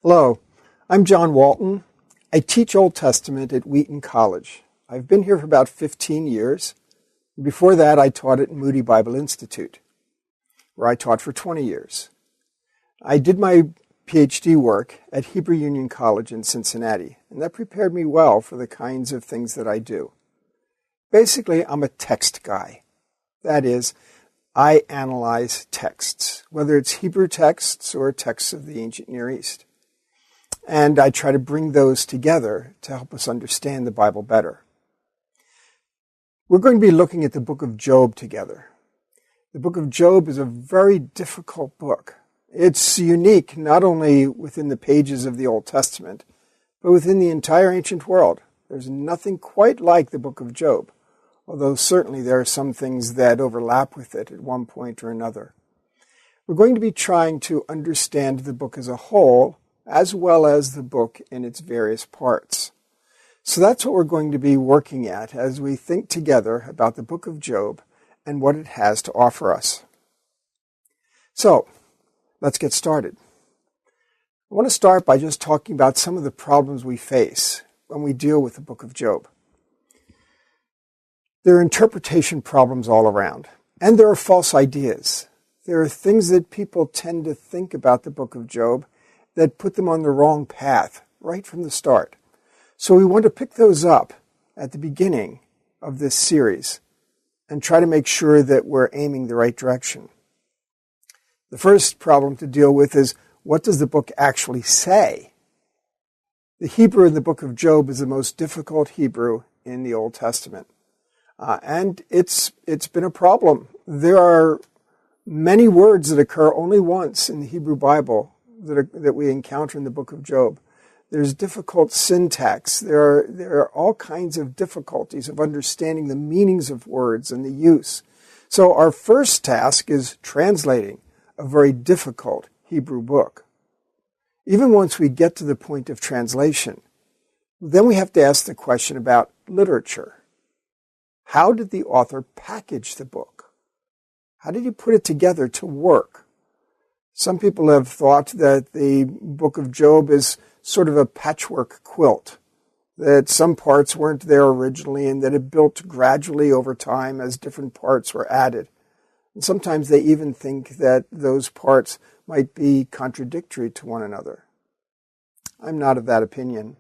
Hello, I'm John Walton. I teach Old Testament at Wheaton College. I've been here for about 15 years. Before that, I taught at Moody Bible Institute, where I taught for 20 years. I did my PhD work at Hebrew Union College in Cincinnati, and that prepared me well for the kinds of things that I do. Basically, I'm a text guy. That is, I analyze texts, whether it's Hebrew texts or texts of the ancient Near East. And I try to bring those together to help us understand the Bible better. We're going to be looking at the book of Job together. The book of Job is a very difficult book. It's unique not only within the pages of the Old Testament, but within the entire ancient world. There's nothing quite like the book of Job, although certainly there are some things that overlap with it at one point or another. We're going to be trying to understand the book as a whole, as well as the book in its various parts. So that's what we're going to be working at as we think together about the book of Job and what it has to offer us. So, let's get started. I want to start by just talking about some of the problems we face when we deal with the book of Job. There are interpretation problems all around, and there are false ideas. There are things that people tend to think about the book of Job that put them on the wrong path right from the start. So we want to pick those up at the beginning of this series and try to make sure that we're aiming the right direction. The first problem to deal with is, what does the book actually say? The Hebrew in the book of Job is the most difficult Hebrew in the Old Testament. And it's been a problem. There are many words that occur only once in the Hebrew Bible that we encounter in the book of Job. There's difficult syntax. There are all kinds of difficulties of understanding the meanings of words and the use. So our first task is translating a very difficult Hebrew book. Even once we get to the point of translation, then we have to ask the question about literature. How did the author package the book? How did he put it together to work? Some people have thought that the book of Job is sort of a patchwork quilt, that some parts weren't there originally and that it built gradually over time as different parts were added. And sometimes they even think that those parts might be contradictory to one another. I'm not of that opinion.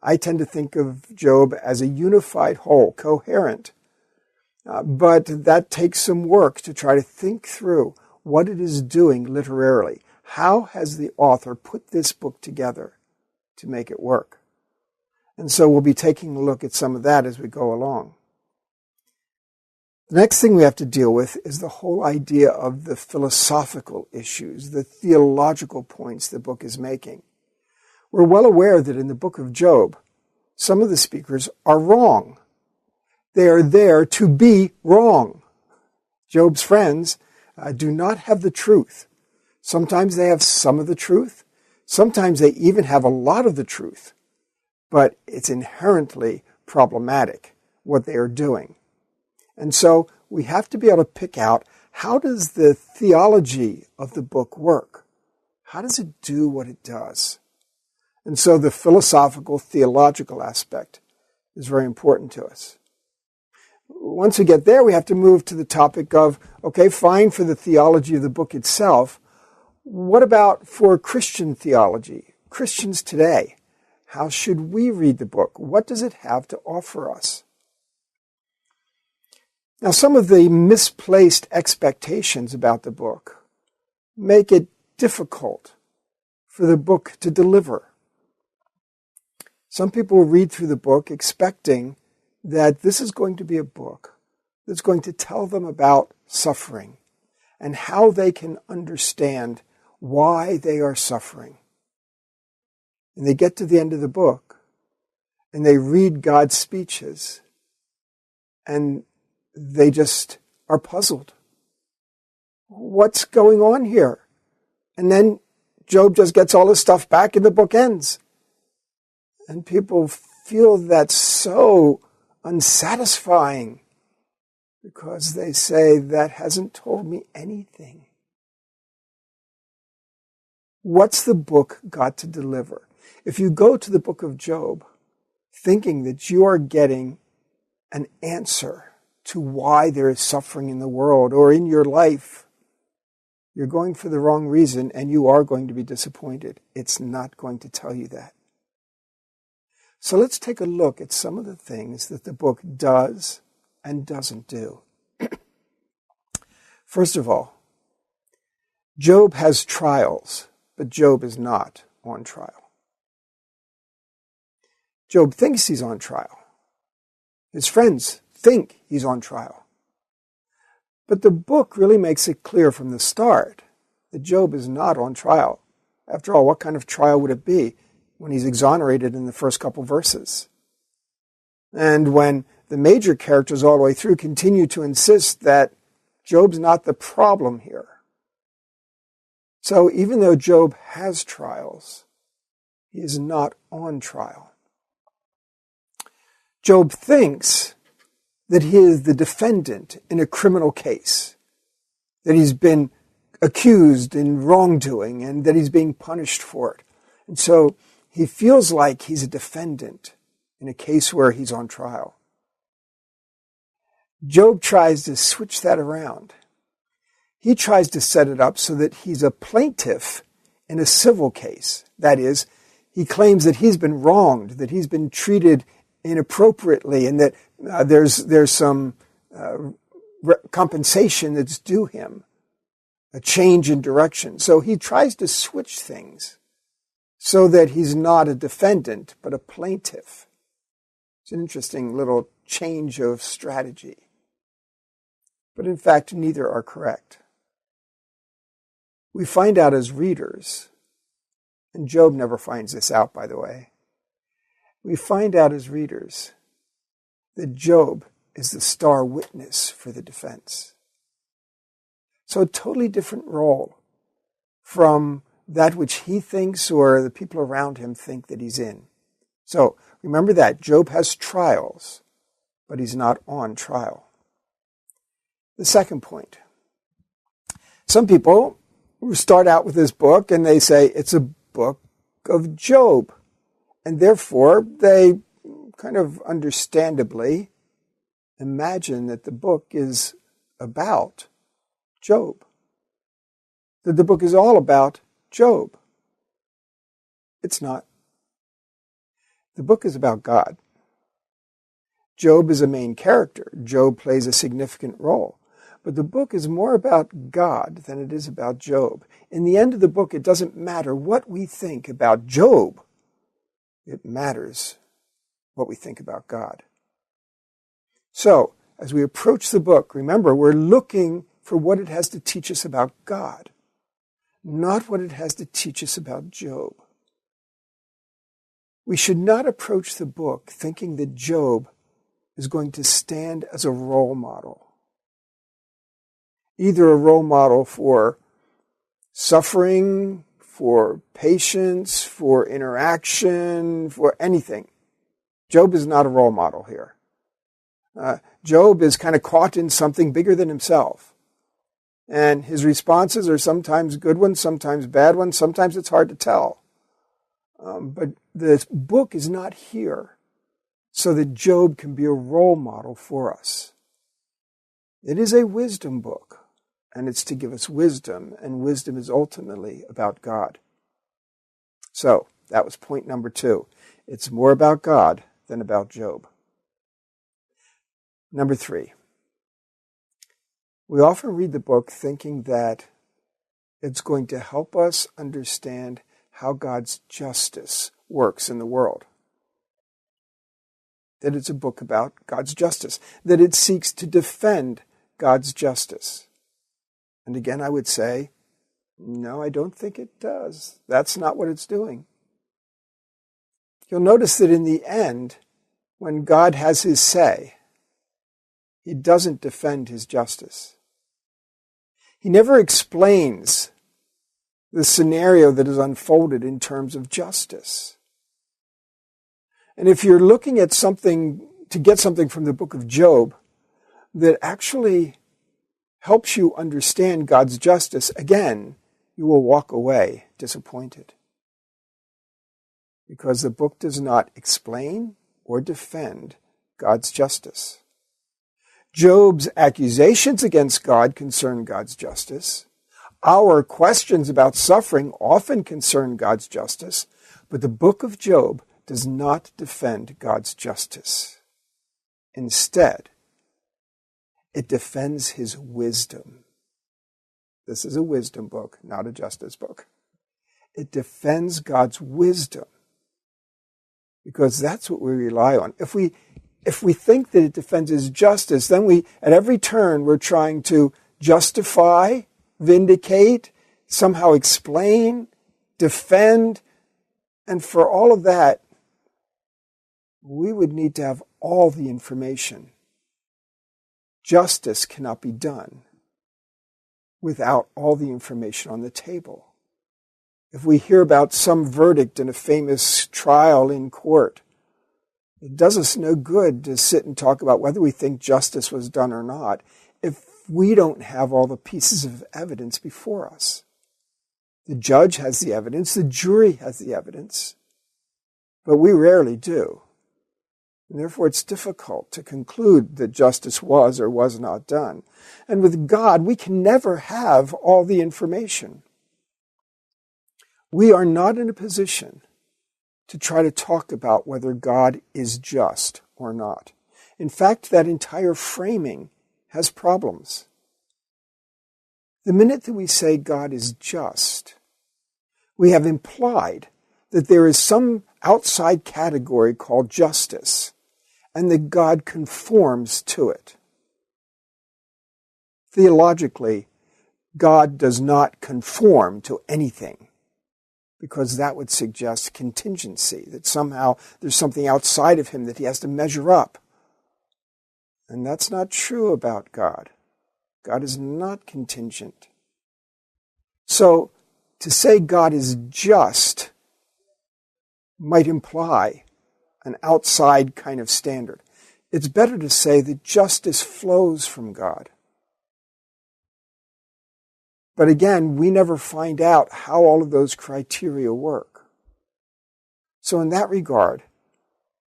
I tend to think of Job as a unified whole, coherent. But that takes some work to try to think through what it is doing literarily. How has the author put this book together to make it work? And so we'll be taking a look at some of that as we go along. The next thing we have to deal with is the whole idea of the philosophical issues, the theological points the book is making. We're well aware that in the book of Job, some of the speakers are wrong. They are there to be wrong. Job's friends do not have the truth. Sometimes they have some of the truth. Sometimes they even have a lot of the truth. But it's inherently problematic what they are doing. And so we have to be able to pick out, how does the theology of the book work? How does it do what it does? And so the philosophical, theological aspect is very important to us. Once we get there, we have to move to the topic of, okay, fine for the theology of the book itself. What about for Christian theology? Christians today, how should we read the book? What does it have to offer us? Now, some of the misplaced expectations about the book make it difficult for the book to deliver. Some people read through the book expecting that this is going to be a book that's going to tell them about suffering and how they can understand why they are suffering. And they get to the end of the book and they read God's speeches and they just are puzzled. What's going on here? And then Job just gets all his stuff back and the book ends. And people feel that's so unsatisfying because they say, that hasn't told me anything. What's the book got to deliver? If you go to the book of Job thinking that you are getting an answer to why there is suffering in the world or in your life, you're going for the wrong reason and you are going to be disappointed. It's not going to tell you that. So let's take a look at some of the things that the book does and doesn't do. First of all, Job has trials, but Job is not on trial. Job thinks he's on trial. His friends think he's on trial. But the book really makes it clear from the start that Job is not on trial. After all, what kind of trial would it be when he's exonerated in the first couple verses? And when the major characters all the way through continue to insist that Job's not the problem here. So even though Job has trials, he is not on trial. Job thinks that he is the defendant in a criminal case, that he's been accused in wrongdoing and that he's being punished for it. And so he feels like he's a defendant in a case where he's on trial. Job tries to switch that around. He tries to set it up so that he's a plaintiff in a civil case. That is, he claims that he's been wronged, that he's been treated inappropriately, and that there's some compensation that's due him, a change in direction. So he tries to switch things so that he's not a defendant, but a plaintiff. It's an interesting little change of strategy. But in fact, neither are correct. We find out as readers, and Job never finds this out, by the way, we find out as readers that Job is the star witness for the defense. So a totally different role from that which he thinks or the people around him think that he's in. So remember that Job has trials, but he's not on trial. The second point. Some people start out with this book and they say it's a book of Job. And therefore, they kind of understandably imagine that the book is about Job. That the book is all about Job. It's not. The book is about God. Job is a main character. Job plays a significant role. But the book is more about God than it is about Job. In the end of the book, it doesn't matter what we think about Job. It matters what we think about God. So, as we approach the book, remember, we're looking for what it has to teach us about God, not what it has to teach us about Job. We should not approach the book thinking that Job is going to stand as a role model. Either a role model for suffering, for patience, for interaction, for anything. Job is not a role model here. Job is kind of caught in something bigger than himself. And his responses are sometimes good ones, sometimes bad ones, sometimes it's hard to tell. But the book is not here so that Job can be a role model for us. It is a wisdom book. And it's to give us wisdom, and wisdom is ultimately about God. So, that was point number 2. It's more about God than about Job. Number 3. We often read the book thinking that it's going to help us understand how God's justice works in the world. That it's a book about God's justice. That it seeks to defend God's justice. And again, I would say, no, I don't think it does. That's not what it's doing. You'll notice that in the end, when God has his say, he doesn't defend his justice. He never explains the scenario that is unfolded in terms of justice. And if you're looking at something, to get something from the book of Job that actually helps you understand God's justice, again, you will walk away disappointed. Because the book does not explain or defend God's justice. Job's accusations against God concern God's justice. Our questions about suffering often concern God's justice, but the book of Job does not defend God's justice. Instead, it defends his wisdom. This is a wisdom book, not a justice book. It defends God's wisdom because that's what we rely on. If we think that it defends his justice, then at every turn, we're trying to justify, vindicate, somehow explain, defend, and for all of that, we would need to have all the information. Justice cannot be done without all the information on the table. If we hear about some verdict in a famous trial in court, it does us no good to sit and talk about whether we think justice was done or not if we don't have all the pieces of evidence before us. The judge has the evidence, the jury has the evidence, but we rarely do. And therefore, it's difficult to conclude that justice was or was not done. And with God, we can never have all the information. We are not in a position to try to talk about whether God is just or not. In fact, that entire framing has problems. The minute that we say God is just, we have implied that there is some outside category called justice, and that God conforms to it. Theologically, God does not conform to anything, because that would suggest contingency, that somehow there's something outside of him that he has to measure up. And that's not true about God. God is not contingent. So, to say God is just might imply an outside kind of standard. It's better to say that justice flows from God. But again, we never find out how all of those criteria work. So in that regard,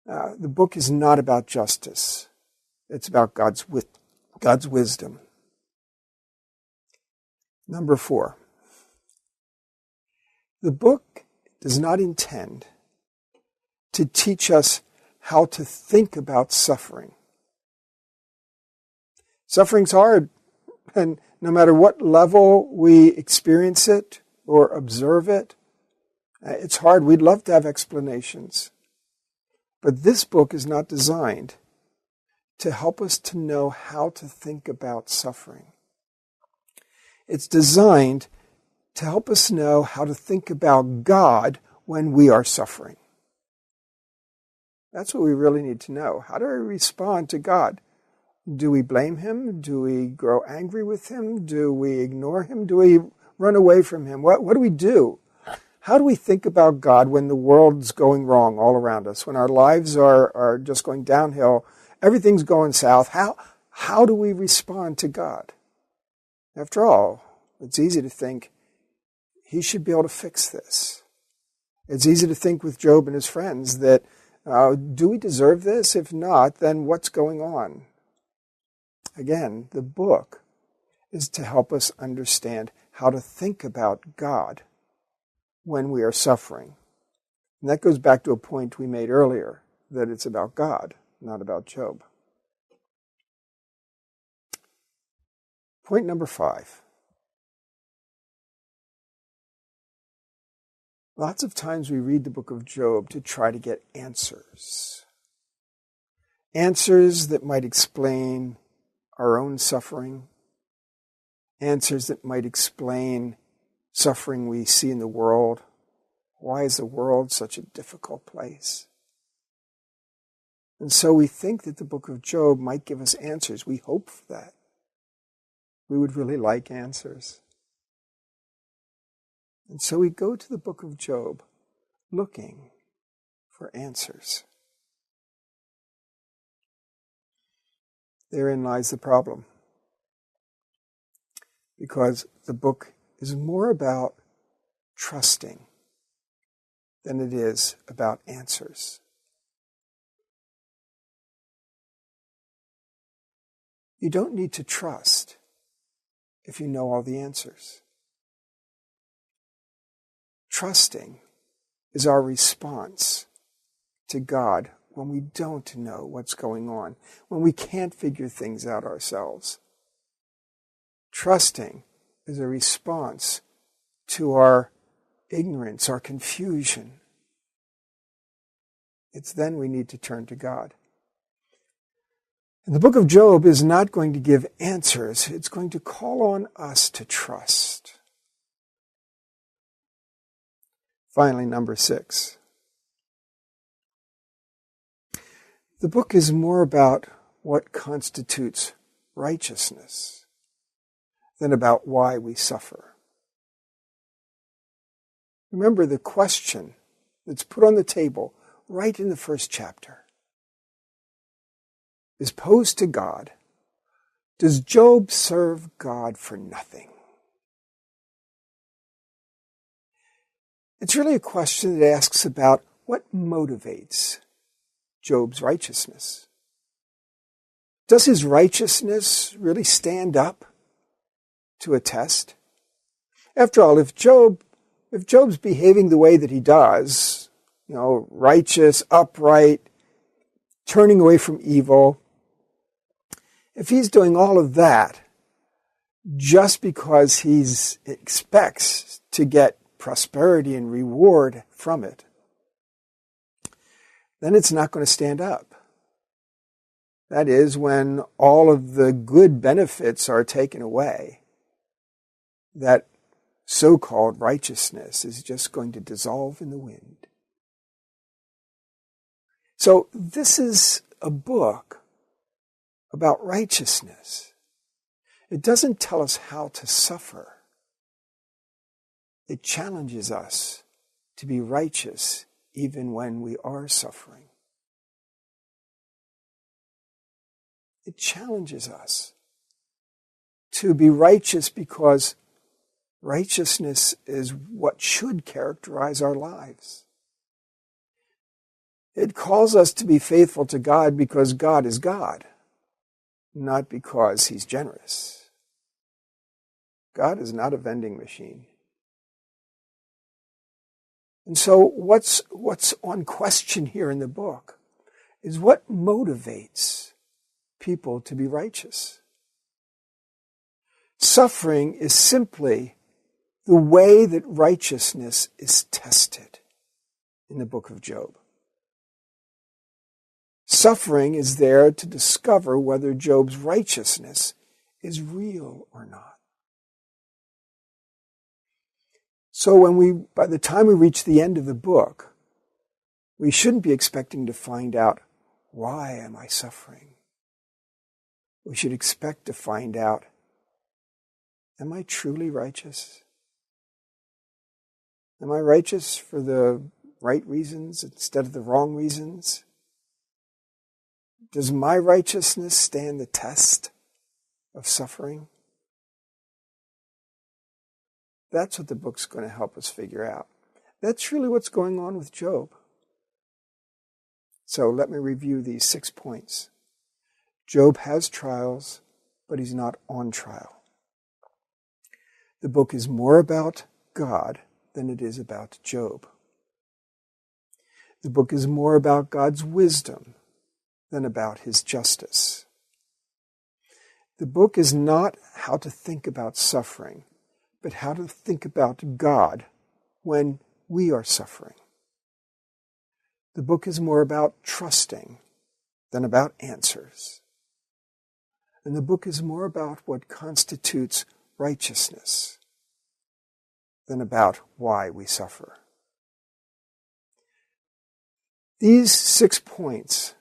the book is not about justice. It's about God's wisdom. Number 4. The book does not intend to teach us how to think about suffering. Suffering's hard, and no matter what level we experience it or observe it, it's hard. We'd love to have explanations. But this book is not designed to help us to know how to think about suffering. It's designed to help us know how to think about God when we are suffering. That's what we really need to know. How do we respond to God? Do we blame him? Do we grow angry with him? Do we ignore him? Do we run away from him? What do we do? How do we think about God when the world's going wrong all around us, when our lives are just going downhill, everything's going south? How do we respond to God? After all, it's easy to think he should be able to fix this. It's easy to think with Job and his friends that, do we deserve this? If not, then what's going on? Again, the book is to help us understand how to think about God when we are suffering. And that goes back to a point we made earlier, that it's about God, not about Job. Point number 5. Lots of times we read the book of Job to try to get answers. Answers that might explain our own suffering. Answers that might explain suffering we see in the world. Why is the world such a difficult place? And so we think that the book of Job might give us answers. We hope for that. We would really like answers. And so we go to the book of Job looking for answers. Therein lies the problem. Because the book is more about trusting than it is about answers. You don't need to trust if you know all the answers. Trusting is our response to God when we don't know what's going on, when we can't figure things out ourselves. Trusting is a response to our ignorance, our confusion. It's then we need to turn to God. And the book of Job is not going to give answers. It's going to call on us to trust. Finally, number 6. The book is more about what constitutes righteousness than about why we suffer. Remember the question that's put on the table right in the first chapter is posed to God. Does Job serve God for nothing? It's really a question that asks about what motivates Job's righteousness. Does his righteousness really stand up to a test? After all, if Job's behaving the way that he does, righteous, upright, turning away from evil, if he's doing all of that just because he expects to get prosperity and reward from it, then it's not going to stand up. That is, when all of the good benefits are taken away, that so-called righteousness is just going to dissolve in the wind. So this is a book about righteousness. It doesn't tell us how to suffer. It challenges us to be righteous even when we are suffering. It challenges us to be righteous because righteousness is what should characterize our lives. It calls us to be faithful to God because God is God, not because He's generous. God is not a vending machine. And so what's on question here in the book is what motivates people to be righteous. Suffering is simply the way that righteousness is tested in the book of Job. Suffering is there to discover whether Job's righteousness is real or not. So by the time we reach the end of the book, we shouldn't be expecting to find out, why am I suffering? We should expect to find out, am I truly righteous? Am I righteous for the right reasons instead of the wrong reasons? Does my righteousness stand the test of suffering? That's what the book's going to help us figure out. That's really what's going on with Job. So let me review these 6 points. Job has trials, but he's not on trial. The book is more about God than it is about Job. The book is more about God's wisdom than about His justice. The book is not how to think about suffering, but how to think about God when we are suffering. The book is more about trusting than about answers. And the book is more about what constitutes righteousness than about why we suffer. These 6 points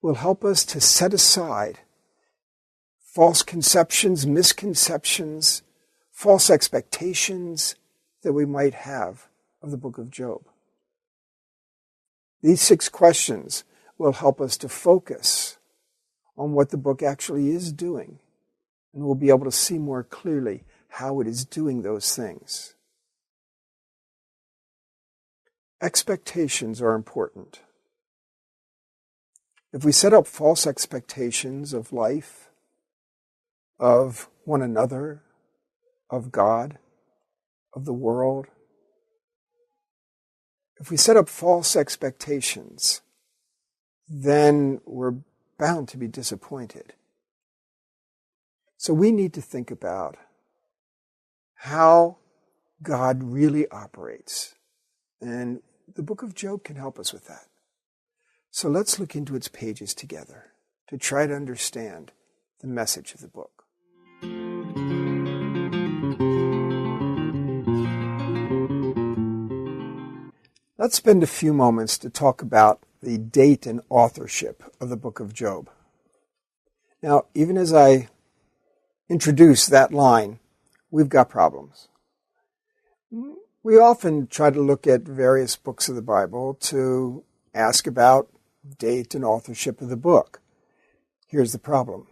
will help us to set aside false conceptions, misconceptions, false expectations that we might have of the book of Job. These 6 questions will help us to focus on what the book actually is doing, and we'll be able to see more clearly how it is doing those things. expectations are important. If we set up false expectations of life, of one another, of God, of the world, if we set up false expectations, then we're bound to be disappointed. So we need to think about how God really operates. And the book of Job can help us with that. So let's look into its pages together to try to understand the message of the book. Let's spend a few moments to talk about the date and authorship of the book of Job. Now, even as I introduce that line, we've got problems. We often try to look at various books of the Bible to ask about date and authorship of the book. Here's the problem.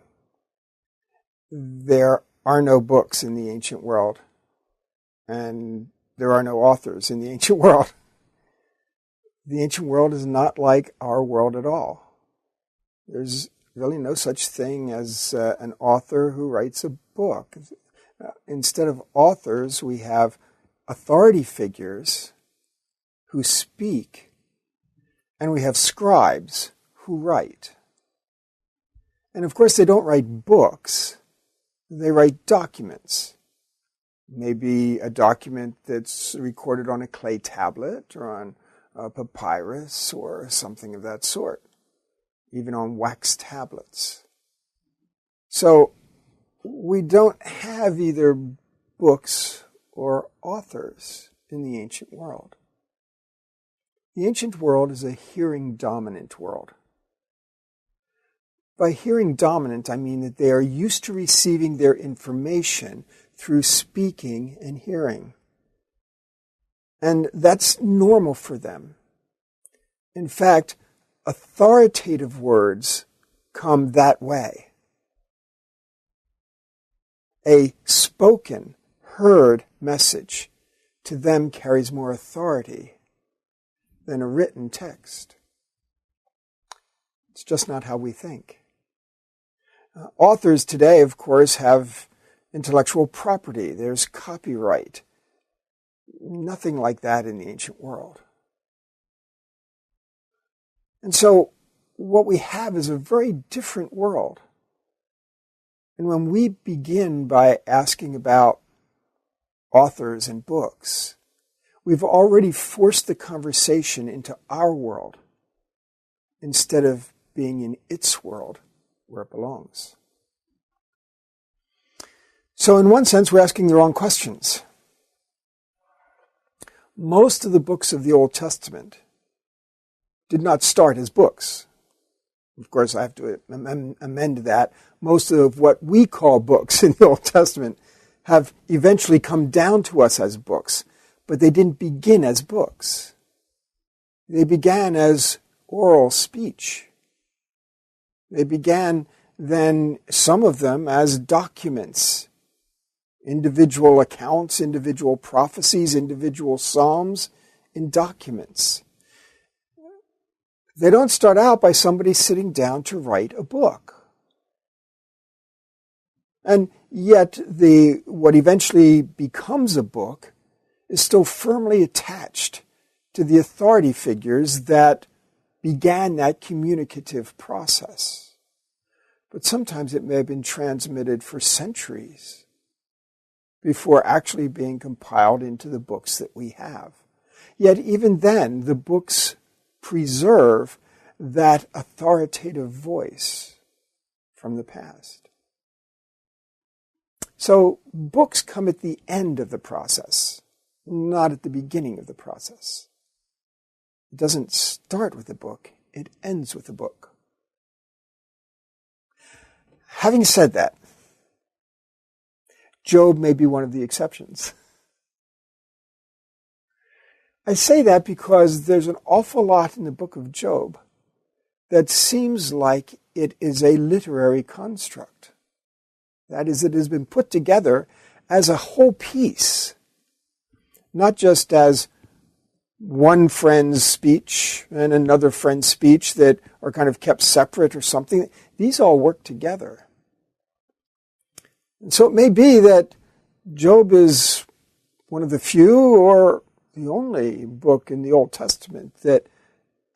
There are no books in the ancient world, and there are no authors in the ancient world. The ancient world is not like our world at all. There's really no such thing as an author who writes a book. Instead of authors, we have authority figures who speak, and we have scribes who write. And of course, they don't write books. They write documents. Maybe a document that's recorded on a clay tablet or on a papyrus or something of that sort, even on wax tablets. So we don't have either books or authors in the ancient world. The ancient world is a hearing-dominant world. By hearing dominant, I mean that they are used to receiving their information through speaking and hearing. And that's normal for them. In fact, authoritative words come that way. A spoken, heard message to them carries more authority than a written text. It's just not how we think. Authors today, of course, have intellectual property. There's copyright. Nothing like that in the ancient world. And so what we have is a very different world. And when we begin by asking about authors and books, we've already forced the conversation into our world instead of being in its world where it belongs. So in one sense, we're asking the wrong questions. Most of the books of the Old Testament did not start as books. Of course, I have to amend that. Most of what we call books in the Old Testament have eventually come down to us as books, but they didn't begin as books. They began as oral speech. They began then, some of them, as documents, individual accounts, individual prophecies, individual psalms in documents. They don't start out by somebody sitting down to write a book. And yet, what eventually becomes a book is still firmly attached to the authority figures that began that communicative process. But sometimes it may have been transmitted for centuries before actually being compiled into the books that we have. Yet even then, the books preserve that authoritative voice from the past. So books come at the end of the process, not at the beginning of the process. It doesn't start with a book, it ends with a book. Having said that, Job may be one of the exceptions. I say that because there's an awful lot in the book of Job that seems like it is a literary construct. That is, it has been put together as a whole piece, not just as one friend's speech and another friend's speech that are kind of kept separate or something. These all work together. And so it may be that Job is one of the few or the only book in the Old Testament that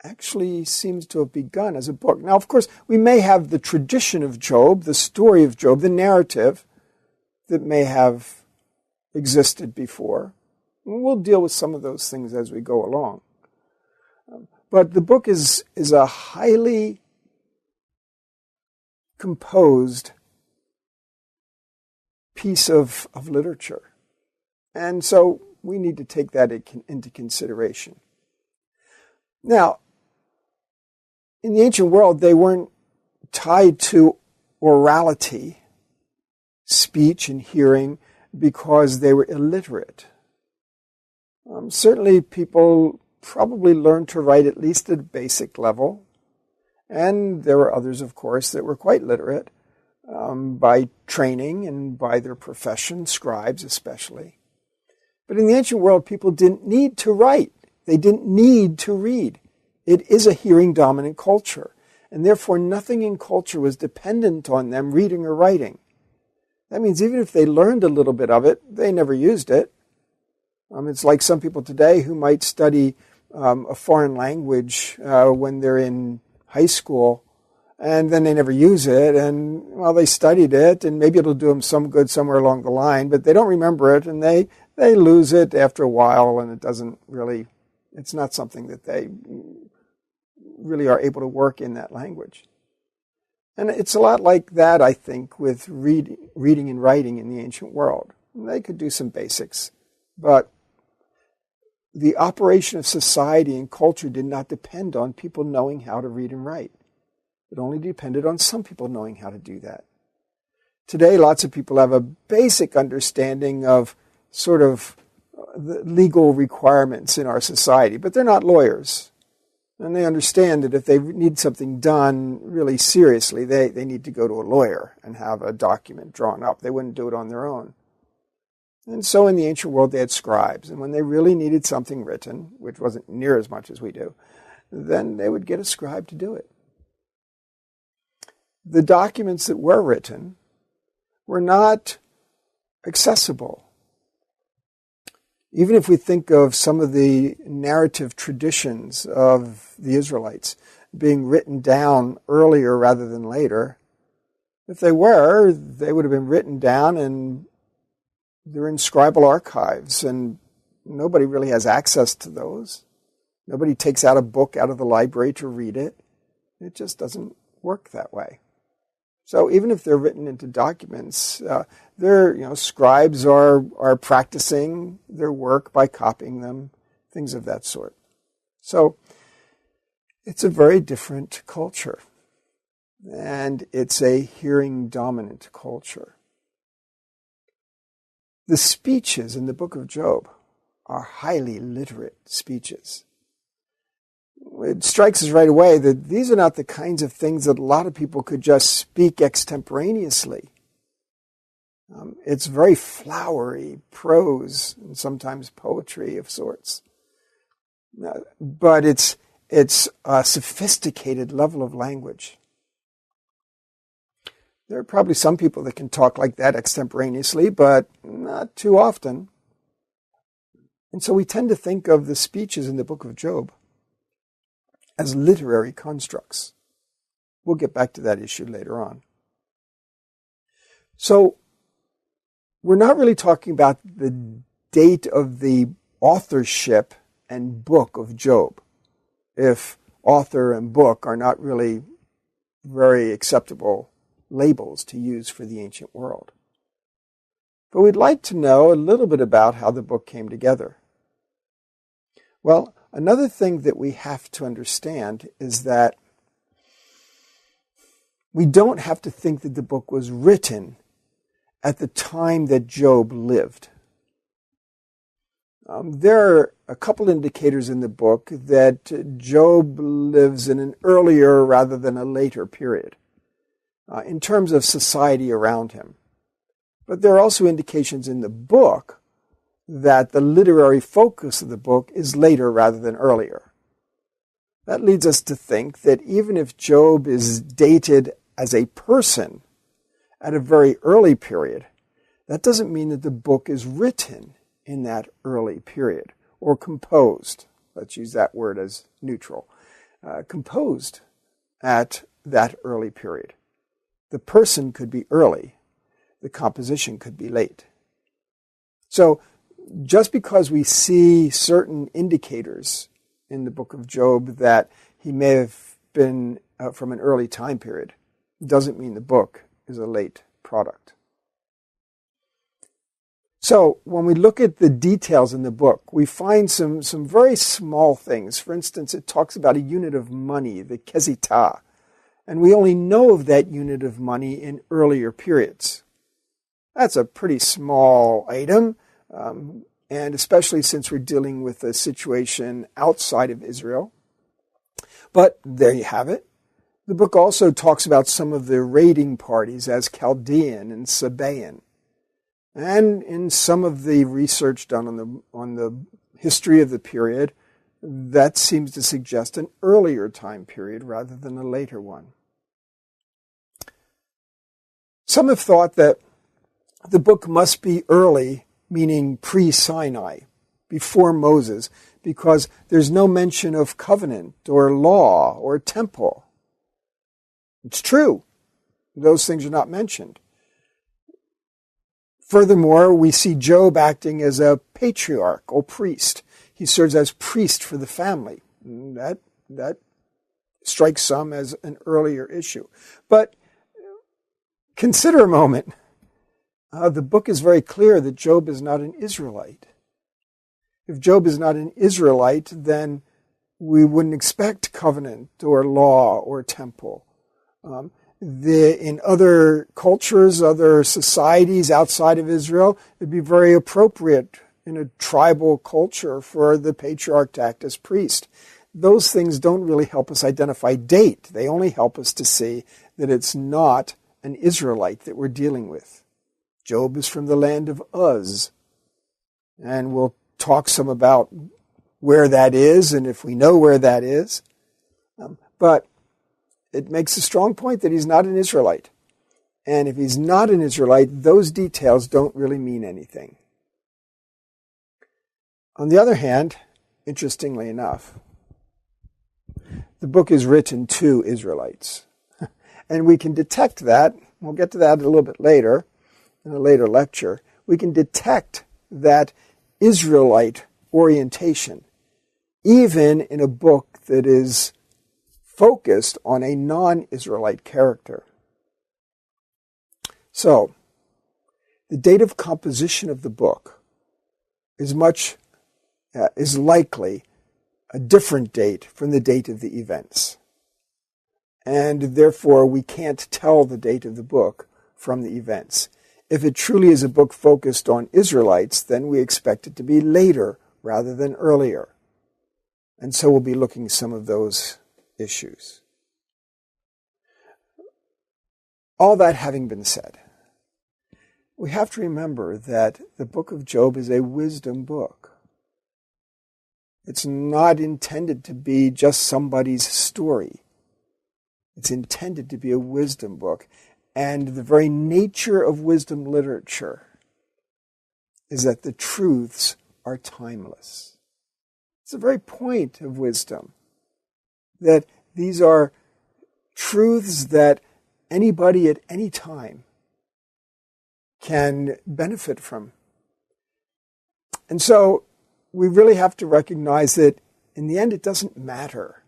actually seems to have begun as a book. Now, of course, we may have the tradition of Job, the story of Job, the narrative that may have existed before. We'll deal with some of those things as we go along. But the book is a highly composed piece of literature. And so we need to take that into consideration. Now, in the ancient world, they weren't tied to orality, speech and hearing, because they were illiterate. Certainly people probably learned to write at least at a basic level. And there were others, of course, that were quite literate by training and by their profession, scribes especially. But in the ancient world, people didn't need to write. They didn't need to read. It is a hearing-dominant culture, and therefore nothing in culture was dependent on them reading or writing. That means even if they learned a little bit of it, they never used it. It's like some people today who might study a foreign language when they're in high school, and then they never use it, and, well, they studied it, and maybe it'll do them some good somewhere along the line, but they don't remember it, and they lose it after a while, and it's not something that they really are able to work in that language. And it's a lot like that, I think, with reading and writing in the ancient world. They could do some basics, but the operation of society and culture did not depend on people knowing how to read and write. It only depended on some people knowing how to do that. Today, lots of people have a basic understanding of sort of the legal requirements in our society, but they're not lawyers. And they understand that if they need something done really seriously, they need to go to a lawyer and have a document drawn up. They wouldn't do it on their own. And so in the ancient world, they had scribes. And when they really needed something written, which wasn't near as much as we do, then they would get a scribe to do it. The documents that were written were not accessible. Even if we think of some of the narrative traditions of the Israelites being written down earlier rather than later, if they were, they would have been written down and they're in scribal archives, and nobody really has access to those. Nobody takes out a book out of the library to read it. It just doesn't work that way. So even if they're written into documents, scribes are practicing their work by copying them, things of that sort. So it's a very different culture, and it's a hearing-dominant culture. The speeches in the book of Job are highly literate speeches. It strikes us right away that these are not the kinds of things that a lot of people could just speak extemporaneously. It's very flowery prose and sometimes poetry of sorts. But it's a sophisticated level of language. There are probably some people that can talk like that extemporaneously, but not too often. And so we tend to think of the speeches in the book of Job as literary constructs. We'll get back to that issue later on. So we're not really talking about the date of the authorship and book of Job, if author and book are not really very acceptable labels to use for the ancient world. But we'd like to know a little bit about how the book came together. Well, another thing that we have to understand is that we don't have to think that the book was written at the time that Job lived. There are a couple indicators in the book that Job lives in an earlier rather than a later period in terms of society around him. But there are also indications in the book that the literary focus of the book is later rather than earlier. That leads us to think that even if Job is dated as a person at a very early period, that doesn't mean that the book is written in that early period or composed. Let's use that word as neutral. Composed at that early period. The person could be early. The composition could be late. So just because we see certain indicators in the book of Job that he may have been from an early time period doesn't mean the book is a late product. So when we look at the details in the book, we find some very small things. For instance, it talks about a unit of money, the kezitah, and we only know of that unit of money in earlier periods. That's a pretty small item, and especially since we're dealing with a situation outside of Israel. But there you have it. The book also talks about some of the raiding parties as Chaldean and Sabaean. And in some of the research done on the history of the period, that seems to suggest an earlier time period rather than a later one. Some have thought that the book must be early, meaning pre-Sinai, before Moses, because there's no mention of covenant or law or temple. It's true. Those things are not mentioned. Furthermore, we see Job acting as a patriarch or priest. He serves as priest for the family. That strikes some as an earlier issue. But consider a moment. The book is very clear that Job is not an Israelite. If Job is not an Israelite, then we wouldn't expect covenant or law or temple. In other cultures, other societies outside of Israel, it'd be very appropriate in a tribal culture for the patriarch to act as priest. Those things don't really help us identify date. They only help us to see that it's not an Israelite that we're dealing with. Job is from the land of Uz, and we'll talk some about where that is and if we know where that is. But it makes a strong point that he's not an Israelite. And if he's not an Israelite, those details don't really mean anything. On the other hand, interestingly enough, the book is written to Israelites. And we can detect that. We'll get to that a little bit later, in a later lecture. We can detect that Israelite orientation, even in a book that is focused on a non-Israelite character. So, the date of composition of the book is likely a different date from the date of the events. And therefore, we can't tell the date of the book from the events. If it truly is a book focused on Israelites, then we expect it to be later rather than earlier. And so we'll be looking at some of those issues. All that having been said, we have to remember that the book of Job is a wisdom book. It's not intended to be just somebody's story. It's intended to be a wisdom book. And the very nature of wisdom literature is that the truths are timeless. It's the very point of wisdom, that these are truths that anybody at any time can benefit from. And so we really have to recognize that in the end it doesn't matter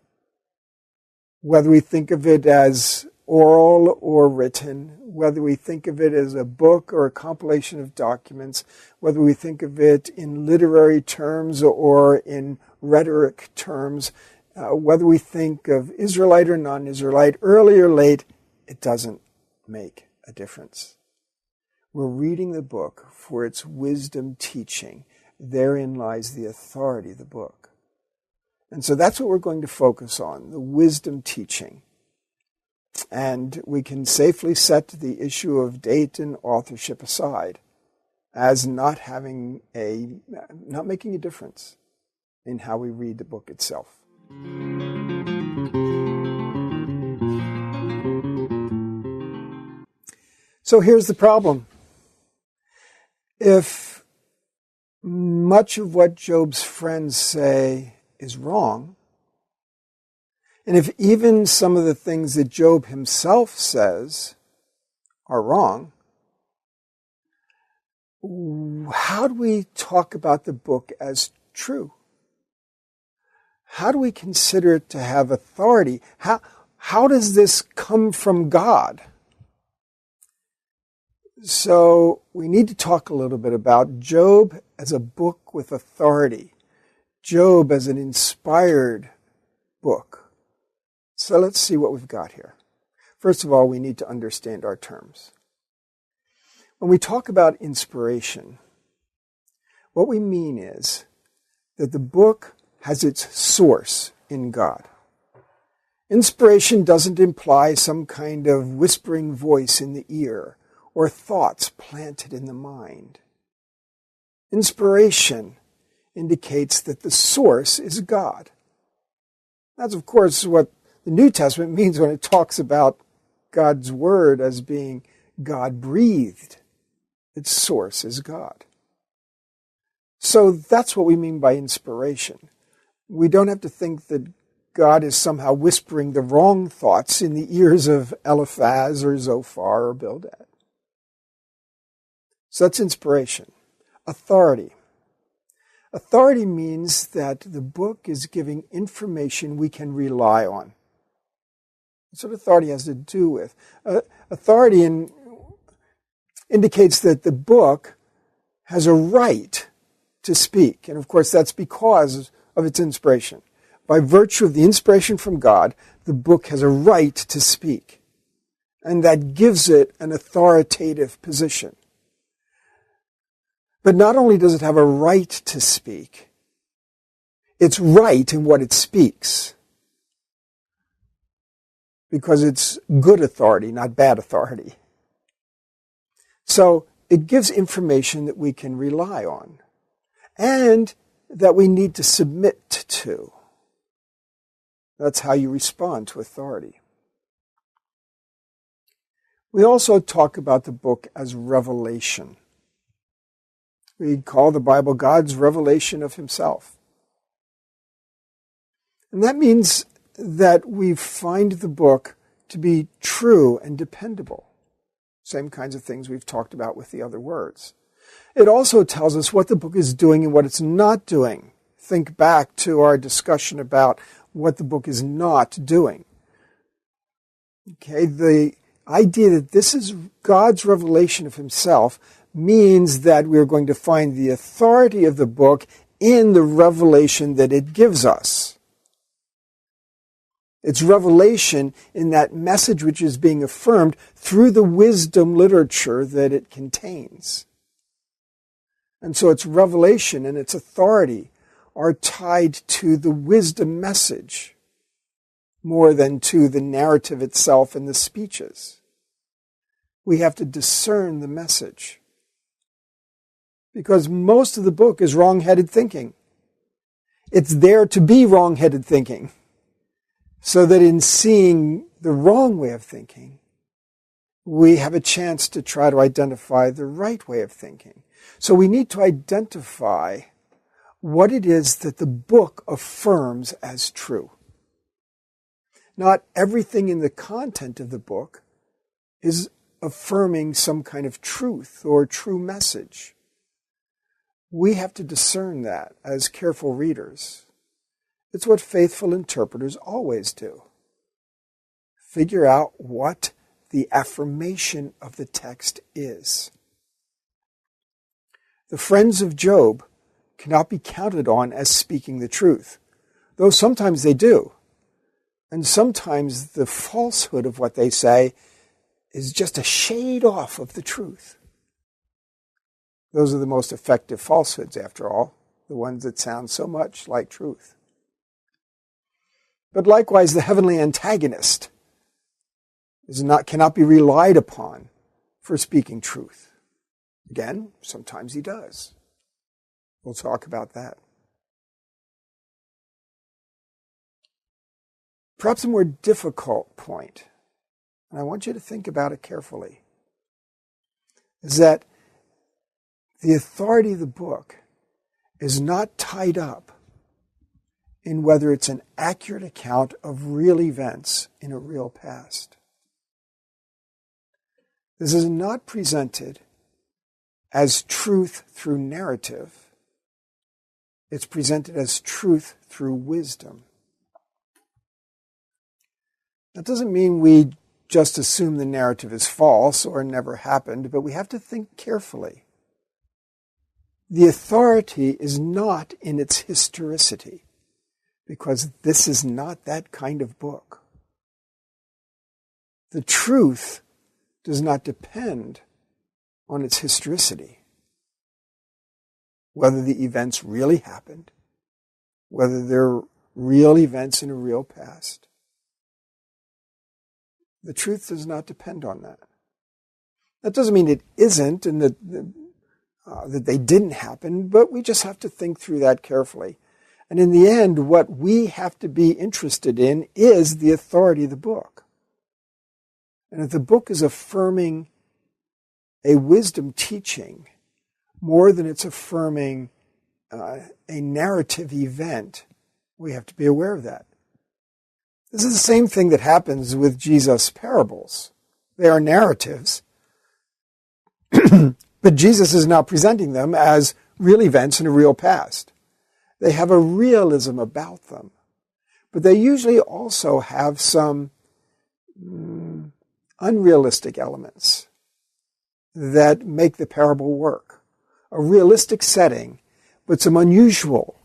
whether we think of it as oral or written, whether we think of it as a book or a compilation of documents, whether we think of it in literary terms or in rhetoric terms, whether we think of Israelite or non-Israelite, early or late, it doesn't make a difference. We're reading the book for its wisdom teaching. Therein lies the authority of the book. And so that's what we're going to focus on, the wisdom teaching. And we can safely set the issue of date and authorship aside as not making a difference in how we read the book itself. So here's the problem. If much of what Job's friends say is wrong, and if even some of the things that Job himself says are wrong, how do we talk about the book as true? How do we consider it to have authority? How does this come from God? So we need to talk a little bit about Job as a book with authority. Job as an inspired book. So let's see what we've got here. First of all, we need to understand our terms. When we talk about inspiration, what we mean is that the book has its source in God. Inspiration doesn't imply some kind of whispering voice in the ear or thoughts planted in the mind. Inspiration indicates that the source is God. That's, of course, what the New Testament means when it talks about God's Word as being God-breathed. Its source is God. So that's what we mean by inspiration. We don't have to think that God is somehow whispering the wrong thoughts in the ears of Eliphaz or Zophar or Bildad. So that's inspiration. Authority. Authority means that the book is giving information we can rely on. That's what authority has to do with. Authority indicates that the book has a right to speak. And of course, that's because of its inspiration. By virtue of the inspiration from God, the book has a right to speak. And that gives it an authoritative position. But not only does it have a right to speak, it's right in what it speaks. Because it's good authority, not bad authority. So it gives information that we can rely on and that we need to submit to. That's how you respond to authority. We also talk about the book as revelation. We call the Bible God's revelation of himself. And that means that we find the book to be true and dependable. Same kinds of things we've talked about with the other words. It also tells us what the book is doing and what it's not doing. Think back to our discussion about what the book is not doing. Okay, the idea that this is God's revelation of himself means that we're going to find the authority of the book in the revelation that it gives us. It's revelation in that message which is being affirmed through the wisdom literature that it contains. And so its revelation and its authority are tied to the wisdom message more than to the narrative itself and the speeches. We have to discern the message. Because most of the book is wrong-headed thinking. It's there to be wrong-headed thinking. So that in seeing the wrong way of thinking, we have a chance to try to identify the right way of thinking. So we need to identify what it is that the book affirms as true. Not everything in the content of the book is affirming some kind of truth or true message. We have to discern that as careful readers. It's what faithful interpreters always do. Figure out what the affirmation of the text is. The friends of Job cannot be counted on as speaking the truth, though sometimes they do. And sometimes the falsehood of what they say is just a shade off of the truth. Those are the most effective falsehoods, after all, the ones that sound so much like truth. But likewise, the heavenly antagonist cannot be relied upon for speaking truth. Again, sometimes he does. We'll talk about that. Perhaps a more difficult point, and I want you to think about it carefully, is that the authority of the book is not tied up in whether it's an accurate account of real events in a real past. This is not presented as truth through narrative. It's presented as truth through wisdom. That doesn't mean we just assume the narrative is false or never happened, but we have to think carefully. The authority is not in its historicity, because this is not that kind of book. The truth does not depend on its historicity, whether the events really happened, whether they're real events in a real past. The truth does not depend on that. That doesn't mean it isn't and that they didn't happen, but we just have to think through that carefully. And in the end, what we have to be interested in is the authority of the book. And if the book is affirming a wisdom teaching more than it's affirming a narrative event, we have to be aware of that. This is the same thing that happens with Jesus' parables. They are narratives, but Jesus is now presenting them as real events in a real past. They have a realism about them, but they usually also have some unrealistic elements that make the parable work. A realistic setting, but some unusual,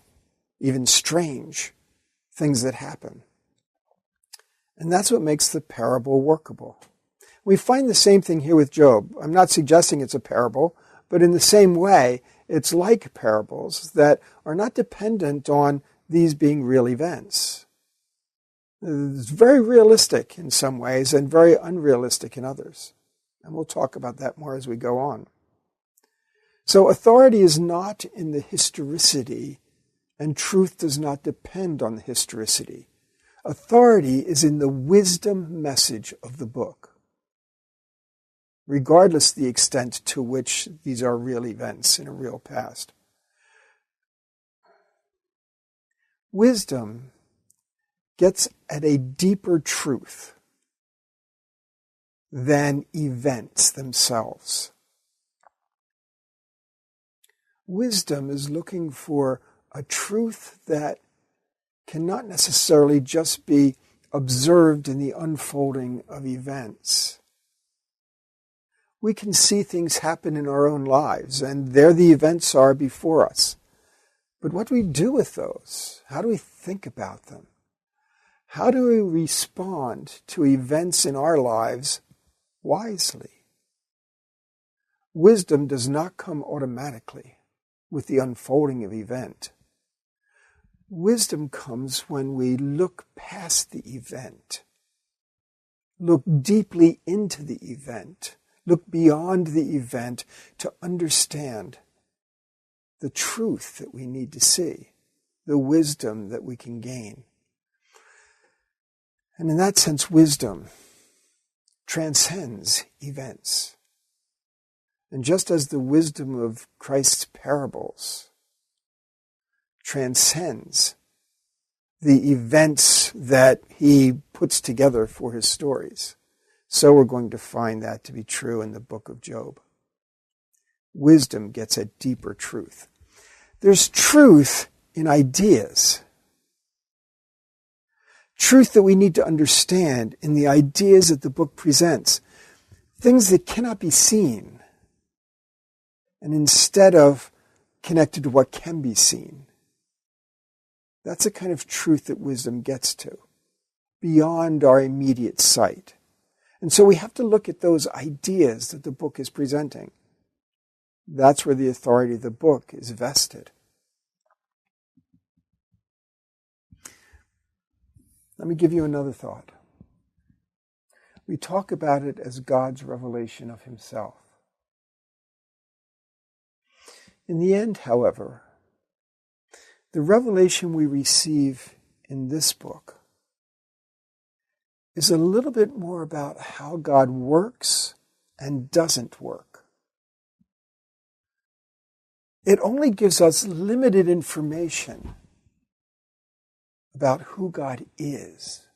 even strange things that happen. And that's what makes the parable workable. We find the same thing here with Job. I'm not suggesting it's a parable, but in the same way, it's like parables that are not dependent on these being real events. It's very realistic in some ways and very unrealistic in others. And we'll talk about that more as we go on. So authority is not in the historicity, and truth does not depend on the historicity. Authority is in the wisdom message of the book, regardless the extent to which these are real events in a real past. Wisdom gets at a deeper truth than events themselves. Wisdom is looking for a truth that cannot necessarily just be observed in the unfolding of events. We can see things happen in our own lives, and there the events are before us. But what do we do with those? How do we think about them? How do we respond to events in our lives wisely? Wisdom does not come automatically with the unfolding of event. Wisdom comes when we look past the event, look deeply into the event, look beyond the event to understand the truth that we need to see, the wisdom that we can gain. And in that sense, wisdom transcends events. And just as the wisdom of Christ's parables transcends the events that he puts together for his stories, so we're going to find that to be true in the book of Job. Wisdom gets at deeper truth. There's truth in ideas. Truth that we need to understand in the ideas that the book presents. Things that cannot be seen. And instead of connected to what can be seen. That's the kind of truth that wisdom gets to, beyond our immediate sight. And so we have to look at those ideas that the book is presenting. That's where the authority of the book is vested. Let me give you another thought. We talk about it as God's revelation of himself. In the end, however, the revelation we receive in this book is a little bit more about how God works and doesn't work. It only gives us limited information about who God is.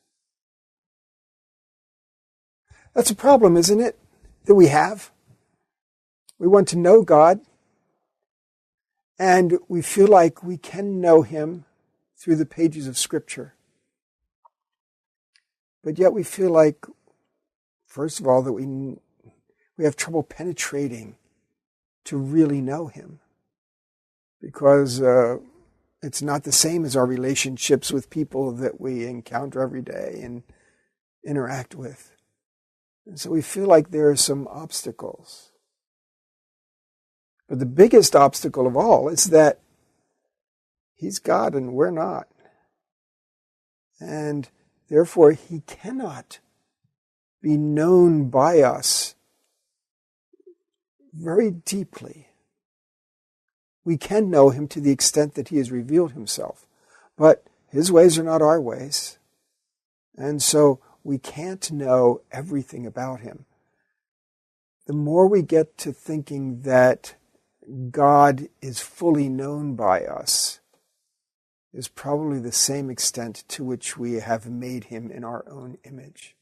That's a problem, isn't it, that we have? We want to know God, and we feel like we can know Him through the pages of Scripture. But yet we feel like, first of all, that we have trouble penetrating to really know Him, because it's not the same as our relationships with people that we encounter every day and interact with. And so we feel like there are some obstacles. But the biggest obstacle of all is that He's God and we're not. And therefore, He cannot be known by us very deeply. We can know Him to the extent that He has revealed Himself, but His ways are not our ways. And so we can't know everything about Him. The more we get to thinking that God is fully known by us is probably the same extent to which we have made Him in our own image.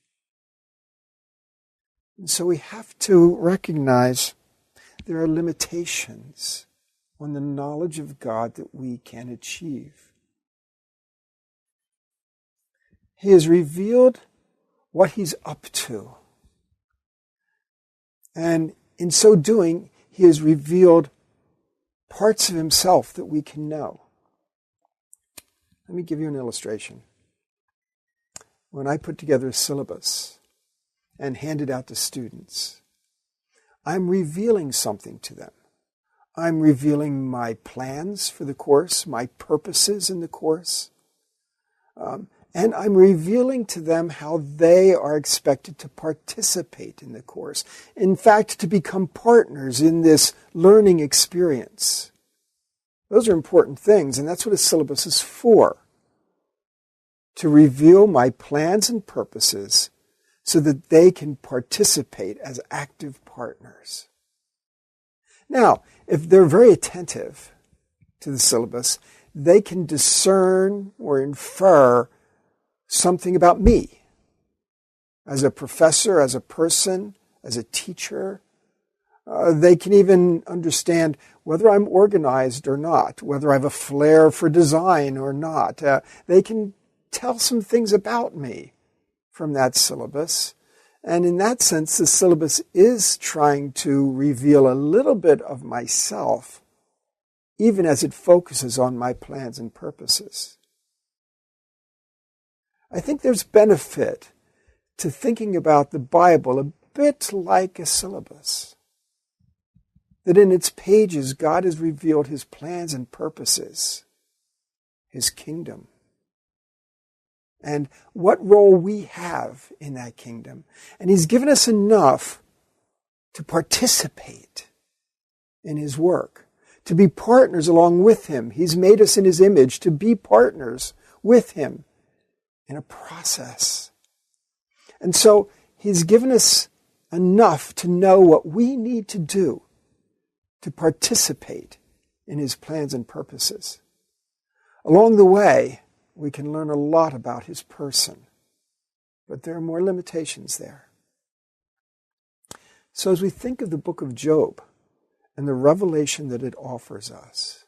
And so we have to recognize there are limitations on the knowledge of God that we can achieve. He has revealed what He's up to. And in so doing, He has revealed parts of Himself that we can know. Let me give you an illustration. When I put together a syllabus and hand it out to students, I'm revealing something to them. I'm revealing my plans for the course, my purposes in the course, and I'm revealing to them how they are expected to participate in the course. In fact, to become partners in this learning experience. Those are important things, and that's what a syllabus is for. To reveal my plans and purposes so that they can participate as active partners. Now, if they're very attentive to the syllabus, they can discern or infer something about me as a professor, as a person, as a teacher. They can even understand whether I'm organized or not, whether I have a flair for design or not. They can tell some things about me from that syllabus. And in that sense, the syllabus is trying to reveal a little bit of myself, even as it focuses on my plans and purposes. I think there's benefit to thinking about the Bible a bit like a syllabus. That in its pages, God has revealed His plans and purposes, His kingdom, and what role we have in that kingdom. And He's given us enough to participate in His work, to be partners along with Him. He's made us in His image to be partners with Him in a process. And so He's given us enough to know what we need to do to participate in His plans and purposes. Along the way, we can learn a lot about His person, but there are more limitations there. So as we think of the book of Job and the revelation that it offers us,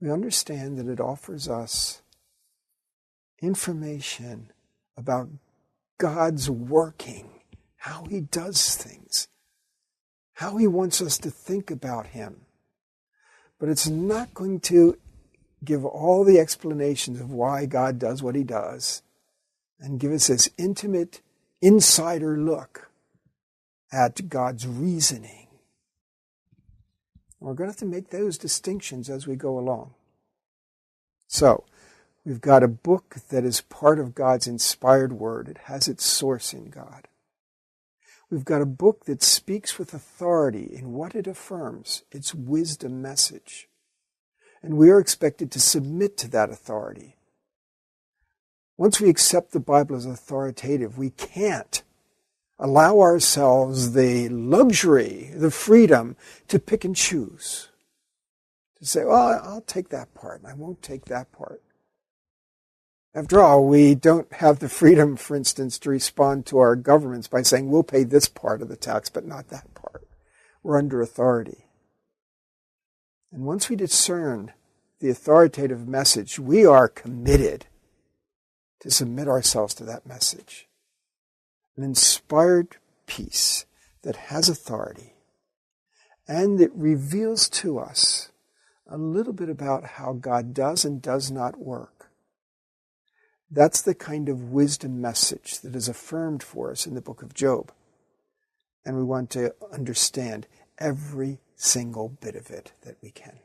we understand that it offers us information about God's working, how He does things, how He wants us to think about Him. But it's not going to give all the explanations of why God does what He does and give us this intimate insider look at God's reasoning. We're going to have to make those distinctions as we go along. So, we've got a book that is part of God's inspired word. It has its source in God. We've got a book that speaks with authority in what it affirms, its wisdom message. And we are expected to submit to that authority. Once we accept the Bible as authoritative, we can't allow ourselves the luxury, the freedom to pick and choose. To say, well, I'll take that part, and I won't take that part. After all, we don't have the freedom, for instance, to respond to our governments by saying, we'll pay this part of the tax, but not that part. We're under authority. And once we discern the authoritative message, we are committed to submit ourselves to that message. An inspired peace that has authority and that reveals to us a little bit about how God does and does not work. That's the kind of wisdom message that is affirmed for us in the book of Job. And we want to understand every single bit of it that we can.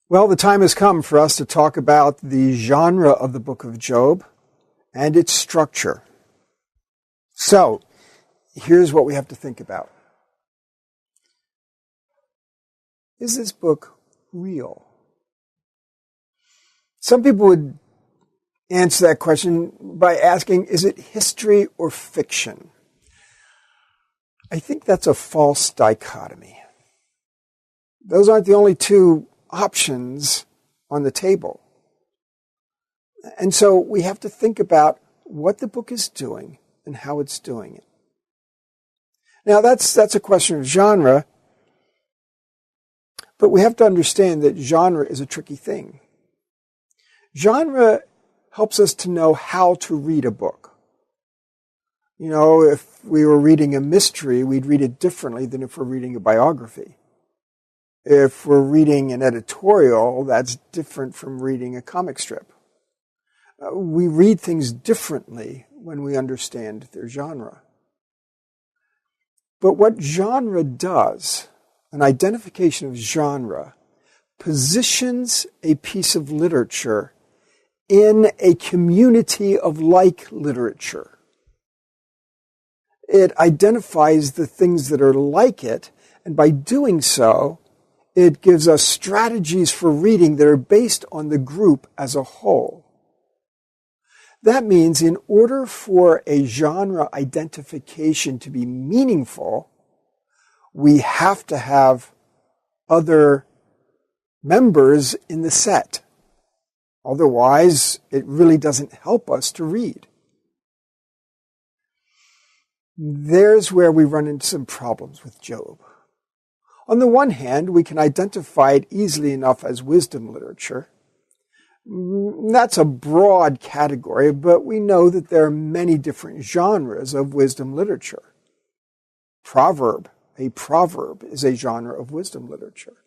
Well, the time has come for us to talk about the genre of the book of Job and its structure. So, here's what we have to think about. Is this book real? Some people would answer that question by asking, is it history or fiction? I think that's a false dichotomy. Those aren't the only two options on the table. And so we have to think about what the book is doing and how it's doing it. Now that's a question of genre, but we have to understand that genre is a tricky thing. Genre helps us to know how to read a book. You know, if we were reading a mystery, we'd read it differently than if we're reading a biography. If we're reading an editorial, that's different from reading a comic strip. We read things differently when we understand their genre. But what genre does, an identification of genre, positions a piece of literature in a community of like literature. It identifies the things that are like it, and by doing so, it gives us strategies for reading that are based on the group as a whole. That means in order for a genre identification to be meaningful, we have to have other members in the set. Otherwise, it really doesn't help us to read. There's where we run into some problems with Job. On the one hand, we can identify it easily enough as wisdom literature. That's a broad category, but we know that there are many different genres of wisdom literature. A proverb is a genre of wisdom literature.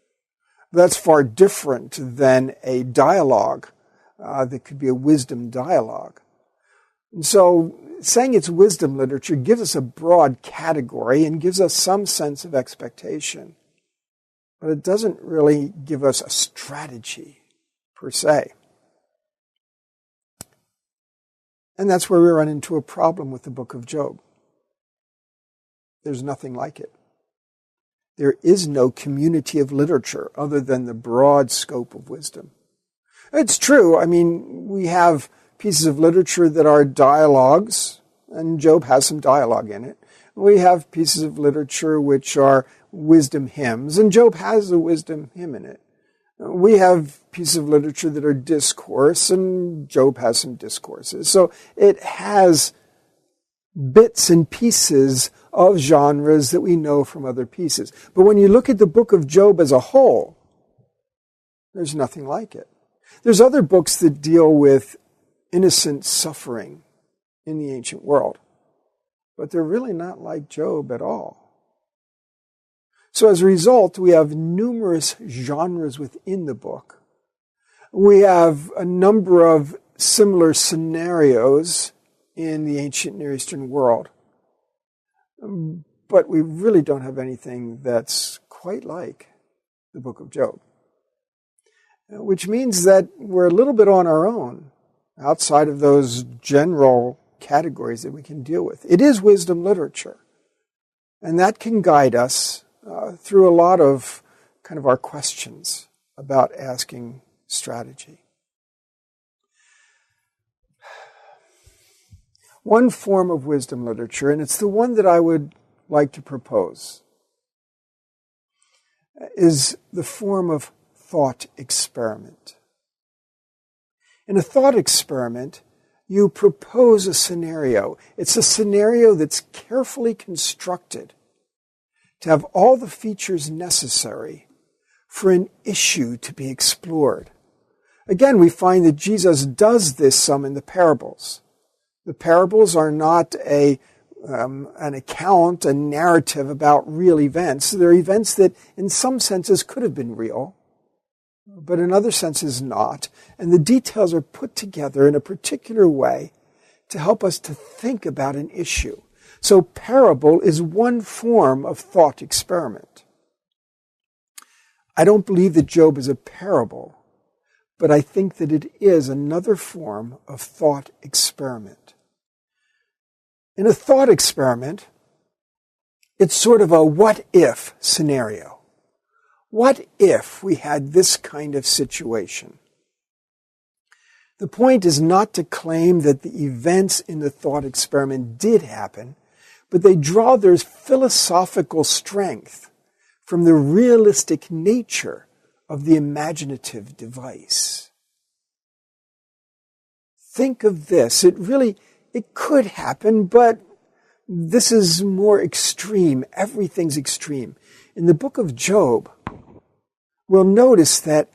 That's far different than a dialogue that could be a wisdom dialogue. And so saying it's wisdom literature gives us a broad category and gives us some sense of expectation. But it doesn't really give us a strategy, per se. And that's where we run into a problem with the book of Job. There's nothing like it. There is no community of literature other than the broad scope of wisdom. It's true. I mean, we have pieces of literature that are dialogues, and Job has some dialogue in it. We have pieces of literature which are wisdom hymns, and Job has a wisdom hymn in it. We have pieces of literature that are discourse, and Job has some discourses. So it has bits and pieces of genres that we know from other pieces. But when you look at the book of Job as a whole, there's nothing like it. There's other books that deal with innocent suffering in the ancient world, but they're really not like Job at all. So as a result, we have numerous genres within the book. We have a number of similar scenarios in the ancient Near Eastern world. But we really don't have anything that's quite like the book of Job. which means that we're a little bit on our own outside of those general categories that we can deal with. It is wisdom literature, and that can guide us through a lot of kind of our questions about asking strategy. One form of wisdom literature, and it's the one that I would like to propose, is the form of thought experiment. In a thought experiment, you propose a scenario. It's a scenario that's carefully constructed to have all the features necessary for an issue to be explored. Again, we find that Jesus does this some in the parables. The parables are not an account, a narrative about real events. They're events that in some senses could have been real, but in other senses not. And the details are put together in a particular way to help us to think about an issue. So parable is one form of thought experiment. I don't believe that Job is a parable, but I think that it is another form of thought experiment. In a thought experiment, it's sort of a what-if scenario. What if we had this kind of situation? The point is not to claim that the events in the thought experiment did happen, but they draw their philosophical strength from the realistic nature of the imaginative device. Think of this. It could happen, but this is more extreme. Everything's extreme. In the book of Job, we'll notice that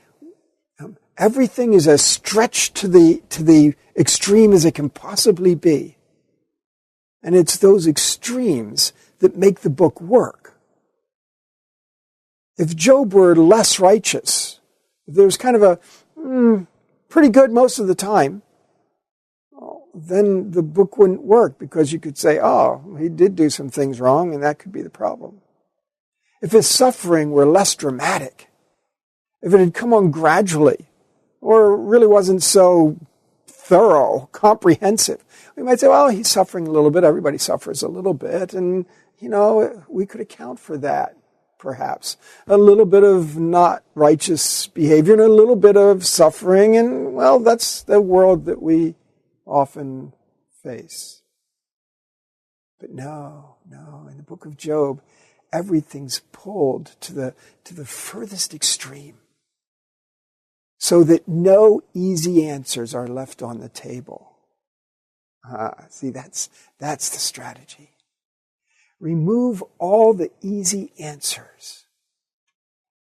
everything is as stretched to the extreme as it can possibly be. And it's those extremes that make the book work. If Job were less righteous, if there was kind of a pretty good most of the time, then the book wouldn't work, because you could say, oh, he did do some things wrong, and that could be the problem. If his suffering were less dramatic, if it had come on gradually, or really wasn't so thorough, comprehensive, we might say, well, he's suffering a little bit. Everybody suffers a little bit. And, we could account for that, perhaps. A little bit of not righteous behavior and a little bit of suffering. And, well, that's the world that we often face. But no, in the book of Job, everything's pulled to the furthest extreme, so that no easy answers are left on the table. See, that's the strategy. Remove all the easy answers,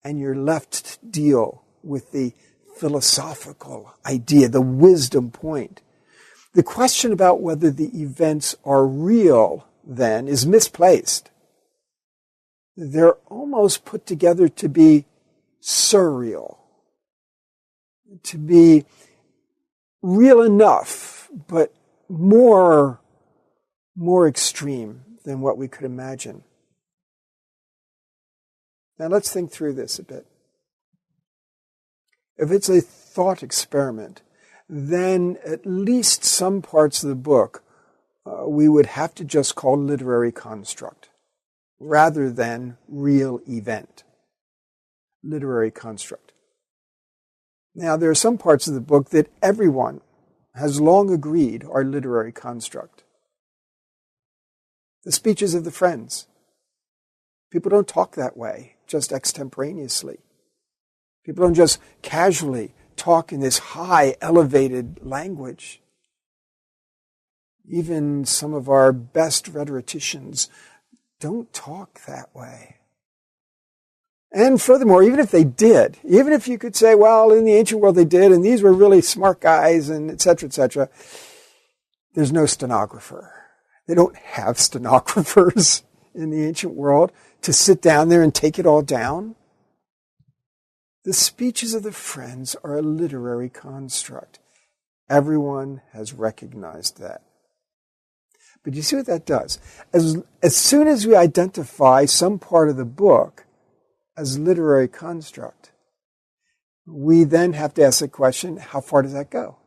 and you're left to deal with the philosophical idea, the wisdom point. The question about whether the events are real, then, is misplaced. They're almost put together to be surreal, to be real enough, but more extreme than what we could imagine. Now let's think through this a bit. If it's a thought experiment, then at least some parts of the book we would have to just call literary construct, rather than real event. Literary construct. Now, there are some parts of the book that everyone has long agreed are literary construct. The speeches of the friends. People don't talk that way, just extemporaneously. People don't just casually talk in this high, elevated language. Even some of our best rhetoricians don't talk that way. And furthermore, even if they did, even if you could say, well, in the ancient world they did, and these were really smart guys, and et cetera, there's no stenographer. They don't have stenographers in the ancient world to sit down there and take it all down. The speeches of the friends are a literary construct. Everyone has recognized that. But you see what that does? As soon as we identify some part of the book as literary construct, we then have to ask the question, how far does that go?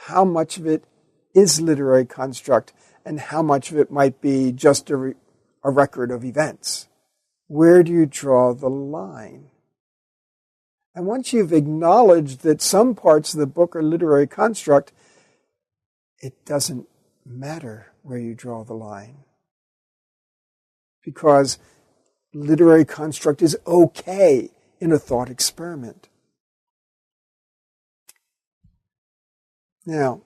How much of it is literary construct, and how much of it might be just a record of events? Where do you draw the line? And once you've acknowledged that some parts of the book are literary construct, it doesn't matter where you draw the line. Because literary construct is okay in a thought experiment. Now,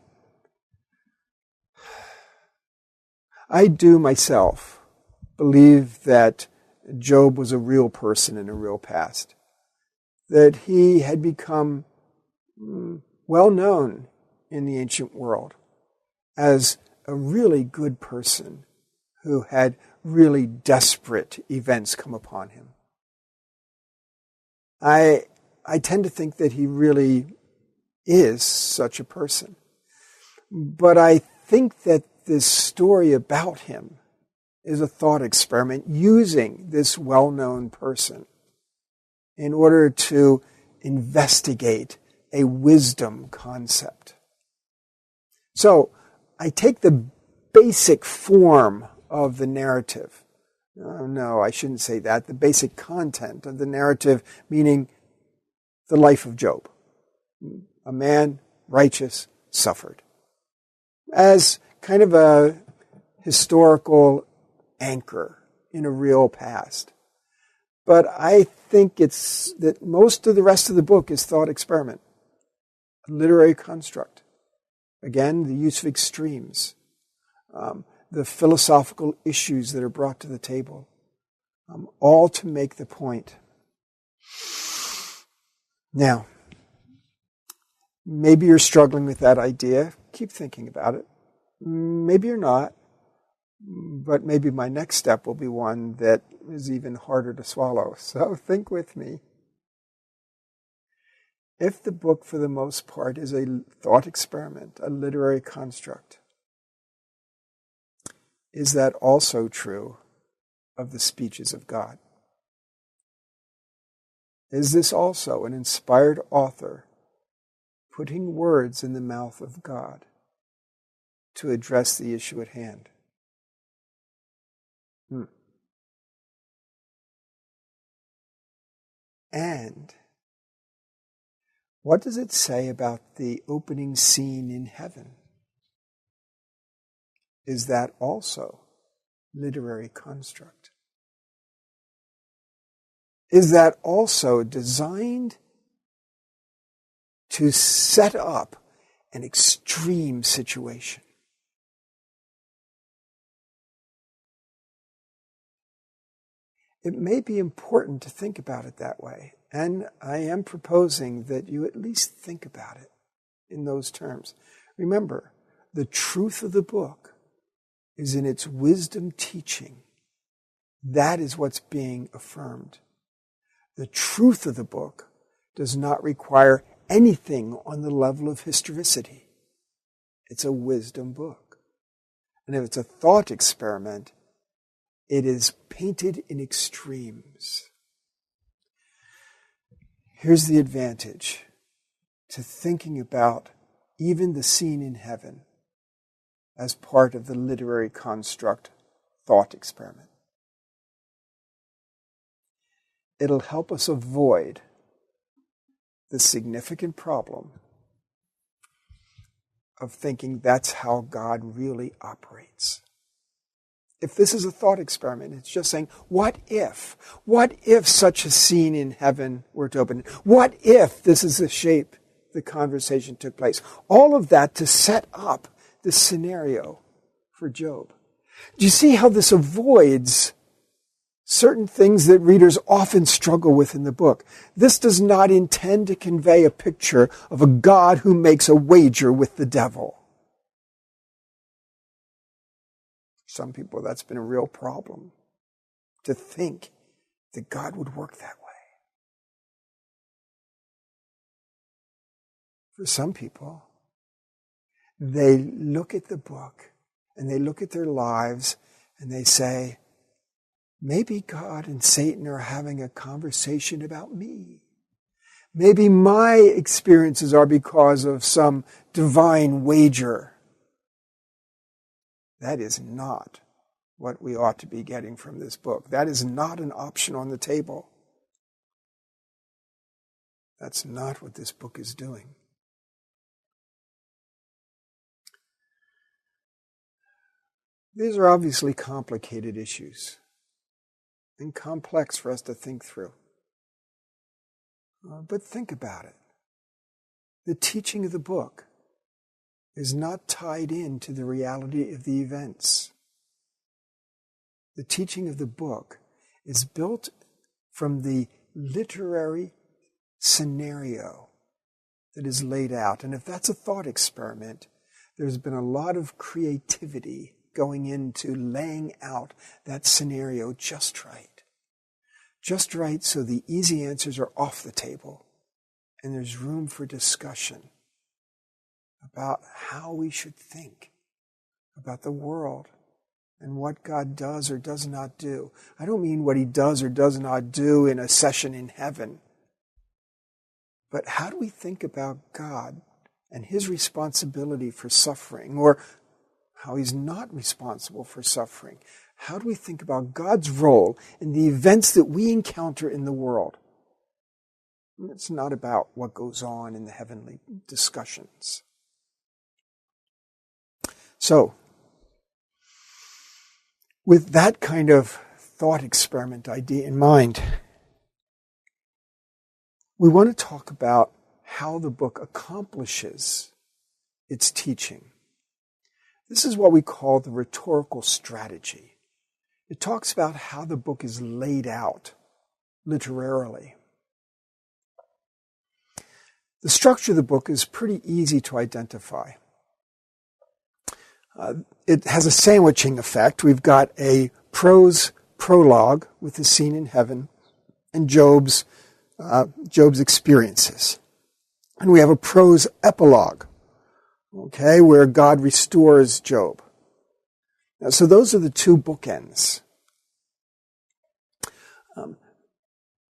I do myself believe that Job was a real person in a real past, that he had become well known in the ancient world as a really good person who had really desperate events come upon him. I tend to think that he really is such a person. But I think that this story about him is a thought experiment using this well-known person in order to investigate a wisdom concept. So I take the basic form of the narrative. No, I shouldn't say that. The basic content of the narrative, meaning the life of Job. A man, righteous, suffered. As kind of a historical anchor in a real past. But I think it's that most of the rest of the book is thought experiment, a literary construct. Again, the use of extremes, the philosophical issues that are brought to the table, all to make the point. Now, maybe you're struggling with that idea. Keep thinking about it. Maybe you're not. But maybe my next step will be one that is even harder to swallow. So think with me. If the book, for the most part, is a thought experiment, a literary construct, is that also true of the speeches of God? Is this also an inspired author putting words in the mouth of God to address the issue at hand? And what does it say about the opening scene in heaven? Is that also literary construct? Is that also designed to set up an extreme situation? It may be important to think about it that way, and I am proposing that you at least think about it in those terms. Remember, the truth of the book is in its wisdom teaching. That is what's being affirmed. The truth of the book does not require anything on the level of historicity. It's a wisdom book. And if it's a thought experiment, it is painted in extremes. Here's the advantage to thinking about even the scene in heaven as part of the literary construct thought experiment. It'll help us avoid the significant problem of thinking that's how God really operates. If this is a thought experiment, it's just saying, what if? What if such a scene in heaven were to open? What if this is the shape the conversation took place? All of that to set up this scenario for Job. Do you see how this avoids certain things that readers often struggle with in the book? This does not intend to convey a picture of a God who makes a wager with the devil. Some people, that's been a real problem, to think that God would work that way. For some people, they look at the book and they look at their lives and they say, maybe God and Satan are having a conversation about me. Maybe my experiences are because of some divine wager. That is not what we ought to be getting from this book. That is not an option on the table. That's not what this book is doing. These are obviously complicated issues and complex for us to think through. But think about it. The teaching of the book is not tied into the reality of the events. The teaching of the book is built from the literary scenario that is laid out. And if that's a thought experiment, there's been a lot of creativity going into laying out that scenario just right. Just right so the easy answers are off the table and there's room for discussion about how we should think about the world and what God does or does not do. I don't mean what he does or does not do in a session in heaven. But how do we think about God and his responsibility for suffering, or how he's not responsible for suffering? How do we think about God's role in the events that we encounter in the world? It's not about what goes on in the heavenly discussions. So, with that kind of thought experiment idea in mind, we want to talk about how the book accomplishes its teaching. This is what we call the rhetorical strategy. It talks about how the book is laid out literarily. The structure of the book is pretty easy to identify. It has a sandwiching effect. We've got a prose prologue with the scene in heaven and Job's experiences. And we have a prose epilogue, okay, where God restores Job. Now, so those are the two bookends.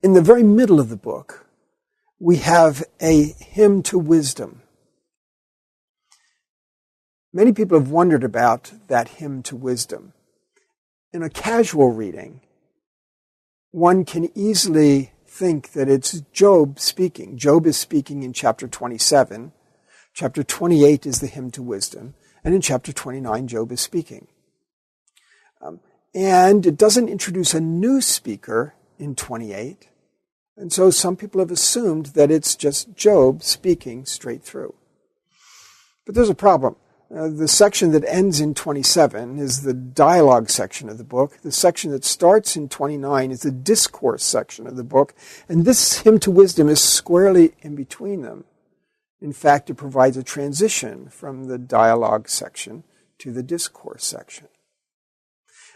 In the very middle of the book, we have a hymn to wisdom. Many people have wondered about that hymn to wisdom. In a casual reading, one can easily think that it's Job speaking. Job is speaking in chapter 27. Chapter 28 is the hymn to wisdom. And in chapter 29, Job is speaking. And it doesn't introduce a new speaker in 28. And so some people have assumed that it's just Job speaking straight through. But there's a problem. The section that ends in 27 is the dialogue section of the book. The section that starts in 29 is the discourse section of the book. And this hymn to wisdom is squarely in between them. In fact, it provides a transition from the dialogue section to the discourse section.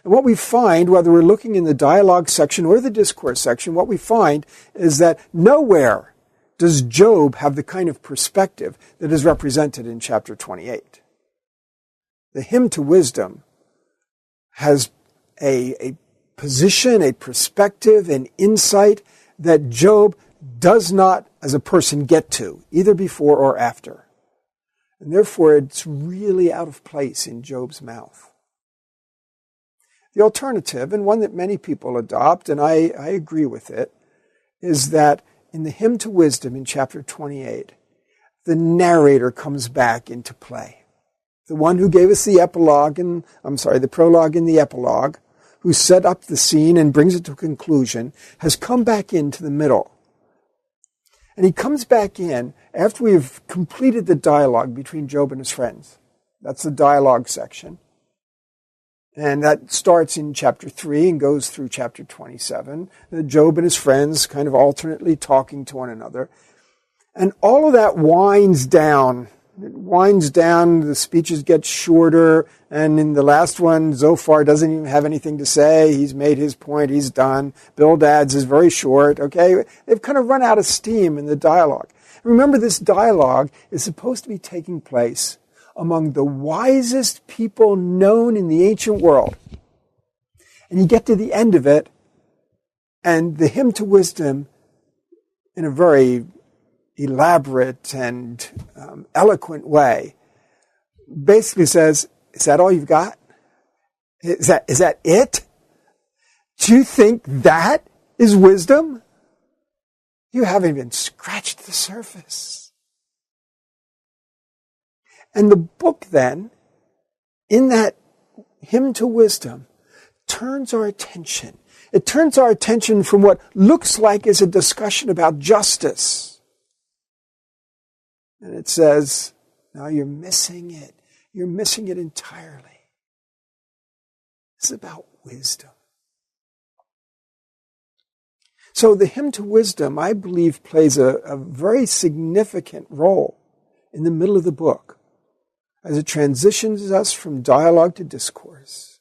And what we find, whether we're looking in the dialogue section or the discourse section, what we find is that nowhere does Job have the kind of perspective that is represented in chapter 28. The hymn to wisdom has a position, a perspective, an insight that Job does not, as a person, get to, either before or after. And therefore, it's really out of place in Job's mouth. The alternative, and one that many people adopt, and I agree with it, is that in the hymn to wisdom in chapter 28, the narrator comes back into play. The one who gave us the prologue and the epilogue, who set up the scene and brings it to a conclusion, has come back into the middle. And he comes back in after we've completed the dialogue between Job and his friends. That's the dialogue section. And that starts in chapter 3 and goes through chapter 27. Job and his friends kind of alternately talking to one another. And all of that winds down. It winds down, the speeches get shorter, and in the last one, Zophar doesn't even have anything to say. He's made his point, he's done. Bildad's is very short, okay? They've kind of run out of steam in the dialogue. Remember, this dialogue is supposed to be taking place among the wisest people known in the ancient world. And you get to the end of it, and the hymn to wisdom, in a very elaborate and eloquent way, basically says, is that all you've got? Is that it? Do you think that is wisdom? You haven't even scratched the surface. And the book then, in that hymn to wisdom, turns our attention. It turns our attention from what looks like is a discussion about justice. And it says, no, you're missing it. You're missing it entirely. It's about wisdom. So the hymn to wisdom, I believe, plays a very significant role in the middle of the book as it transitions us from dialogue to discourse,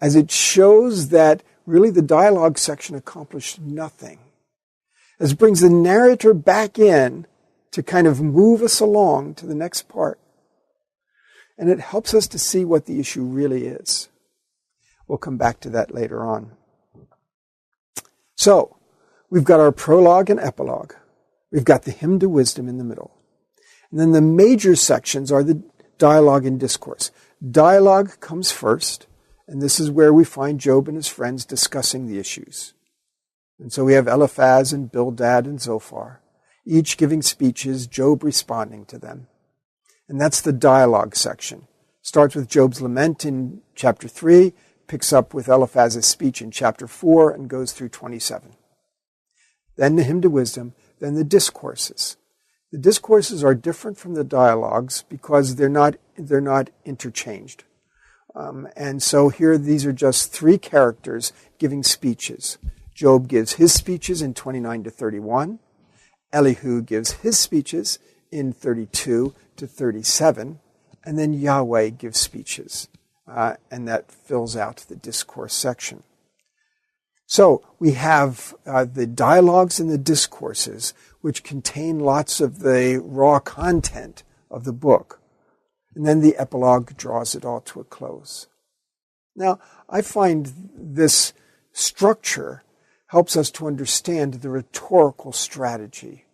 as it shows that really the dialogue section accomplished nothing, as it brings the narrator back in to kind of move us along to the next part. And it helps us to see what the issue really is. We'll come back to that later on. So, we've got our prologue and epilogue. We've got the hymn to wisdom in the middle. And then the major sections are the dialogue and discourse. Dialogue comes first, and this is where we find Job and his friends discussing the issues. And so we have Eliphaz and Bildad and Zophar, each giving speeches, Job responding to them. And that's the dialogue section. Starts with Job's lament in chapter 3, picks up with Eliphaz's speech in chapter 4, and goes through 27. Then the hymn to wisdom, then the discourses. The discourses are different from the dialogues because they're not interchanged. And so here these are just three characters giving speeches. Job gives his speeches in 29 to 31. Elihu gives his speeches in 32 to 37. And then Yahweh gives speeches. And that fills out the discourse section. So we have the dialogues and the discourses, which contain lots of the raw content of the book. And then the epilogue draws it all to a close. Now, I find this structure helps us to understand the rhetorical strategy.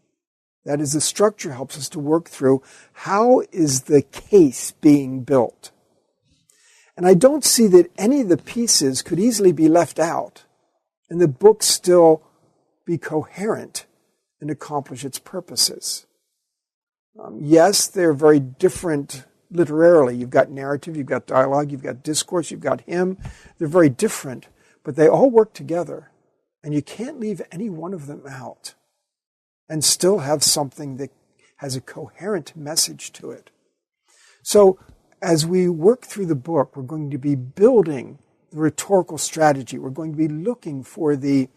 That is, the structure helps us to work through how is the case being built. And I don't see that any of the pieces could easily be left out and the book still be coherent and accomplish its purposes. Yes, they're very different literarily. You've got narrative, you've got dialogue, you've got discourse, you've got hymn. They're very different, but they all work together. And you can't leave any one of them out and still have something that has a coherent message to it. So as we work through the book, we're going to be building the rhetorical strategy. We're going to be looking for a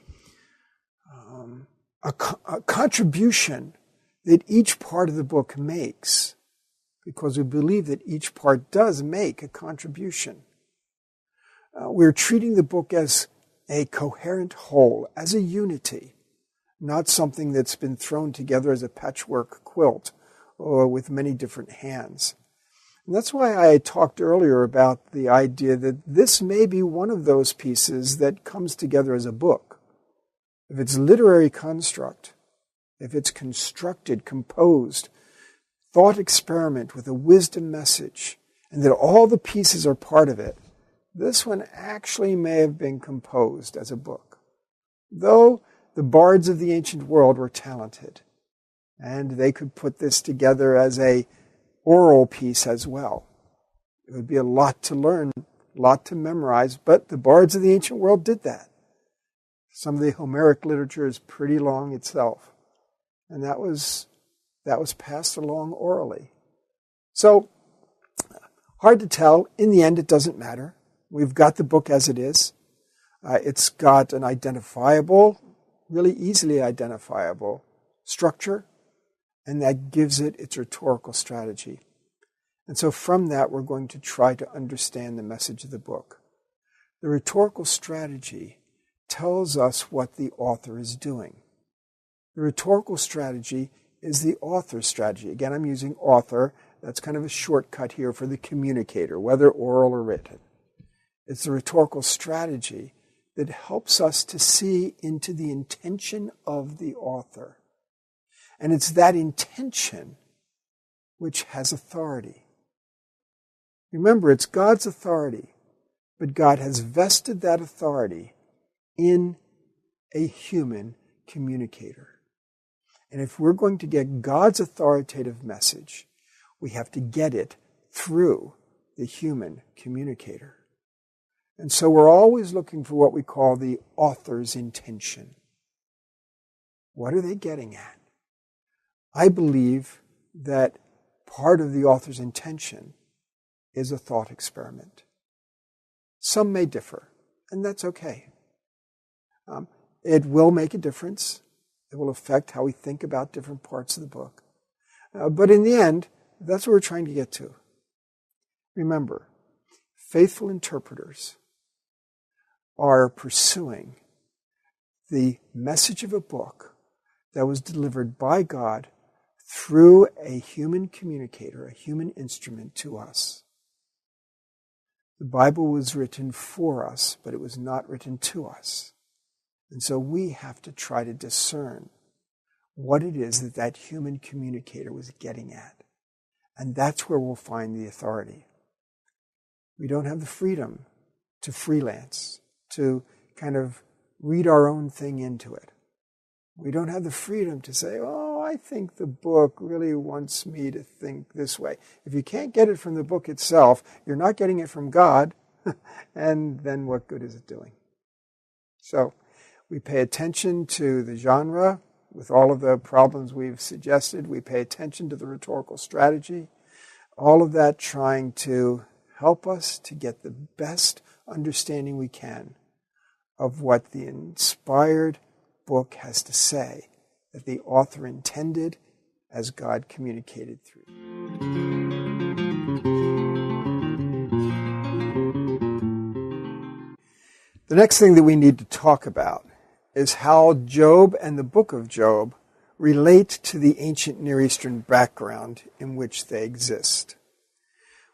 contribution that each part of the book makes, because we believe that each part does make a contribution. We're treating the book as a coherent whole, as a unity, not something that's been thrown together as a patchwork quilt or with many different hands. And that's why I talked earlier about the idea that this may be one of those pieces that comes together as a book. If it's literary construct, if it's constructed, composed, thought experiment with a wisdom message, and that all the pieces are part of it, this one actually may have been composed as a book. Though the bards of the ancient world were talented, and they could put this together as a oral piece as well. It would be a lot to learn, a lot to memorize, but the bards of the ancient world did that. Some of the Homeric literature is pretty long itself, and that was passed along orally. So, hard to tell. In the end, it doesn't matter. We've got the book as it is. It's got an identifiable, really easily identifiable structure, and that gives it its rhetorical strategy. And so from that, we're going to try to understand the message of the book. The rhetorical strategy tells us what the author is doing. The rhetorical strategy is the author's strategy. Again, I'm using author. That's kind of a shortcut here for the communicator, whether oral or written. It's the rhetorical strategy that helps us to see into the intention of the author. And it's that intention which has authority. Remember, it's God's authority, but God has vested that authority in a human communicator. And if we're going to get God's authoritative message, we have to get it through the human communicator. And so we're always looking for what we call the author's intention. What are they getting at? I believe that part of the author's intention is a thought experiment. Some may differ, and that's okay. It will make a difference. It will affect how we think about different parts of the book. But in the end, that's what we're trying to get to. Remember, faithful interpreters are pursuing the message of a book that was delivered by God through a human communicator, a human instrument to us. The Bible was written for us, but it was not written to us. And so we have to try to discern what it is that that human communicator was getting at. And that's where we'll find the authority. We don't have the freedom to freelance, to kind of read our own thing into it. We don't have the freedom to say, oh, I think the book really wants me to think this way. If you can't get it from the book itself, you're not getting it from God, and then what good is it doing? So we pay attention to the genre with all of the problems we've suggested. We pay attention to the rhetorical strategy, all of that trying to help us to get the best understanding we can of what the inspired book has to say, that the author intended as God communicated through. The next thing that we need to talk about is how Job and the book of Job relate to the ancient Near Eastern background in which they exist.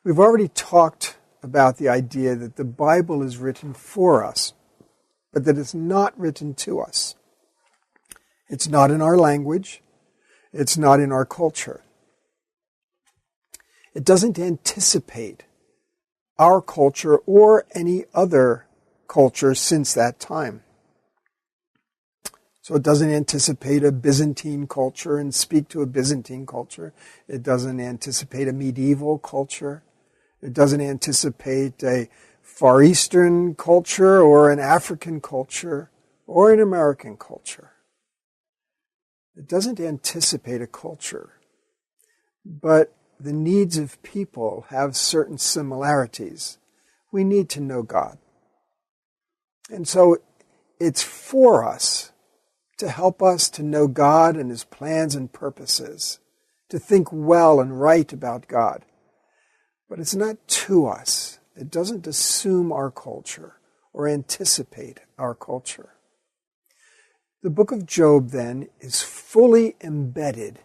We've already talked about the idea that the Bible is written for us, but that it's not written to us. It's not in our language. It's not in our culture. It doesn't anticipate our culture or any other culture since that time. So it doesn't anticipate a Byzantine culture and speak to a Byzantine culture. It doesn't anticipate a medieval culture. It doesn't anticipate a Far Eastern culture or an African culture or an American culture. It doesn't anticipate a culture, but the needs of people have certain similarities. We need to know God. And so it's for us to help us to know God and His plans and purposes, to think well and right about God. But it's not to us. It doesn't assume our culture or anticipate our culture. The book of Job, then, is fully embedded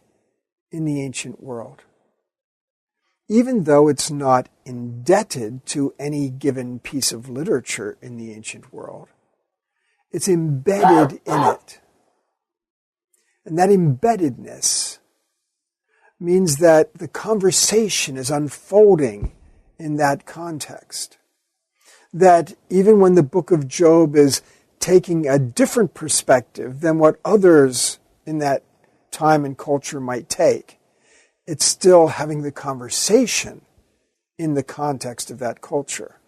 in the ancient world. Even though it's not indebted to any given piece of literature in the ancient world, it's embedded in it. And that embeddedness means that the conversation is unfolding in that context. That even when the book of Job is taking a different perspective than what others in that time and culture might take, it's still having the conversation in the context of that culture.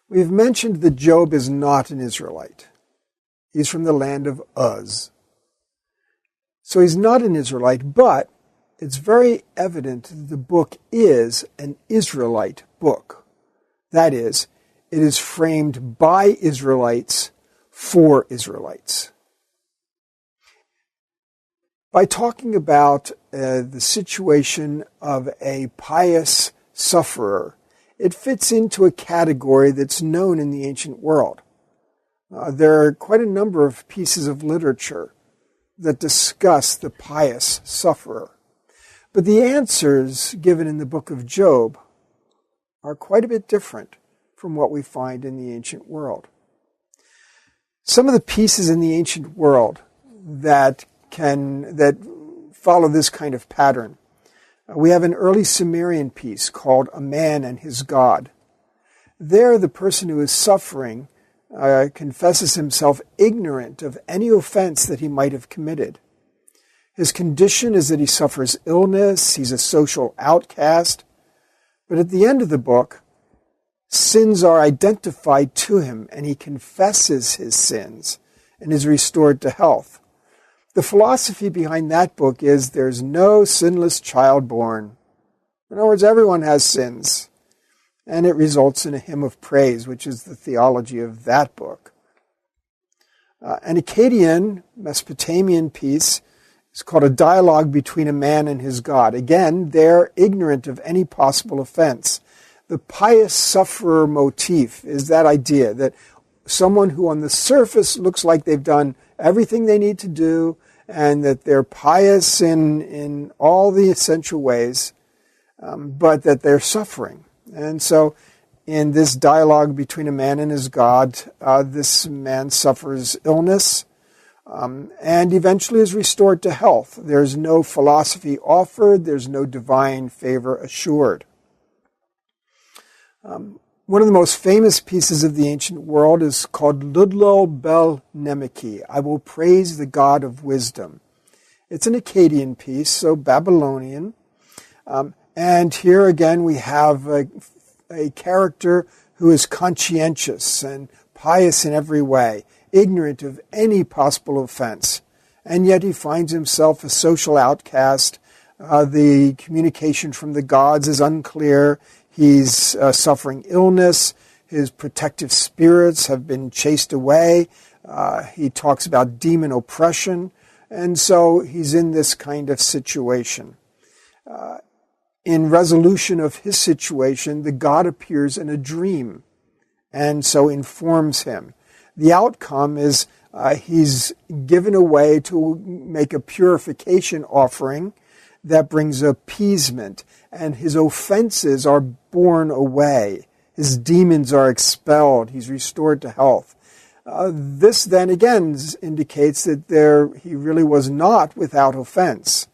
We've mentioned that Job is not an Israelite. He's from the land of Uz. So he's not an Israelite, but it's very evident that the book is an Israelite book. That is, it is framed by Israelites for Israelites. By talking about the situation of a pious sufferer, it fits into a category that's known in the ancient world. There are quite a number of pieces of literature that discuss the pious sufferer. But the answers given in the book of Job are quite a bit different from what we find in the ancient world. Some of the pieces in the ancient world that that follow this kind of pattern. We have an early Sumerian piece called A Man and His God. There, the person who is suffering confesses himself ignorant of any offense that he might have committed. His condition is that he suffers illness, he's a social outcast. But at the end of the book, sins are identified to him, and he confesses his sins and is restored to health. The philosophy behind that book is there's no sinless child born. In other words, everyone has sins. And it results in a hymn of praise, which is the theology of that book. An Akkadian, Mesopotamian piece is called A Dialogue Between a Man and His God. Again, they're ignorant of any possible offense. The pious sufferer motif is that idea that someone who on the surface looks like they've done everything they need to do and that they're pious in all the essential ways, but that they're suffering. And so in this dialogue between a man and his God, this man suffers illness and eventually is restored to health. There's no philosophy offered. There's no divine favor assured. One of the most famous pieces of the ancient world is called Ludlo Bel Nemeki, I Will Praise the God of Wisdom. It's an Akkadian piece, so Babylonian. And here again we have a character who is conscientious and pious in every way, ignorant of any possible offense. And yet he finds himself a social outcast. The communication from the gods is unclear. He's suffering illness. His protective spirits have been chased away. He talks about demon oppression. And so he's in this kind of situation. In resolution of his situation, the god appears in a dream and so informs him. The outcome is he's given away to make a purification offering that brings appeasement, and his offenses are borne away. His demons are expelled. He's restored to health. This then again indicates that he really was not without offense.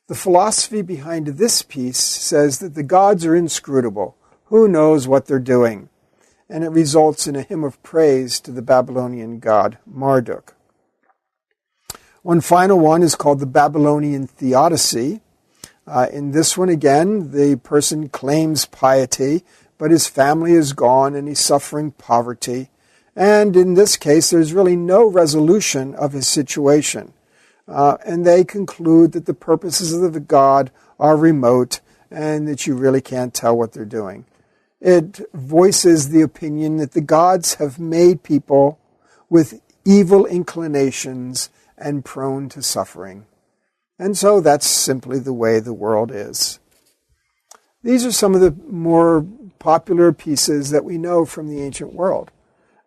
The philosophy behind this piece says that the gods are inscrutable. Who knows what they're doing? And it results in a hymn of praise to the Babylonian god Marduk. One final one is called the Babylonian Theodicy. In this one, again, the person claims piety, but his family is gone and he's suffering poverty. And in this case, there's really no resolution of his situation. And they conclude that the purposes of the god are remote and that you really can't tell what they're doing. It voices the opinion that the gods have made people with evil inclinations and prone to suffering. And so that's simply the way the world is. These are some of the more popular pieces that we know from the ancient world.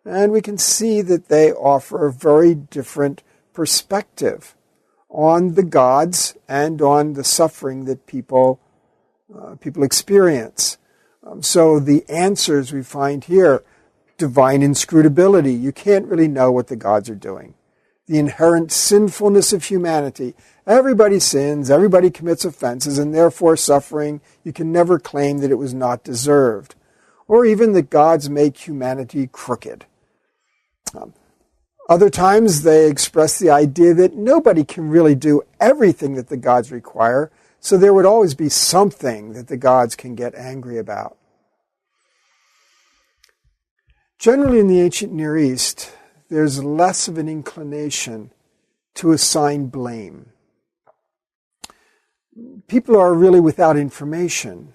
And we can see that they offer a very different perspective on the gods and on the suffering that people experience. So the answers we find here, divine inscrutability. You can't really know what the gods are doing. The inherent sinfulness of humanity. Everybody sins, everybody commits offenses, and therefore suffering. You can never claim that it was not deserved. Or even that gods make humanity crooked. Other times they express the idea that nobody can really do everything that the gods require, so there would always be something that the gods can get angry about. Generally in the ancient Near East, there's less of an inclination to assign blame. People are really without information.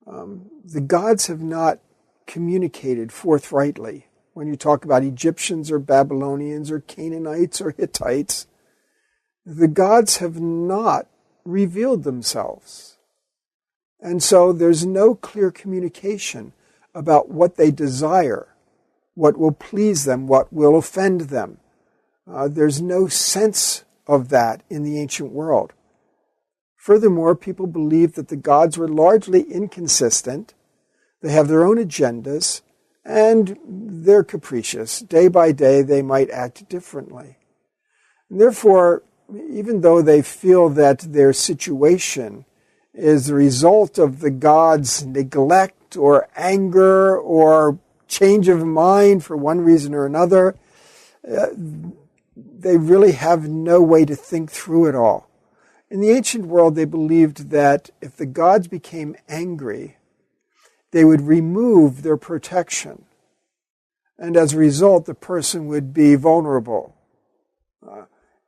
The gods have not communicated forthrightly. When you talk about Egyptians or Babylonians or Canaanites or Hittites, the gods have not revealed themselves. And so there's no clear communication about what they desire, what will please them, what will offend them. There's no sense of that in the ancient world. Furthermore, people believe that the gods were largely inconsistent. They have their own agendas, and they're capricious. Day by day, they might act differently. And therefore, even though they feel that their situation is the result of the gods' neglect or anger or change of mind for one reason or another, they really have no way to think through it all. In the ancient world, they believed that if the gods became angry, they would remove their protection. And as a result, the person would be vulnerable,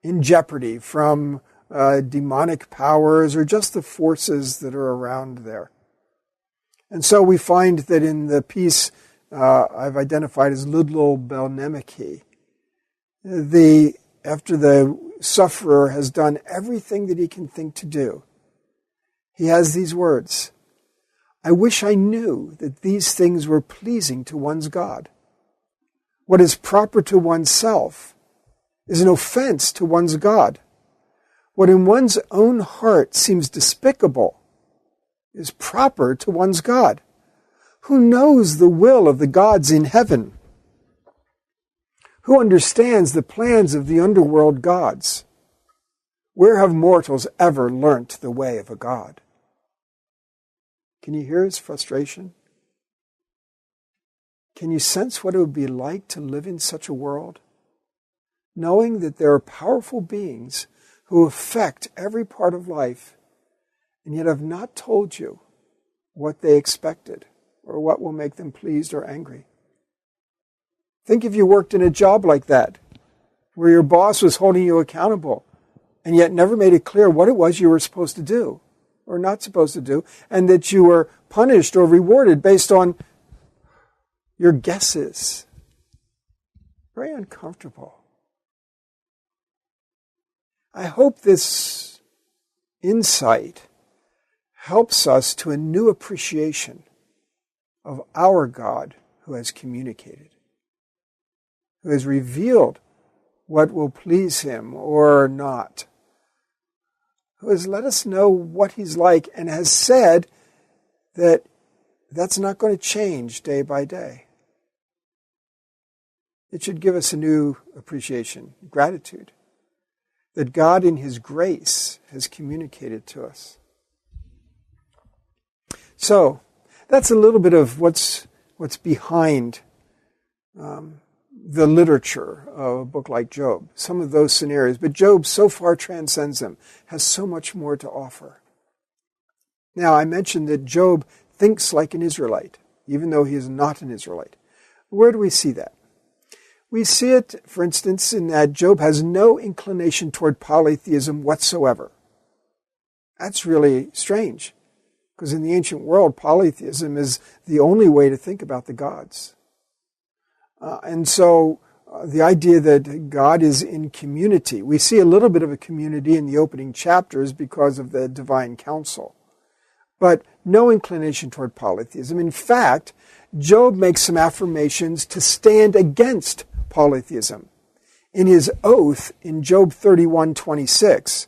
in jeopardy from demonic powers or just the forces that are around there. And so we find that in the piece I've identified as Ludlo Belnemiki, after the sufferer has done everything that he can think to do, he has these words: "I wish I knew that these things were pleasing to one's God. What is proper to oneself is an offense to one's God. What in one's own heart seems despicable is proper to one's God. Who knows the will of the gods in heaven? Who understands the plans of the underworld gods? Where have mortals ever learnt the way of a god?" Can you hear his frustration? Can you sense what it would be like to live in such a world? Knowing that there are powerful beings who affect every part of life, and yet have not told you what they expected or what will make them pleased or angry. Think if you worked in a job like that, where your boss was holding you accountable, and yet never made it clear what it was you were supposed to do or not supposed to do, and that you were punished or rewarded based on your guesses. Very uncomfortable. I hope this insight helps us to a new appreciation of our God who has communicated, who has revealed what will please him or not, who has let us know what he's like and has said that that's not going to change day by day. It should give us a new appreciation, gratitude, that God in his grace has communicated to us. So, that's a little bit of what's behind the literature of a book like Job, some of those scenarios. But Job so far transcends them, has so much more to offer. Now, I mentioned that Job thinks like an Israelite, even though he is not an Israelite. Where do we see that? We see it, for instance, in that Job has no inclination toward polytheism whatsoever. That's really strange, because in the ancient world, polytheism is the only way to think about the gods. And so the idea that God is in community, we see a little bit of a community in the opening chapters because of the divine council, but no inclination toward polytheism. In fact, Job makes some affirmations to stand against polytheism. In his oath in Job 31:26,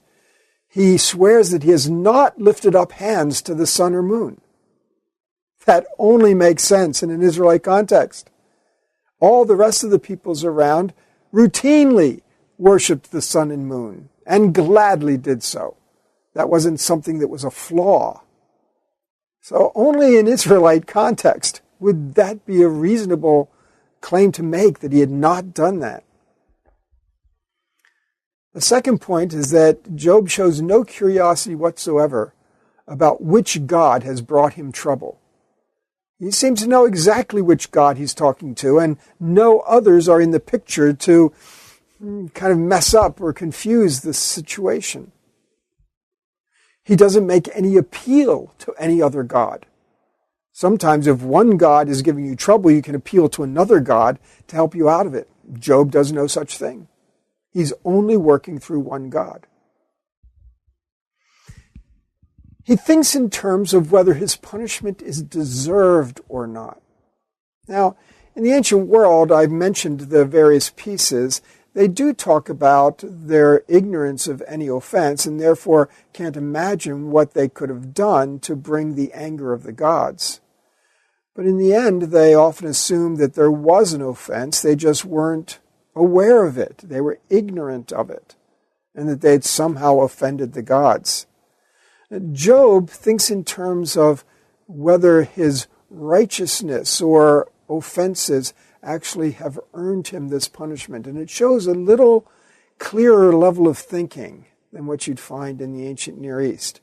he swears that he has not lifted up hands to the sun or moon. That only makes sense in an Israelite context. All the rest of the peoples around routinely worshipped the sun and moon, and gladly did so. That wasn't something that was a flaw. So only in Israelite context would that be a reasonable claim to make, that he had not done that. The second point is that Job shows no curiosity whatsoever about which God has brought him trouble. He seems to know exactly which God he's talking to, and no others are in the picture to kind of mess up or confuse the situation. He doesn't make any appeal to any other God. Sometimes if one God is giving you trouble, you can appeal to another God to help you out of it. Job does no such thing. He's only working through one God. He thinks in terms of whether his punishment is deserved or not. Now, in the ancient world, I've mentioned the various pieces. They do talk about their ignorance of any offense, and therefore can't imagine what they could have done to bring the anger of the gods. But in the end, they often assume that there was an offense. They just weren't aware of it. They were ignorant of it. and that they had somehow offended the gods. Job thinks in terms of whether his righteousness or offenses actually have earned him this punishment. And it shows a little clearer level of thinking than what you'd find in the ancient Near East.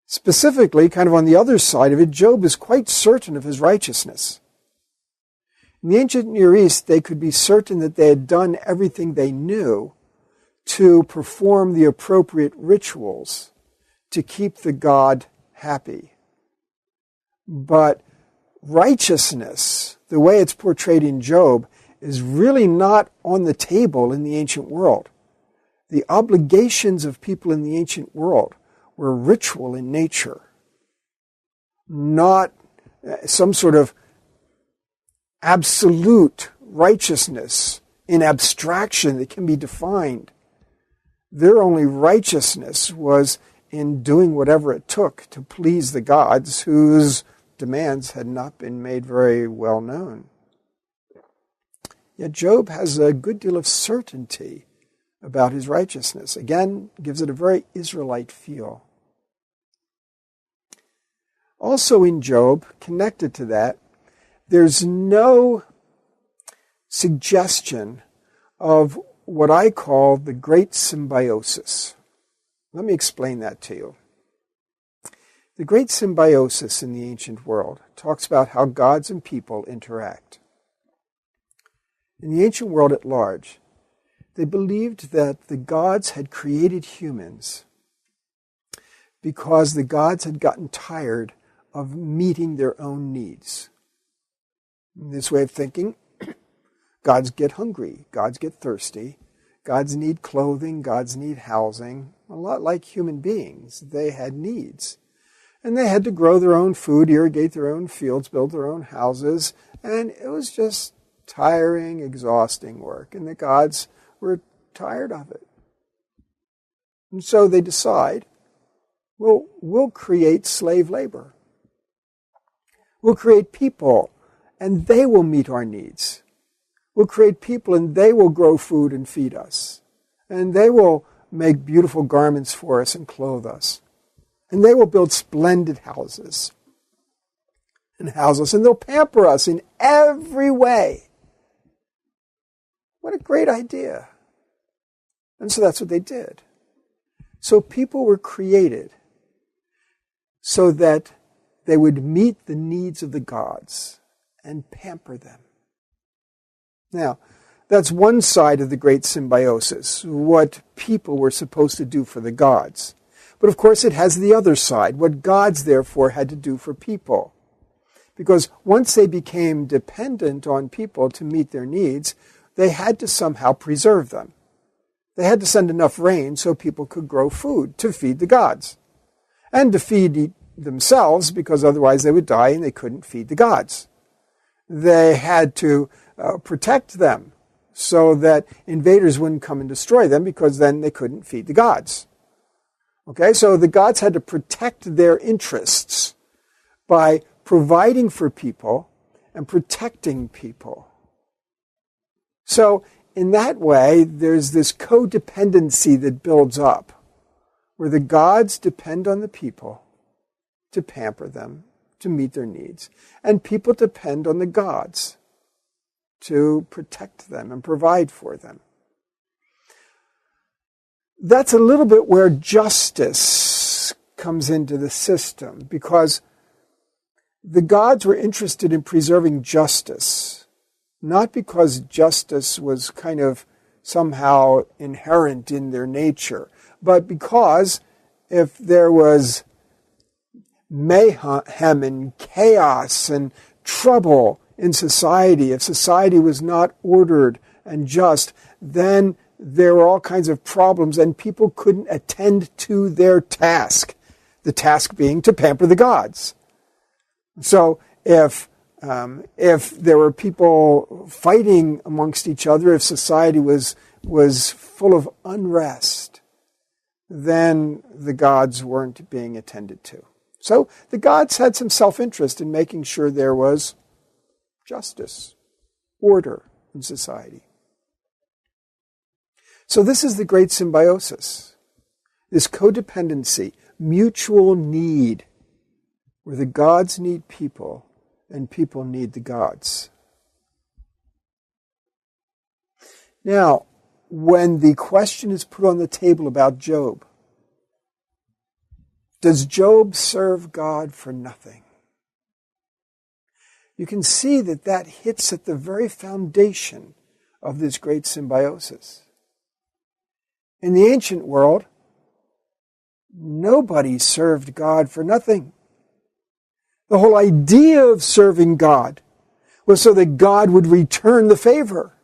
Specifically, kind of on the other side of it, Job is quite certain of his righteousness. In the ancient Near East, they could be certain that they had done everything they knew to perform the appropriate rituals to keep the god happy. But righteousness, the way it's portrayed in Job, is really not on the table in the ancient world. The obligations of people in the ancient world were ritual in nature, not some sort of absolute righteousness in abstraction that can be defined. Their only righteousness was in doing whatever it took to please the gods whose demands had not been made very well known. Yet Job has a good deal of certainty about his righteousness. Again, gives it a very Israelite feel. Also in Job, connected to that, there's no suggestion of what I call the great symbiosis. Let me explain that to you. The great symbiosis in the ancient world talks about how gods and people interact. In the ancient world at large, they believed that the gods had created humans because the gods had gotten tired of meeting their own needs. In this way of thinking, gods get hungry, gods get thirsty, gods need clothing, gods need housing. A lot like human beings, they had needs. And they had to grow their own food, irrigate their own fields, build their own houses, and it was just tiring, exhausting work, and the gods were tired of it. And so they decide, well, we'll create slave labor. We'll create people, and they will meet our needs. We'll create people, and they will grow food and feed us. And they will make beautiful garments for us and clothe us. And they will build splendid houses and house us, and they'll pamper us in every way. What a great idea. And so that's what they did. So people were created so that they would meet the needs of the gods and pamper them. Now, that's one side of the great symbiosis, what people were supposed to do for the gods. But of course it has the other side, what gods therefore had to do for people. Because once they became dependent on people to meet their needs, they had to somehow preserve them. They had to send enough rain so people could grow food to feed the gods. And to feed themselves, because otherwise they would die and they couldn't feed the gods. They had to protect them so that invaders wouldn't come and destroy them, because then they couldn't feed the gods. Okay, so the gods had to protect their interests by providing for people and protecting people. So in that way, there's this codependency that builds up, where the gods depend on the people to pamper them, to meet their needs, and people depend on the gods to protect them and provide for them. That's a little bit where justice comes into the system, because the gods were interested in preserving justice, not because justice was kind of somehow inherent in their nature, but because if there was mayhem and chaos and trouble in society, if society was not ordered and just, then there were all kinds of problems and people couldn't attend to their task, the task being to pamper the gods. So if there were people fighting amongst each other, if society was full of unrest, then the gods weren't being attended to. So the gods had some self-interest in making sure there was justice, order in society. So this is the great symbiosis, this codependency, mutual need, where the gods need people and people need the gods. Now, when the question is put on the table about Job, does Job serve God for nothing? You can see that that hits at the very foundation of this great symbiosis. In the ancient world, nobody served God for nothing. The whole idea of serving God was so that God would return the favor.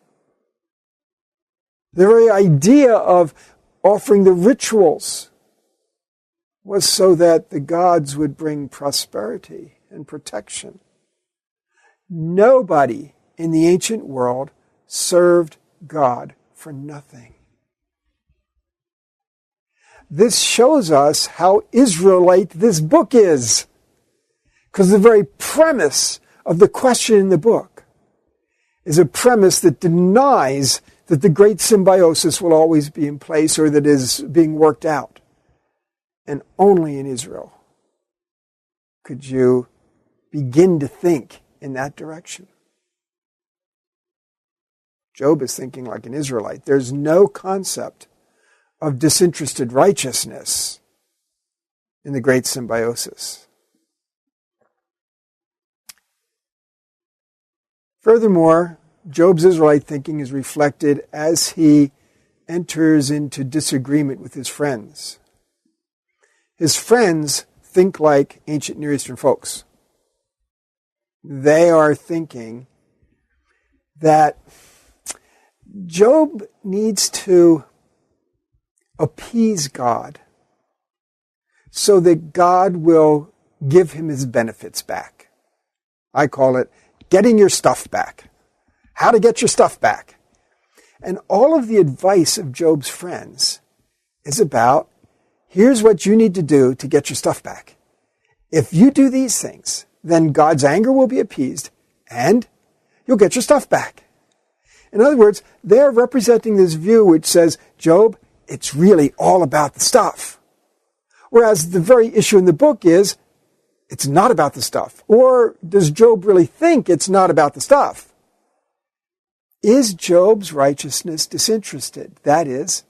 The very idea of offering the rituals was so that the gods would bring prosperity and protection. Nobody in the ancient world served God for nothing. This shows us how Israelite this book is. Because the very premise of the question in the book is a premise that denies that the great symbiosis will always be in place or that is being worked out. And only in Israel could you begin to think in that direction. Job is thinking like an Israelite. There's no concept of disinterested righteousness in the great symbiosis. Furthermore, Job's Israelite thinking is reflected as he enters into disagreement with his friends. His friends think like ancient Near Eastern folks. They are thinking that Job needs to appease God so that God will give him his benefits back. I call it getting your stuff back. How to get your stuff back. And all of the advice of Job's friends is about, here's what you need to do to get your stuff back. If you do these things, then God's anger will be appeased and you'll get your stuff back. In other words, they're representing this view which says, Job, it's really all about the stuff. Whereas the very issue in the book is, it's not about the stuff. Or does Job really think it's not about the stuff? Is Job's righteousness disinterested? That is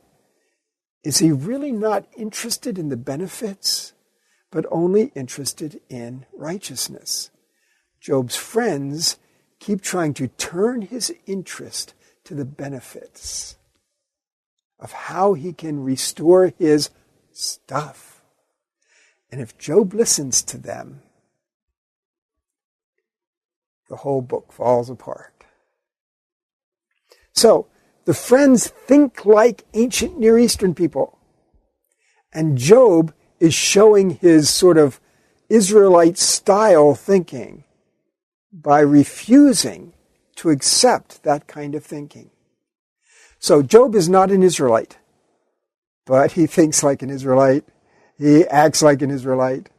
he really not interested in the benefits, but only interested in righteousness? Job's friends keep trying to turn his interest to the benefits of how he can restore his stuff. And if Job listens to them, the whole book falls apart. So, the friends think like ancient Near Eastern people. And Job is showing his sort of Israelite style thinking by refusing to accept that kind of thinking. So Job is not an Israelite, but he thinks like an Israelite. He acts like an Israelite.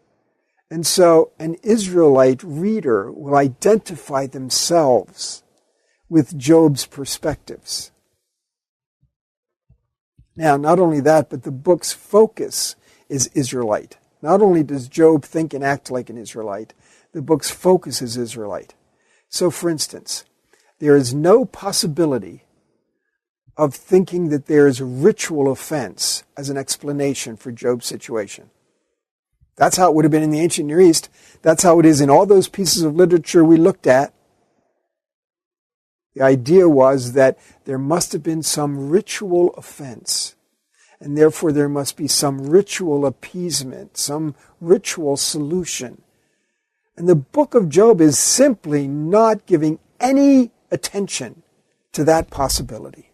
And so an Israelite reader will identify themselves with Job's perspectives. Now, not only that, but the book's focus is Israelite. Not only does Job think and act like an Israelite, the book's focus is Israelite. So, for instance, there is no possibility of thinking that there is a ritual offense as an explanation for Job's situation. That's how it would have been in the ancient Near East. That's how it is in all those pieces of literature we looked at. The idea was that there must have been some ritual offense, and therefore there must be some ritual appeasement, some ritual solution. And the book of Job is simply not giving any attention to that possibility.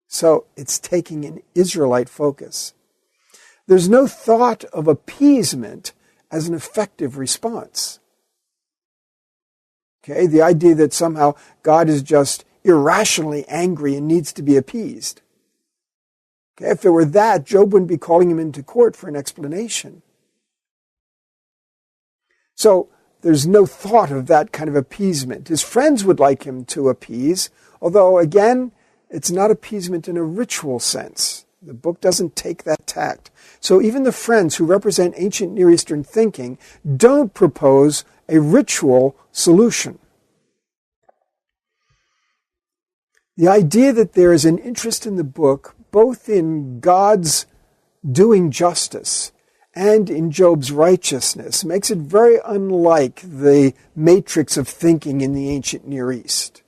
So it's taking an Israelite focus. There's no thought of appeasement as an effective response. Okay, the idea that somehow God is just irrationally angry and needs to be appeased. Okay, if it were that, Job wouldn't be calling him into court for an explanation. So there's no thought of that kind of appeasement. His friends would like him to appease, although again, It's not appeasement in a ritual sense. The book doesn't take that tact. So even the friends who represent ancient Near Eastern thinking don't propose a ritual solution. The idea that there is an interest in the book, both in God's doing justice and in Job's righteousness, makes it very unlike the matrix of thinking in the ancient Near East.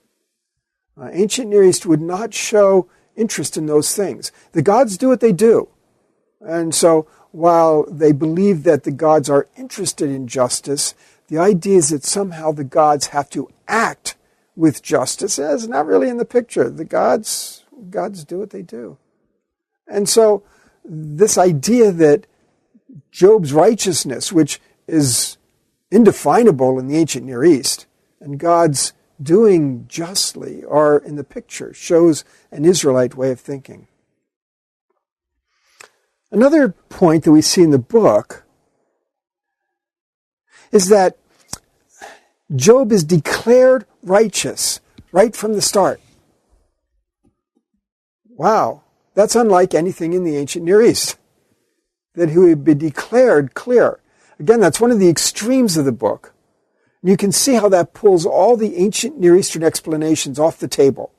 Ancient Near East would not show interest in those things. The gods do what they do. And so while they believe that the gods are interested in justice, the idea is that somehow the gods have to act with justice. It's not really in the picture. The gods do what they do. And so this idea that Job's righteousness, which is indefinable in the ancient Near East, and God's doing justly are in the picture, shows an Israelite way of thinking. Another point that we see in the book is that Job is declared righteous right from the start. Wow, that's unlike anything in the ancient Near East, that he would be declared clear. Again, that's one of the extremes of the book. You can see how that pulls all the ancient Near Eastern explanations off the table.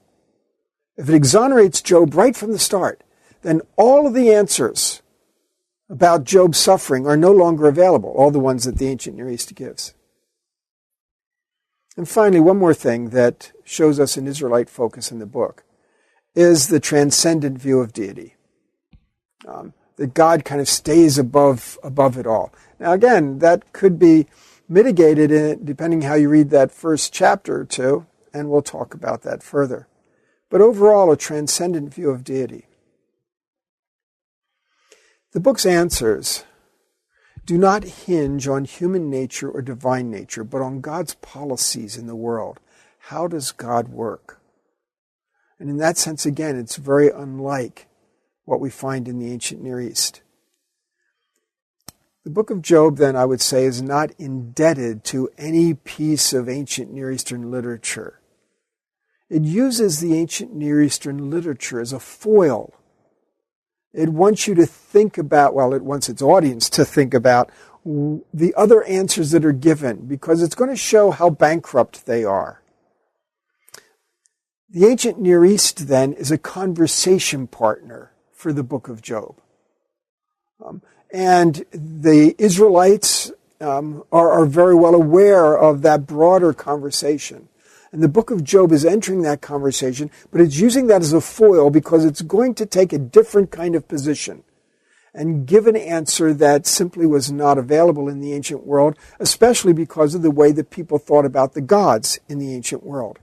If it exonerates Job right from the start, then all of the answers about Job's suffering are no longer available, all the ones that the ancient Near East gives. And finally, one more thing that shows us an Israelite focus in the book is the transcendent view of deity. That God kind of stays above it all. Now again, that could be mitigated depending how you read that first chapter or two, and we'll talk about that further. But overall, a transcendent view of deity. The book's answers do not hinge on human nature or divine nature, but on God's policies in the world. How does God work? And in that sense, again, it's very unlike what we find in the ancient Near East. The book of Job, then, I would say, is not indebted to any piece of ancient Near Eastern literature. It uses the ancient Near Eastern literature as a foil. It wants you to think about, well, it wants its audience to think about the other answers that are given, because it's going to show how bankrupt they are. The ancient Near East, then, is a conversation partner for the book of Job. And the Israelites are very well aware of that broader conversation. And the book of Job is entering that conversation, but it's using that as a foil because it's going to take a different kind of position and give an answer that simply was not available in the ancient world, especially because of the way that people thought about the gods in the ancient world.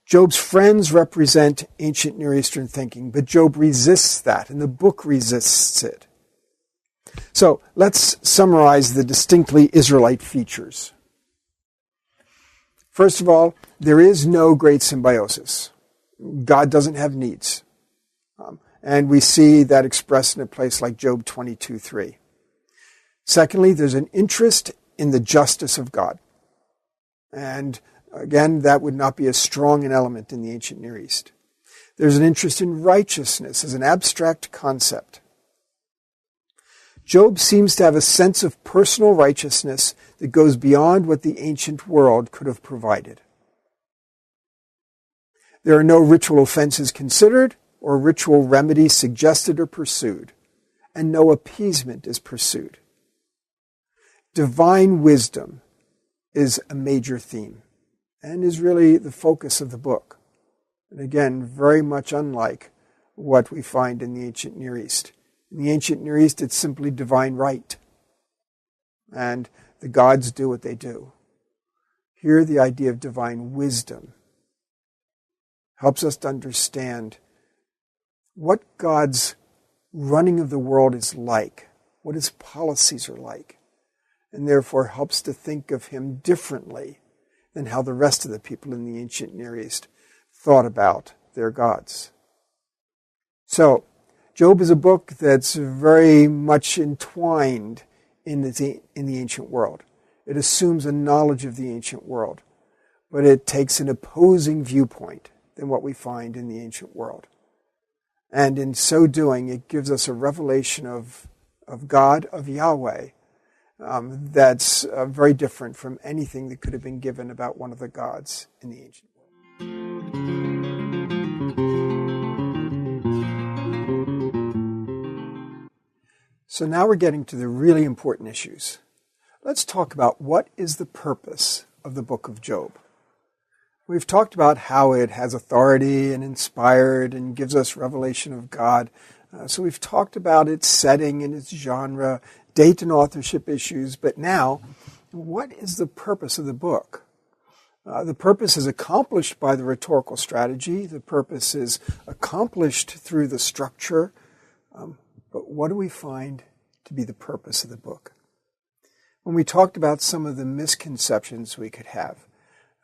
Job's friends represent ancient Near Eastern thinking, but Job resists that, and the book resists it. So let's summarize the distinctly Israelite features. First of all, there is no great symbiosis. God doesn't have needs. And we see that expressed in a place like Job 22:3. Secondly, there's an interest in the justice of God. And again, that would not be as strong an element in the ancient Near East. There's an interest in righteousness as an abstract concept. Job seems to have a sense of personal righteousness that goes beyond what the ancient world could have provided. There are no ritual offenses considered or ritual remedies suggested or pursued, and no appeasement is pursued. Divine wisdom is a major theme and is really the focus of the book. And again, very much unlike what we find in the ancient Near East. In the ancient Near East, it's simply divine right. And the gods do what they do. Here, the idea of divine wisdom helps us to understand what God's running of the world is like, what his policies are like, and therefore helps to think of him differently than how the rest of the people in the ancient Near East thought about their gods. So, Job is a book that's very much entwined in the ancient world. It assumes a knowledge of the ancient world. but it takes an opposing viewpoint than what we find in the ancient world. And in so doing, it gives us a revelation of God, of Yahweh, that's very different from anything that could have been given about one of the gods in the ancient world. So now we're getting to the really important issues. Let's talk about what is the purpose of the book of Job. We've talked about how it has authority and inspired and gives us revelation of God. So we've talked about its setting and its genre, date and authorship issues. But now, what is the purpose of the book? The purpose is accomplished by the rhetorical strategy. The purpose is accomplished through the structure. But what do we find to be the purpose of the book? When we talked about some of the misconceptions we could have,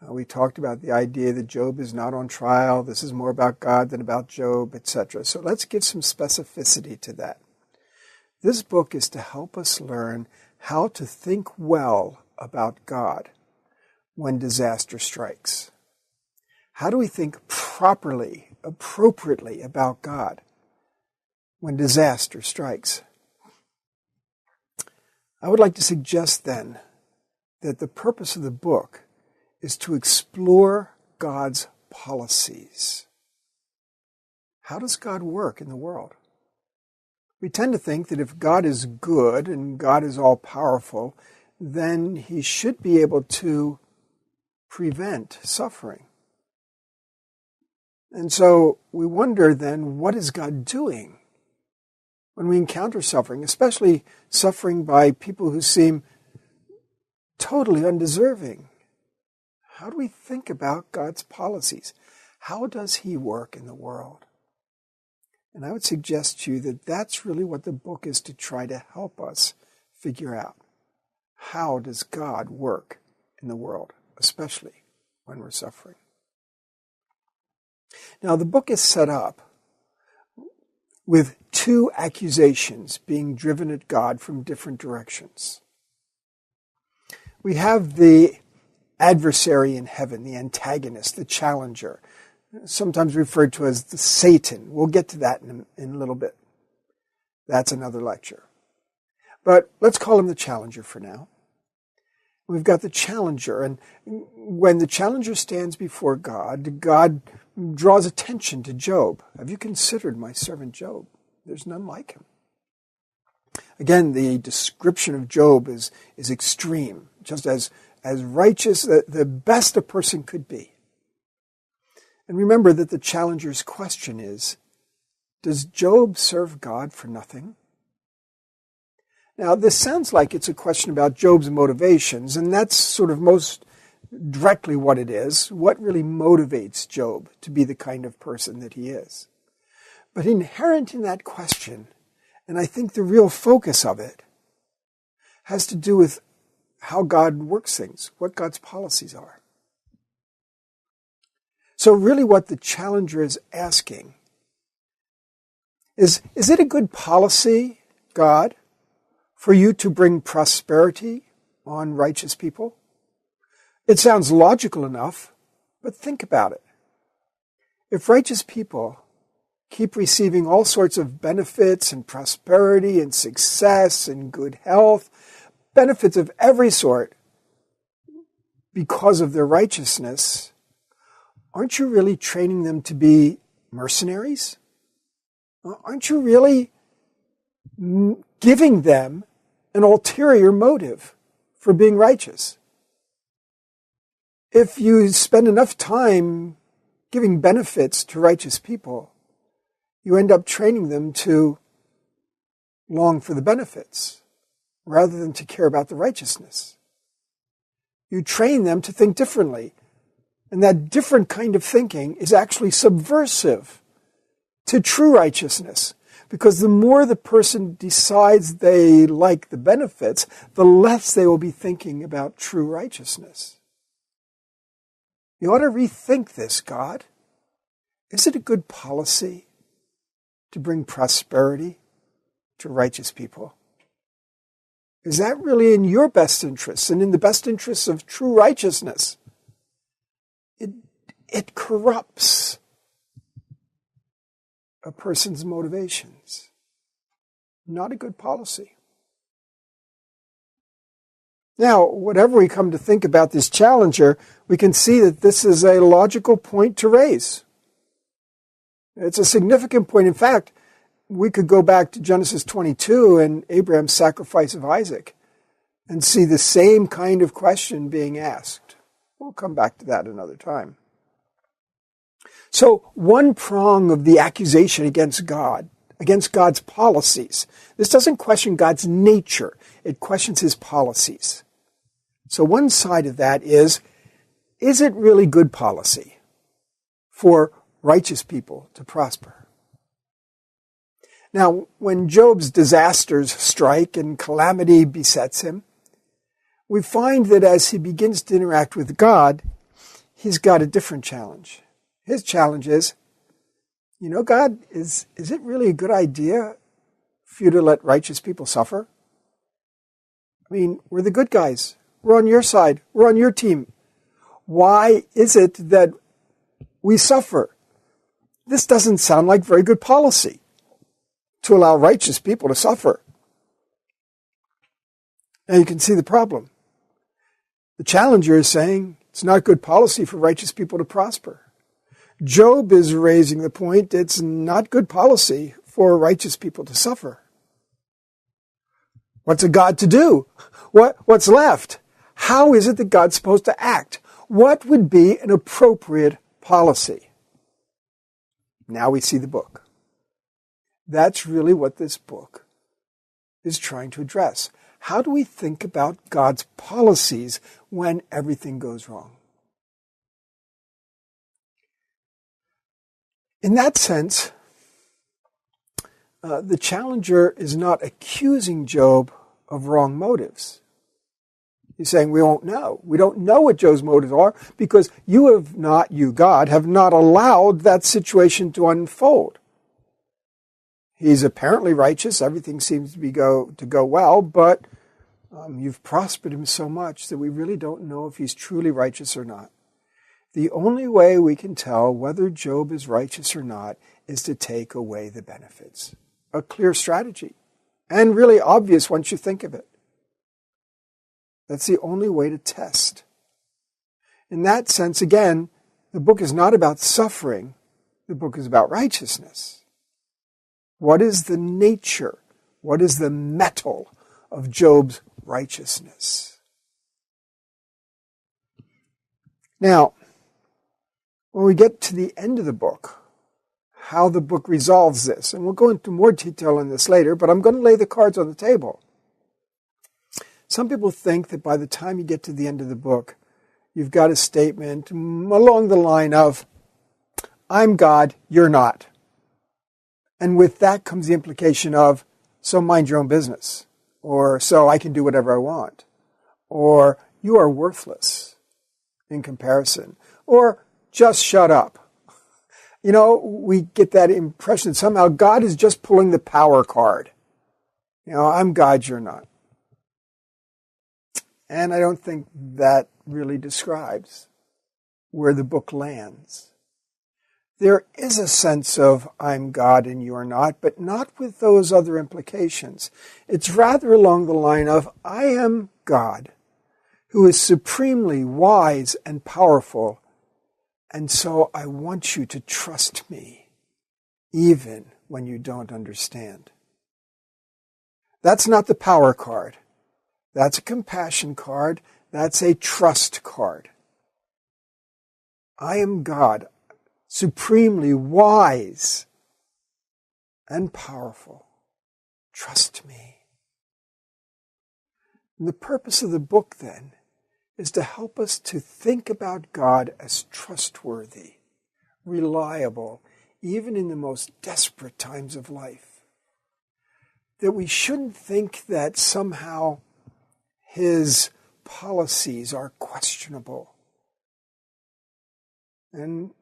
we talked about the idea that Job is not on trial, this is more about God than about Job, etc. So let's give some specificity to that. This book is to help us learn how to think well about God when disaster strikes. How do we think properly, appropriately about God when disaster strikes? I would like to suggest then that the purpose of the book is to explore God's policies. How does God work in the world? We tend to think that if God is good and God is all-powerful, then he should be able to prevent suffering. And so we wonder then, what is God doing when we encounter suffering, especially suffering by people who seem totally undeserving? How do we think about God's policies? How does he work in the world? And I would suggest to you that that's really what the book is to try to help us figure out. How does God work in the world, especially when we're suffering? Now, the book is set up with two accusations being driven at God from different directions. We have the adversary in heaven, the antagonist, the challenger, sometimes referred to as the Satan. We'll get to that in a little bit. That's another lecture. But let's call him the challenger for now. We've got the challenger, and when the challenger stands before God, God draws attention to Job. Have you considered my servant Job? There's none like him. Again, the description of Job is extreme, just as righteous, the best a person could be. And remember that the challenger's question is, does Job serve God for nothing? Now, this sounds like it's a question about Job's motivations, and that's sort of most directly what it is. What really motivates Job to be the kind of person that he is? But inherent in that question, and I think the real focus of it, has to do with how God works things, what God's policies are. So really what the challenger is asking is it a good policy, God, for you to bring prosperity on righteous people? It sounds logical enough, but think about it. If righteous people keep receiving all sorts of benefits and prosperity and success and good health, benefits of every sort, because of their righteousness, aren't you really training them to be mercenaries? Aren't you really giving them an ulterior motive for being righteous? If you spend enough time giving benefits to righteous people, you end up training them to long for the benefits rather than to care about the righteousness. You train them to think differently. And that different kind of thinking is actually subversive to true righteousness. Because the more the person decides they like the benefits, the less they will be thinking about true righteousness. You ought to rethink this, God. Is it a good policy to bring prosperity to righteous people? Is that really in your best interests and in the best interests of true righteousness? it corrupts a person's motivations. Not a good policy. Now, whatever we come to think about this challenger, we can see that this is a logical point to raise. It's a significant point. In fact, we could go back to Genesis 22 and Abraham's sacrifice of Isaac and see the same kind of question being asked. We'll come back to that another time. So, one prong of the accusation against God, against God's policies, this doesn't question God's nature, it questions his policies. So one side of that is it really good policy for righteous people to prosper? Now, when Job's disasters strike and calamity besets him, we find that as he begins to interact with God, he's got a different challenge. His challenge is, God, is it really a good idea for you to let righteous people suffer? I mean, we're the good guys. We're on your side. We're on your team. Why is it that we suffer? This doesn't sound like very good policy to allow righteous people to suffer. Now you can see the problem. The challenger is saying it's not good policy for righteous people to prosper. Job is raising the point it's not good policy for righteous people to suffer. What's a God to do? What's left? How is it that God's supposed to act? What would be an appropriate policy? Now we see the book. That's really what this book is trying to address. How do we think about God's policies when everything goes wrong? In that sense, the challenger is not accusing Job of wrong motives. He's saying we don't know. We don't know what Job's motives are because you, God, have not allowed that situation to unfold. He's apparently righteous. Everything seems to go well, but you've prospered him so much that we really don't know if he's truly righteous or not. The only way we can tell whether Job is righteous or not is to take away the benefits. A clear strategy, and really obvious once you think of it. That's the only way to test. In that sense, again, the book is not about suffering. The book is about righteousness. What is the nature? What is the metal of Job's righteousness? Now, when we get to the end of the book, how the book resolves this, and we'll go into more detail on this later, but I'm going to lay the cards on the table. Some people think that by the time you get to the end of the book, you've got a statement along the line of, I'm God, you're not. And with that comes the implication of, so mind your own business. Or, so I can do whatever I want. Or, you are worthless in comparison. Or, just shut up. We get that impression that somehow God is just pulling the power card. I'm God, you're not. And I don't think that really describes where the book lands. There is a sense of I'm God and you're not, but not with those other implications. It's rather along the line of I am God, who is supremely wise and powerful, and so I want you to trust me, even when you don't understand. That's not the power card. That's a compassion card. That's a trust card. I am God, supremely wise and powerful. Trust me. And the purpose of the book, then, is to help us to think about God as trustworthy, reliable, even in the most desperate times of life. That we shouldn't think that somehow his policies are questionable. And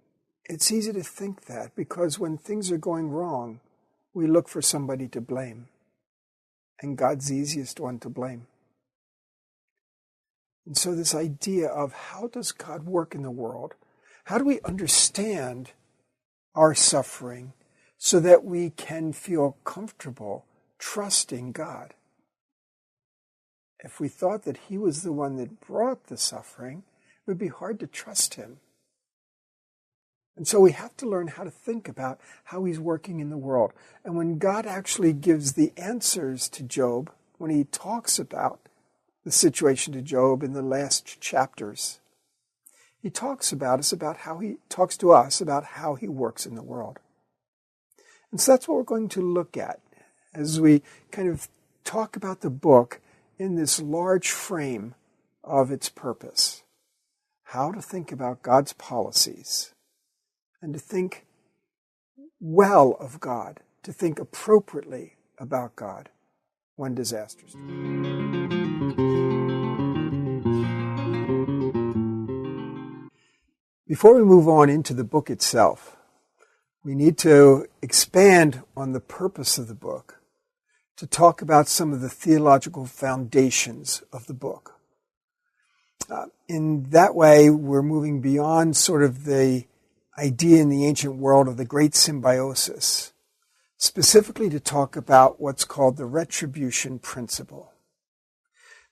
it's easy to think that because when things are going wrong, we look for somebody to blame. And God's the easiest one to blame. And so this idea of how does God work in the world? How do we understand our suffering so that we can feel comfortable trusting God? If we thought that he was the one that brought the suffering, it would be hard to trust him. And so we have to learn how to think about how he's working in the world. And when God actually gives the answers to Job, when he talks about the situation to Job in the last chapters, he talks to us about how he works in the world. And so that's what we're going to look at as we kind of talk about the book in this large frame of its purpose. How to think about God's policies and to think well of God, to think appropriately about God when disasters strike. Before we move on into the book itself, we need to expand on the purpose of the book to talk about some of the theological foundations of the book. In that way, we're moving beyond sort of the idea in the ancient world of the great symbiosis, specifically to talk about what's called the retribution principle.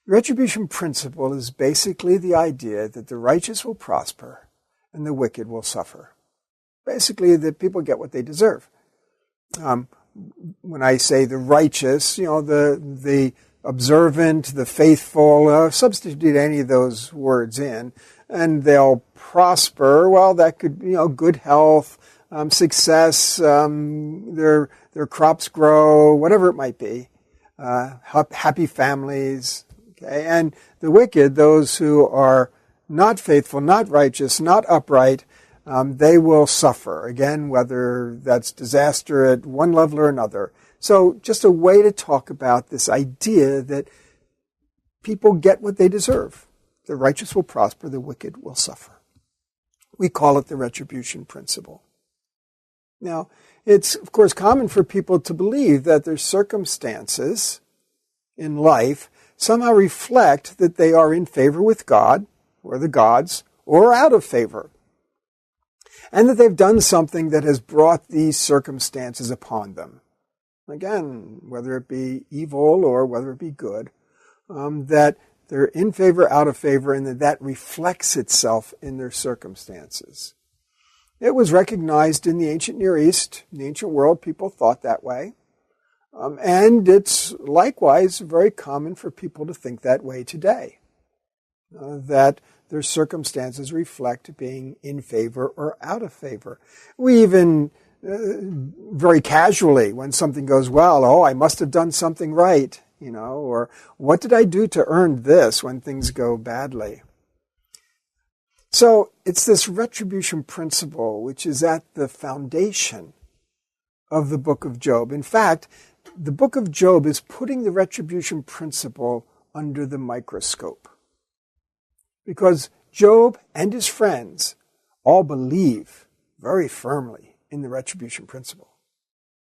The retribution principle is basically the idea that the righteous will prosper and the wicked will suffer. Basically, that people get what they deserve. When I say the righteous, the observant, the faithful, substitute any of those words in, and they'll prosper. Well, that could, good health, success, their crops grow, whatever it might be, happy families. Okay, and the wicked, those who are not faithful, not righteous, not upright, they will suffer. Again, whether that's disaster at one level or another. So just a way to talk about this idea that people get what they deserve. The righteous will prosper, the wicked will suffer. We call it the retribution principle. Now, it's, of course, common for people to believe that their circumstances in life somehow reflect that they are in favor with God, or the gods, or out of favor, and that they've done something that has brought these circumstances upon them. Again, whether it be evil or whether it be good, that they're in favor, out of favor, and that reflects itself in their circumstances. It was recognized in the ancient Near East, in the ancient world, people thought that way. And it's likewise very common for people to think that way today, that their circumstances reflect being in favor or out of favor. We even, very casually, when something goes well, I must have done something right, or what did I do to earn this when things go badly? So it's this retribution principle which is at the foundation of the book of Job. In fact, the book of Job is putting the retribution principle under the microscope. Because Job and his friends all believe very firmly in the retribution principle.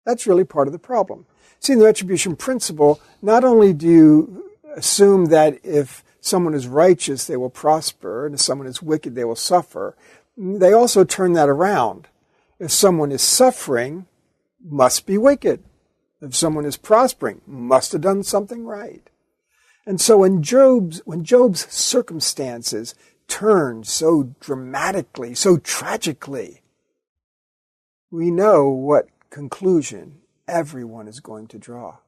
That's really part of the problem. See, in the retribution principle, not only do you assume that if someone is righteous, they will prosper, and if someone is wicked, they will suffer, they also turn that around. If someone is suffering, must be wicked. If someone is prospering, must have done something right. And so when Job's circumstances turn so dramatically, so tragically, we know what conclusion everyone is going to draw.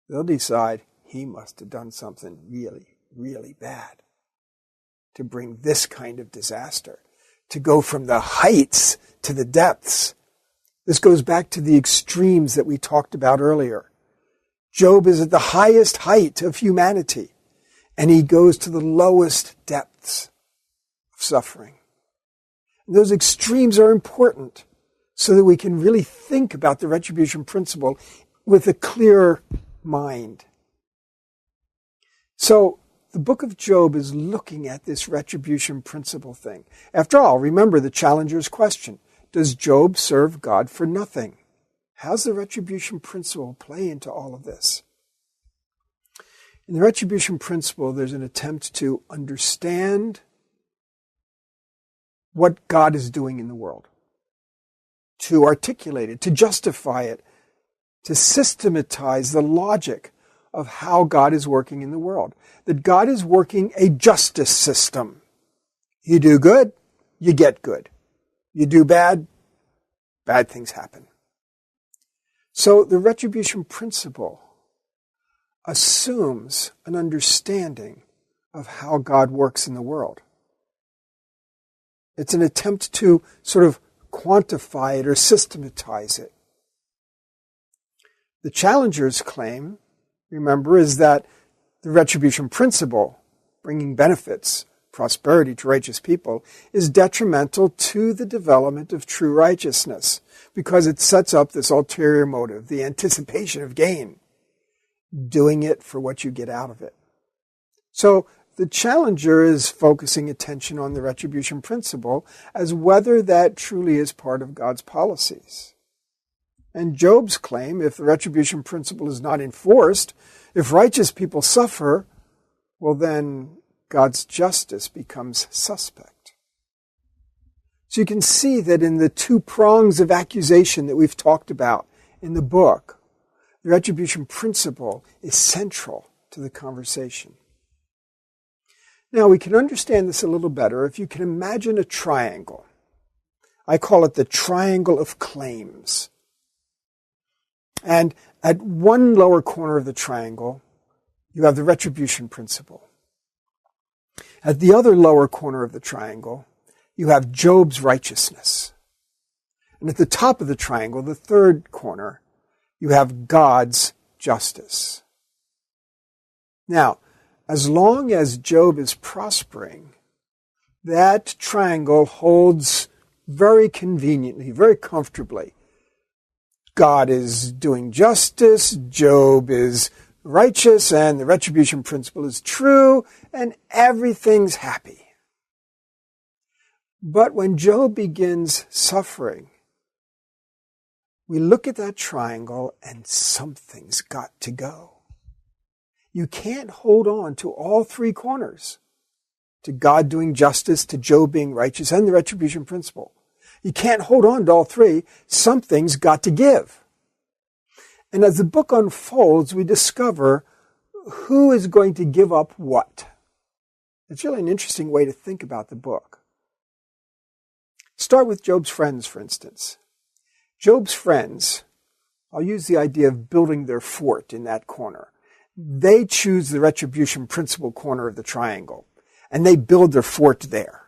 They'll decide he must have done something really, really bad to bring this kind of disaster, to go from the heights to the depths. This goes back to the extremes that we talked about earlier. Job is at the highest height of humanity, and he goes to the lowest depths of suffering. And those extremes are important so that we can really think about the retribution principle with a clear mind. So the book of Job is looking at this retribution principle thing. After all, remember the challenger's question. Does Job serve God for nothing? How's the retribution principle play into all of this? In the retribution principle, there's an attempt to understand what God is doing in the world, to articulate it, to justify it, to systematize the logic of how God is working in the world. That God is working a justice system. You do good, you get good. You do bad, bad things happen. So the retribution principle assumes an understanding of how God works in the world. It's an attempt to sort of quantify it or systematize it. The challenger's claim, remember, is that the retribution principle, bringing benefits, prosperity to righteous people, is detrimental to the development of true righteousness because it sets up this ulterior motive, the anticipation of gain, doing it for what you get out of it. So the challenger is focusing attention on the retribution principle as whether that truly is part of God's policies. And Job's claim, if the retribution principle is not enforced, if righteous people suffer, well then God's justice becomes suspect. So you can see that in the two prongs of accusation that we've talked about in the book, the retribution principle is central to the conversation. Now, we can understand this a little better if you can imagine a triangle. I call it the triangle of claims. And at one lower corner of the triangle, you have the retribution principle. At the other lower corner of the triangle, you have Job's righteousness. And at the top of the triangle, the third corner, you have God's justice. Now, as long as Job is prospering, that triangle holds very conveniently, very comfortably. God is doing justice, Job is righteous, and the retribution principle is true, and everything's happy. But when Job begins suffering, we look at that triangle and something's got to go. You can't hold on to all three corners, to God doing justice, to Job being righteous, and the retribution principle. You can't hold on to all three. Something's got to give. And as the book unfolds, we discover who is going to give up what. It's really an interesting way to think about the book. Start with Job's friends, for instance. Job's friends, I'll use the idea of building their fort in that corner. They choose the retribution principle corner of the triangle, and they build their fort there.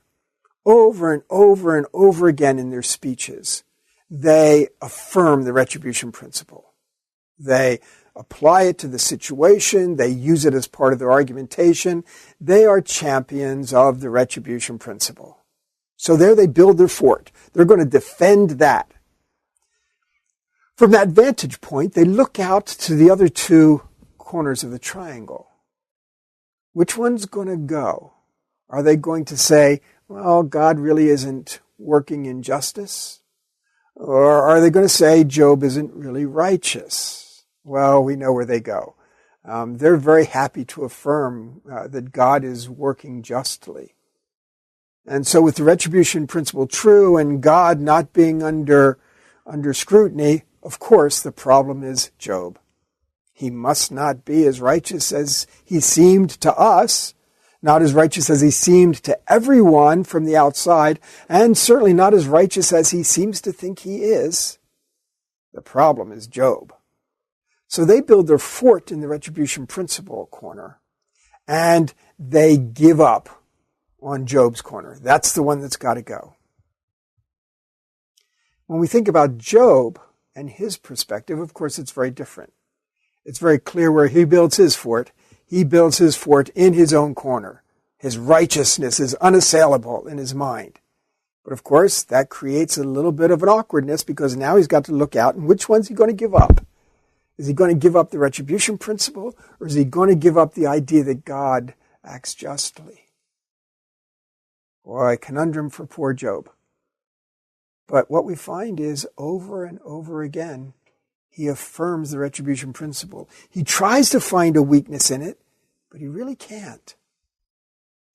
Over and over and over again in their speeches, they affirm the retribution principle. They apply it to the situation. They use it as part of their argumentation. They are champions of the retribution principle. So there they build their fort. They're going to defend that. From that vantage point, they look out to the other two corners of the triangle. Which one's going to go? Are they going to say, well, God really isn't working in justice? Or are they going to say Job isn't really righteous? Well, we know where they go. They're very happy to affirm that God is working justly. And so with the retribution principle true and God not being under scrutiny, of course the problem is Job. He must not be as righteous as he seemed to us, not as righteous as he seemed to everyone from the outside, and certainly not as righteous as he seems to think he is. The problem is Job. So they build their fort in the retribution principle corner, and they give up on Job's corner. That's the one that's got to go. When we think about Job and his perspective, of course, it's very different. It's very clear where he builds his fort. He builds his fort in his own corner. His righteousness is unassailable in his mind. But of course, that creates a little bit of an awkwardness because now he's got to look out and which one's he going to give up? Is he going to give up the retribution principle, or is he going to give up the idea that God acts justly? Boy, conundrum for poor Job. But what we find is over and over again, he affirms the retribution principle. He tries to find a weakness in it, but he really can't.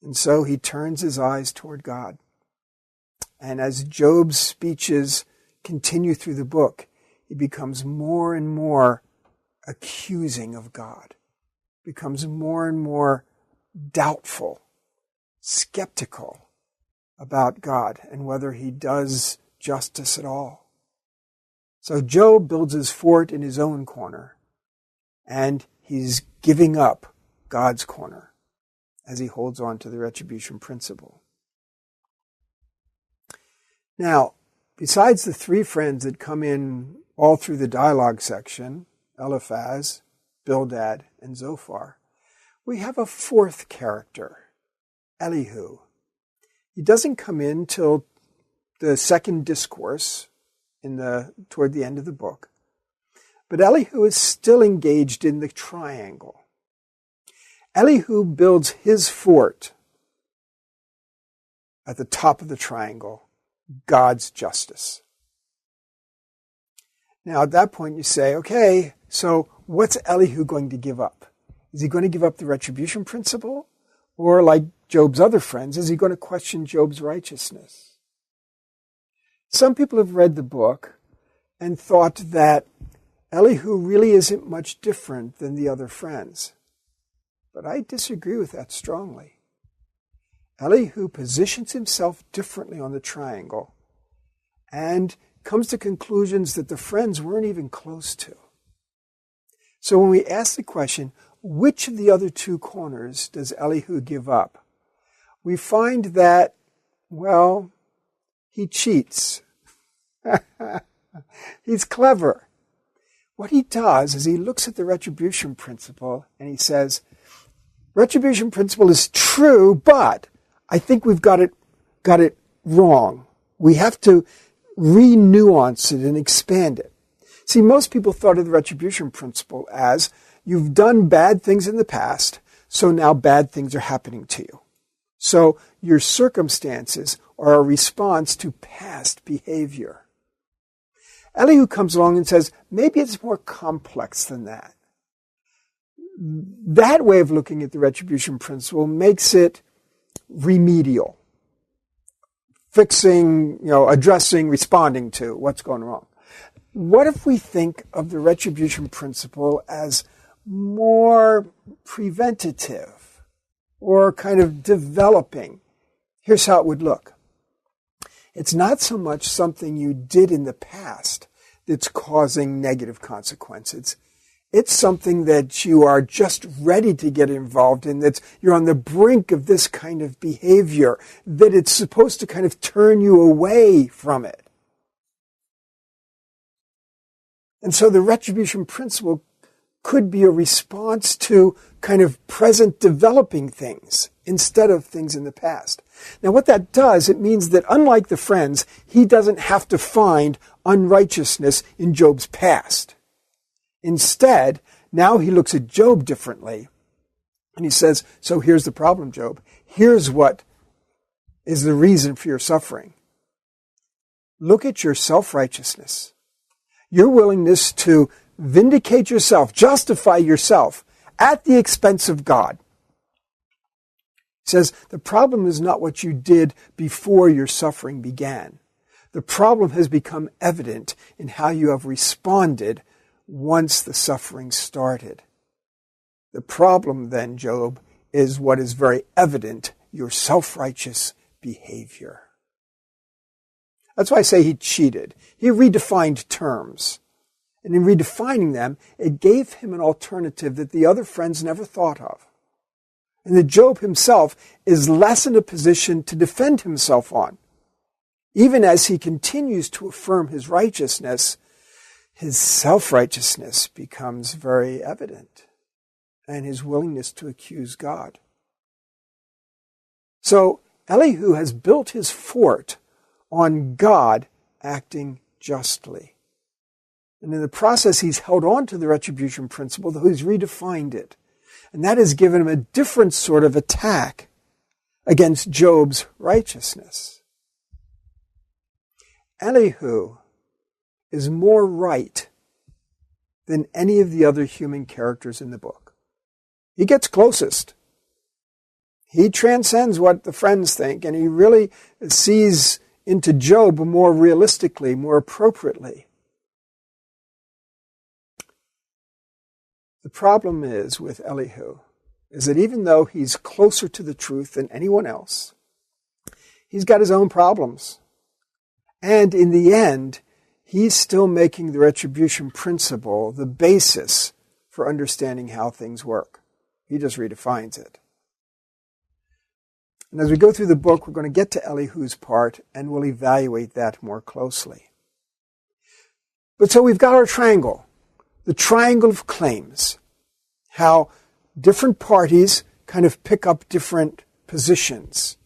And so he turns his eyes toward God. And as Job's speeches continue through the book, he becomes more and more accusing of God, becomes more and more doubtful, skeptical about God and whether he does justice at all. So Job builds his fort in his own corner, and he's giving up God's corner as he holds on to the retribution principle. Now, besides the three friends that come in all through the dialogue section, Eliphaz, Bildad, and Zophar, we have a fourth character, Elihu. He doesn't come in till the second discourse toward the end of the book. But Elihu is still engaged in the triangle. Elihu builds his fort at the top of the triangle, God's justice. Now at that point you say, okay, so what's Elihu going to give up? Is he going to give up the retribution principle? Or like Job's other friends, is he going to question Job's righteousness? Some people have read the book and thought that Elihu really isn't much different than the other friends. But I disagree with that strongly. Elihu positions himself differently on the triangle and comes to conclusions that the friends weren't even close to. So when we ask the question, which of the other two corners does Elihu give up? We find that, well, he cheats. He's clever. What he does is he looks at the retribution principle and he says, retribution principle is true, but I think we've got it wrong. We have to re-nuance it and expand it. See, most people thought of the retribution principle as you've done bad things in the past, so now bad things are happening to you. So your circumstances are a response to past behavior. Elihu comes along and says, maybe it's more complex than that. That way of looking at the retribution principle makes it remedial. Fixing, addressing, responding to what's going wrong. What if we think of the retribution principle as more preventative or kind of developing? Here's how it would look. It's not so much something you did in the past that's causing negative consequences. It's something that you are just ready to get involved in, that you're on the brink of this kind of behavior, that it's supposed to kind of turn you away from it. And so the retribution principle could be a response to kind of present developing things instead of things in the past. Now what that does, it means that unlike the friends, he doesn't have to find unrighteousness in Job's past. Instead, now he looks at Job differently and he says, so here's the problem, Job. Here's what is the reason for your suffering. Look at your self-righteousness. Your willingness to vindicate yourself, justify yourself at the expense of God. He says, the problem is not what you did before your suffering began. The problem has become evident in how you have responded once the suffering started. The problem then, Job, is what is very evident, your self-righteous behavior. That's why I say he cheated. He redefined terms. And in redefining them, it gave him an alternative that the other friends never thought of. And that Job himself is less in a position to defend himself on. Even as he continues to affirm his righteousness, his self-righteousness becomes very evident, and his willingness to accuse God. So Elihu has built his fort on God acting justly. And in the process, he's held on to the retribution principle, though he's redefined it. And that has given him a different sort of attack against Job's righteousness. Elihu is more right than any of the other human characters in the book. He gets closest. He transcends what the friends think, and he really sees into Job more realistically, more appropriately. The problem is with Elihu is that even though he's closer to the truth than anyone else, he's got his own problems. And in the end, he's still making the retribution principle the basis for understanding how things work. He just redefines it. And as we go through the book, we're going to get to Elihu's part, and we'll evaluate that more closely. But so we've got our triangle, the triangle of claims, how different parties kind of pick up different positions,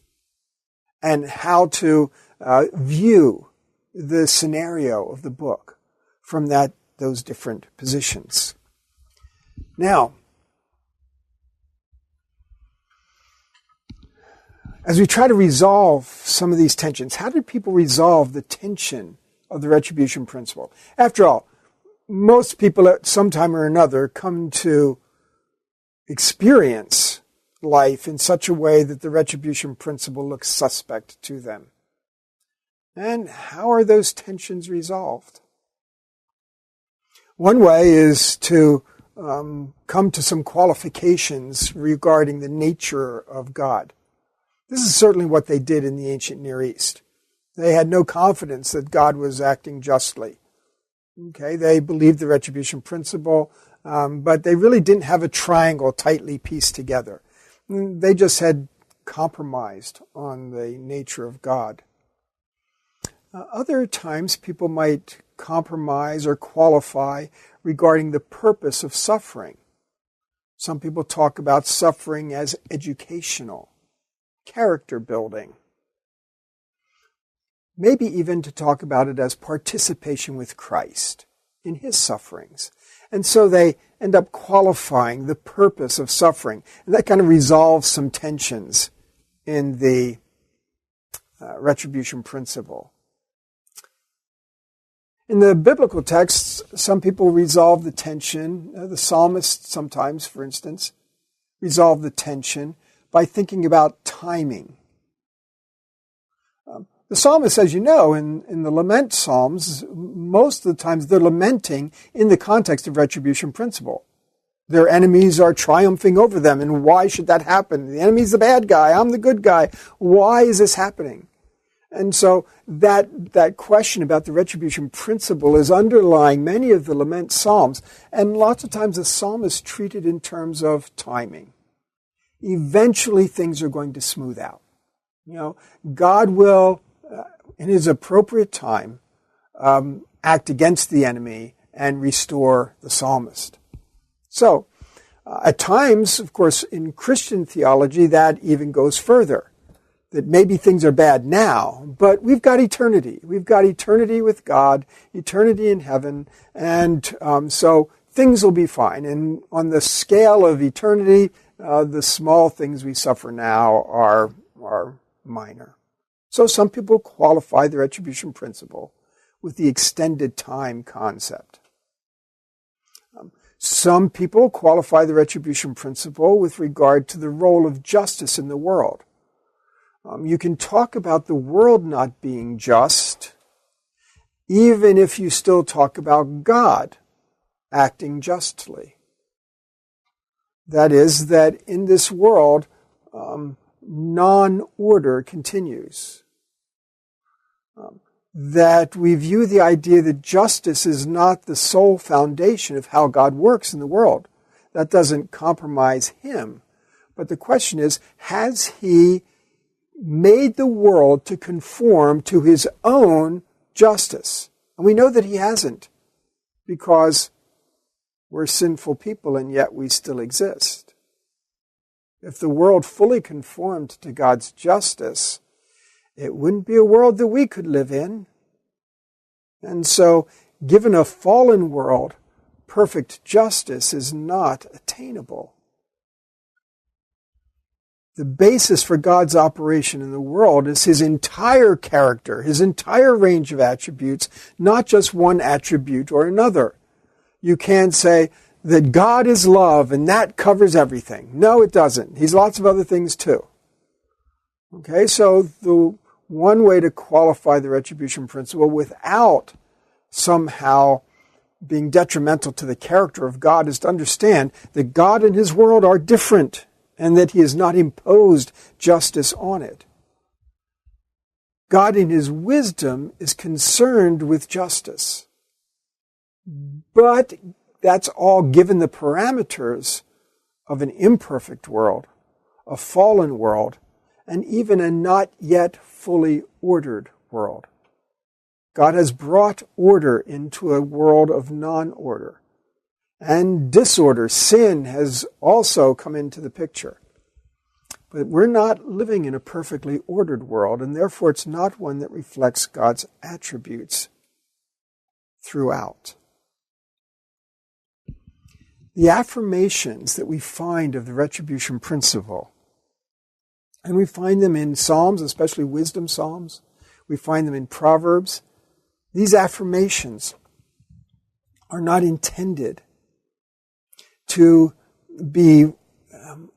and how to view the scenario of the book from those different positions. Now, as we try to resolve some of these tensions, how did people resolve the tension of the retribution principle? After all, most people at some time or another come to experience life in such a way that the retribution principle looks suspect to them. And how are those tensions resolved? One way is to come to some qualifications regarding the nature of God. This is certainly what they did in the ancient Near East. They had no confidence that God was acting justly. Okay, they believed the retribution principle, but they really didn't have a triangle tightly pieced together. They just had compromised on the nature of God. Other times, people might compromise or qualify regarding the purpose of suffering. Some people talk about suffering as educational, character building. Maybe even to talk about it as participation with Christ in his sufferings. And so they end up qualifying the purpose of suffering. And that kind of resolves some tensions in the retribution principle. In the biblical texts, some people resolve the tension. The psalmist sometimes, for instance, resolve the tension by thinking about timing. The psalmist, as you know, in the lament psalms, most of the times they're lamenting in the context of retribution principle. Their enemies are triumphing over them, and why should that happen? The enemy's the bad guy, I'm the good guy. Why is this happening? And so that question about the retribution principle is underlying many of the lament psalms, and lots of times the psalmist treated in terms of timing. Eventually things are going to smooth out. God will, in his appropriate time, act against the enemy and restore the psalmist. So, at times, of course, in Christian theology, that even goes further. That maybe things are bad now, but we've got eternity. We've got eternity with God, eternity in heaven, and so things will be fine. And on the scale of eternity, the small things we suffer now are minor. So some people qualify the retribution principle with the extended time concept. Some people qualify the retribution principle with regard to the role of justice in the world. You can talk about the world not being just, even if you still talk about God acting justly. That is, that in this world, non-order continues. That we view the idea that justice is not the sole foundation of how God works in the world. That doesn't compromise him. But the question is, has he made the world to conform to his own justice? And we know that he hasn't, because we're sinful people and yet we still exist. If the world fully conformed to God's justice, it wouldn't be a world that we could live in. And so, given a fallen world, perfect justice is not attainable. The basis for God's operation in the world is his entire character, his entire range of attributes, not just one attribute or another. You can't say that God is love and that covers everything. No, it doesn't. He's lots of other things too. Okay, so the one way to qualify the retribution principle without somehow being detrimental to the character of God is to understand that God and his world are different and that he has not imposed justice on it. God in his wisdom is concerned with justice. But that's all given the parameters of an imperfect world, a fallen world, and even a not yet fully ordered world. God has brought order into a world of non-order. And disorder, sin, has also come into the picture. But we're not living in a perfectly ordered world, and therefore it's not one that reflects God's attributes throughout. The affirmations that we find of the retribution principle, and we find them in Psalms, especially wisdom Psalms, we find them in Proverbs. These affirmations are not intended to be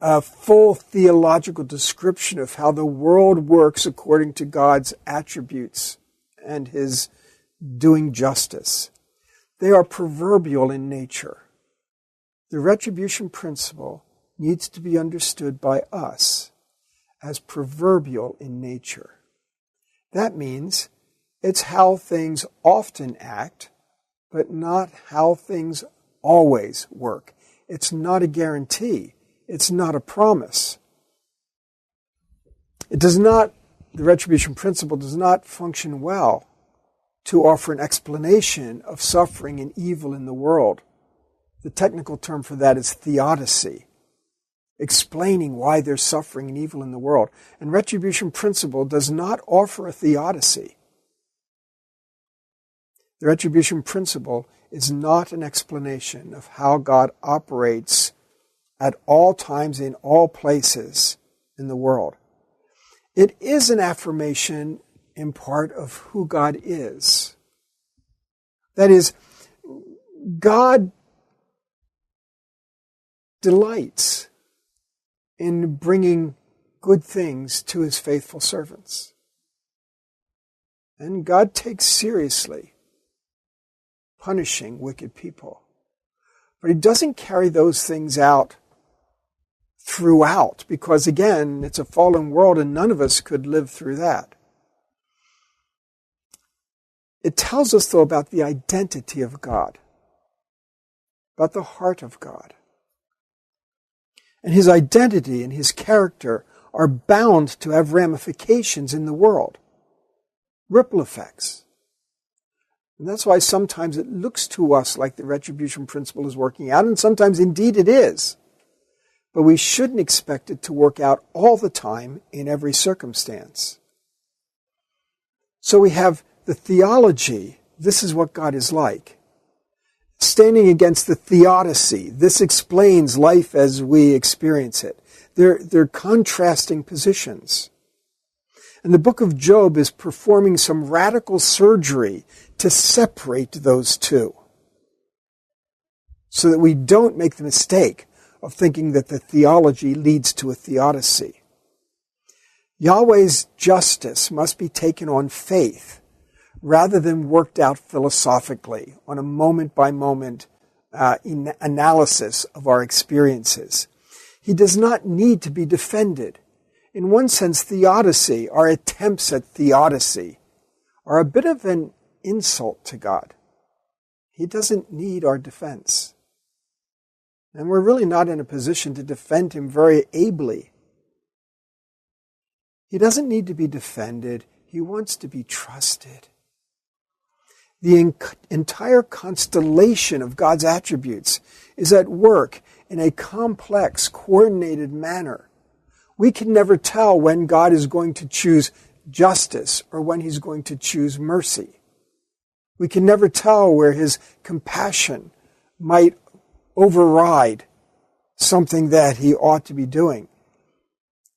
a full theological description of how the world works according to God's attributes and his doing justice. They are proverbial in nature. The retribution principle needs to be understood by us as proverbial in nature. That means it's how things often act, but not how things always work. It's not a guarantee. It's not a promise. The retribution principle does not function well to offer an explanation of suffering and evil in the world. The technical term for that is theodicy, explaining why there's suffering and evil in the world. And retribution principle does not offer a theodicy. The retribution principle is not an explanation of how God operates at all times in all places in the world. It is an affirmation in part of who God is. That is, God delights in bringing good things to his faithful servants. And God takes seriously punishing wicked people. But he doesn't carry those things out throughout, because again, it's a fallen world and none of us could live through that. It tells us, though, about the identity of God, about the heart of God. And his identity and his character are bound to have ramifications in the world, ripple effects. And that's why sometimes it looks to us like the retribution principle is working out, and sometimes indeed it is. But we shouldn't expect it to work out all the time in every circumstance. So we have the theology, this is what God is like, standing against the theodicy, this explains life as we experience it. They're contrasting positions. And the book of Job is performing some radical surgery to separate those two, so that we don't make the mistake of thinking that the theology leads to a theodicy. Yahweh's justice must be taken on faith rather than worked out philosophically on a moment-by-moment analysis of our experiences. He does not need to be defended. In one sense, theodicy, our attempts at theodicy, are a bit of an insult to God. He doesn't need our defense. And we're really not in a position to defend him very ably. He doesn't need to be defended. He wants to be trusted. The entire constellation of God's attributes is at work in a complex, coordinated manner. We can never tell when God is going to choose justice or when he's going to choose mercy. We can never tell where his compassion might override something that he ought to be doing.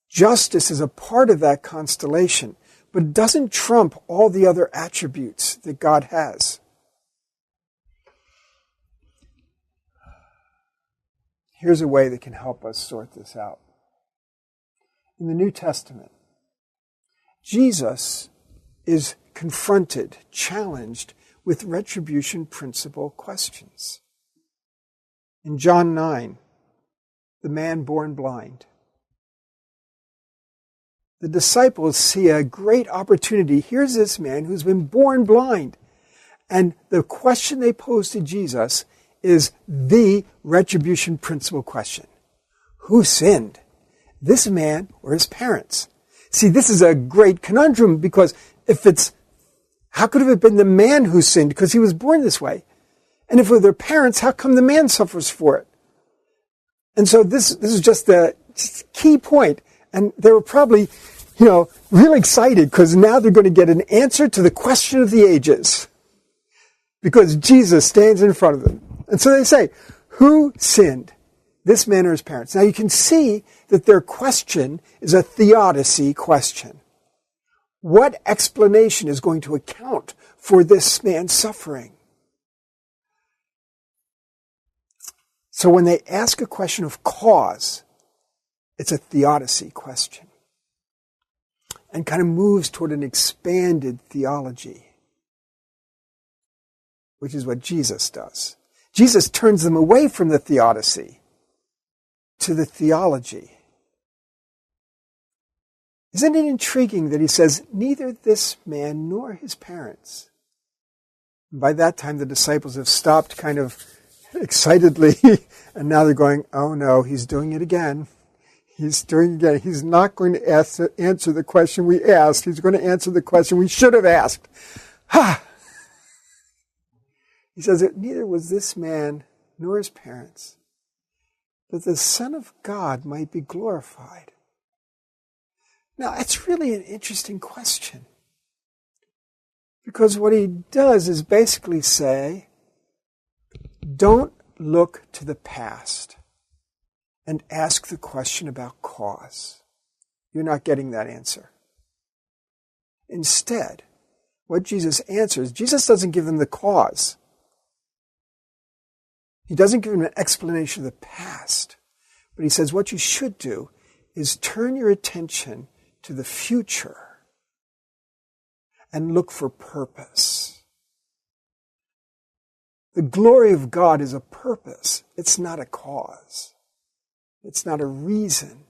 Justice is a part of that constellation, but it doesn't trump all the other attributes that God has. Here's a way that can help us sort this out. In the New Testament, Jesus is confronted, challenged with retribution principle questions. In John 9, the man born blind. The disciples see a great opportunity. Here's this man who's been born blind. And the question they pose to Jesus is the retribution principle question. Who sinned? This man or his parents? See, this is a great conundrum because how could it have been the man who sinned because he was born this way? And if it were their parents, how come the man suffers for it? And so this is just the key point. And they were probably, really excited because now they're going to get an answer to the question of the ages. Because Jesus stands in front of them. And so they say, who sinned? This man or his parents? Now you can see that their question is a theodicy question. What explanation is going to account for this man's suffering? So when they ask a question of cause, it's a theodicy question. And kind of moves toward an expanded theology, which is what Jesus does. Jesus turns them away from the theodicy to the theology. Isn't it intriguing that he says, neither this man nor his parents? And by that time, the disciples have stopped kind of excitedly, and now they're going, oh no, he's doing it again. He's doing it again. He's not going to answer the question we asked. He's going to answer the question we should have asked. Ha! He says that neither was this man nor his parents, that the Son of God might be glorified. Now, it's really an interesting question. Because what he does is basically say, don't look to the past and ask the question about cause. You're not getting that answer. Instead, what Jesus answers, Jesus doesn't give them the cause. He doesn't give them an explanation of the past. But he says what you should do is turn your attention to the future and look for purpose. The glory of God is a purpose. It's not a cause. It's not a reason.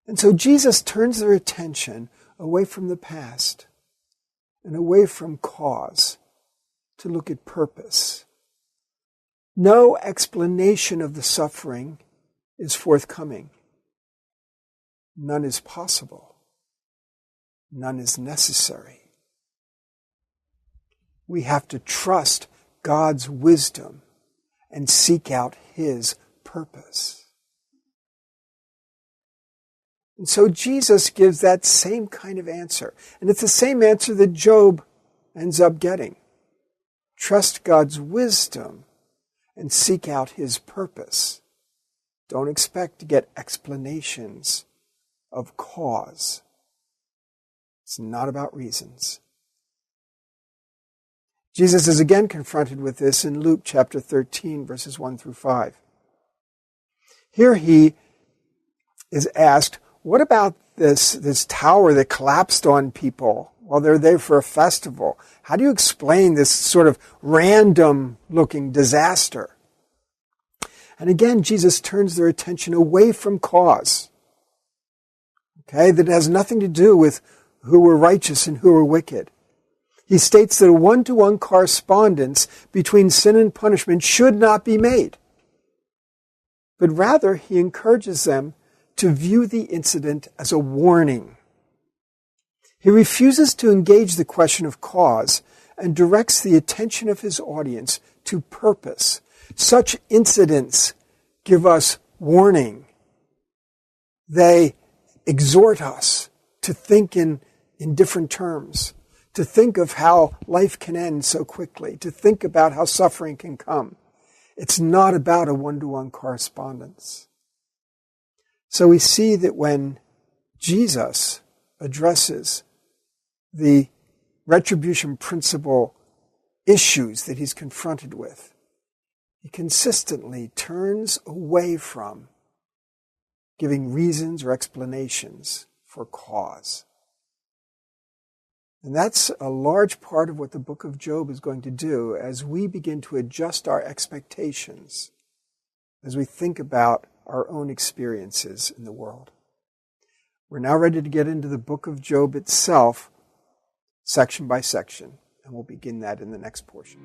And so Jesus turns their attention away from the past and away from cause to look at purpose. No explanation of the suffering is forthcoming. None is possible. None is necessary. We have to trust God's wisdom and seek out His purpose. And so Jesus gives that same kind of answer. And it's the same answer that Job ends up getting. Trust God's wisdom and seek out His purpose. Don't expect to get explanations of cause. It's not about reasons. Jesus is again confronted with this in Luke chapter 13, verses 1 through 5. Here he is asked, what about this tower that collapsed on people while they're there for a festival? How do you explain this sort of random-looking disaster? And again, Jesus turns their attention away from cause. Okay, that has nothing to do with who were righteous and who were wicked. He states that a one-to-one correspondence between sin and punishment should not be made. But rather, he encourages them to view the incident as a warning. He refuses to engage the question of cause and directs the attention of his audience to purpose. Such incidents give us warning. They exhort us to think in different terms, to think of how life can end so quickly, to think about how suffering can come. It's not about a one-to-one correspondence. So we see that when Jesus addresses the retribution principle issues that he's confronted with, he consistently turns away from giving reasons or explanations for cause. And that's a large part of what the book of Job is going to do as we begin to adjust our expectations, as we think about our own experiences in the world. We're now ready to get into the book of Job itself, section by section, and we'll begin that in the next portion.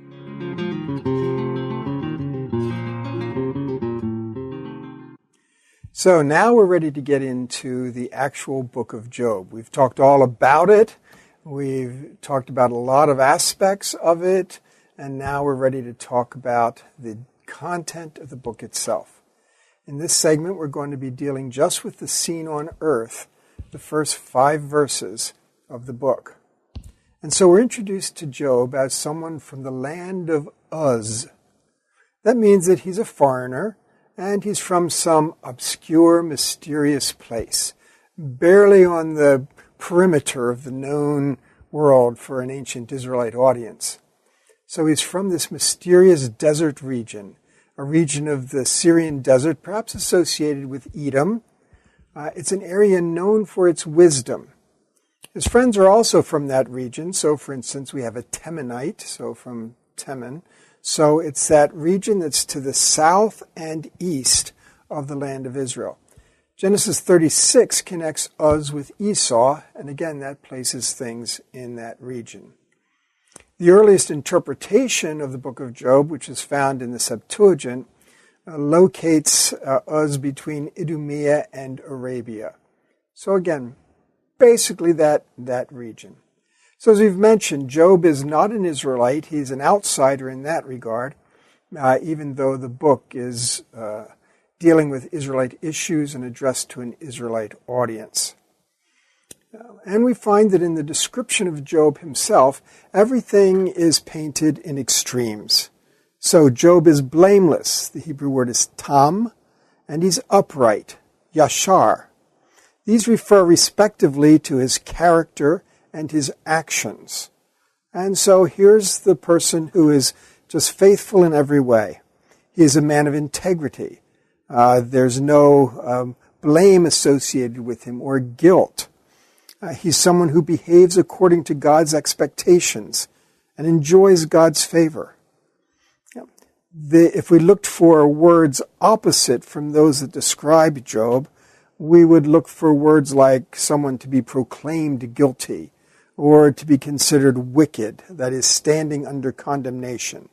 So now we're ready to get into the actual book of Job. We've talked all about it. We've talked about a lot of aspects of it, and now we're ready to talk about the content of the book itself. In this segment, we're going to be dealing just with the scene on earth, the first 5 verses of the book. And so we're introduced to Job as someone from the land of Uz. That means that he's a foreigner, and he's from some obscure, mysterious place, barely on the perimeter of the known world for an ancient Israelite audience. So he's from this mysterious desert region, a region of the Syrian desert, perhaps associated with Edom. It's an area known for its wisdom. His friends are also from that region. So, for instance, we have a Temanite, so from Teman. So it's that region that's to the south and east of the land of Israel. Genesis 36 connects Uz with Esau, and again, that places things in that region. The earliest interpretation of the book of Job, which is found in the Septuagint, locates Uz between Idumea and Arabia. So again, basically that region. So as we've mentioned, Job is not an Israelite. He's an outsider in that regard, even though the book is dealing with Israelite issues and addressed to an Israelite audience. And we find that in the description of Job himself, everything is painted in extremes. So Job is blameless. The Hebrew word is tam, and he's upright, yashar. These refer respectively to his character and his actions. And so here's the person who is just faithful in every way. He is a man of integrity. There's no blame associated with him or guilt. He's someone who behaves according to God's expectations and enjoys God's favor. If we looked for words opposite from those that describe Job, we would look for words like someone to be proclaimed guilty or to be considered wicked, that is, standing under condemnation.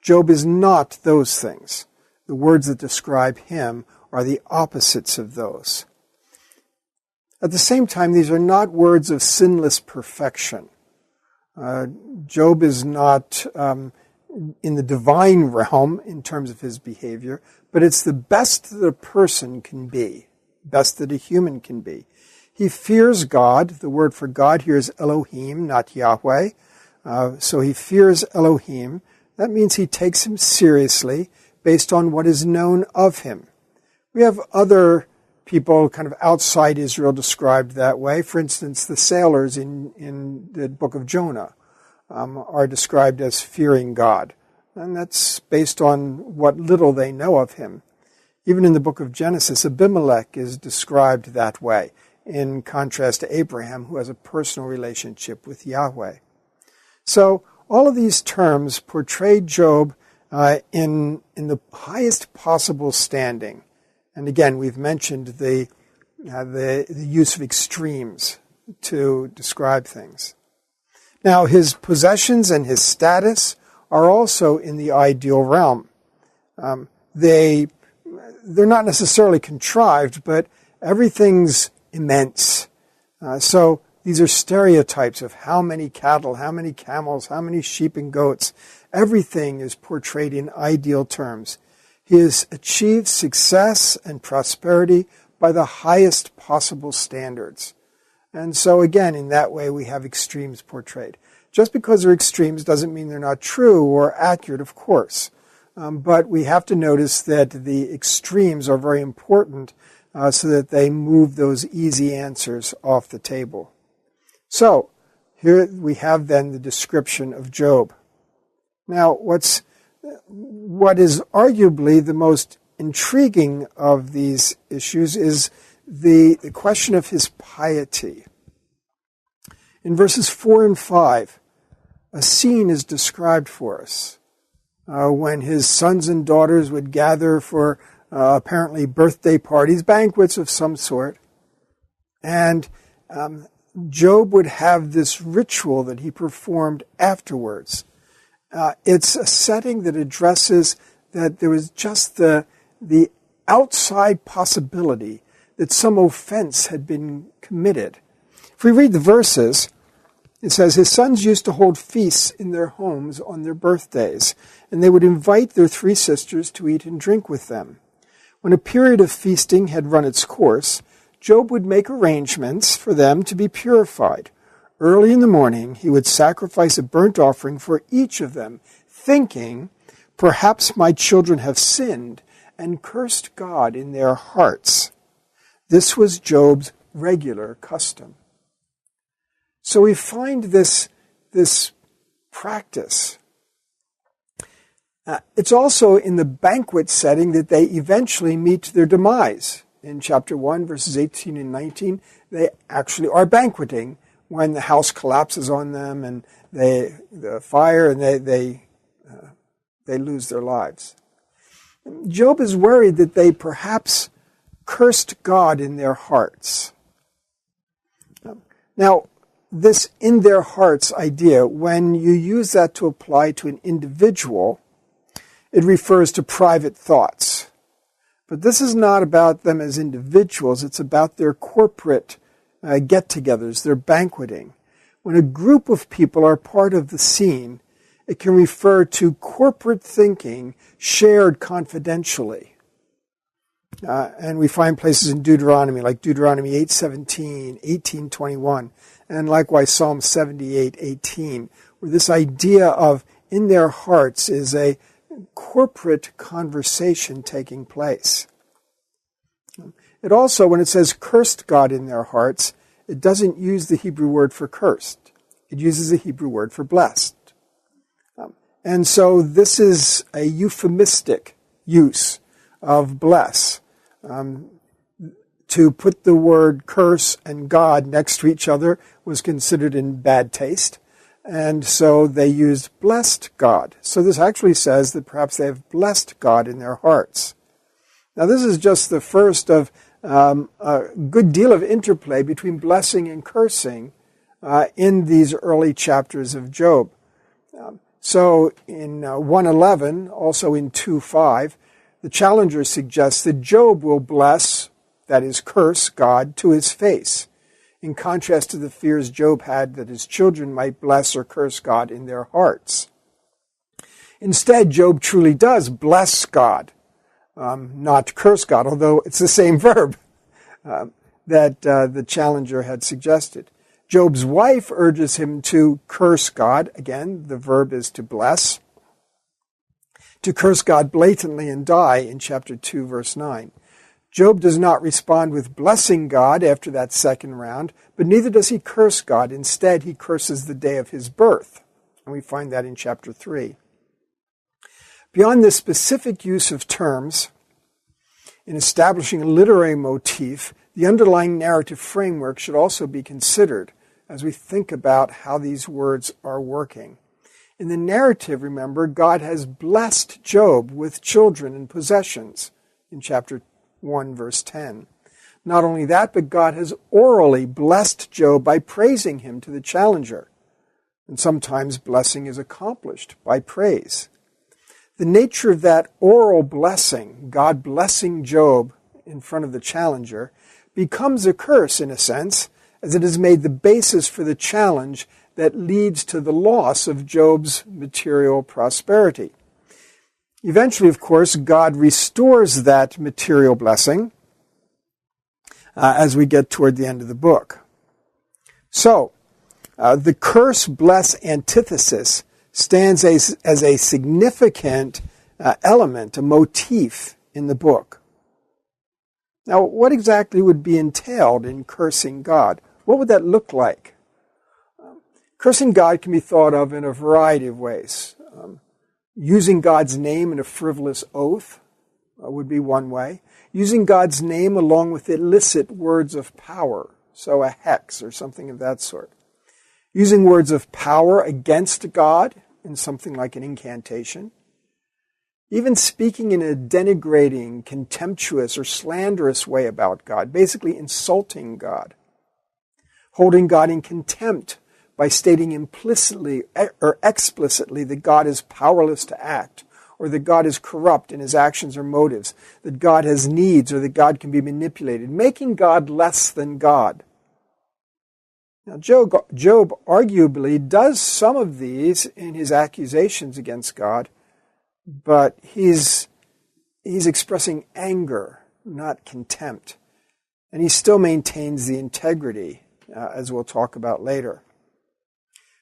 Job is not those things. The words that describe him are the opposites of those. At the same time, these are not words of sinless perfection. Job is not in the divine realm in terms of his behavior, but it's the best that a person can be, best that a human can be. He fears God. The word for God here is Elohim, not Yahweh. So he fears Elohim. That means he takes him seriously based on what is known of him. We have other people kind of outside Israel described that way. For instance, the sailors in the book of Jonah are described as fearing God. And that's based on what little they know of him. Even in the book of Genesis, Abimelech is described that way, in contrast to Abraham, who has a personal relationship with Yahweh. So all of these terms portray Job in the highest possible standing. And again, we've mentioned the use of extremes to describe things. Now, his possessions and his status are also in the ideal realm. They're not necessarily contrived, but everything's immense. So these are stereotypes of how many cattle, how many camels, how many sheep and goats. Everything is portrayed in ideal terms. He has achieved success and prosperity by the highest possible standards. And so again, in that way, we have extremes portrayed. Just because they're extremes doesn't mean they're not true or accurate, of course. But we have to notice that the extremes are very important so that they move those easy answers off the table. So here we have then the description of Job. Now, what is arguably the most intriguing of these issues is the question of his piety. In verses 4 and 5, a scene is described for us when his sons and daughters would gather for apparently birthday parties, banquets of some sort. And Job would have this ritual that he performed afterwards. It's a setting that addresses that there was just the outside possibility that some offense had been committed. If we read the verses, it says, his sons used to hold feasts in their homes on their birthdays, and they would invite their 3 sisters to eat and drink with them. When a period of feasting had run its course, Job would make arrangements for them to be purified. Early in the morning, he would sacrifice a burnt offering for each of them, thinking, perhaps my children have sinned and cursed God in their hearts. This was Job's regular custom. So we find this practice. It's also in the banquet setting that they eventually meet their demise. In chapter 1, verses 18 and 19, they actually are banqueting when the house collapses on them and the fire and they lose their lives. Job is worried that they perhaps cursed God in their hearts. Now, this in their hearts idea, when you use that to apply to an individual, it refers to private thoughts. But this is not about them as individuals. It's about their corporate get-togethers, their banqueting. When a group of people are part of the scene, it can refer to corporate thinking shared confidentially. And we find places in Deuteronomy, like Deuteronomy 8:17, 18:21, and likewise Psalm 78:18, where this idea of in their hearts is a corporate conversation taking place. It also, when it says cursed God in their hearts, it doesn't use the Hebrew word for cursed. It uses the Hebrew word for blessed. And so this is a euphemistic use of bless. To put the word curse and God next to each other was considered in bad taste. And so they used blessed God. So this actually says that perhaps they have blessed God in their hearts. Now this is just the first of a good deal of interplay between blessing and cursing in these early chapters of Job. So in 1:11, also in 2:5, the challenger suggests that Job will bless, that is, curse God to his face, in contrast to the fears Job had that his children might bless or curse God in their hearts. Instead, Job truly does bless God, not curse God, although it's the same verb that the challenger had suggested. Job's wife urges him to curse God. Again, the verb is to bless. To curse God blatantly and die in chapter 2, verse 9. Job does not respond with blessing God after that second round, but neither does he curse God. Instead, he curses the day of his birth. And we find that in chapter 3. Beyond this specific use of terms, in establishing a literary motif, the underlying narrative framework should also be considered as we think about how these words are working. In the narrative, remember, God has blessed Job with children and possessions in chapter 1, verse 10. Not only that, but God has orally blessed Job by praising him to the challenger. And sometimes blessing is accomplished by praise. The nature of that oral blessing, God blessing Job in front of the challenger, becomes a curse in a sense, as it is made the basis for the challenge that leads to the loss of Job's material prosperity. Eventually, of course, God restores that material blessing as we get toward the end of the book. So, the curse-bless antithesis stands as a significant element, a motif in the book. Now, what exactly would be entailed in cursing God? What would that look like? Cursing God can be thought of in a variety of ways. Using God's name in a frivolous oath, would be one way. Using God's name along with illicit words of power, so a hex or something of that sort. Using words of power against God in something like an incantation. Even speaking in a denigrating, contemptuous, or slanderous way about God, basically insulting God. Holding God in contempt by stating implicitly or explicitly that God is powerless to act, or that God is corrupt in his actions or motives, that God has needs, or that God can be manipulated, making God less than God. Now, Job arguably does some of these in his accusations against God, but he's expressing anger, not contempt. And he still maintains the integrity, as we'll talk about later.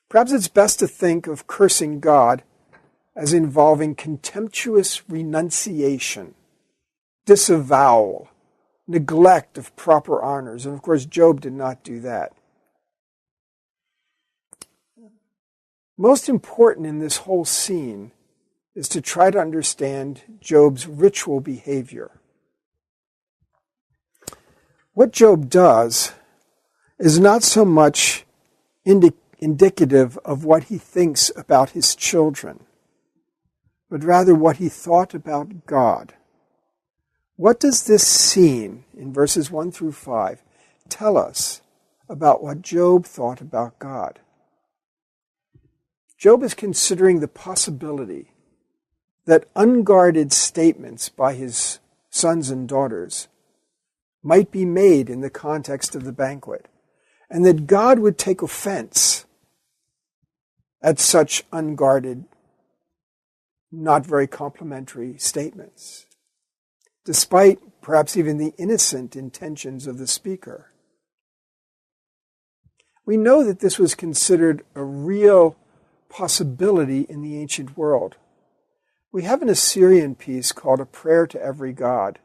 Perhaps it's best to think of cursing God as involving contemptuous renunciation, disavowal, neglect of proper honors. And of course, Job did not do that. Most important in this whole scene is to try to understand Job's ritual behavior. What Job does is not so much indicative of what he thinks about his children, but rather what he thought about God. What does this scene in verses 1 through 5 tell us about what Job thought about God? Job is considering the possibility that unguarded statements by his sons and daughters might be made in the context of the banquet, and that God would take offense at such unguarded, not very complimentary statements, despite perhaps even the innocent intentions of the speaker. We know that this was considered a real possibility in the ancient world. We have an Assyrian piece called A Prayer to Every God,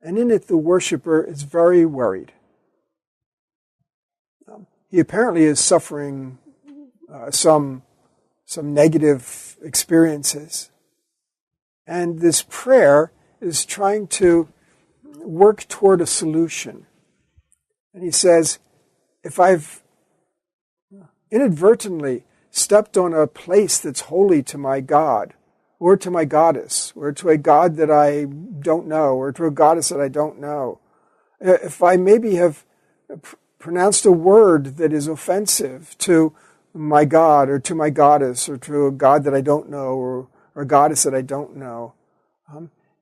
and in it the worshiper is very worried. He apparently is suffering some negative experiences, and this prayer is trying to work toward a solution. And he says, if I've inadvertently stepped on a place that's holy to my God, or to my goddess, or to a god that I don't know, or to a goddess that I don't know, if I maybe have pronounced a word that is offensive to my God, or to my goddess, or to a god that I don't know, or a goddess that I don't know.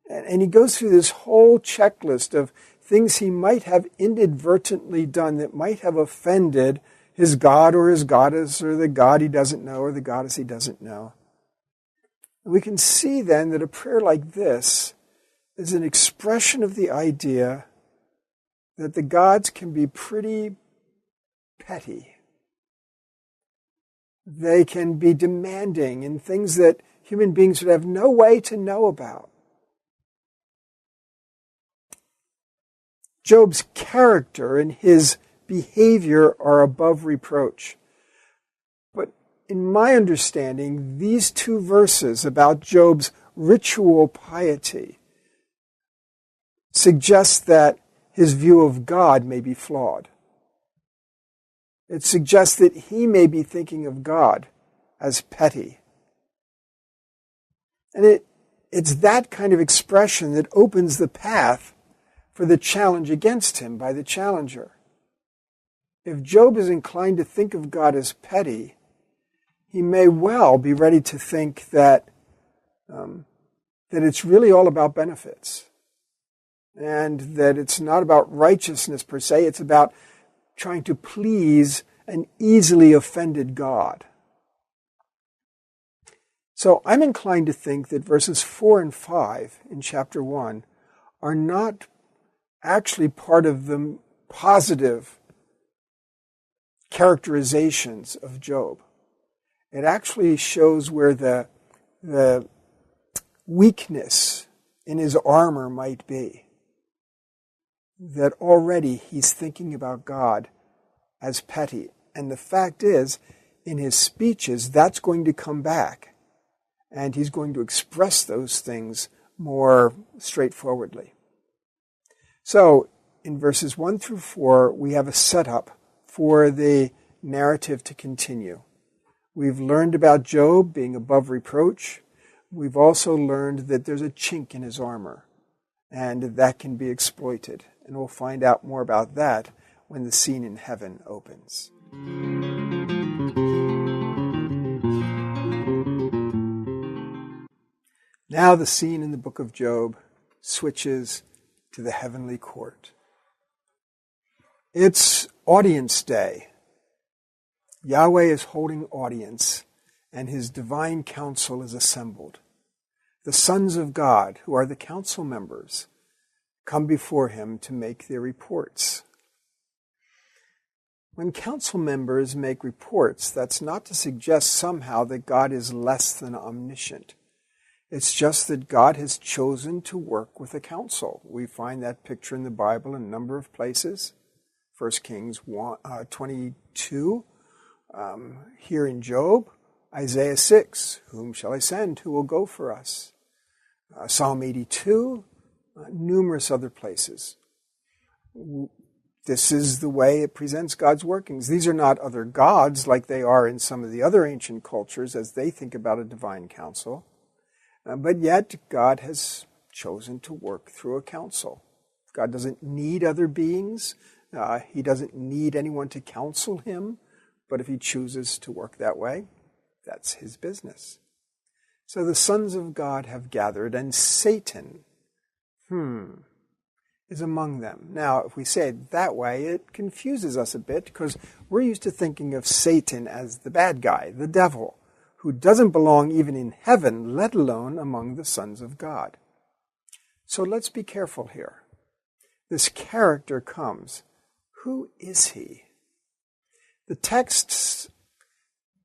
And he goes through this whole checklist of things he might have inadvertently done that might have offended his god or his goddess, or the god he doesn't know, or the goddess he doesn't know. And we can see then that a prayer like this is an expression of the idea that the gods can be pretty petty. They can be demanding in things that human beings would have no way to know about. Job's character and his behavior are above reproach. But in my understanding, these two verses about Job's ritual piety suggest that his view of God may be flawed. It suggests that he may be thinking of God as petty. And it's that kind of expression that opens the path for the challenge against him by the challenger. If Job is inclined to think of God as petty, he may well be ready to think that it's really all about benefits, and that it's not about righteousness per se, it's about trying to please an easily offended God. So I'm inclined to think that verses 4 and 5 in chapter 1 are not actually part of the positive characterizations of Job. It actually shows where the weakness in his armor might be. That already he's thinking about God as petty. And the fact is, in his speeches, that's going to come back. And he's going to express those things more straightforwardly. So, in verses 1 through 4, we have a setup for the narrative to continue. We've learned about Job being above reproach. We've also learned that there's a chink in his armor, and that can be exploited. And we'll find out more about that when the scene in heaven opens. Now the scene in the book of Job switches to the heavenly court. It's audience day. Yahweh is holding audience, and his divine council is assembled. The sons of God, who are the council members, come before him to make their reports. When council members make reports, that's not to suggest somehow that God is less than omniscient. It's just that God has chosen to work with a council. We find that picture in the Bible in a number of places. 1 Kings 22, here in Job, Isaiah 6, whom shall I send? Who will go for us? Psalm 82, numerous other places. This is the way it presents God's workings. These are not other gods like they are in some of the other ancient cultures as they think about a divine council. But yet God has chosen to work through a council. God doesn't need other beings. He doesn't need anyone to counsel him. But if he chooses to work that way, that's his business. So the sons of God have gathered, and Satan, is among them. Now, if we say it that way, it confuses us a bit because we're used to thinking of Satan as the bad guy, the devil, who doesn't belong even in heaven, let alone among the sons of God. So let's be careful here. This character comes. Who is he? The text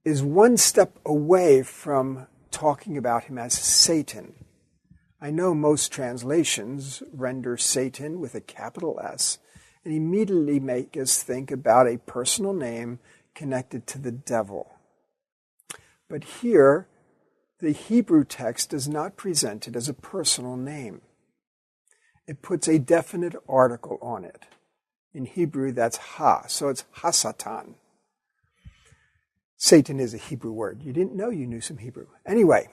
is one step away from talking about him as Satan. I know most translations render Satan with a capital S and immediately make us think about a personal name connected to the devil. But here, the Hebrew text does not present it as a personal name. It puts a definite article on it. In Hebrew, that's ha, so it's Hasatan. Satan is a Hebrew word. You didn't know you knew some Hebrew. Anyway,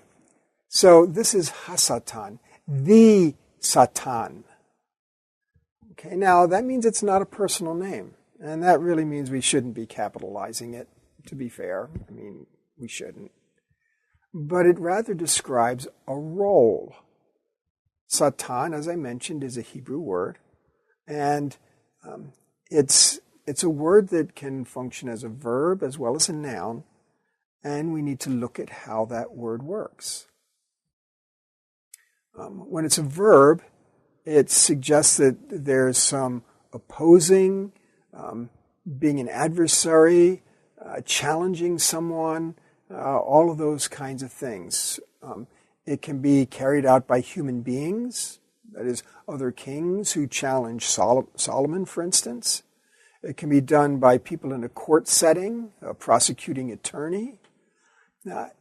so this is Hasatan, the Satan. Okay, now that means it's not a personal name. And that really means we shouldn't be capitalizing it, to be fair. I mean, we shouldn't. But it rather describes a role. Satan, as I mentioned, is a Hebrew word. And it's a word that can function as a verb as well as a noun, and we need to look at how that word works. When it's a verb, it suggests that there's some opposing, being an adversary, challenging someone, all of those kinds of things. It can be carried out by human beings, that is, other kings who challenge Solomon, for instance. It can be done by people in a court setting, a prosecuting attorney.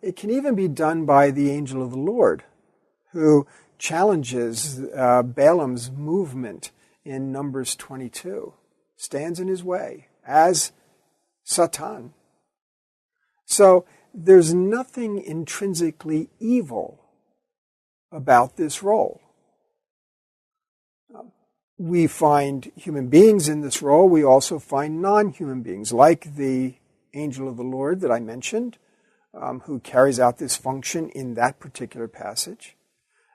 It can even be done by the angel of the Lord, who challenges Balaam's movement in Numbers 22, stands in his way as Satan. So there's nothing intrinsically evil about this role. We find human beings in this role. We also find non-human beings, like the angel of the Lord that I mentioned, who carries out this function in that particular passage.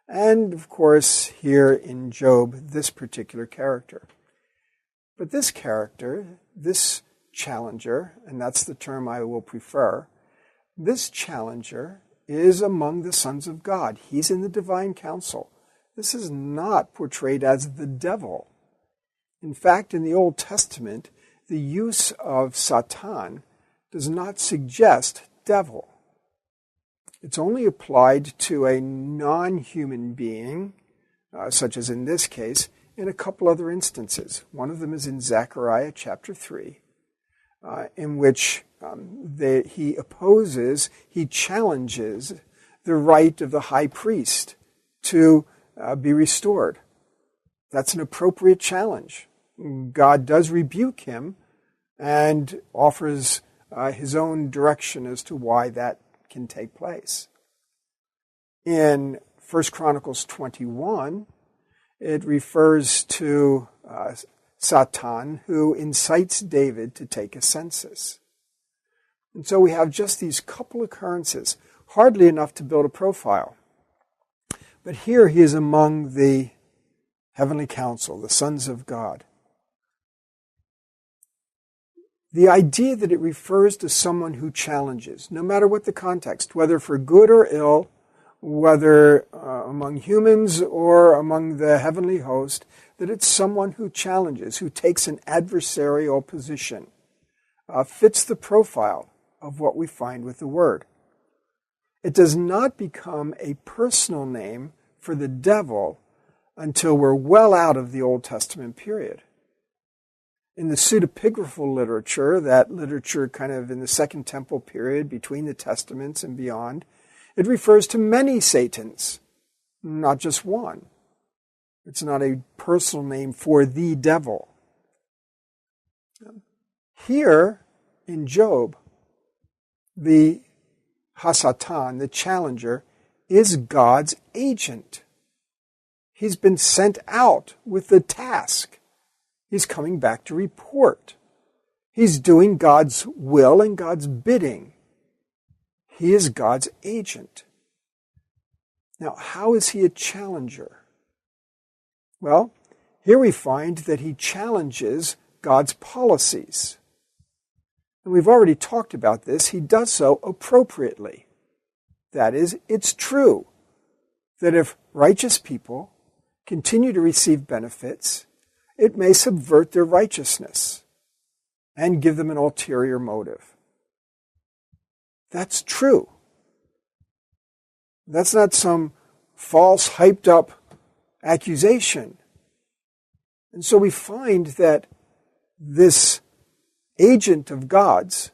And, of course, here in Job, this particular character. But this character, this challenger, and that's the term I will prefer, this challenger is among the sons of God. He's in the divine council. This is not portrayed as the devil. In fact, in the Old Testament, the use of Satan does not suggest devil. It's only applied to a non-human being, such as in this case, in a couple other instances. One of them is in Zechariah chapter 3, in which he challenges the right of the high priest to be restored. That's an appropriate challenge. God does rebuke him and offers his own direction as to why that can take place. In 1 Chronicles 21, it refers to Satan, who incites David to take a census. And so we have just these couple occurrences, hardly enough to build a profile. But here he is among the heavenly council, the sons of God. The idea that it refers to someone who challenges, no matter what the context, whether for good or ill, whether among humans or among the heavenly host, that it's someone who challenges, who takes an adversarial position, fits the profile of what we find with the word. It does not become a personal name for the devil until we're well out of the Old Testament period. In the pseudepigraphal literature, that literature kind of in the Second Temple period, between the Testaments and beyond, it refers to many Satans, not just one. It's not a personal name for the devil. Here in Job, the Hasatan, the challenger, is God's agent. He's been sent out with the task. He's coming back to report. He's doing God's will and God's bidding. He is God's agent. Now, how is he a challenger? Well, here we find that he challenges God's policies. And we've already talked about this. He does so appropriately. That is, it's true that if righteous people continue to receive benefits, it may subvert their righteousness and give them an ulterior motive. That's true. That's not some false, hyped up accusation. And so we find that this agent of God's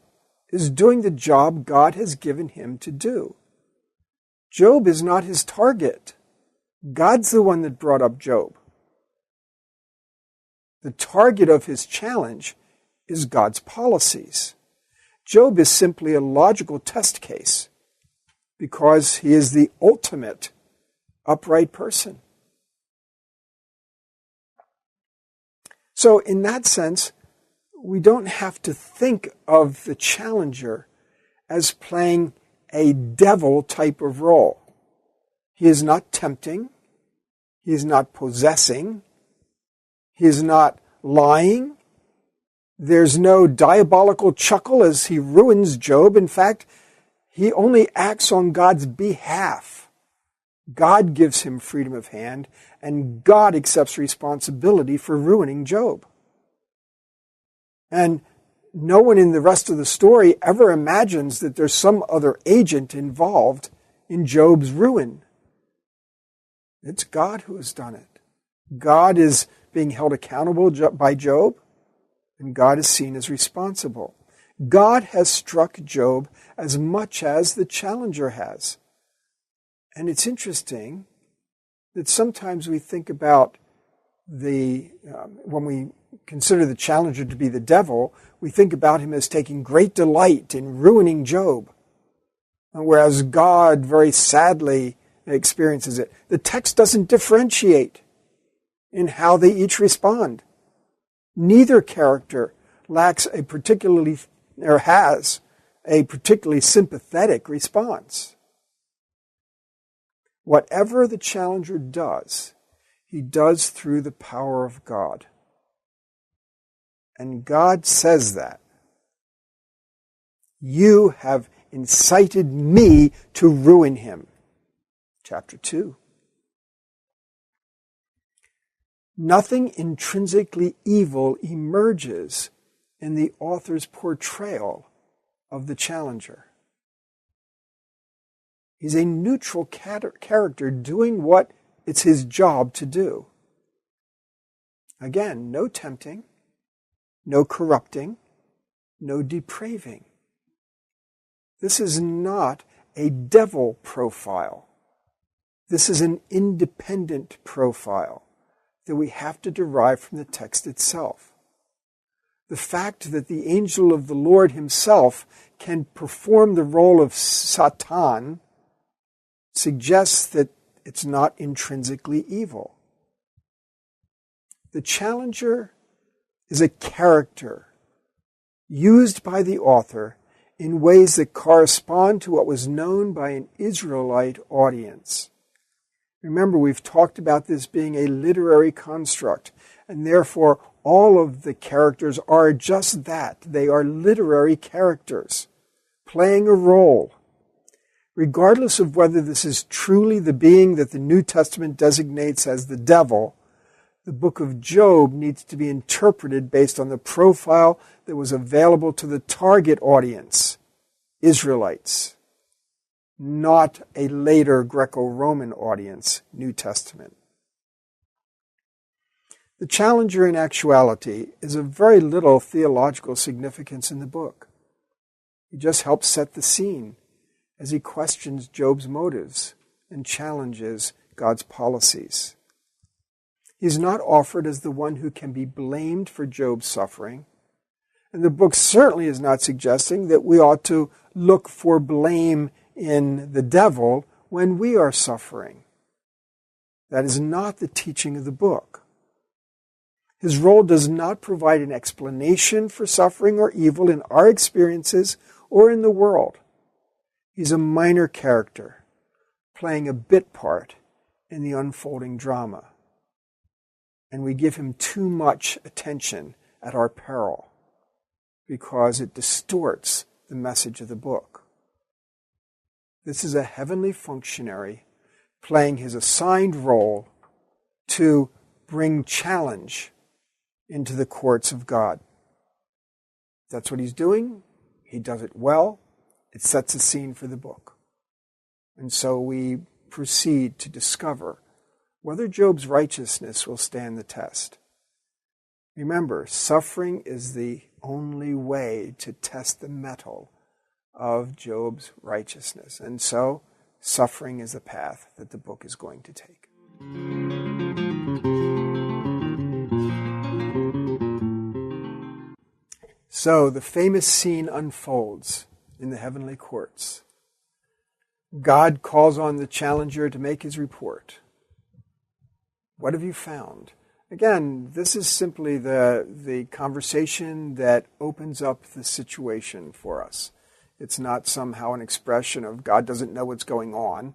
is doing the job God has given him to do. Job is not his target. God's the one that brought up Job. The target of his challenge is God's policies. Job is simply a logical test case because he is the ultimate upright person. So in that sense, we don't have to think of the challenger as playing a devil type of role. He is not tempting. He is not possessing. He is not lying. There's no diabolical chuckle as he ruins Job. In fact, he only acts on God's behalf. God gives him freedom of hand, and God accepts responsibility for ruining Job. And no one in the rest of the story ever imagines that there's some other agent involved in Job's ruin. It's God who has done it. God is being held accountable by Job, and God is seen as responsible. God has struck Job as much as the challenger has. And it's interesting that sometimes we think about when we consider the challenger to be the devil, we think about him as taking great delight in ruining Job, whereas God very sadly experiences it. The text doesn't differentiate in how they each respond. Neither character has a particularly sympathetic response. Whatever the challenger does, he does through the power of God. And God says that. You have incited me to ruin him. Chapter 2. Nothing intrinsically evil emerges in the author's portrayal of the challenger. He's a neutral character doing what it's his job to do. Again, no tempting, no corrupting, no depraving. This is not a devil profile. This is an independent profile that we have to derive from the text itself. The fact that the angel of the Lord himself can perform the role of Satan suggests that it's not intrinsically evil. The challenger is a character used by the author in ways that correspond to what was known by an Israelite audience. Remember, we've talked about this being a literary construct, and therefore all of the characters are just that. They are literary characters, playing a role. Regardless of whether this is truly the being that the New Testament designates as the devil, the book of Job needs to be interpreted based on the profile that was available to the target audience, Israelites, not a later Greco-Roman audience, New Testament. The challenger in actuality is of very little theological significance in the book. He just helps set the scene as he questions Job's motives and challenges God's policies. He's not offered as the one who can be blamed for Job's suffering, and the book certainly is not suggesting that we ought to look for blame in the devil when we are suffering. That is not the teaching of the book. His role does not provide an explanation for suffering or evil in our experiences or in the world. He's a minor character, playing a bit part in the unfolding drama. And we give him too much attention at our peril because it distorts the message of the book. This is a heavenly functionary playing his assigned role to bring challenge into the courts of God. That's what he's doing. He does it well. It sets a scene for the book. And so we proceed to discover whether Job's righteousness will stand the test. Remember, suffering is the only way to test the mettle of Job's righteousness. And so, suffering is the path that the book is going to take. So, the famous scene unfolds in the heavenly courts. God calls on the challenger to make his report. What have you found? Again, this is simply the conversation that opens up the situation for us. It's not somehow an expression of God doesn't know what's going on.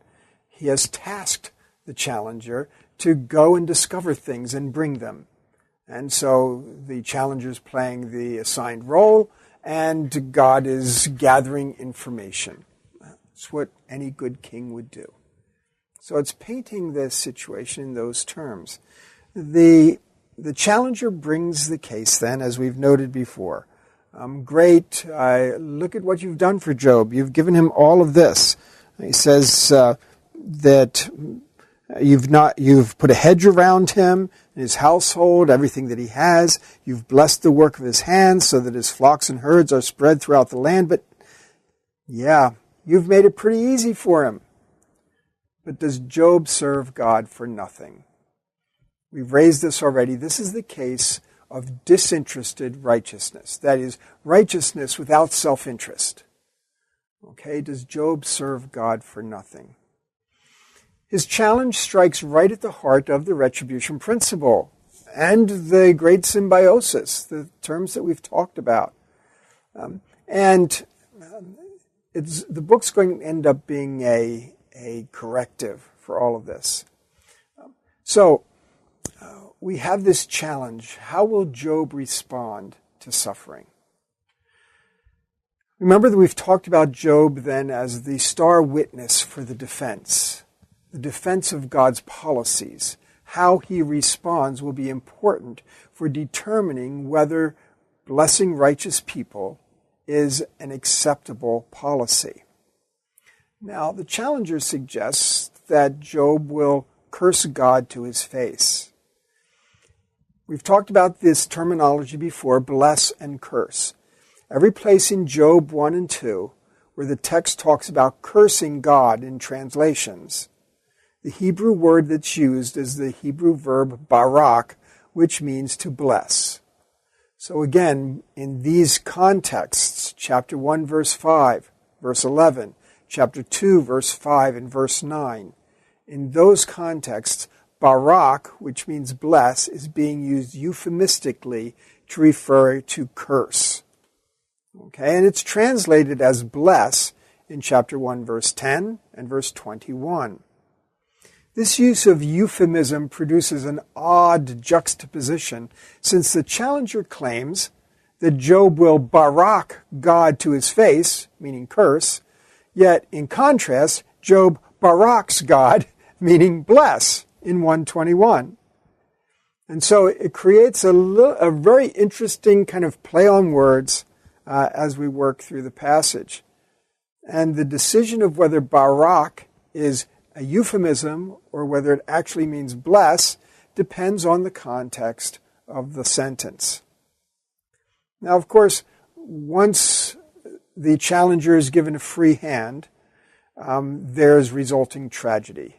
He has tasked the challenger to go and discover things and bring them. And so the challenger's playing the assigned role, and God is gathering information. That's what any good king would do. So it's painting this situation in those terms. The challenger brings the case then, as we've noted before. Great, look at what you've done for Job. You've given him all of this. He says that you've put a hedge around him and his household, everything that he has. You've blessed the work of his hands so that his flocks and herds are spread throughout the land. But yeah, you've made it pretty easy for him. But does Job serve God for nothing? We've raised this already. This is the case of disinterested righteousness. That is, righteousness without self-interest. Okay, does Job serve God for nothing? His challenge strikes right at the heart of the retribution principle and the great symbiosis, the terms that we've talked about. The book's going to end up being a corrective for all of this. We have this challenge. How will Job respond to suffering? Remember that we've talked about Job then as the star witness for the defense of God's policies. How he responds will be important for determining whether blessing righteous people is an acceptable policy. Now, the challenger suggests that Job will curse God to his face. We've talked about this terminology before, bless and curse. Every place in Job 1 and 2 where the text talks about cursing God in translations, The Hebrew word that's used is the Hebrew verb barak, which means to bless. So again, in these contexts, chapter 1, verse 5, verse 11, chapter 2, verse 5, and verse 9, in those contexts, barak, which means bless, is being used euphemistically to refer to curse. Okay, and it's translated as bless in chapter 1, verse 10 and verse 21. This use of euphemism produces an odd juxtaposition, since the challenger claims that Job will barak God to his face, meaning curse, yet in contrast, Job baraks God, meaning bless, in 121. And so it creates a very interesting kind of play on words as we work through the passage. And the decision of whether barak is a euphemism or whether it actually means bless depends on the context of the sentence. Now, of course, once the challenger is given a free hand, there's resulting tragedy.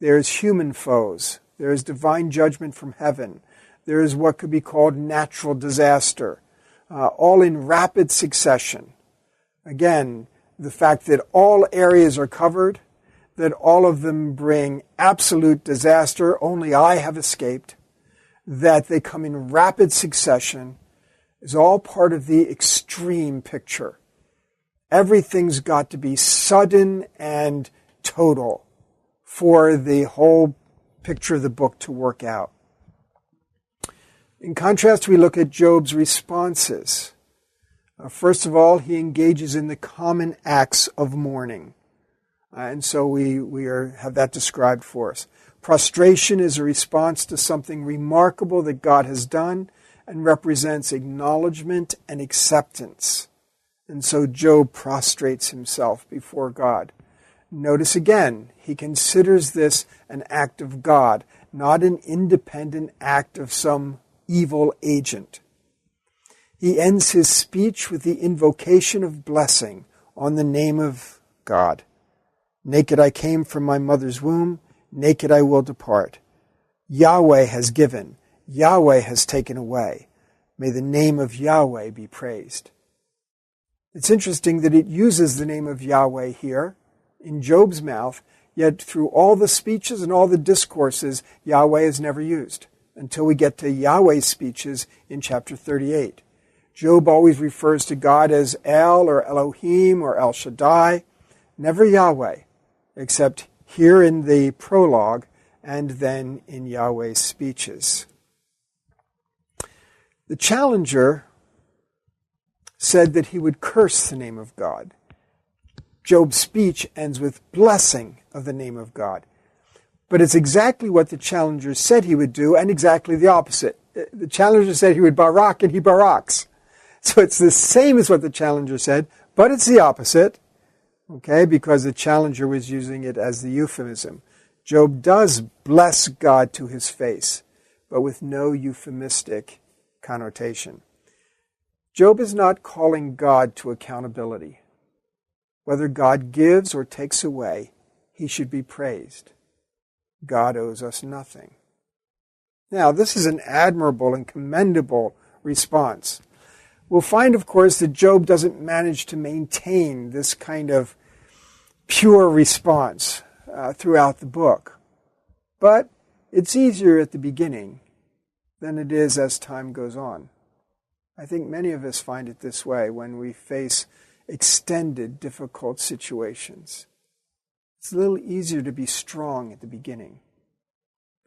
There's human foes. There's divine judgment from heaven. There is what could be called natural disaster, all in rapid succession. Again, the fact that all areas are covered, that all of them bring absolute disaster, only I have escaped, that they come in rapid succession, is all part of the extreme picture. Everything's got to be sudden and total for the whole picture of the book to work out. In contrast, we look at Job's responses. First of all, he engages in the common acts of mourning. And so we have that described for us. Prostration is a response to something remarkable that God has done and represents acknowledgement and acceptance. And so Job prostrates himself before God. Notice again, he considers this an act of God, not an independent act of some evil agent. He ends his speech with the invocation of blessing on the name of God. Naked I came from my mother's womb, naked I will depart. Yahweh has given, Yahweh has taken away. May the name of Yahweh be praised. It's interesting that it uses the name of Yahweh here in Job's mouth, yet through all the speeches and all the discourses, Yahweh is never used until we get to Yahweh's speeches in chapter 38. Job always refers to God as El or Elohim or El Shaddai, never Yahweh, except here in the prologue and then in Yahweh's speeches. The challenger said that he would curse the name of God. Job's speech ends with blessing of the name of God. But it's exactly what the challenger said he would do and exactly the opposite. The challenger said he would barak and he baraks. So it's the same as what the challenger said, but it's the opposite. Okay, because the challenger was using it as the euphemism. Job does bless God to his face, but with no euphemistic connotation. Job is not calling God to accountability. Whether God gives or takes away, he should be praised. God owes us nothing. Now, this is an admirable and commendable response. We'll find, of course, that Job doesn't manage to maintain this kind of pure response throughout the book. But it's easier at the beginning than it is as time goes on. I think many of us find it this way when we face extended, difficult situations. It's a little easier to be strong at the beginning,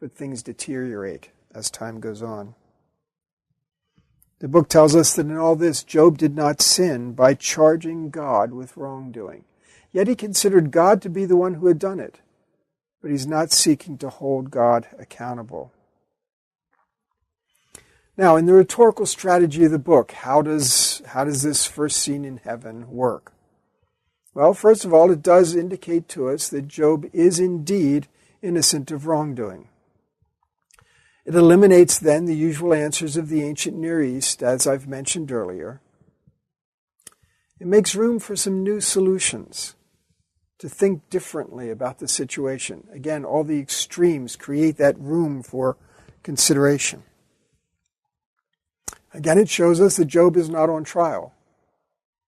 but things deteriorate as time goes on. The book tells us that in all this, Job did not sin by charging God with wrongdoing. Yet he considered God to be the one who had done it, but he's not seeking to hold God accountable. Now, in the rhetorical strategy of the book, how does this first scene in heaven work? Well, first of all, it does indicate to us that Job is indeed innocent of wrongdoing. It eliminates then the usual answers of the ancient Near East, as I've mentioned earlier. It makes room for some new solutions. to think differently about the situation. Again, all the extremes create that room for consideration. Again, it shows us that Job is not on trial.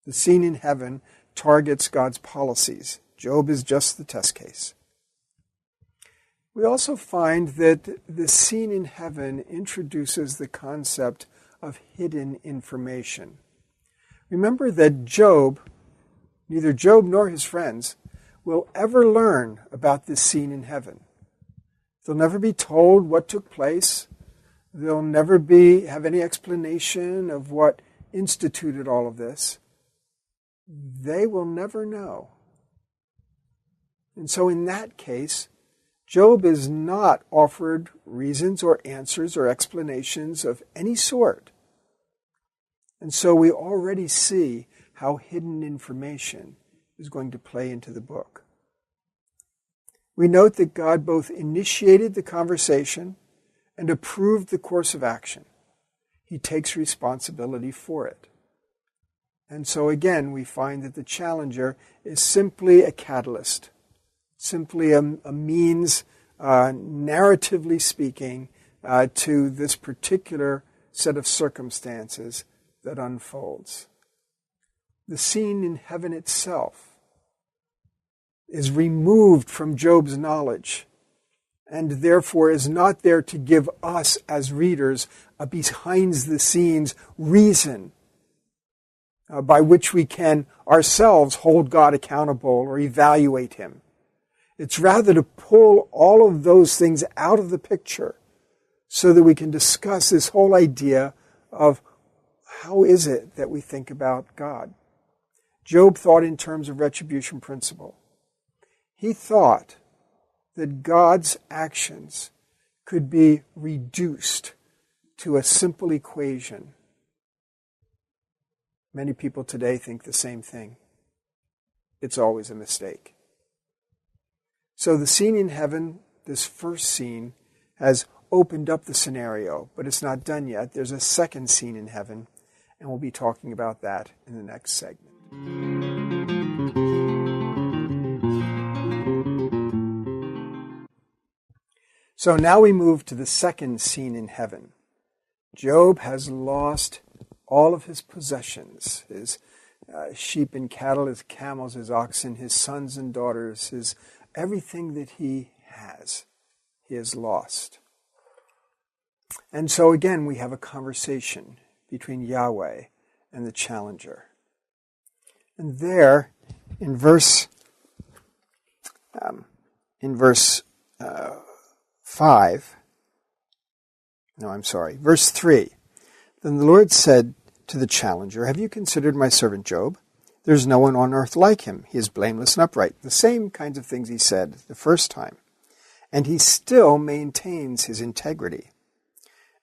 The scene in heaven targets God's policies. Job is just the test case. We also find that the scene in heaven introduces the concept of hidden information. Remember that neither Job nor his friends, will ever learn about this scene in heaven. They'll never be told what took place. They'll never have any explanation of what instituted all of this. They will never know. And so in that case, Job is not offered reasons or answers or explanations of any sort. And so we already see how hidden information is going to play into the book. We note that God both initiated the conversation and approved the course of action. He takes responsibility for it. And so again, we find that the challenger is simply a catalyst, simply a means, narratively speaking, to this particular set of circumstances that unfolds. The scene in heaven itself is removed from Job's knowledge and therefore is not there to give us as readers a behind-the-scenes reason by which we can ourselves hold God accountable or evaluate him. It's rather to pull all of those things out of the picture so that we can discuss this whole idea of how is it that we think about God. Job thought in terms of retribution principle. He thought that God's actions could be reduced to a simple equation. Many people today think the same thing. It's always a mistake. So the scene in heaven, this first scene, has opened up the scenario, but it's not done yet. There's a second scene in heaven, and we'll be talking about that in the next segment. So now we move to the second scene in heaven. Job has lost all of his possessions, his sheep and cattle, his camels, his oxen, his sons and daughters, his everything that he has lost. And so again, we have a conversation between Yahweh and the challenger. And there, verse 3. Then the Lord said to the challenger, "Have you considered my servant Job? There's no one on earth like him. He is blameless and upright." The same kinds of things he said the first time. And he still maintains his integrity.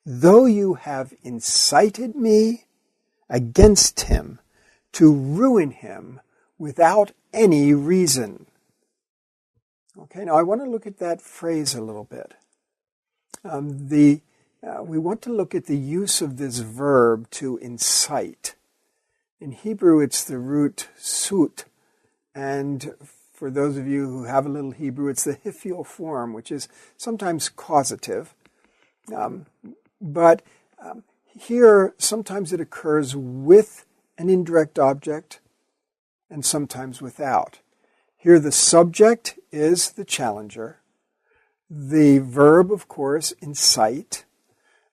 "Though you have incited me against him to ruin him without any reason." Okay, now I want to look at that phrase a little bit. We want to look at the use of this verb to incite. In Hebrew, it's the root sut. And for those of you who have a little Hebrew, it's the hiphil form, which is sometimes causative. But here, sometimes it occurs with an indirect object and sometimes without. Here, the subject is the challenger. The verb, of course, incite.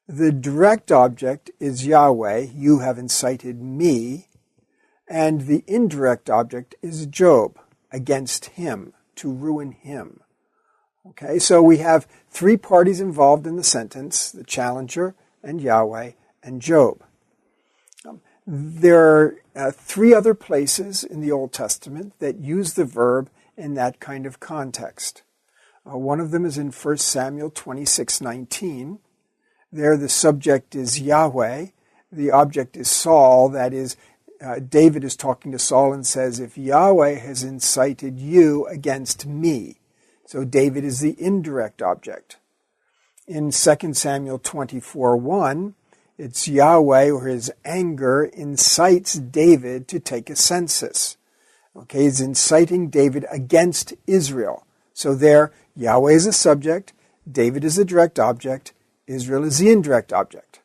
The direct object is Yahweh. You have incited me. And the indirect object is Job, against him, to ruin him. Okay, so we have three parties involved in the sentence, the challenger and Yahweh and Job. There are three other places in the Old Testament that use the verb in that kind of context. One of them is in 1 Samuel 26:19. There the subject is Yahweh. The object is Saul. That is, David is talking to Saul and says, "If Yahweh has incited you against me." So David is the indirect object. In 2 Samuel 24:1, it's Yahweh, or his anger, incites David to take a census. Okay, he's inciting David against Israel. So there, Yahweh is a subject, David is a direct object, Israel is the indirect object.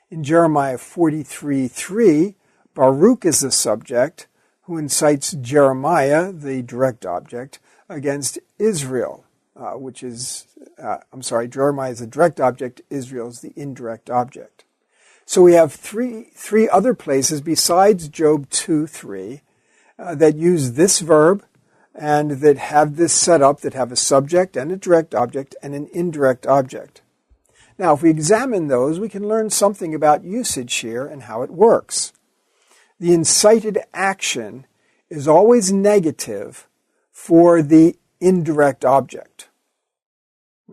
In Jeremiah 43:3, Baruch is the subject who incites Jeremiah, the direct object, against Israel, Jeremiah is the direct object, Israel is the indirect object. So we have three other places besides Job 2:3 that use this verb and that have this set up, that have a subject and a direct object and an indirect object. Now, if we examine those, we can learn something about usage here and how it works. The incited action is always negative for the indirect object.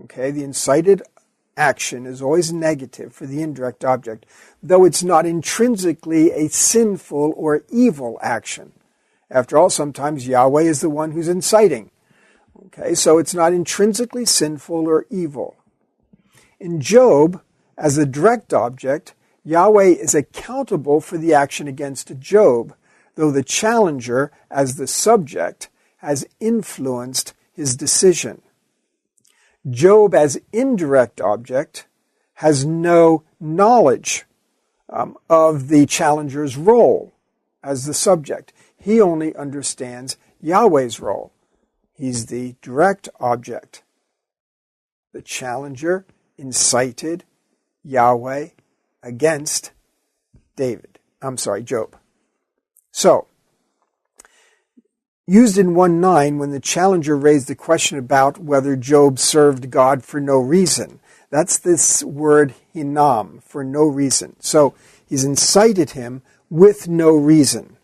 Okay, the incited action is always negative for the indirect object, though it's not intrinsically a sinful or evil action. After all, sometimes Yahweh is the one who's inciting. Okay, so it's not intrinsically sinful or evil. In Job, as a direct object, Yahweh is accountable for the action against Job, though the challenger, as the subject, has influenced his decision. Job, as indirect object, has no knowledge of the challenger's role as the subject. He only understands Yahweh's role. He's the direct object. The challenger incited Yahweh against Job. So, used in 1:9 when the challenger raised the question about whether Job served God for no reason. That's this word hinam, for no reason. So, he's incited him with no reason.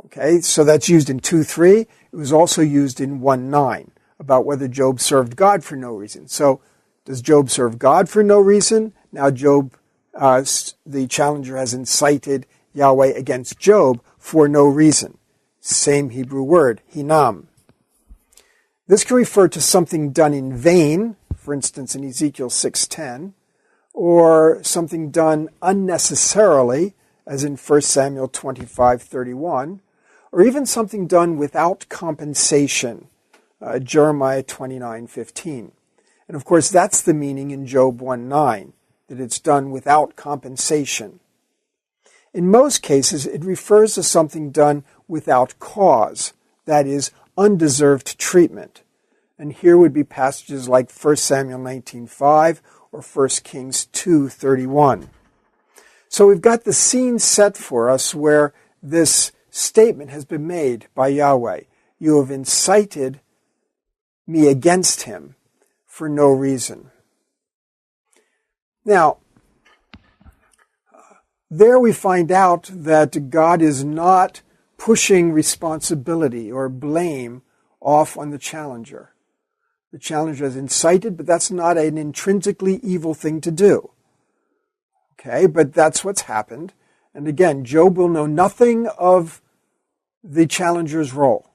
Okay, so that's used in 2:3. It was also used in 1:9 about whether Job served God for no reason. So, does Job serve God for no reason? Now the challenger has incited Yahweh against Job for no reason. Same Hebrew word, hinam. This can refer to something done in vain, for instance in Ezekiel 6:10, or something done unnecessarily, as in 1 Samuel 25:31, or even something done without compensation, Jeremiah 29:15. And of course that's the meaning in Job 1:9, that it's done without compensation. In most cases, it refers to something done without cause, that is, undeserved treatment. And here would be passages like 1 Samuel 19:5 or 1 Kings 2:31. So we've got the scene set for us where this statement has been made by Yahweh. You have incited me against him for no reason. Now, there we find out that God is not pushing responsibility or blame off on the challenger. The challenger is incited, but that's not an intrinsically evil thing to do. Okay, but that's what's happened. And again, Job will know nothing of the challenger's role.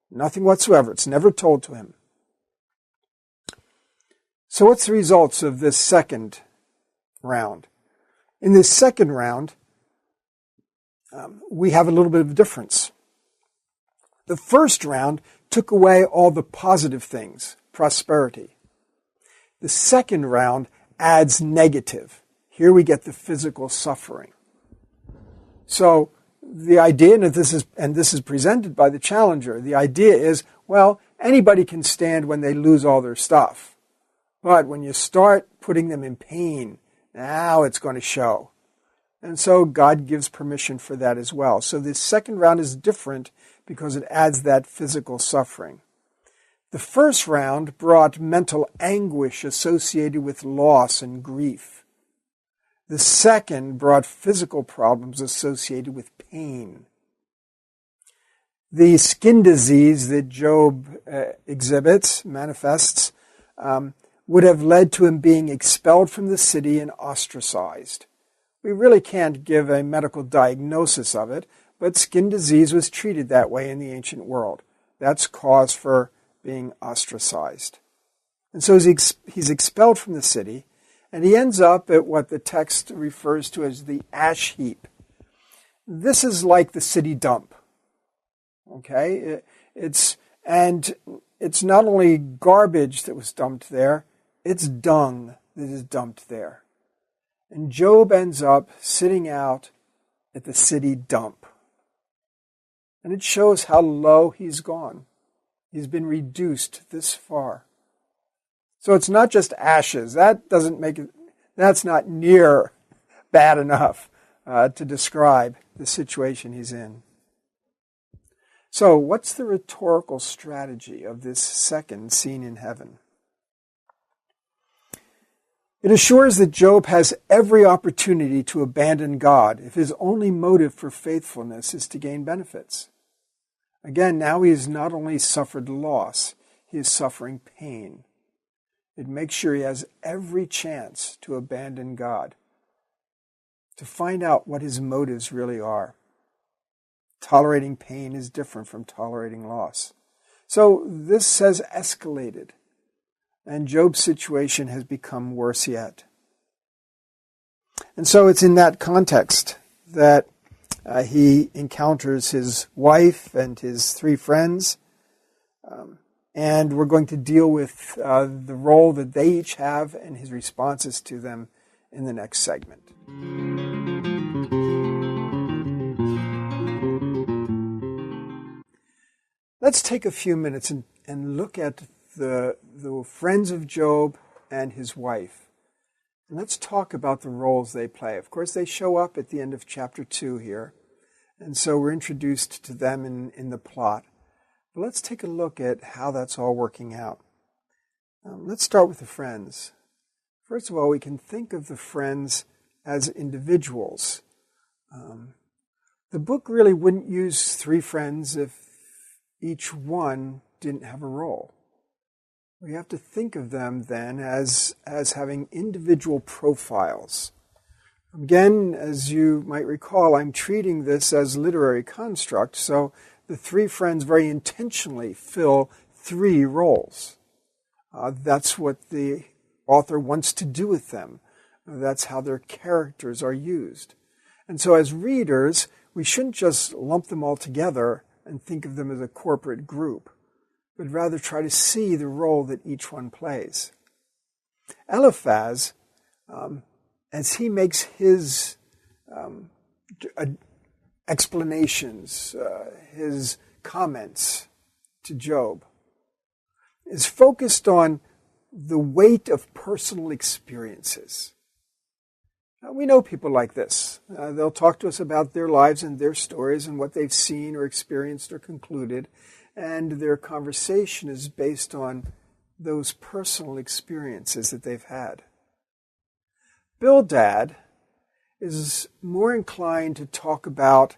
Nothing whatsoever. It's never told to him. So what's the results of this second round? In this second round, we have a little bit of a difference. The first round took away all the positive things, prosperity. The second round adds negative. Here we get the physical suffering. So the idea, and this is presented by the challenger, the idea is, well, anybody can stand when they lose all their stuff. But when you start putting them in pain, now it's going to show. And so God gives permission for that as well. So this second round is different because it adds that physical suffering. The first round brought mental anguish associated with loss and grief. The second brought physical problems associated with pain. The skin disease that Job manifests, would have led to him being expelled from the city and ostracized. We really can't give a medical diagnosis of it, but skin disease was treated that way in the ancient world. That's cause for being ostracized. And so he's expelled from the city, and he ends up at what the text refers to as the ash heap. This is like the city dump. Okay? It's not only garbage that was dumped there, it's dung that is dumped there. And Job ends up sitting out at the city dump. And it shows how low he's gone. He's been reduced this far. So it's not just ashes. That's not near bad enough to describe the situation he's in. So what's the rhetorical strategy of this second scene in heaven? It assures that Job has every opportunity to abandon God if his only motive for faithfulness is to gain benefits. Again, now he has not only suffered loss, he is suffering pain. It makes sure he has every chance to abandon God, to find out what his motives really are. Tolerating pain is different from tolerating loss. So this has escalated, and Job's situation has become worse yet. And so it's in that context that he encounters his wife and his 3 friends, and we're going to deal with the role that they each have and his responses to them in the next segment. Let's take a few minutes and look at the friends of Job and his wife. And let's talk about the roles they play. Of course, they show up at the end of chapter 2 here. And so we're introduced to them in the plot. But let's take a look at how that's all working out. Let's start with the friends. First of all, we can think of the friends as individuals. The book really wouldn't use 3 friends if each one didn't have a role. We have to think of them then as having individual profiles. Again, as you might recall, I'm treating this as literary construct, so the 3 friends very intentionally fill 3 roles. That's what the author wants to do with them. That's how their characters are used. And so as readers, we shouldn't just lump them all together and think of them as a corporate group, but rather try to see the role that each one plays. Eliphaz, as he makes his explanations, his comments to Job, is focused on the weight of personal experiences. Now, we know people like this. They'll talk to us about their lives and their stories and what they've seen or experienced or concluded, and their conversation is based on those personal experiences that they've had. Bildad is more inclined to talk about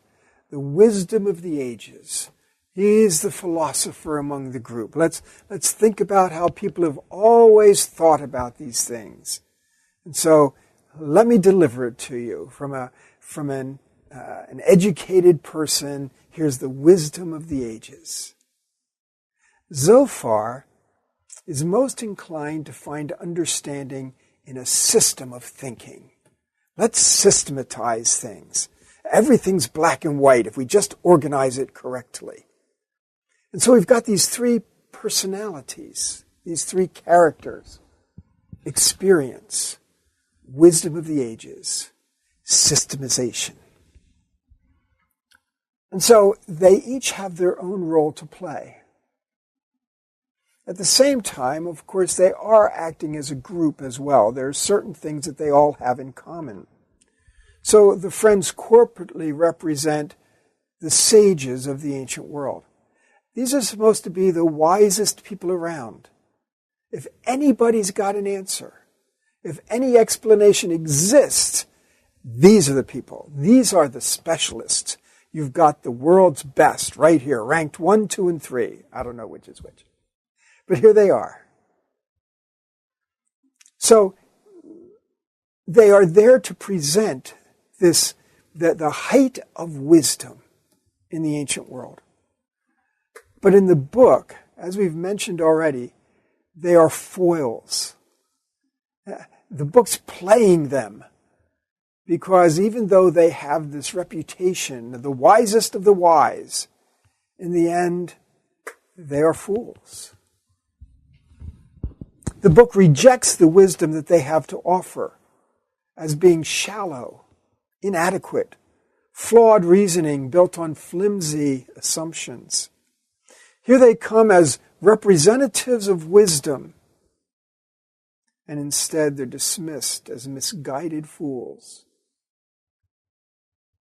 the wisdom of the ages. He's the philosopher among the group. Let's think about how people have always thought about these things. And so let me deliver it to you from an educated person. Here's the wisdom of the ages. Zophar is most inclined to find understanding in a system of thinking. Let's systematize things. Everything's black and white if we just organize it correctly. And so we've got these 3 personalities, these 3 characters: experience, wisdom of the ages, systemization. And so they each have their own role to play. At the same time, of course, they are acting as a group as well. There are certain things that they all have in common. So the friends corporately represent the sages of the ancient world. These are supposed to be the wisest people around. If anybody's got an answer, if any explanation exists, these are the people. These are the specialists. You've got the world's best right here, ranked 1, 2, and 3. I don't know which is which. But here they are. So they are there to present the height of wisdom in the ancient world. But in the book, as we've mentioned already, they are foils. The book's playing them because even though they have this reputation, the wisest of the wise, In the end, they are fools. The book rejects the wisdom that they have to offer as being shallow, inadequate, flawed reasoning built on flimsy assumptions. Here they come as representatives of wisdom, and instead they're dismissed as misguided fools.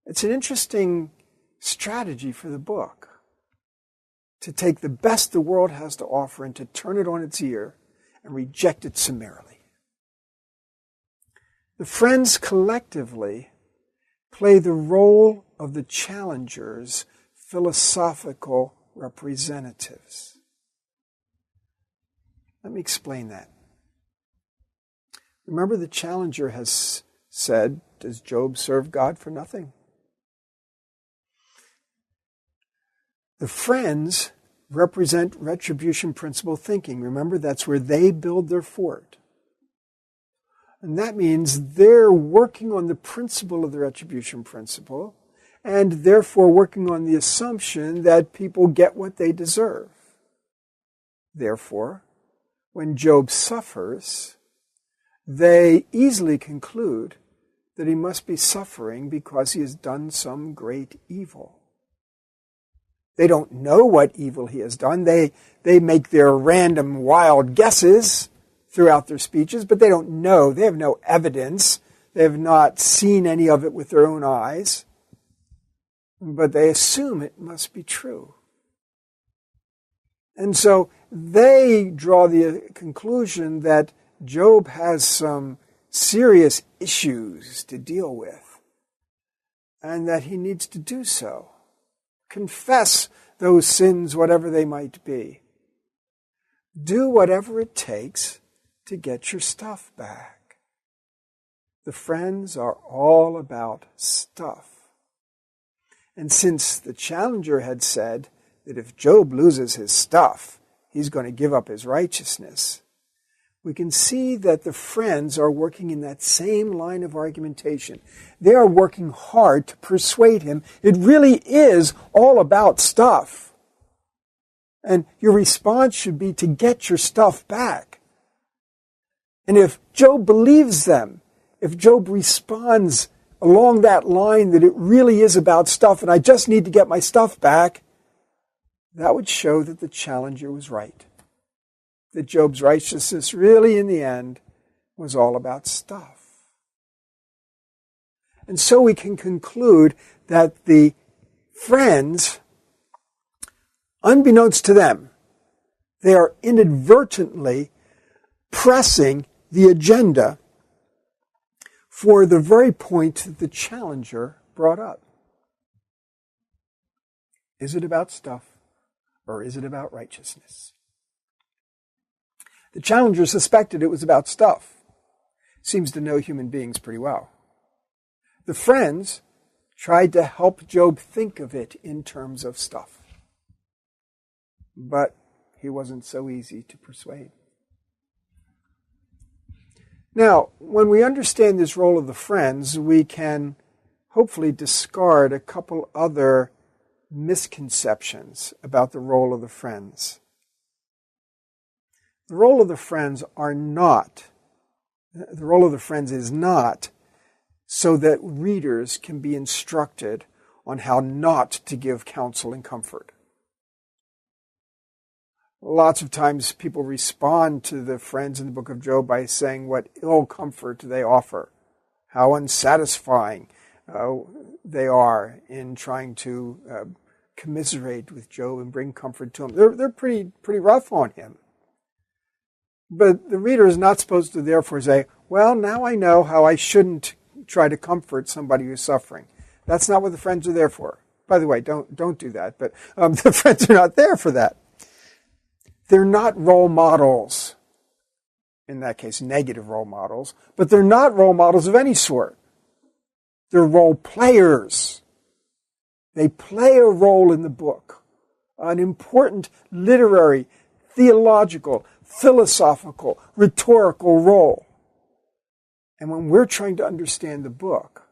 It's an interesting strategy for the book to take the best the world has to offer and to turn it on its ear and reject it summarily. The friends collectively play the role of the challenger's philosophical representatives. Let me explain that. Remember, the challenger has said, does Job serve God for nothing? The friends represent retribution principle thinking. Remember, that's where they build their fort. And that means they're working on the principle of the retribution principle, and therefore working on the assumption that people get what they deserve. Therefore, when Job suffers, they easily conclude that he must be suffering because he has done some great evil. They don't know what evil he has done. They make their random wild guesses throughout their speeches, but they don't know. They have no evidence. They have not seen any of it with their own eyes. But they assume it must be true. And so they draw the conclusion that Job has some serious issues to deal with, and that he needs to do so. Confess those sins, whatever they might be. Do whatever it takes to get your stuff back. The friends are all about stuff. And since the challenger had said that if Job loses his stuff, he's going to give up his righteousness, we can see that the friends are working in that same line of argumentation. They are working hard to persuade him it really is all about stuff. And your response should be to get your stuff back. And if Job believes them, if Job responds along that line that it really is about stuff and I just need to get my stuff back, that would show that the challenger was right. That Job's righteousness really, in the end, was all about stuff. And so we can conclude that the friends, unbeknownst to them, they are inadvertently pressing the agenda for the very point that the challenger brought up. Is it about stuff, or is it about righteousness? The challenger suspected it was about stuff. Seems to know human beings pretty well. The friends tried to help Job think of it in terms of stuff. But he wasn't so easy to persuade. Now, when we understand this role of the friends, we can hopefully discard a couple other misconceptions about the role of the friends. The role of the friends is not so that readers can be instructed on how not to give counsel and comfort. Lots of times people respond to the friends in the book of Job by saying what ill comfort they offer, how unsatisfying they are in trying to commiserate with Job and bring comfort to him. They're pretty rough on him. But the reader is not supposed to therefore say, well, now I know how I shouldn't try to comfort somebody who's suffering. That's not what the friends are there for. By the way, don't do that. But the friends are not there for that. They're not role models. In that case, negative role models. But they're not role models of any sort. They're role players. They play a role in the book. An important literary, theological, philosophical, rhetorical role. And when we're trying to understand the book,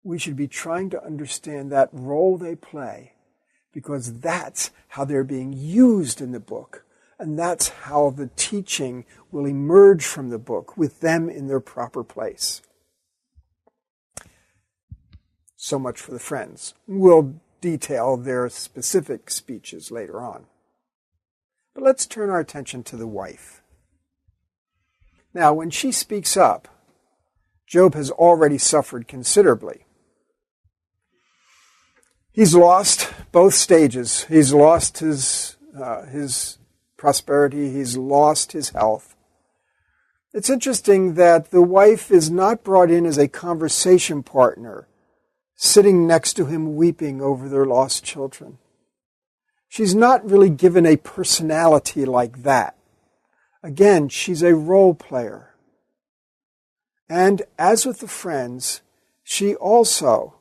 we should be trying to understand that role they play because that's how they're being used in the book. And that's how the teaching will emerge from the book with them in their proper place. So much for the friends. We'll detail their specific speeches later on. But let's turn our attention to the wife. Now, when she speaks up, Job has already suffered considerably. He's lost both stages. He's lost his prosperity. He's lost his health. It's interesting that the wife is not brought in as a conversation partner, sitting next to him weeping over their lost children. She's not really given a personality like that. Again, she's a role player. And as with the friends, she also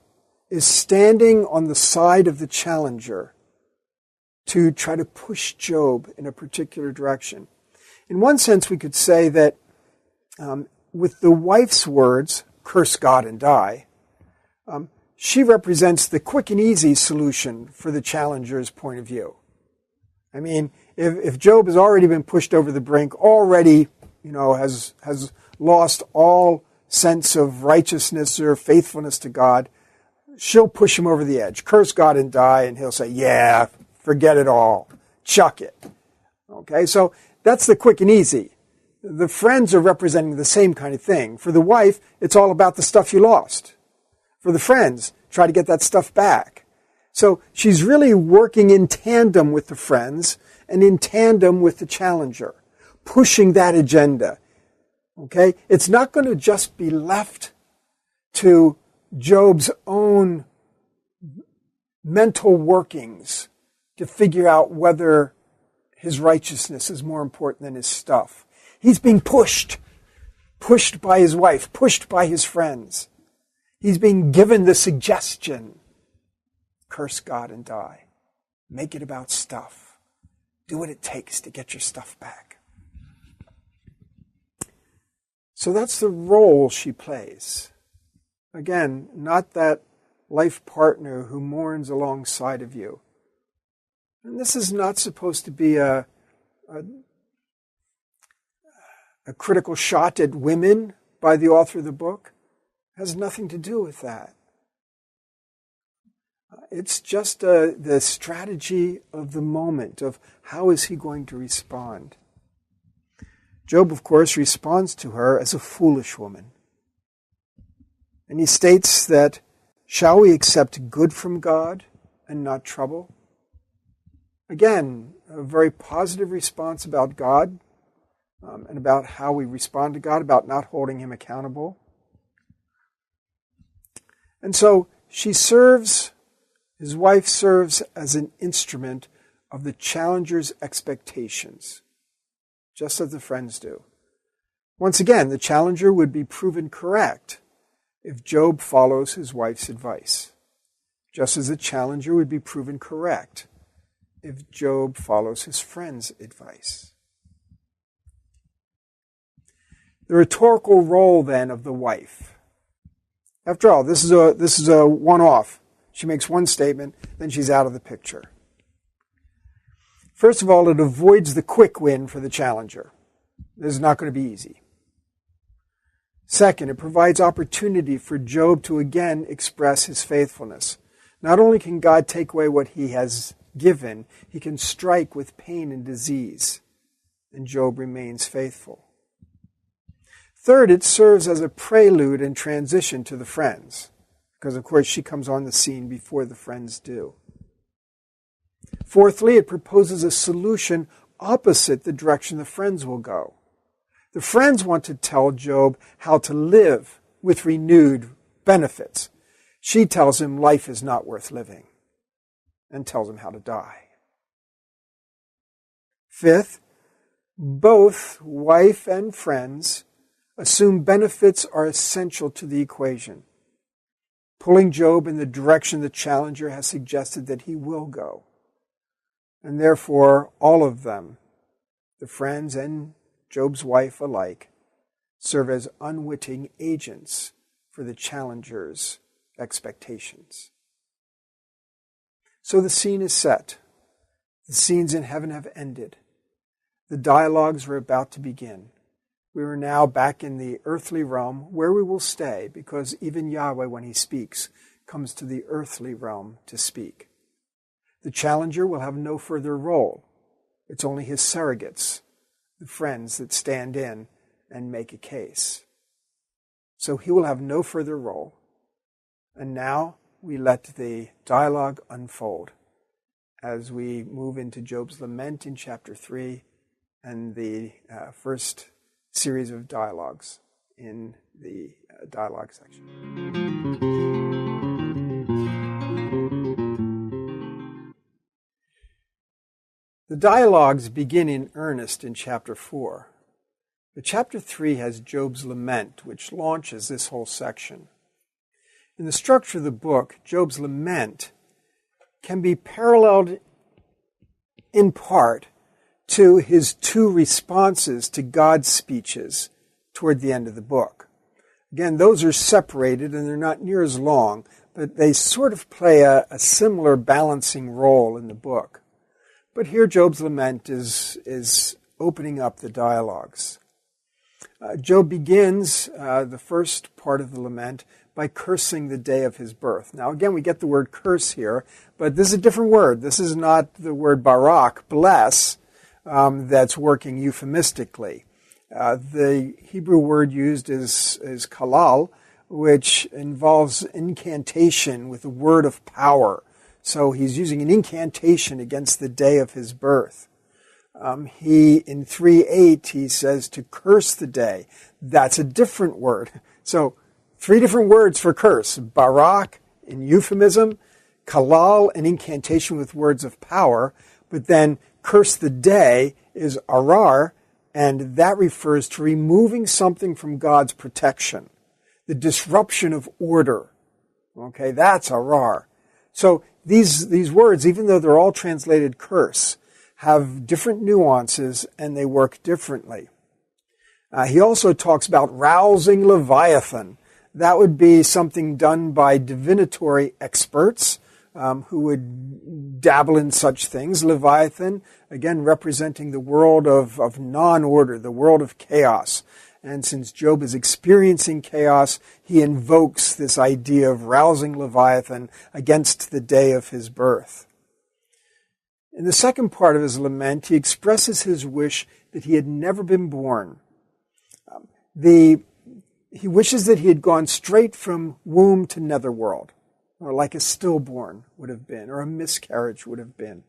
is standing on the side of the challenger to try to push Job in a particular direction. In one sense, we could say that with the wife's words, curse God and die, she represents the quick and easy solution for the challenger's point of view. I mean, if Job has already been pushed over the brink, already, has lost all sense of righteousness or faithfulness to God, she'll push him over the edge. Curse God and die, and he'll say, yeah, forget it all. Chuck it. Okay, so that's the quick and easy. The friends are representing the same kind of thing. For the wife, it's all about the stuff you lost. For the friends, try to get that stuff back. So she's really working in tandem with the friends and in tandem with the challenger, pushing that agenda. Okay? It's not going to just be left to Job's own mental workings to figure out whether his righteousness is more important than his stuff. He's being pushed by his wife, pushed by his friends. He's being given the suggestion, curse God and die. Make it about stuff. Do what it takes to get your stuff back. So that's the role she plays. Again, not that life partner who mourns alongside of you. And this is not supposed to be a critical shot at women by the author of the book. It has nothing to do with that. It's just the strategy of the moment, of how is he going to respond. Job, of course, responds to her as a foolish woman. And he states that, shall we accept good from God and not trouble? Again, a very positive response about God and about how we respond to God, about not holding him accountable. And so his wife serves as an instrument of the challenger's expectations, just as the friends do. Once again, the challenger would be proven correct if Job follows his wife's advice, just as the challenger would be proven correct if Job follows his friend's advice. The rhetorical role, then, of the wife. After all, this is a one-off. She makes one statement, then she's out of the picture. First of all, it avoids the quick win for the challenger. This is not going to be easy. Second, it provides opportunity for Job to again express his faithfulness. Not only can God take away what he has given, he can strike with pain and disease, and Job remains faithful. Third, it serves as a prelude and transition to the friends, because of course she comes on the scene before the friends do. Fourthly, it proposes a solution opposite the direction the friends will go. The friends want to tell Job how to live with renewed benefits. She tells him life is not worth living and tells him how to die. Fifth, both wife and friends assume benefits are essential to the equation, pulling Job in the direction the challenger has suggested that he will go. And therefore, all of them, the friends and Job's wife alike, serve as unwitting agents for the challenger's expectations. So the scene is set. The scenes in heaven have ended. The dialogues are about to begin. We are now back in the earthly realm where we will stay, because even Yahweh, when he speaks, comes to the earthly realm to speak. The challenger will have no further role. It's only his surrogates, the friends that stand in and make a case. So he will have no further role. And now we let the dialogue unfold as we move into Job's lament in chapter 3 and the first series of dialogues in the dialogue section. The dialogues begin in earnest in chapter 4. But chapter 3 has Job's lament, which launches this whole section. In the structure of the book, Job's lament can be paralleled in part to his two responses to God's speeches toward the end of the book. Again, those are separated and they're not near as long, but they sort of play a similar balancing role in the book. But here Job's lament is opening up the dialogues. Job begins the first part of the lament by cursing the day of his birth. Now again, we get the word curse here, but this is a different word. This is not the word barak, bless, that's working euphemistically. The Hebrew word used is kalal, which involves incantation with a word of power. So he's using an incantation against the day of his birth. In 3:8, he says to curse the day. That's a different word. So 3 different words for curse. Barak, in euphemism. Kalal, an incantation with words of power. But then curse the day is arar, and that refers to removing something from God's protection. The disruption of order. Okay, that's arar. So these words, even though they're all translated curse, have different nuances and they work differently. He also talks about rousing Leviathan. That would be something done by divinatory experts who would dabble in such things. Leviathan, again, representing the world of non-order, the world of chaos. And since Job is experiencing chaos, he invokes this idea of rousing Leviathan against the day of his birth. In the second part of his lament, he expresses his wish that he had never been born. He wishes that he had gone straight from womb to netherworld, or like a stillborn would have been, or a miscarriage would have been.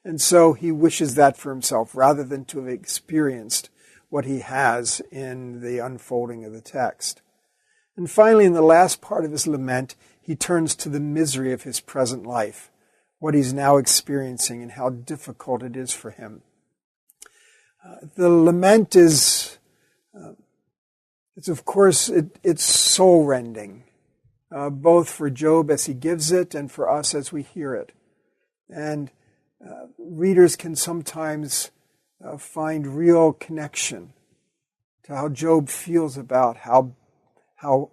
And so he wishes that for himself, rather than to have experienced what he has in the unfolding of the text. And finally, in the last part of his lament, he turns to the misery of his present life, what he's now experiencing and how difficult it is for him. The lament is, it's soul-rending, both for Job as he gives it and for us as we hear it. And readers can sometimes find real connection to how Job feels about how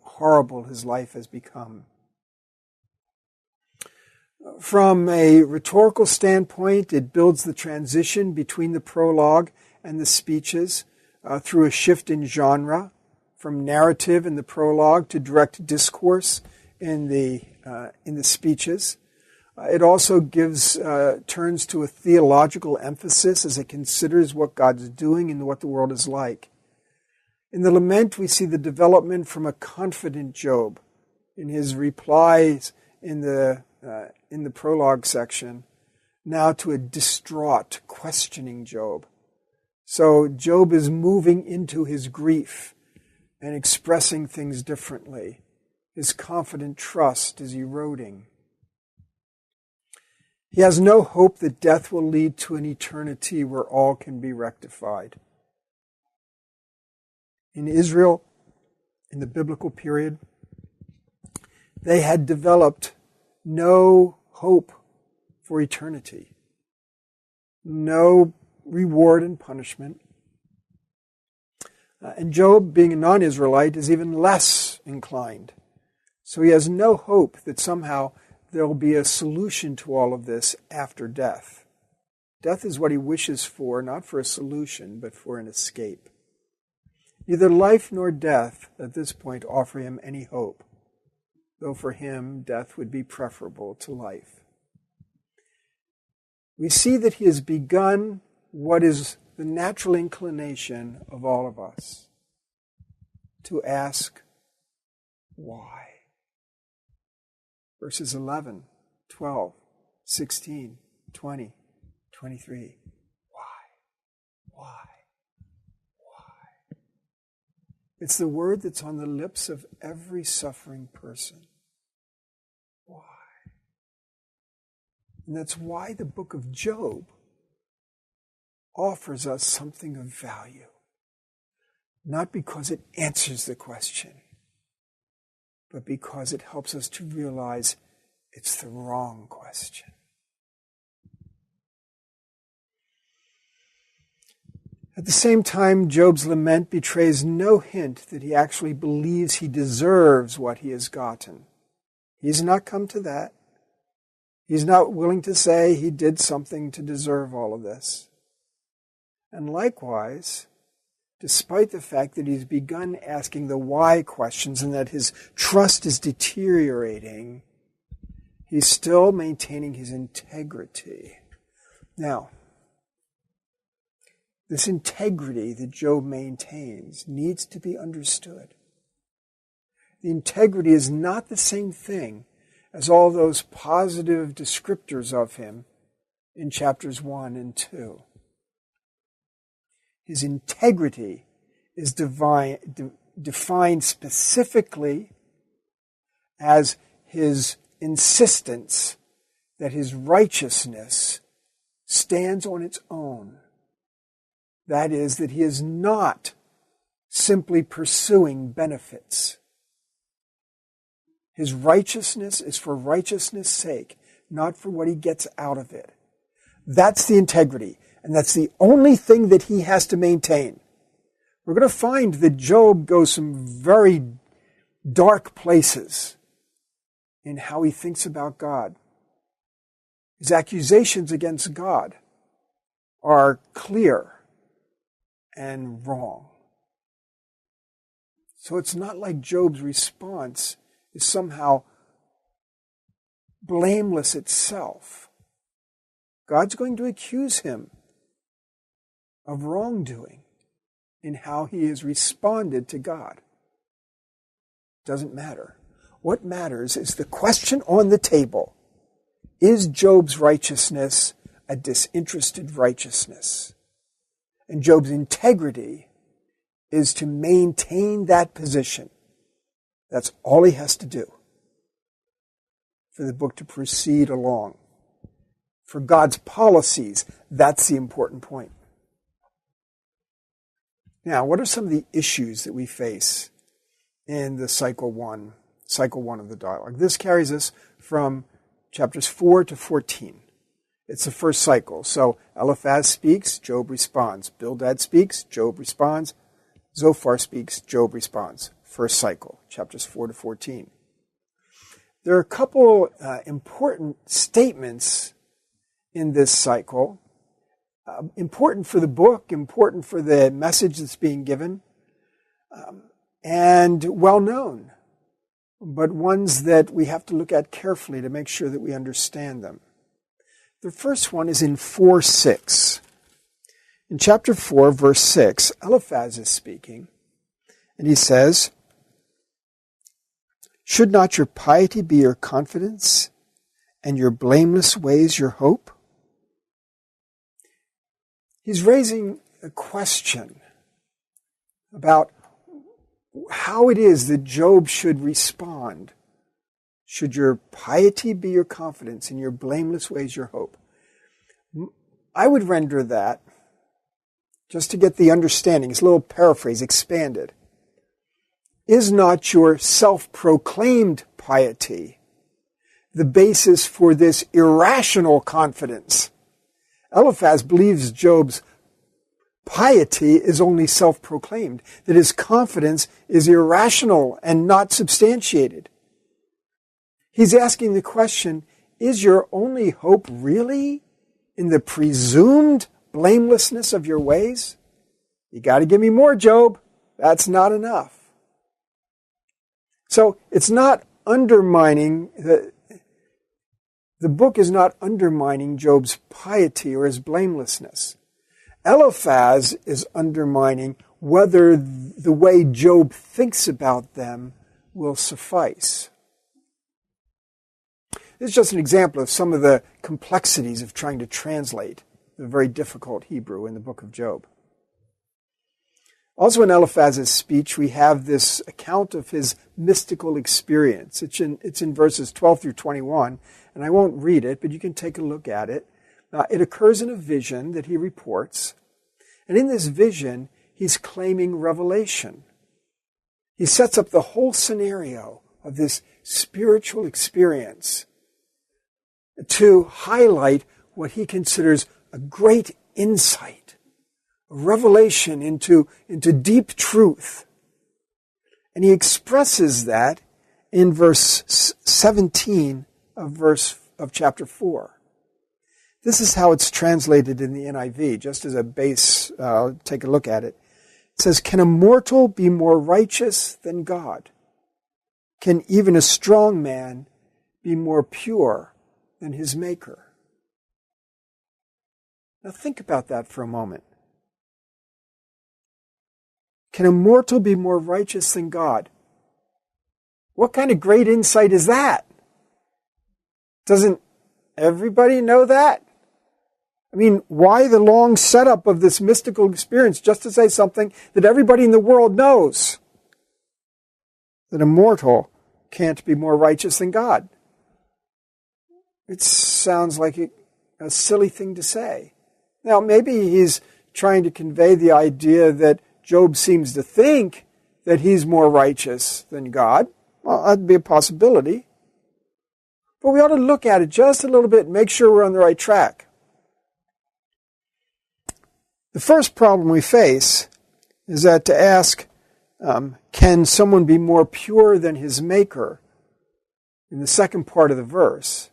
horrible his life has become. From a rhetorical standpoint, it builds the transition between the prologue and the speeches through a shift in genre, from narrative in the prologue to direct discourse in the speeches. It also turns to a theological emphasis as it considers what God's doing and what the world is like. In the lament, we see the development from a confident Job in his replies in the prologue section, now to a distraught, questioning Job. So Job is moving into his grief and expressing things differently. His confident trust is eroding. He has no hope that death will lead to an eternity where all can be rectified. In Israel, in the biblical period, they had developed no hope for eternity, no reward and punishment. And Job, being a non-Israelite, is even less inclined. So he has no hope that somehow there'll be a solution to all of this after death. Death is what he wishes for, not for a solution, but for an escape. Neither life nor death at this point offer him any hope, though for him death would be preferable to life. We see that he has begun what is the natural inclination of all of us, to ask, why? Verses 11, 12, 16, 20, 23. Why? It's the word that's on the lips of every suffering person. Why? And that's why the book of Job offers us something of value. Not because it answers the question, but because it helps us to realize it's the wrong question. At the same time, Job's lament betrays no hint that he actually believes he deserves what he has gotten. He's not come to that. He's not willing to say he did something to deserve all of this. And likewise, despite the fact that he's begun asking the why questions and that his trust is deteriorating, he's still maintaining his integrity. Now, this integrity that Job maintains needs to be understood. The integrity is not the same thing as all those positive descriptors of him in chapters 1 and 2. His integrity is defined specifically as his insistence that his righteousness stands on its own. That is, that he is not simply pursuing benefits. His righteousness is for righteousness' sake, not for what he gets out of it. That's the integrity, and that's the only thing that he has to maintain. We're going to find that Job goes some very dark places in how he thinks about God. His accusations against God are clear and wrong. So it's not like Job's response is somehow blameless itself. God's going to accuse him of wrongdoing in how he has responded to God. Doesn't matter. What matters is the question on the table. Is Job's righteousness a disinterested righteousness? And Job's integrity is to maintain that position. That's all he has to do for the book to proceed along. For God's policies, that's the important point. Now, what are some of the issues that we face in the cycle one of the dialogue? This carries us from chapters 4 to 14. It's the first cycle. So Eliphaz speaks, Job responds. Bildad speaks, Job responds. Zophar speaks, Job responds. First cycle, chapters 4 to 14. There are a couple important statements in this cycle. Important for the book, important for the message that's being given, and well known, but ones that we have to look at carefully to make sure that we understand them. The first one is in 4:6. In chapter 4, verse 6, Eliphaz is speaking, and he says, "Should not your piety be your confidence, and your blameless ways your hope?" He's raising a question about how it is that Job should respond. Should your piety be your confidence and your blameless ways your hope? I would render that, just to get the understanding, it's a little paraphrase, expanded. Is not your self-proclaimed piety the basis for this irrational confidence? Eliphaz believes Job's piety is only self-proclaimed, that his confidence is irrational and not substantiated. He's asking the question, is your only hope really in the presumed blamelessness of your ways? You got to give me more, Job. That's not enough. So it's not undermining, the book is not undermining Job's piety or his blamelessness. Eliphaz is undermining whether the way Job thinks about them will suffice. This is just an example of some of the complexities of trying to translate the very difficult Hebrew in the book of Job. Also in Eliphaz's speech, we have this account of his mystical experience. It's in verses 12 through 21, and I won't read it, but you can take a look at it. It occurs in a vision that he reports, and in this vision, he's claiming revelation. He sets up the whole scenario of this spiritual experience to highlight what he considers a great insight, a revelation into deep truth. And he expresses that in verse 17 of chapter 4. This is how it's translated in the NIV, just as a base, take a look at it. It says, "Can a mortal be more righteous than God? Can even a strong man be more pure than his Maker?" Now think about that for a moment. Can a mortal be more righteous than God? What kind of great insight is that? Doesn't everybody know that? I mean, why the long setup of this mystical experience just to say something that everybody in the world knows? That a mortal can't be more righteous than God. It sounds like a silly thing to say. Now, maybe he's trying to convey the idea that Job seems to think that he's more righteous than God. Well, that'd be a possibility. But we ought to look at it just a little bit and make sure we're on the right track. The first problem we face is that to ask, can someone be more pure than his Maker? In the second part of the verse,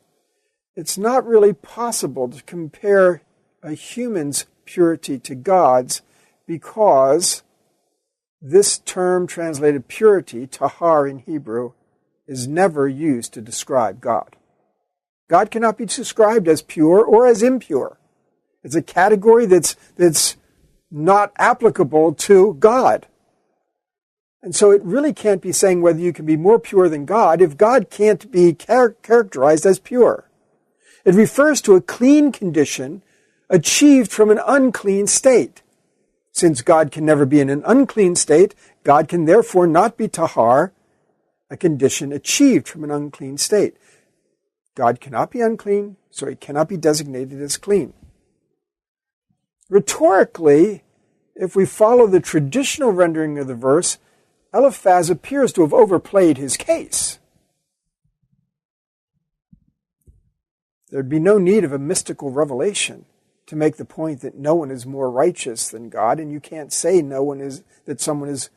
it's not really possible to compare a human's purity to God's, because this term translated purity, tahar in Hebrew, is never used to describe God. God cannot be described as pure or as impure. It's a category that's not applicable to God. And so it really can't be saying whether you can be more pure than God if God can't be characterized as pure. It refers to a clean condition achieved from an unclean state. Since God can never be in an unclean state, God can therefore not be tahar, a condition achieved from an unclean state. God cannot be unclean, so he cannot be designated as clean. Rhetorically, if we follow the traditional rendering of the verse, Eliphaz appears to have overplayed his case. There'd be no need of a mystical revelation to make the point that no one is more righteous than God, and you can't say that someone is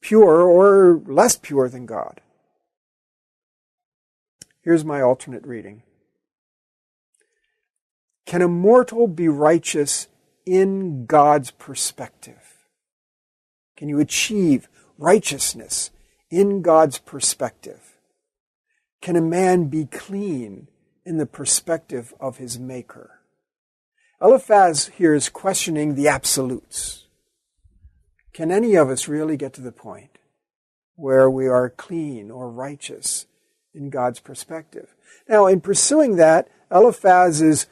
pure or less pure than God. Here's my alternate reading. Can a mortal be righteous in God's perspective? Can you achieve righteousness in God's perspective? Can a man be clean in the perspective of his Maker? Eliphaz here is questioning the absolutes. Can any of us really get to the point where we are clean or righteous in God's perspective? Now, in pursuing that, Eliphaz is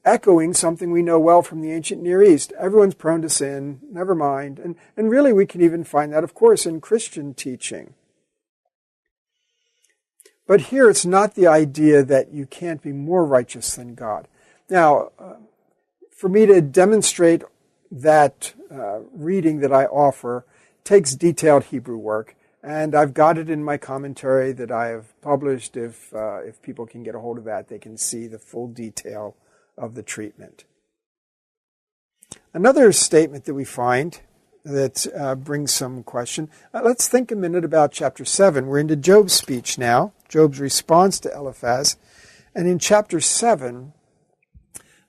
echoing something we know well from the ancient Near East. Everyone's prone to sin, never mind. And really we can even find that, of course, in Christian teaching. But here it's not the idea that you can't be more righteous than God. Now, for me to demonstrate that reading that I offer takes detailed Hebrew work, and I've got it in my commentary that I have published. If people can get a hold of that, they can see the full detail of the treatment. Another statement that we find that brings some question. Let's think a minute about chapter 7. We're into Job's speech now, Job's response to Eliphaz. And in chapter 7,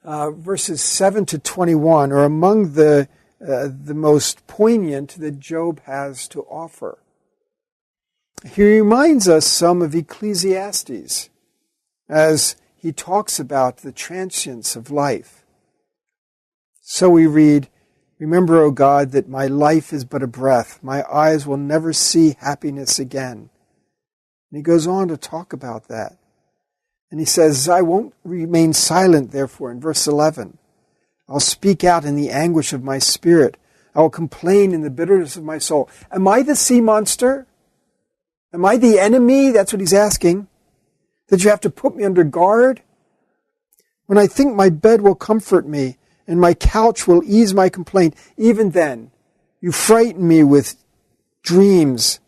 verses 7 to 21 are among the most poignant that Job has to offer. He reminds us some of Ecclesiastes as he talks about the transience of life. So we read, "Remember, O God, that my life is but a breath. My eyes will never see happiness again." And he goes on to talk about that. And he says, "I won't remain silent, therefore," in verse 11. "I'll speak out in the anguish of my spirit. I will complain in the bitterness of my soul." Am I the sea monster? Am I the enemy? That's what he's asking. That you have to put me under guard? When I think my bed will comfort me and my couch will ease my complaint, even then you frighten me with dreams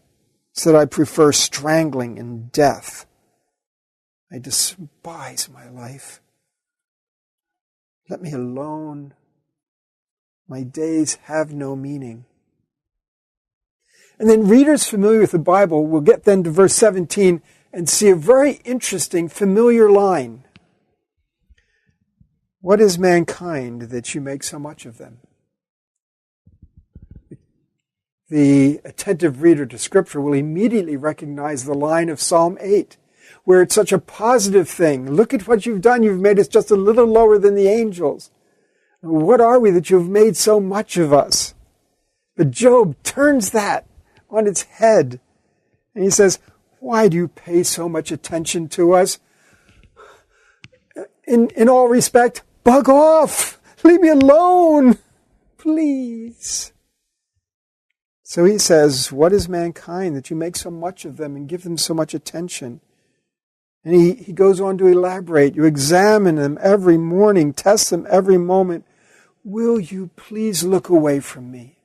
so that I prefer strangling and death. I despise my life. Let me alone. My days have no meaning. And then readers familiar with the Bible will get then to verse 17 and see a very interesting, familiar line. "What is mankind that you make so much of them?" The attentive reader to Scripture will immediately recognize the line of Psalm 8, where it's such a positive thing. Look at what you've done. You've made us just a little lower than the angels. What are we that you've made so much of us? But Job turns that on its head. And he says, "Why do you pay so much attention to us? In all respect, bug off. Leave me alone, please." So he says, "What is mankind that you make so much of them and give them so much attention?" And he goes on to elaborate. "You examine them every morning, test them every moment. Will you please look away from me?"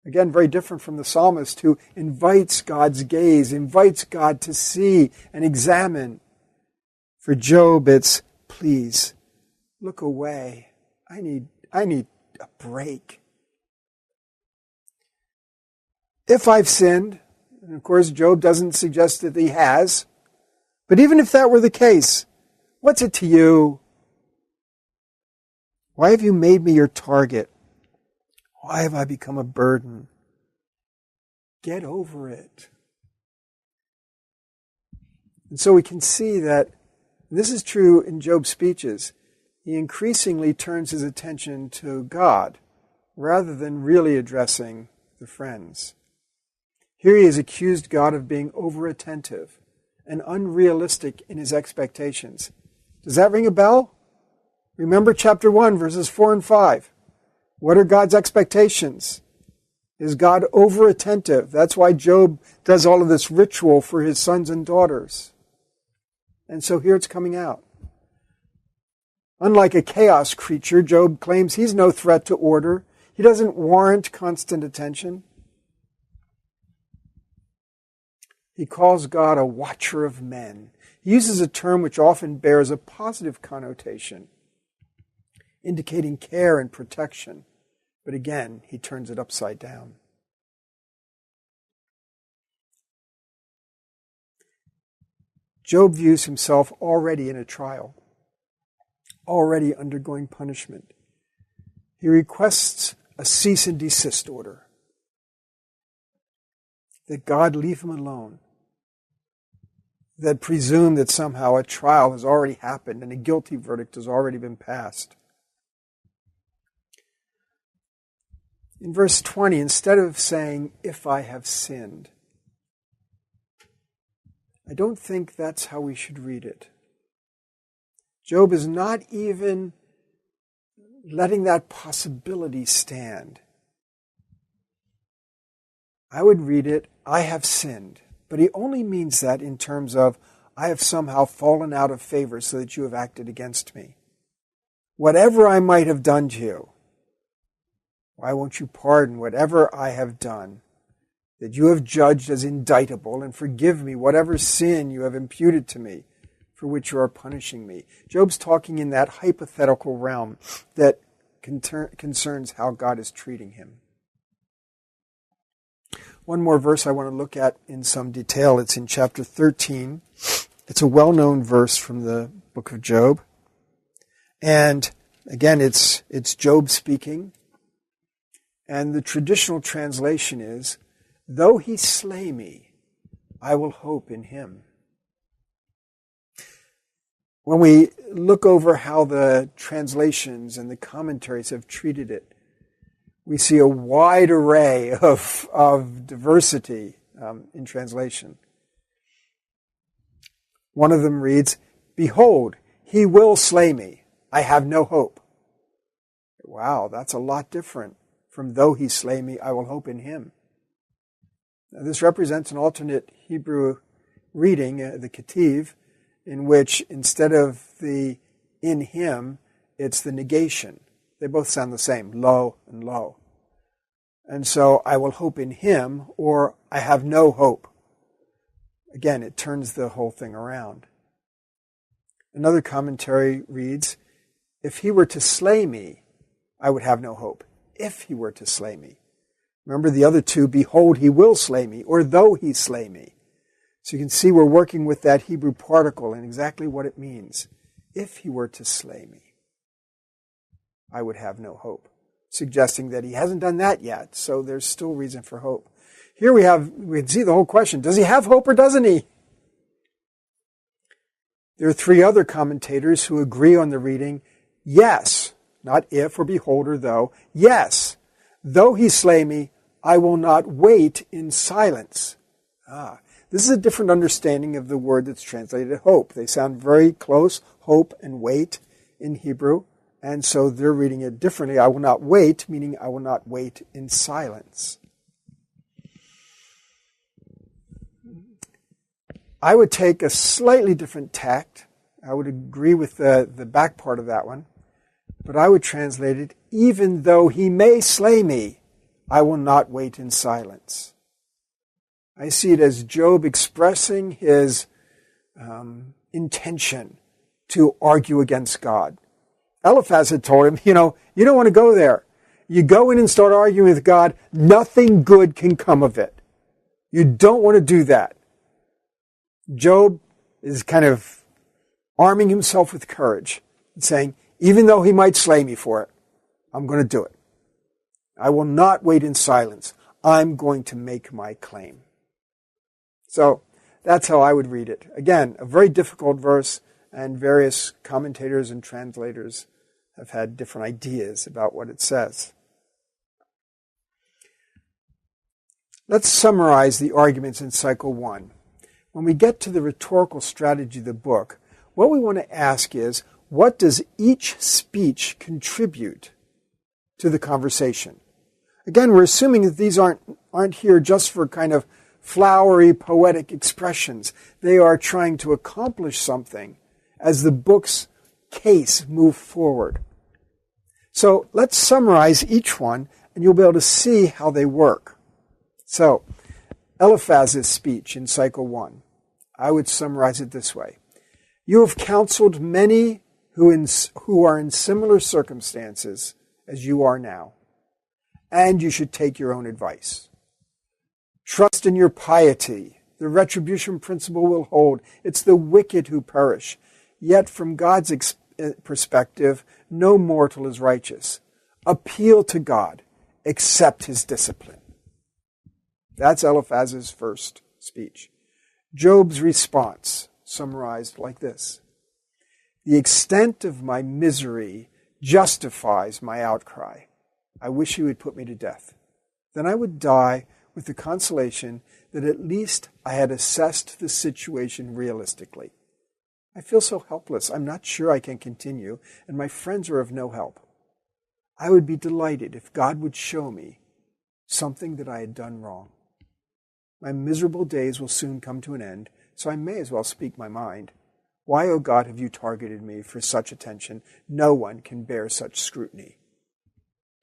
Again, very different from the psalmist who invites God's gaze, invites God to see and examine. For Job, it's, "Please, look away. I need a break." If I've sinned, and of course Job doesn't suggest that he has, but even if that were the case, what's it to you? Why have you made me your target? Why have I become a burden? Get over it. And so we can see that this is true in Job's speeches. He increasingly turns his attention to God rather than really addressing the friends. Here he has accused God of being over-attentive and unrealistic in his expectations. Does that ring a bell? Remember chapter 1, verses 4 and 5. What are God's expectations? Is God over-attentive? That's why Job does all of this ritual for his sons and daughters. And so here it's coming out. Unlike a chaos creature, Job claims he's no threat to order. He doesn't warrant constant attention. He calls God a watcher of men. He uses a term which often bears a positive connotation, indicating care and protection. But again, he turns it upside down. Job views himself already in a trial, already undergoing punishment. He requests a cease and desist order, that God leave him alone, that presume that somehow a trial has already happened and a guilty verdict has already been passed. In verse 20, instead of saying, "If I have sinned," I don't think that's how we should read it. Job is not even letting that possibility stand. I would read it, "I have sinned," but he only means that in terms of, I have somehow fallen out of favor so that you have acted against me. Whatever I might have done to you, why won't you pardon whatever I have done, that you have judged as indictable, and forgive me whatever sin you have imputed to me, for which you are punishing me? Job's talking in that hypothetical realm that concerns how God is treating him. One more verse I want to look at in some detail. It's in chapter 13. It's a well-known verse from the book of Job. And again, it's Job speaking. And the traditional translation is, though he slay me, I will hope in him. When we look over how the translations and the commentaries have treated it, we see a wide array of diversity in translation. One of them reads, behold, he will slay me. I have no hope. Wow, that's a lot different from though he slay me, I will hope in him. Now, this represents an alternate Hebrew reading, the Ketiv, in which instead of the in him, it's the negation. They both sound the same, lo and lo. And so I will hope in him, or I have no hope. Again, it turns the whole thing around. Another commentary reads, if he were to slay me, I would have no hope. If he were to slay me. Remember the other two, behold, he will slay me, or though he slay me. So you can see we're working with that Hebrew particle and exactly what it means. If he were to slay me, I would have no hope. Suggesting that he hasn't done that yet, so there's still reason for hope. Here we can see the whole question. Does he have hope or doesn't he? There are three other commentators who agree on the reading, yes, not if or behold or though, yes, though he slay me, I will not wait in silence. This is a different understanding of the word that's translated hope. They sound very close, hope and wait in Hebrew. And so they're reading it differently. I will not wait, meaning I will not wait in silence. I would take a slightly different tact. I would agree with the back part of that one. But I would translate it, even though he may slay me, I will not wait in silence. I see it as Job expressing his intention to argue against God. Eliphaz had told him, you don't want to go there. You go in and start arguing with God, nothing good can come of it. You don't want to do that. Job is kind of arming himself with courage and saying, even though he might slay me for it, I'm going to do it. I will not wait in silence. I'm going to make my claim. So that's how I would read it. Again, a very difficult verse, and various commentators and translators have had different ideas about what it says. Let's summarize the arguments in Cycle 1. When we get to the rhetorical strategy of the book, what we want to ask is, what does each speech contribute to the conversation? Again, we're assuming that these aren't here just for kind of flowery, poetic expressions. They are trying to accomplish something as the book's case moves forward. So let's summarize each one, and you'll be able to see how they work. So, Eliphaz's speech in Cycle 1, I would summarize it this way. You have counseled many who are in similar circumstances as you are now, and you should take your own advice. Trust in your piety. The retribution principle will hold. It's the wicked who perish. Yet from God's perspective, no mortal is righteous. Appeal to God. Accept his discipline. That's Eliphaz's first speech. Job's response, summarized like this. The extent of my misery justifies my outcry. I wish he would put me to death. Then I would die with the consolation that at least I had assessed the situation realistically. I feel so helpless. I'm not sure I can continue, and my friends are of no help. I would be delighted if God would show me something that I had done wrong. My miserable days will soon come to an end, so I may as well speak my mind. Why, O God, have you targeted me for such attention? No one can bear such scrutiny.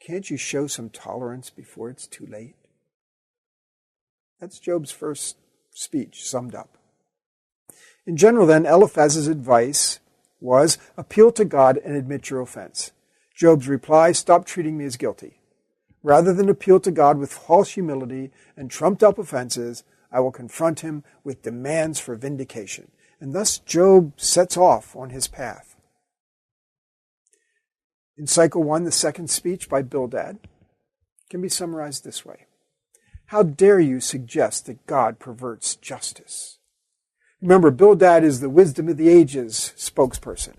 Can't you show some tolerance before it's too late? That's Job's first speech, summed up. In general, then, Eliphaz's advice was, appeal to God and admit your offense. Job's reply, stop treating me as guilty. Rather than appeal to God with false humility and trumped-up offenses, I will confront him with demands for vindication. And thus Job sets off on his path. In Cycle 1, the second speech by Bildad can be summarized this way. How dare you suggest that God perverts justice? Remember, Bildad is the wisdom of the ages spokesperson.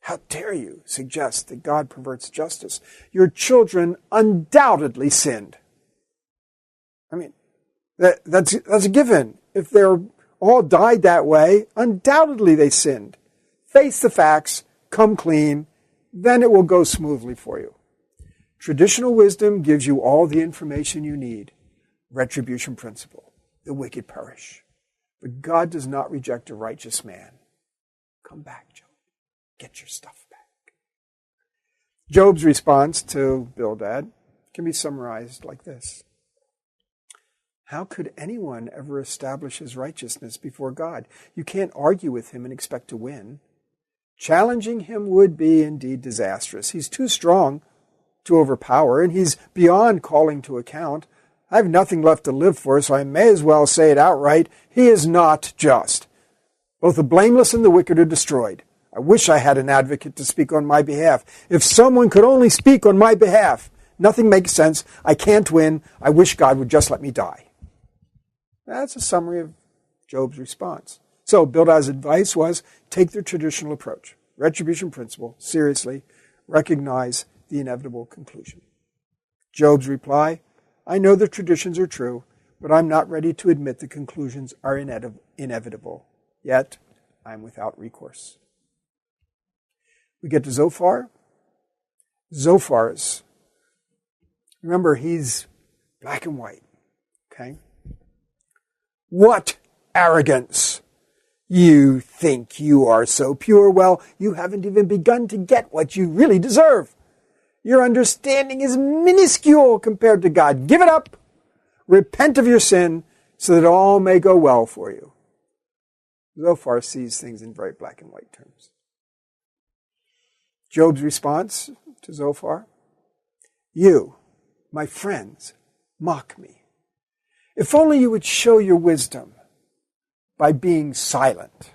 How dare you suggest that God perverts justice? Your children undoubtedly sinned. I mean, that's a given. If they're all died that way, undoubtedly they sinned. Face the facts, come clean, then it will go smoothly for you. Traditional wisdom gives you all the information you need. Retribution principle. The wicked perish. But God does not reject a righteous man. Come back, Job. Get your stuff back. Job's response to Bildad can be summarized like this. How could anyone ever establish his righteousness before God? You can't argue with him and expect to win. Challenging him would be indeed disastrous. He's too strong to overpower, and he's beyond calling to account. I have nothing left to live for, so I may as well say it outright. He is not just. Both the blameless and the wicked are destroyed. I wish I had an advocate to speak on my behalf. If someone could only speak on my behalf. Nothing makes sense. I can't win. I wish God would just let me die. That's a summary of Job's response. So Bildad's advice was, take the traditional approach. Retribution principle, seriously, recognize the inevitable conclusion. Job's reply, I know the traditions are true, but I'm not ready to admit the conclusions are inevitable. Yet, I'm without recourse. We get to Zophar. Zophar's, remember, he's black and white. Okay? What arrogance! You think you are so pure. Well, you haven't even begun to get what you really deserve. Your understanding is minuscule compared to God. Give it up. Repent of your sin so that all may go well for you. Zophar sees things in very black and white terms. Job's response to Zophar, you, my friends, mock me. If only you would show your wisdom by being silent.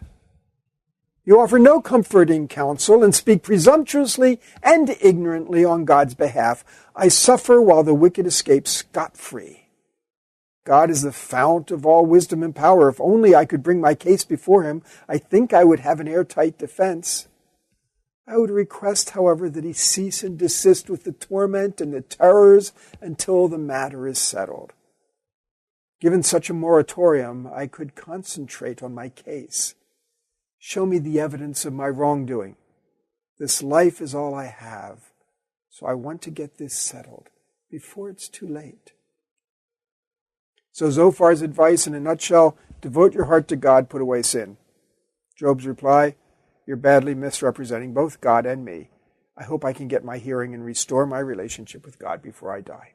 You offer no comforting counsel and speak presumptuously and ignorantly on God's behalf. I suffer while the wicked escape scot-free. God is the fount of all wisdom and power. If only I could bring my case before him, I think I would have an airtight defense. I would request, however, that he cease and desist with the torment and the terrors until the matter is settled. Given such a moratorium, I could concentrate on my case. Show me the evidence of my wrongdoing. This life is all I have, so I want to get this settled before it's too late. So Zophar's advice in a nutshell, devote your heart to God, put away sin. Job's reply, you're badly misrepresenting both God and me. I hope I can get my hearing and restore my relationship with God before I die.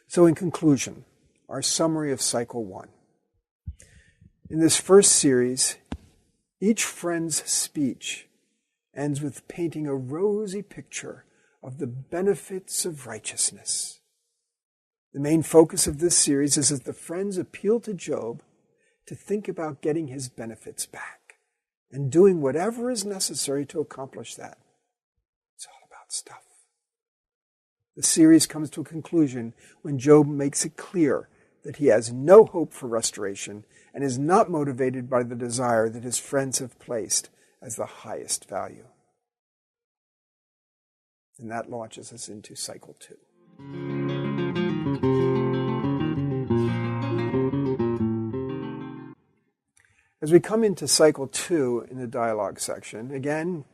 So in conclusion, our summary of Cycle 1. In this first series, each friend's speech ends with painting a rosy picture of the benefits of righteousness. The main focus of this series is that the friends appeal to Job to think about getting his benefits back and doing whatever is necessary to accomplish that. It's all about stuff. The series comes to a conclusion when Job makes it clear that he has no hope for restoration and is not motivated by the desire that his friends have placed as the highest value. And that launches us into Cycle 2. As we come into Cycle 2 in the dialogue section, again,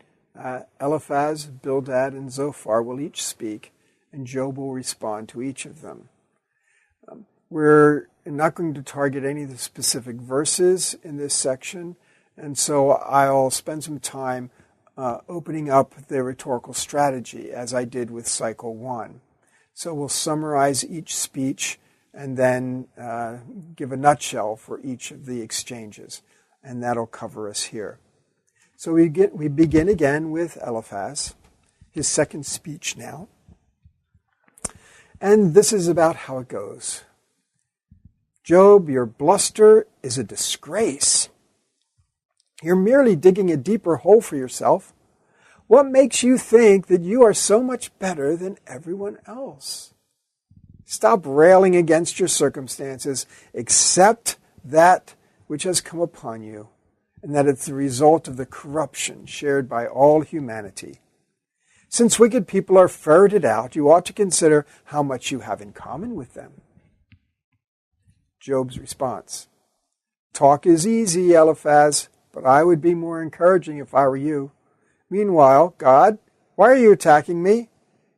Eliphaz, Bildad, and Zophar will each speak, and Job will respond to each of them. We're not going to target any of the specific verses in this section, and so I'll spend some time opening up the rhetorical strategy, as I did with Cycle 1. So we'll summarize each speech and then give a nutshell for each of the exchanges, and that'll cover us here. So we begin again with Eliphaz, his second speech now. And this is about how it goes. Job, your bluster is a disgrace. You're merely digging a deeper hole for yourself. What makes you think that you are so much better than everyone else? Stop railing against your circumstances. Accept that which has come upon you, and that it's the result of the corruption shared by all humanity. Since wicked people are ferreted out, you ought to consider how much you have in common with them. Job's response. Talk is easy, Eliphaz, but I would be more encouraging if I were you. Meanwhile, God, why are you attacking me?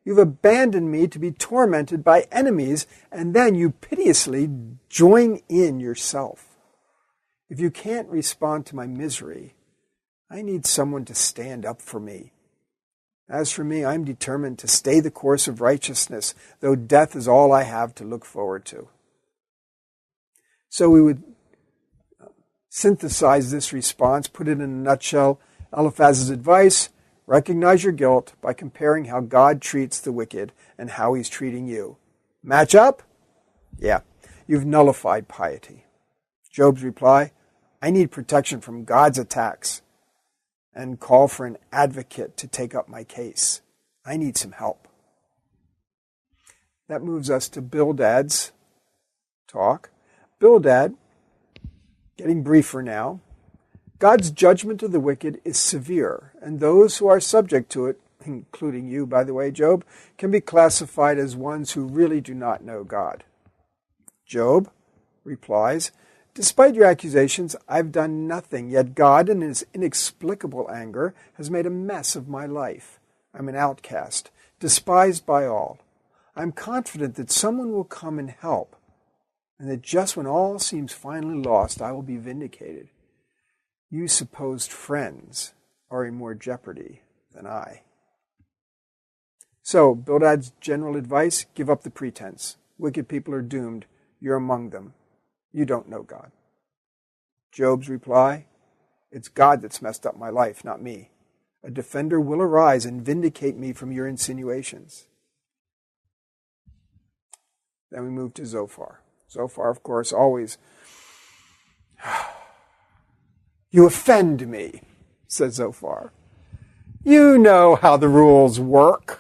You've abandoned me to be tormented by enemies, and then you piteously join in yourself. If you can't respond to my misery, I need someone to stand up for me. As for me, I'm determined to stay the course of righteousness, though death is all I have to look forward to. So we would synthesize this response, put it in a nutshell. Eliphaz's advice: recognize your guilt by comparing how God treats the wicked and how he's treating you. Match up? Yeah, you've nullified piety. Job's reply: I need protection from God's attacks, and call for an advocate to take up my case. I need some help. That moves us to Bildad's talk. Bildad, getting briefer now, God's judgment of the wicked is severe, and those who are subject to it, including you, by the way, Job, can be classified as ones who really do not know God. Job replies, despite your accusations, I've done nothing, yet God, in his inexplicable anger, has made a mess of my life. I'm an outcast, despised by all. I'm confident that someone will come and help, and that just when all seems finally lost, I will be vindicated. You supposed friends are in more jeopardy than I. So, Bildad's general advice: give up the pretense. Wicked people are doomed. You're among them. You don't know God. Job's reply: it's God that's messed up my life, not me. A defender will arise and vindicate me from your insinuations. Then we move to Zophar. Zophar, of course, always, you offend me, says Zophar. You know how the rules work.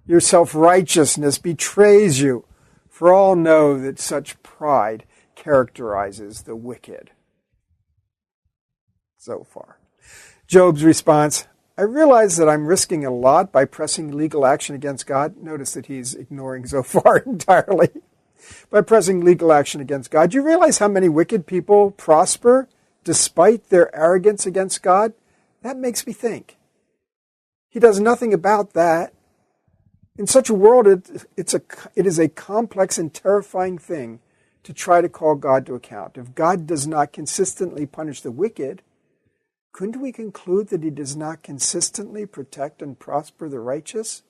Your self-righteousness betrays you, for all know that such pride characterizes the wicked. Zophar. Job's response: I realize that I'm risking a lot by pressing legal action against God. Notice that he's ignoring Zophar entirely. By pressing legal action against God. Do you realize how many wicked people prosper despite their arrogance against God? That makes me think. He does nothing about that. In such a world, it is a complex and terrifying thing to try to call God to account. If God does not consistently punish the wicked, couldn't we conclude that he does not consistently protect and prosper the righteous?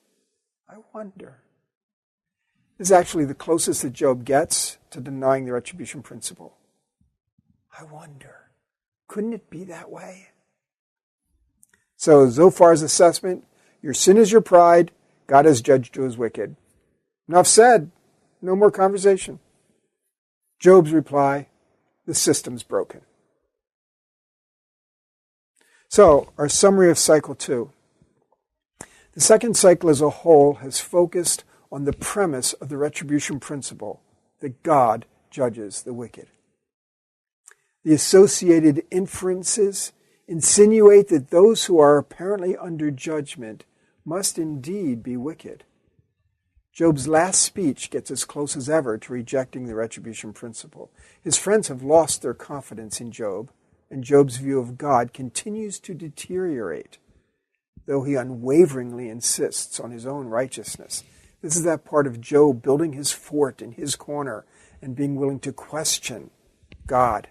I wonder. This is actually the closest that Job gets to denying the retribution principle. I wonder, couldn't it be that way? So Zophar's assessment: your sin is your pride. God has judged you as wicked. Enough said. No more conversation. Job's reply: the system's broken. So, our summary of cycle 2. The second cycle as a whole has focused on the premise of the retribution principle, that God judges the wicked. The associated inferences insinuate that those who are apparently under judgment must indeed be wicked. Job's last speech gets as close as ever to rejecting the retribution principle. His friends have lost their confidence in Job, and Job's view of God continues to deteriorate, though he unwaveringly insists on his own righteousness. This is that part of Job building his fort in his corner and being willing to question God.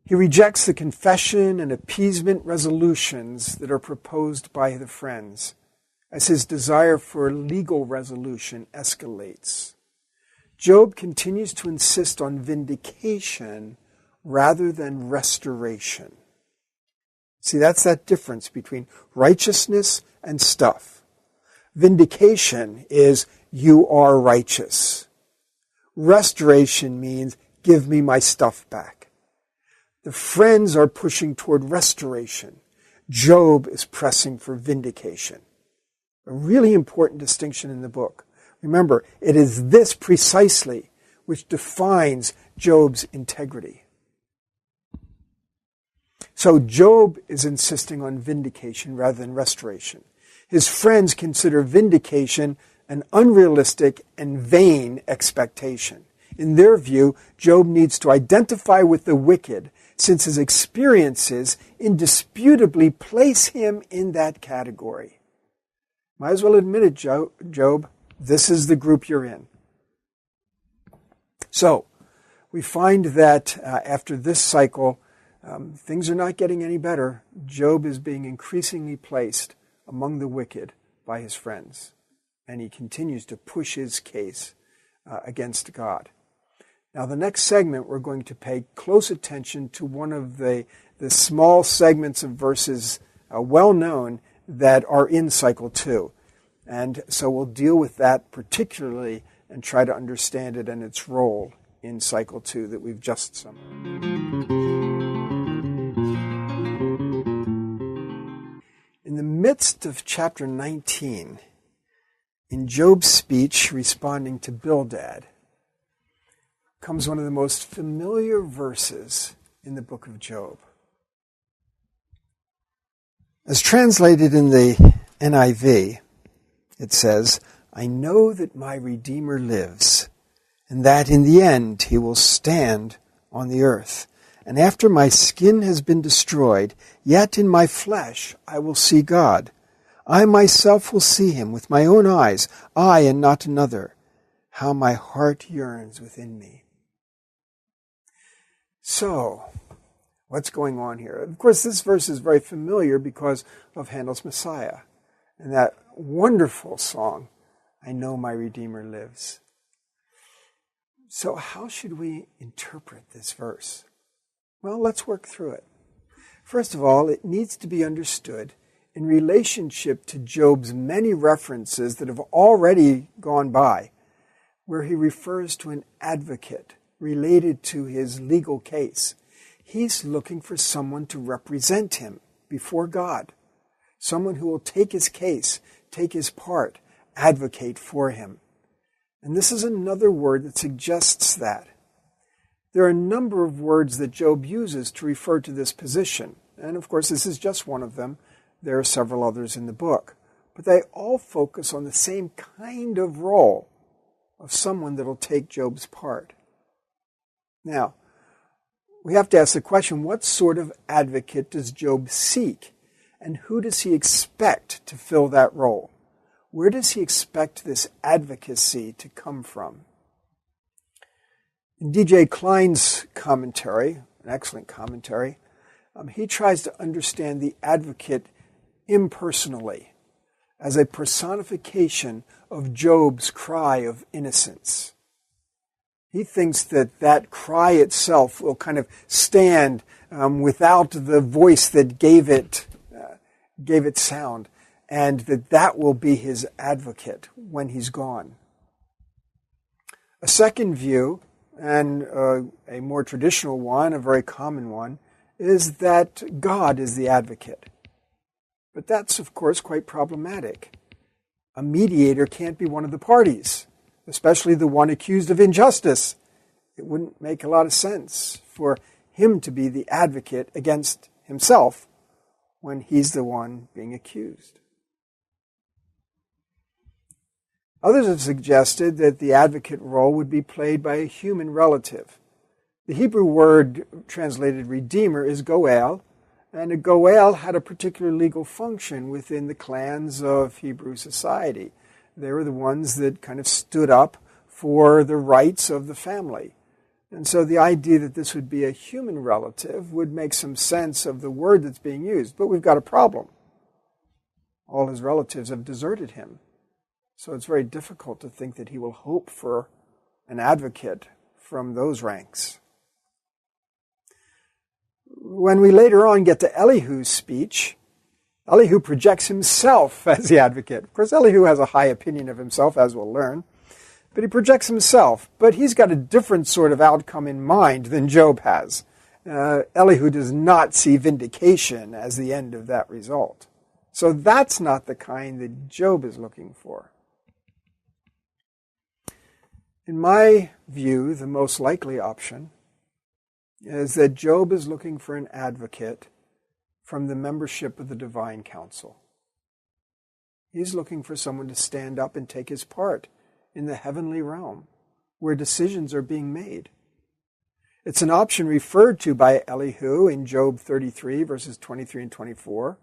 He rejects the confession and appeasement resolutions that are proposed by the friends, as his desire for legal resolution escalates. Job continues to insist on vindication rather than restoration. See, that's that difference between righteousness and stuff. Vindication is you are righteous. Restoration means give me my stuff back. The friends are pushing toward restoration. Job is pressing for vindication. A really important distinction in the book. Remember, it is this precisely which defines Job's integrity. So Job is insisting on vindication rather than restoration. His friends consider vindication an unrealistic and vain expectation. In their view, Job needs to identify with the wicked since his experiences indisputably place him in that category. Might as well admit it, Job. This is the group you're in. So, we find that after this cycle, things are not getting any better. Job is being increasingly placed among the wicked by his friends. And he continues to push his case against God. Now, the next segment, we're going to pay close attention to one of the small segments of verses well known that are in cycle 2. And so we'll deal with that particularly and try to understand it and its role in cycle 2 that we've just summarized. In the midst of chapter 19, in Job's speech responding to Bildad, comes one of the most familiar verses in the book of Job. As translated in the NIV, it says, I know that my Redeemer lives, and that in the end he will stand on the earth. And after my skin has been destroyed, yet in my flesh I will see God. I myself will see him with my own eyes, I and not another. How my heart yearns within me. So, what's going on here? Of course, this verse is very familiar because of Handel's Messiah and that wonderful song, I know my Redeemer lives. So how should we interpret this verse? Well, let's work through it. First of all, it needs to be understood in relationship to Job's many references that have already gone by, where he refers to an advocate related to his legal case. He's looking for someone to represent him before God, someone who will take his case, take his part, advocate for him. And this is another word that suggests that. There are a number of words that Job uses to refer to this position. And of course, this is just one of them. There are several others in the book. But they all focus on the same kind of role of someone that will take Job's part. Now, we have to ask the question, what sort of advocate does Job seek? And who does he expect to fill that role? Where does he expect this advocacy to come from? In D.J. Klein's commentary, an excellent commentary, he tries to understand the advocate impersonally, as a personification of Job's cry of innocence. He thinks that that cry itself will kind of stand without the voice that gave it sound, and that will be his advocate when he's gone. A second view, and a more traditional one, a very common one, is that God is the advocate. But that's, of course, quite problematic. A mediator can't be one of the parties, especially the one accused of injustice. It wouldn't make a lot of sense for him to be the advocate against himself when he's the one being accused. Others have suggested that the advocate role would be played by a human relative. The Hebrew word translated redeemer is goel, and a goel had a particular legal function within the clans of Hebrew society. They were the ones that kind of stood up for the rights of the family. And so the idea that this would be a human relative would make some sense of the word that's being used. But we've got a problem. All his relatives have deserted him. So it's very difficult to think that he will hope for an advocate from those ranks. When we later on get to Elihu's speech, Elihu projects himself as the advocate. Of course, Elihu has a high opinion of himself, as we'll learn, but he projects himself. But he's got a different sort of outcome in mind than Job has. Elihu does not see vindication as the end of that result. So that's not the kind that Job is looking for. In my view, the most likely option is that Job is looking for an advocate from the membership of the divine council. He's looking for someone to stand up and take his part in the heavenly realm where decisions are being made. It's an option referred to by Elihu in Job 33, verses 23 and 24.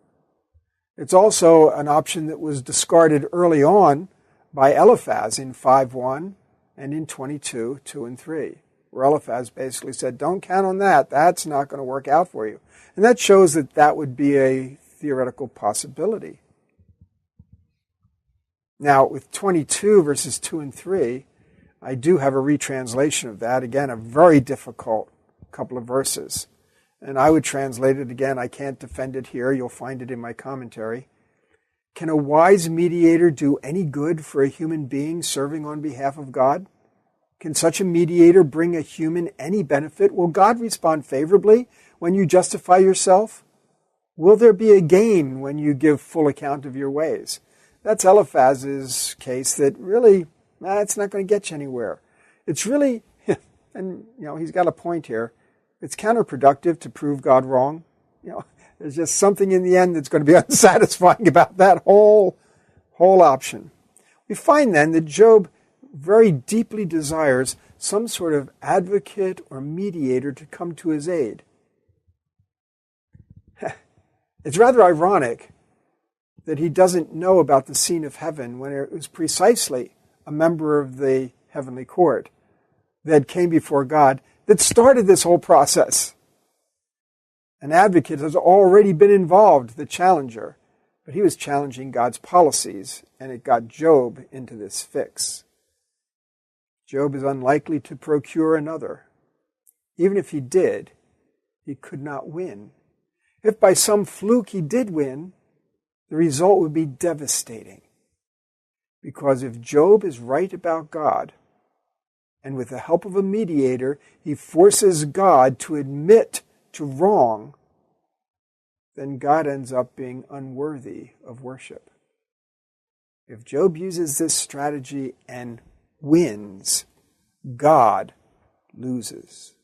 It's also an option that was discarded early on by Eliphaz in 5:1 and in 22, 2 and 3, where Eliphaz basically said, don't count on that. That's not going to work out for you. And that shows that that would be a theoretical possibility. Now, with 22, verses 2 and 3, I do have a retranslation of that. Again, a very difficult couple of verses. And I would translate it again. I can't defend it here. You'll find it in my commentary. Can a wise mediator do any good for a human being serving on behalf of God? Can such a mediator bring a human any benefit? Will God respond favorably when you justify yourself? Will there be a gain when you give full account of your ways? That's Eliphaz's case that really, it's not going to get you anywhere. It's really, and he's got a point here, it's counterproductive to prove God wrong. There's just something in the end that's going to be unsatisfying about that whole option. We find then that Job very deeply desires some sort of advocate or mediator to come to his aid. It's rather ironic that he doesn't know about the scene of heaven when it was precisely a member of the heavenly court that came before God that started this whole process. An advocate has already been involved, the challenger, but he was challenging God's policies, and it got Job into this fix. Job is unlikely to procure another. Even if he did, he could not win. If by some fluke he did win, the result would be devastating. Because if Job is right about God, and with the help of a mediator, he forces God to admit to wrong, then God ends up being unworthy of worship. If Job uses this strategy and wins, God loses.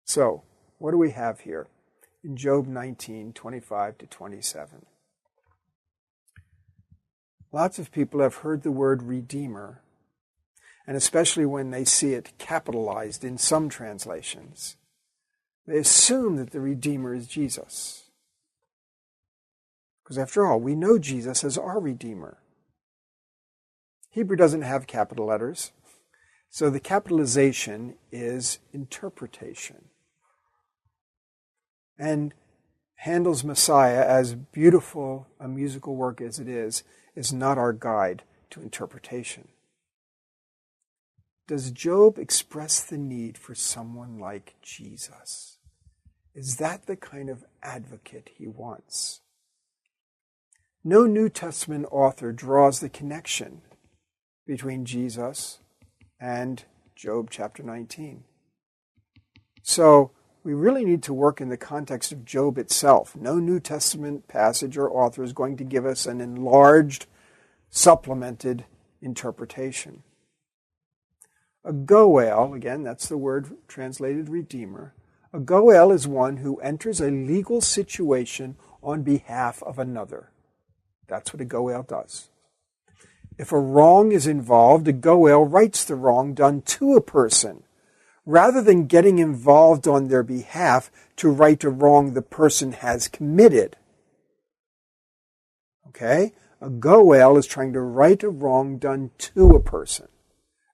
So, what do we have here in Job 19, 25 to 27? Lots of people have heard the word Redeemer, and especially when they see it capitalized in some translations, they assume that the Redeemer is Jesus. Because after all, we know Jesus as our Redeemer. Hebrew doesn't have capital letters, so the capitalization is interpretation. And Handel's Messiah, as beautiful a musical work as it is not our guide to interpretation. Does Job express the need for someone like Jesus? Is that the kind of advocate he wants? No New Testament author draws the connection between Jesus and Job chapter 19. So we really need to work in the context of Job itself. No New Testament passage or author is going to give us an enlarged, supplemented interpretation. A goel, again, that's the word translated redeemer. A goel is one who enters a legal situation on behalf of another. That's what a goel does. If a wrong is involved, a goel rights the wrong done to a person, rather than getting involved on their behalf to right a wrong the person has committed. Okay? A goel is trying to right a wrong done to a person.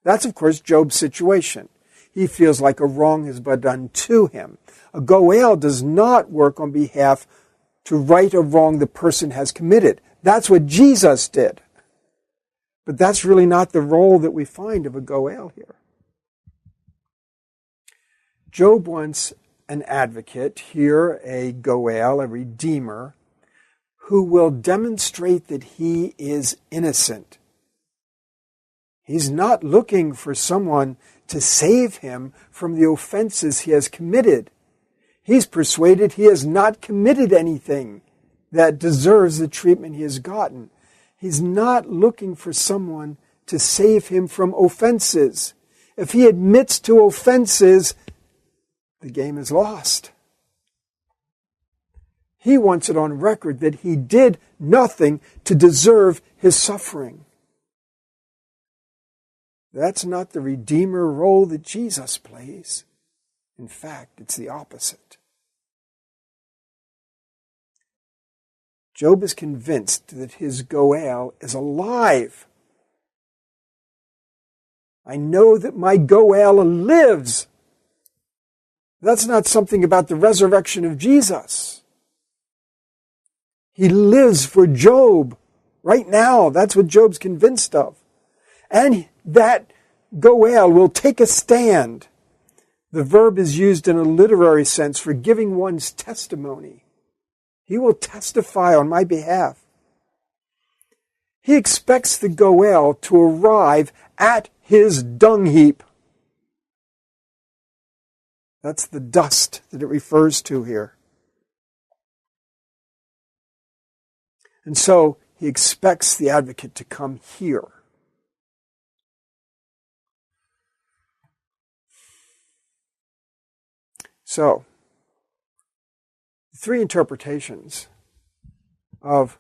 That's, of course, Job's situation. He feels like a wrong has been done to him. A goel does not work on behalf to right a wrong the person has committed. That's what Jesus did. But that's really not the role that we find of a goel here. Job wants an advocate, here a goel, a redeemer, who will demonstrate that he is innocent. He's not looking for someone to save him from the offenses he has committed. He's persuaded he has not committed anything that deserves the treatment he has gotten. He's not looking for someone to save him from offenses. If he admits to offenses, the game is lost. He wants it on record that he did nothing to deserve his suffering. That's not the redeemer role that Jesus plays. In fact, it's the opposite. Job is convinced that his goel is alive. I know that my goel lives. That's not something about the resurrection of Jesus. He lives for Job right now. That's what Job's convinced of. And that goel will take a stand. The verb is used in a literary sense for giving one's testimony. He will testify on my behalf. He expects the goel to arrive at his dung heap. That's the dust that it refers to here. And so he expects the advocate to come here. So, three interpretations of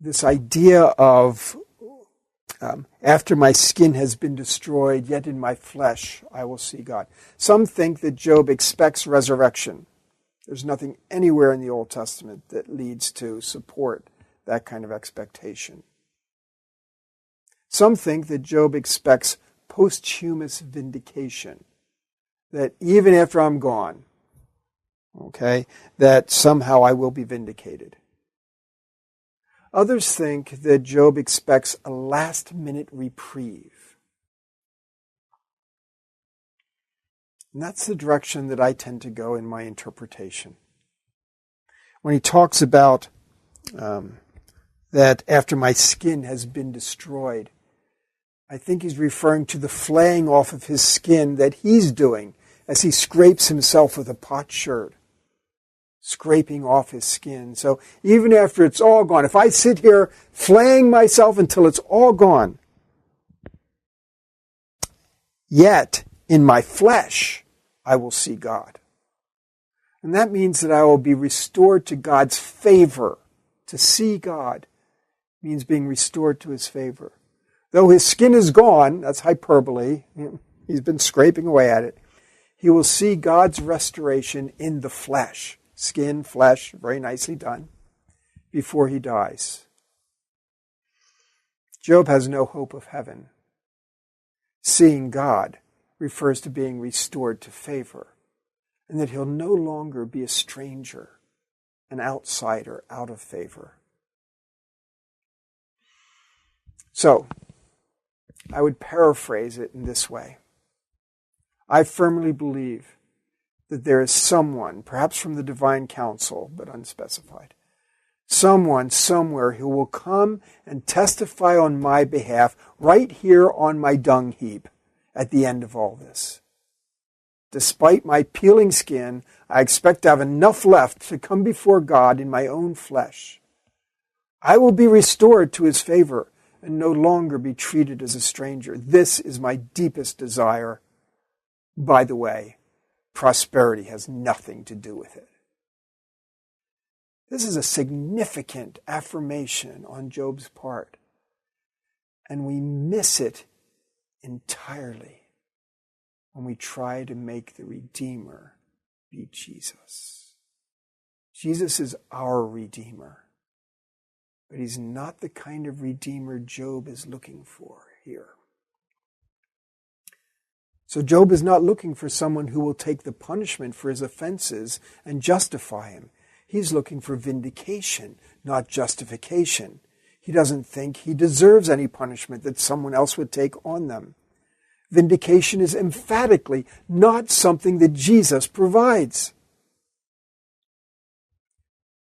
this idea of after my skin has been destroyed, yet in my flesh I will see God. Some think that Job expects resurrection. There's nothing anywhere in the Old Testament that leads to support that kind of expectation. Some think that Job expects posthumous vindication, that even after I'm gone, that somehow I will be vindicated. Others think that Job expects a last-minute reprieve. And that's the direction that I tend to go in my interpretation. When he talks about that after my skin has been destroyed, I think he's referring to the flaying off of his skin that he's doing as he scrapes himself with a potsherd, scraping off his skin. So even after it's all gone, if I sit here flaying myself until it's all gone, yet in my flesh I will see God. And that means that I will be restored to God's favor. To see God means being restored to his favor. Though his skin is gone, that's hyperbole, he's been scraping away at it, he will see God's restoration in the flesh. Skin, flesh, very nicely done, before he dies. Job has no hope of heaven. Seeing God refers to being restored to favor, and that he'll no longer be a stranger, an outsider, out of favor. So, I would paraphrase it in this way. I firmly believe that there is someone, perhaps from the divine council, but unspecified, someone somewhere who will come and testify on my behalf right here on my dung heap at the end of all this. Despite my peeling skin, I expect to have enough left to come before God in my own flesh. I will be restored to his favor and no longer be treated as a stranger. This is my deepest desire. By the way, prosperity has nothing to do with it. This is a significant affirmation on Job's part, and we miss it entirely when we try to make the Redeemer be Jesus. Jesus is our Redeemer, but he's not the kind of Redeemer Job is looking for here. So Job is not looking for someone who will take the punishment for his offenses and justify him. He's looking for vindication, not justification. He doesn't think he deserves any punishment that someone else would take on them. Vindication is emphatically not something that Jesus provides.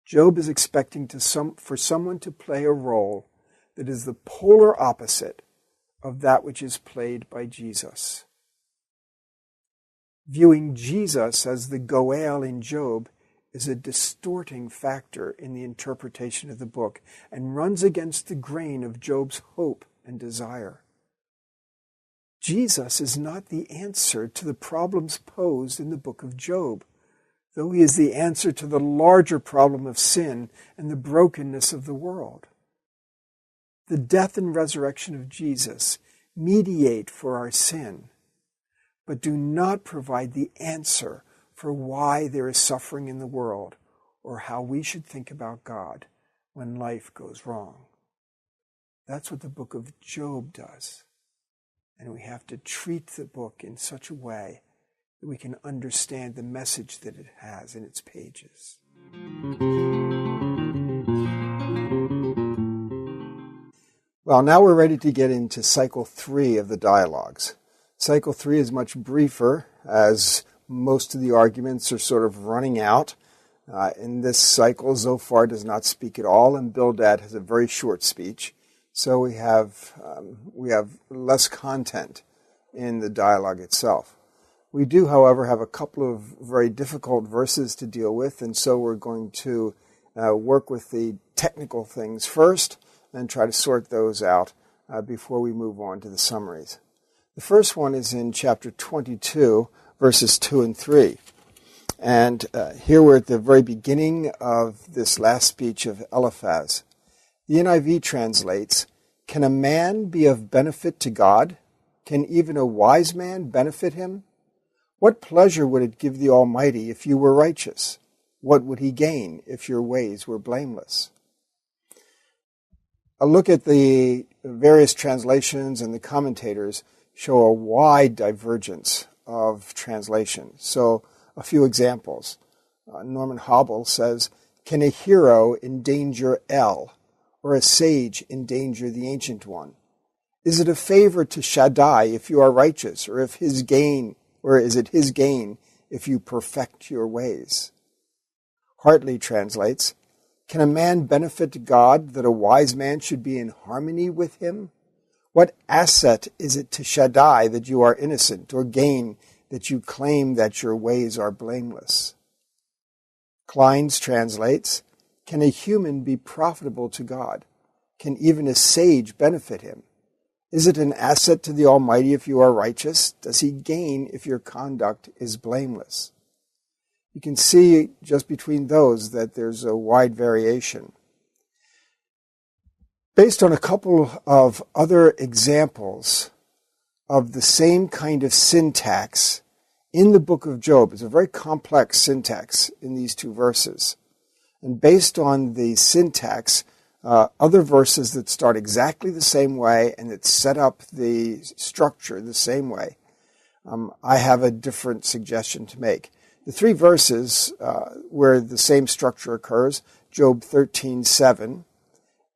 Job is expecting for someone to play a role that is the polar opposite of that which is played by Jesus. Viewing Jesus as the Goel in Job is a distorting factor in the interpretation of the book and runs against the grain of Job's hope and desire. Jesus is not the answer to the problems posed in the book of Job, though he is the answer to the larger problem of sin and the brokenness of the world. The death and resurrection of Jesus mediate for our sin, but do not provide the answer for why there is suffering in the world or how we should think about God when life goes wrong. That's what the book of Job does. And we have to treat the book in such a way that we can understand the message that it has in its pages. Well, now we're ready to get into cycle 3 of the dialogues. Cycle 3 is much briefer, as most of the arguments are sort of running out. In this cycle, Zophar does not speak at all, and Bildad has a very short speech. So we have less content in the dialogue itself. We do, however, have a couple of very difficult verses to deal with, and so we're going to work with the technical things first and try to sort those out before we move on to the summaries. The first one is in chapter 22, verses 2 and 3. And here we're at the very beginning of this last speech of Eliphaz. The NIV translates, "Can a man be of benefit to God? Can even a wise man benefit him? What pleasure would it give the Almighty if you were righteous? What would he gain if your ways were blameless?" A look at the various translations and the commentators show a wide divergence of translation. So a few examples. Norman Hobble says, "Can a hero endanger El, or a sage endanger the Ancient One? Is it a favor to Shaddai if you are righteous, or is it his gain if you perfect your ways?" Hartley translates, "Can a man benefit God that a wise man should be in harmony with him? What asset is it to Shaddai that you are innocent, or gain that you claim that your ways are blameless?" Klein's translates, "Can a human be profitable to God? Can even a sage benefit him? Is it an asset to the Almighty if you are righteous? Does he gain if your conduct is blameless?" You can see just between those that there's a wide variation. Based on a couple of other examples of the same kind of syntax in the book of Job, it's a very complex syntax in these two verses. And based on the syntax, other verses that start exactly the same way and that set up the structure the same way, I have a different suggestion to make. The three verses where the same structure occurs, Job 13:7,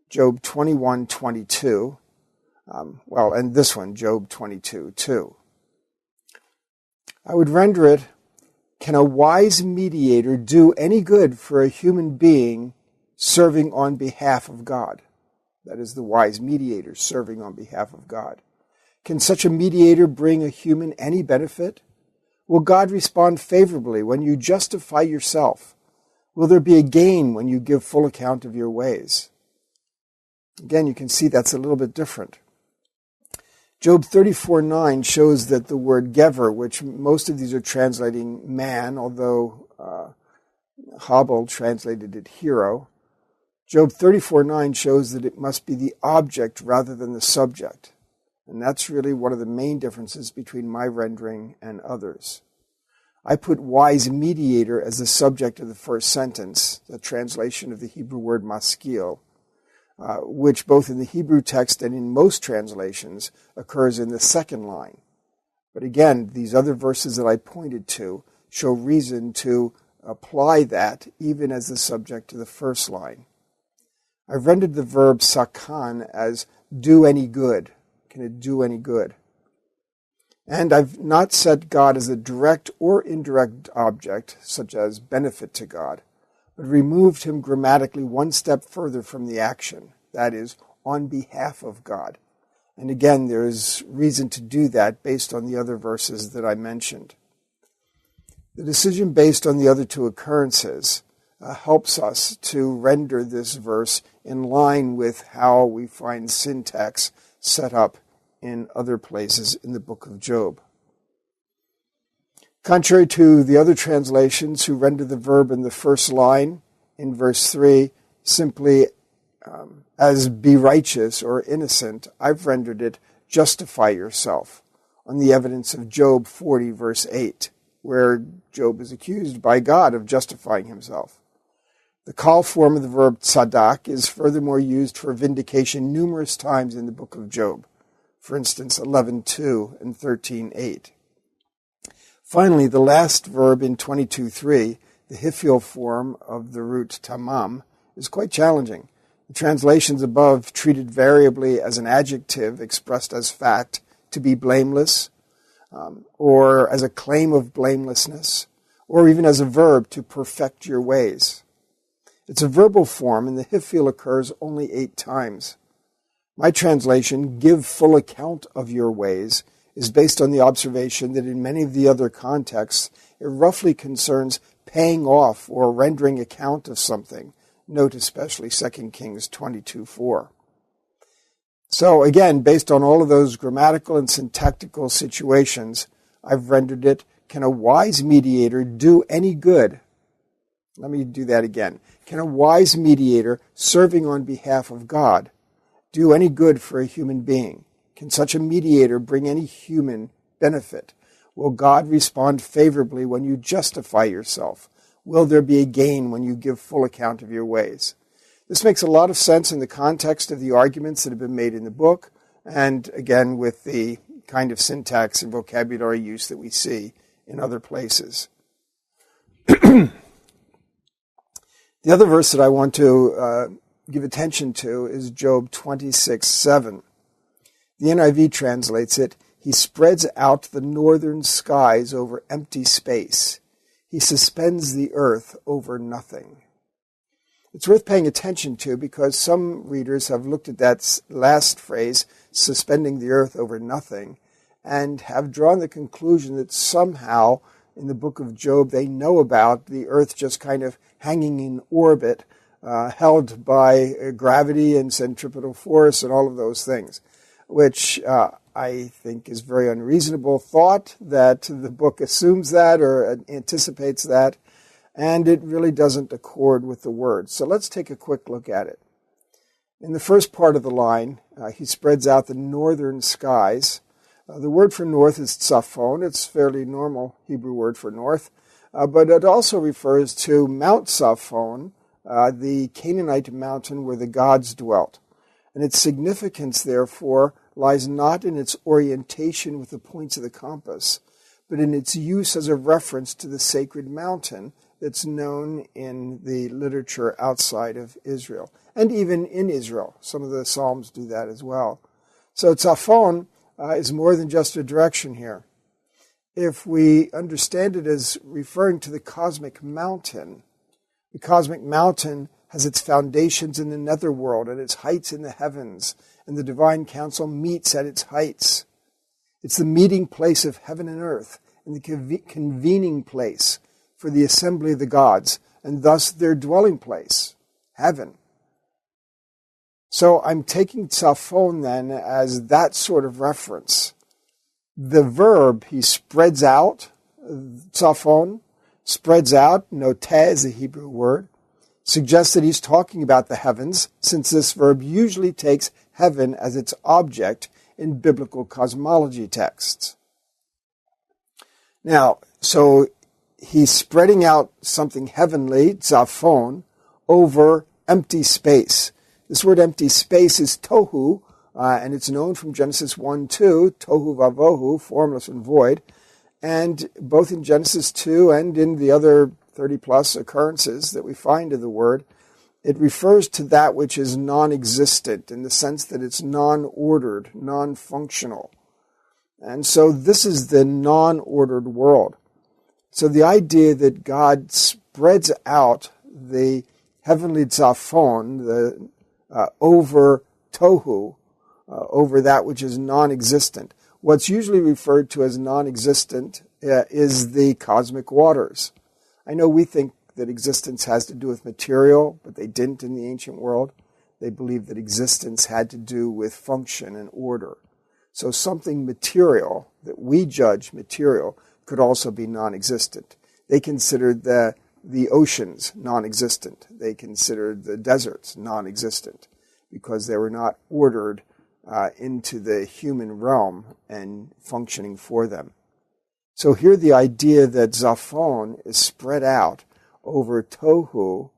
Job 21:22, and this one, Job 22:2. I would render it, "Can a wise mediator do any good for a human being serving on behalf of God?" That is, the wise mediator serving on behalf of God. "Can such a mediator bring a human any benefit? Will God respond favorably when you justify yourself? Will there be a gain when you give full account of your ways?" Again, you can see that's a little bit different. Job 34:9 shows that the word gever, which most of these are translating man, although Hobble translated it hero, Job 34:9 shows that it must be the object rather than the subject. And that's really one of the main differences between my rendering and others. I put wise mediator as the subject of the first sentence, the translation of the Hebrew word maskil, which both in the Hebrew text and in most translations occurs in the second line. But again, these other verses that I pointed to show reason to apply that even as the subject to the first line. I've rendered the verb sakan as do any good. Can it do any good? And I've not set God as a direct or indirect object, such as benefit to God, but removed him grammatically one step further from the action, that is, on behalf of God. And again, there's reason to do that based on the other verses that I mentioned. The decision based on the other two occurrences helps us to render this verse in line with how we find syntax set up in other places in the book of Job. Contrary to the other translations who render the verb in the first line in verse 3 simply as be righteous or innocent, I've rendered it justify yourself on the evidence of Job 40 verse 8, where Job is accused by God of justifying himself. The call form of the verb tzadak is furthermore used for vindication numerous times in the book of Job. For instance, 11:2 and 13:8. Finally, the last verb in 22:3, the hiphil form of the root tamam, is quite challenging. The translations above treat it variably as an adjective expressed as fact, to be blameless, or as a claim of blamelessness, or even as a verb, to perfect your ways. It's a verbal form, and the hiphil occurs only 8 times. My translation, give full account of your ways, is based on the observation that in many of the other contexts, it roughly concerns paying off or rendering account of something. Note especially 2 Kings 22:4. So again, based on all of those grammatical and syntactical situations, I've rendered it, can a wise mediator do any good? Let me do that again. Can a wise mediator serving on behalf of God do any good for a human being? Can such a mediator bring any human benefit? Will God respond favorably when you justify yourself? Will there be a gain when you give full account of your ways? This makes a lot of sense in the context of the arguments that have been made in the book, and again with the kind of syntax and vocabulary use that we see in other places. The other verse that I want to give attention to is Job 26:7. The NIV translates it, he spreads out the northern skies over empty space. He suspends the earth over nothing. It's worth paying attention to because some readers have looked at that last phrase, suspending the earth over nothing, and have drawn the conclusion that somehow in the book of Job they know about the earth just kind of hanging in orbit, held by gravity and centripetal force and all of those things, which I think is very unreasonable thought that the book assumes that or anticipates that, and it really doesn't accord with the word. So let's take a quick look at it. In the first part of the line, he spreads out the northern skies. The word for north is tzafon. It's a fairly normal Hebrew word for north, but it also refers to Mount Tzafon, the Canaanite mountain where the gods dwelt. And its significance, therefore, lies not in its orientation with the points of the compass, but in its use as a reference to the sacred mountain that's known in the literature outside of Israel, and even in Israel. Some of the Psalms do that as well. So Tzafon is more than just a direction here. If we understand it as referring to the cosmic mountain has its foundations in the netherworld and its heights in the heavens, and the divine council meets at its heights. It's the meeting place of heaven and earth, and the convening place for the assembly of the gods, and thus their dwelling place, heaven. So I'm taking tzafon then as that sort of reference. The verb, he spreads out, tzafon, spreads out, noteh is a Hebrew word, suggests that he's talking about the heavens, since this verb usually takes heaven as its object in biblical cosmology texts. Now, so he's spreading out something heavenly, tzafon, over empty space. This word empty space is tohu, and it's known from Genesis 1:2, tohu vavohu, formless and void. And both in Genesis 2 and in the other 30-plus occurrences that we find of the word, it refers to that which is non-existent in the sense that it's non-ordered, non-functional. And so this is the non-ordered world. So the idea that God spreads out the heavenly tzafon, over tohu, over that which is non-existent. What's usually referred to as non-existent is the cosmic waters. I know we think that existence has to do with material, but they didn't in the ancient world. They believed that existence had to do with function and order. So something material that we judge material could also be non-existent. They considered the oceans non-existent. They considered the deserts non-existent because they were not ordered into the human realm and functioning for them. So here the idea that Zaphon is spread out over Tohu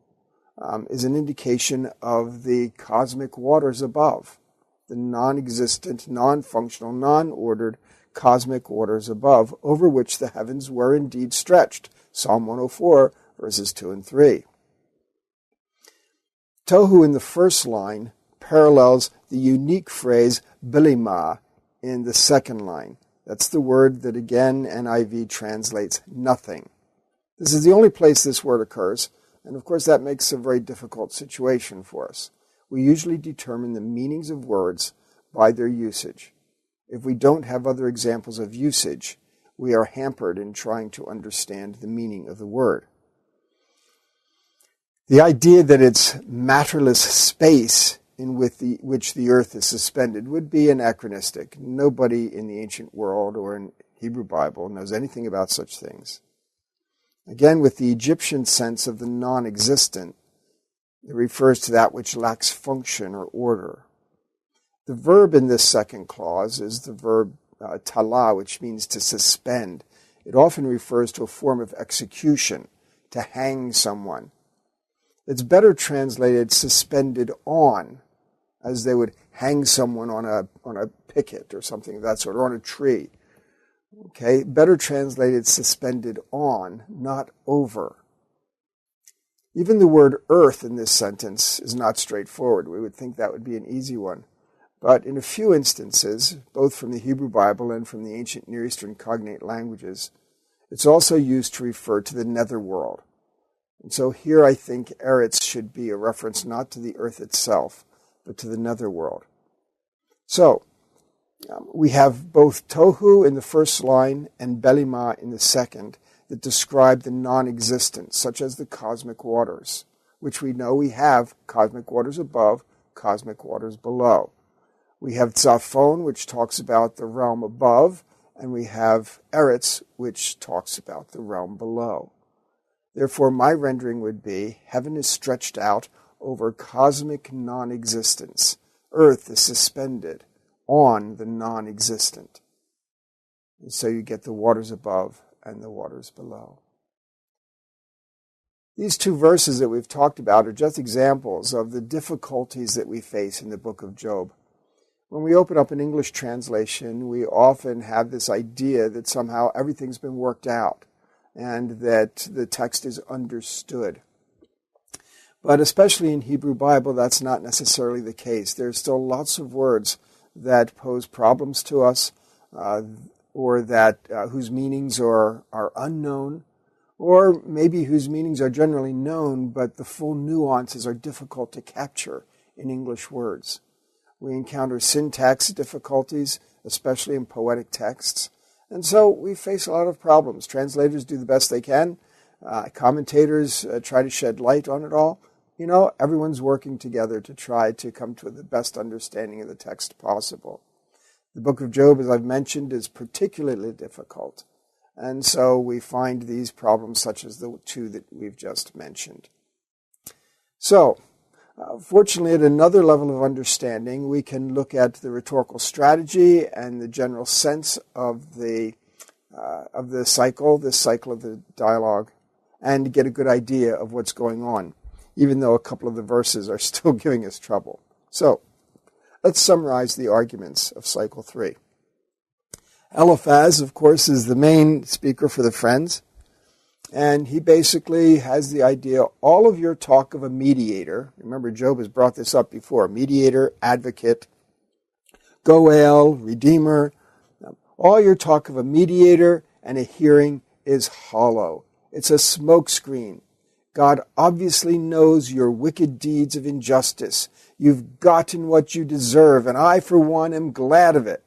is an indication of the cosmic waters above, the non-existent, non-functional, non-ordered cosmic waters above, over which the heavens were indeed stretched. Psalm 104, verses 2 and 3. Tohu in the first line parallels the unique phrase bilima in the second line. That's the word that again NIV translates nothing. This is the only place this word occurs, and of course that makes a very difficult situation for us. We usually determine the meanings of words by their usage. If we don't have other examples of usage, we are hampered in trying to understand the meaning of the word. The idea that it's matterless space in which the earth is suspended would be anachronistic. Nobody in the ancient world or in Hebrew Bible knows anything about such things. Again, with the Egyptian sense of the non-existent, it refers to that which lacks function or order. The verb in this second clause is the verb tala, which means to suspend. It often refers to a form of execution, to hang someone. It's better translated suspended on, as they would hang someone on a picket or something of that sort, or on a tree. Okay, better translated suspended on, not over. Even the word earth in this sentence is not straightforward. We would think that would be an easy one. But in a few instances, both from the Hebrew Bible and from the ancient Near Eastern cognate languages, it's also used to refer to the netherworld. And so here I think eretz should be a reference not to the earth itself, but to the netherworld. So, we have both tohu in the first line and belima in the second that describe the non-existent, such as the cosmic waters, which we know we have cosmic waters above, cosmic waters below. We have tzafon, which talks about the realm above, and we have eretz, which talks about the realm below. Therefore, my rendering would be, heaven is stretched out over cosmic non-existence. Earth is suspended on the non-existent. And so you get the waters above and the waters below. These two verses that we've talked about are just examples of the difficulties that we face in the book of Job. When we open up an English translation, we often have this idea that somehow everything's been worked out and that the text is understood. But especially in Hebrew Bible, that's not necessarily the case. There's still lots of words that pose problems to us, or that whose meanings are unknown, or maybe whose meanings are generally known, but the full nuances are difficult to capture in English words. We encounter syntax difficulties, especially in poetic texts, and so we face a lot of problems. Translators do the best they can. Commentators try to shed light on it all. You know, everyone's working together to try to come to the best understanding of the text possible. The book of Job, as I've mentioned, is particularly difficult. And so we find these problems such as the two that we've just mentioned. So, fortunately, at another level of understanding, we can look at the rhetorical strategy and the general sense of the cycle, this cycle of the dialogue, and get a good idea of what's going on, even though a couple of the verses are still giving us trouble. So, let's summarize the arguments of Cycle 3. Eliphaz, of course, is the main speaker for the friends, and he basically has the idea, all of your talk of a mediator, remember Job has brought this up before, mediator, advocate, goel, redeemer, All your talk of a mediator and a hearing is hollow. It's a smokescreen. God obviously knows your wicked deeds of injustice. You've gotten what you deserve, and I, for one, am glad of it.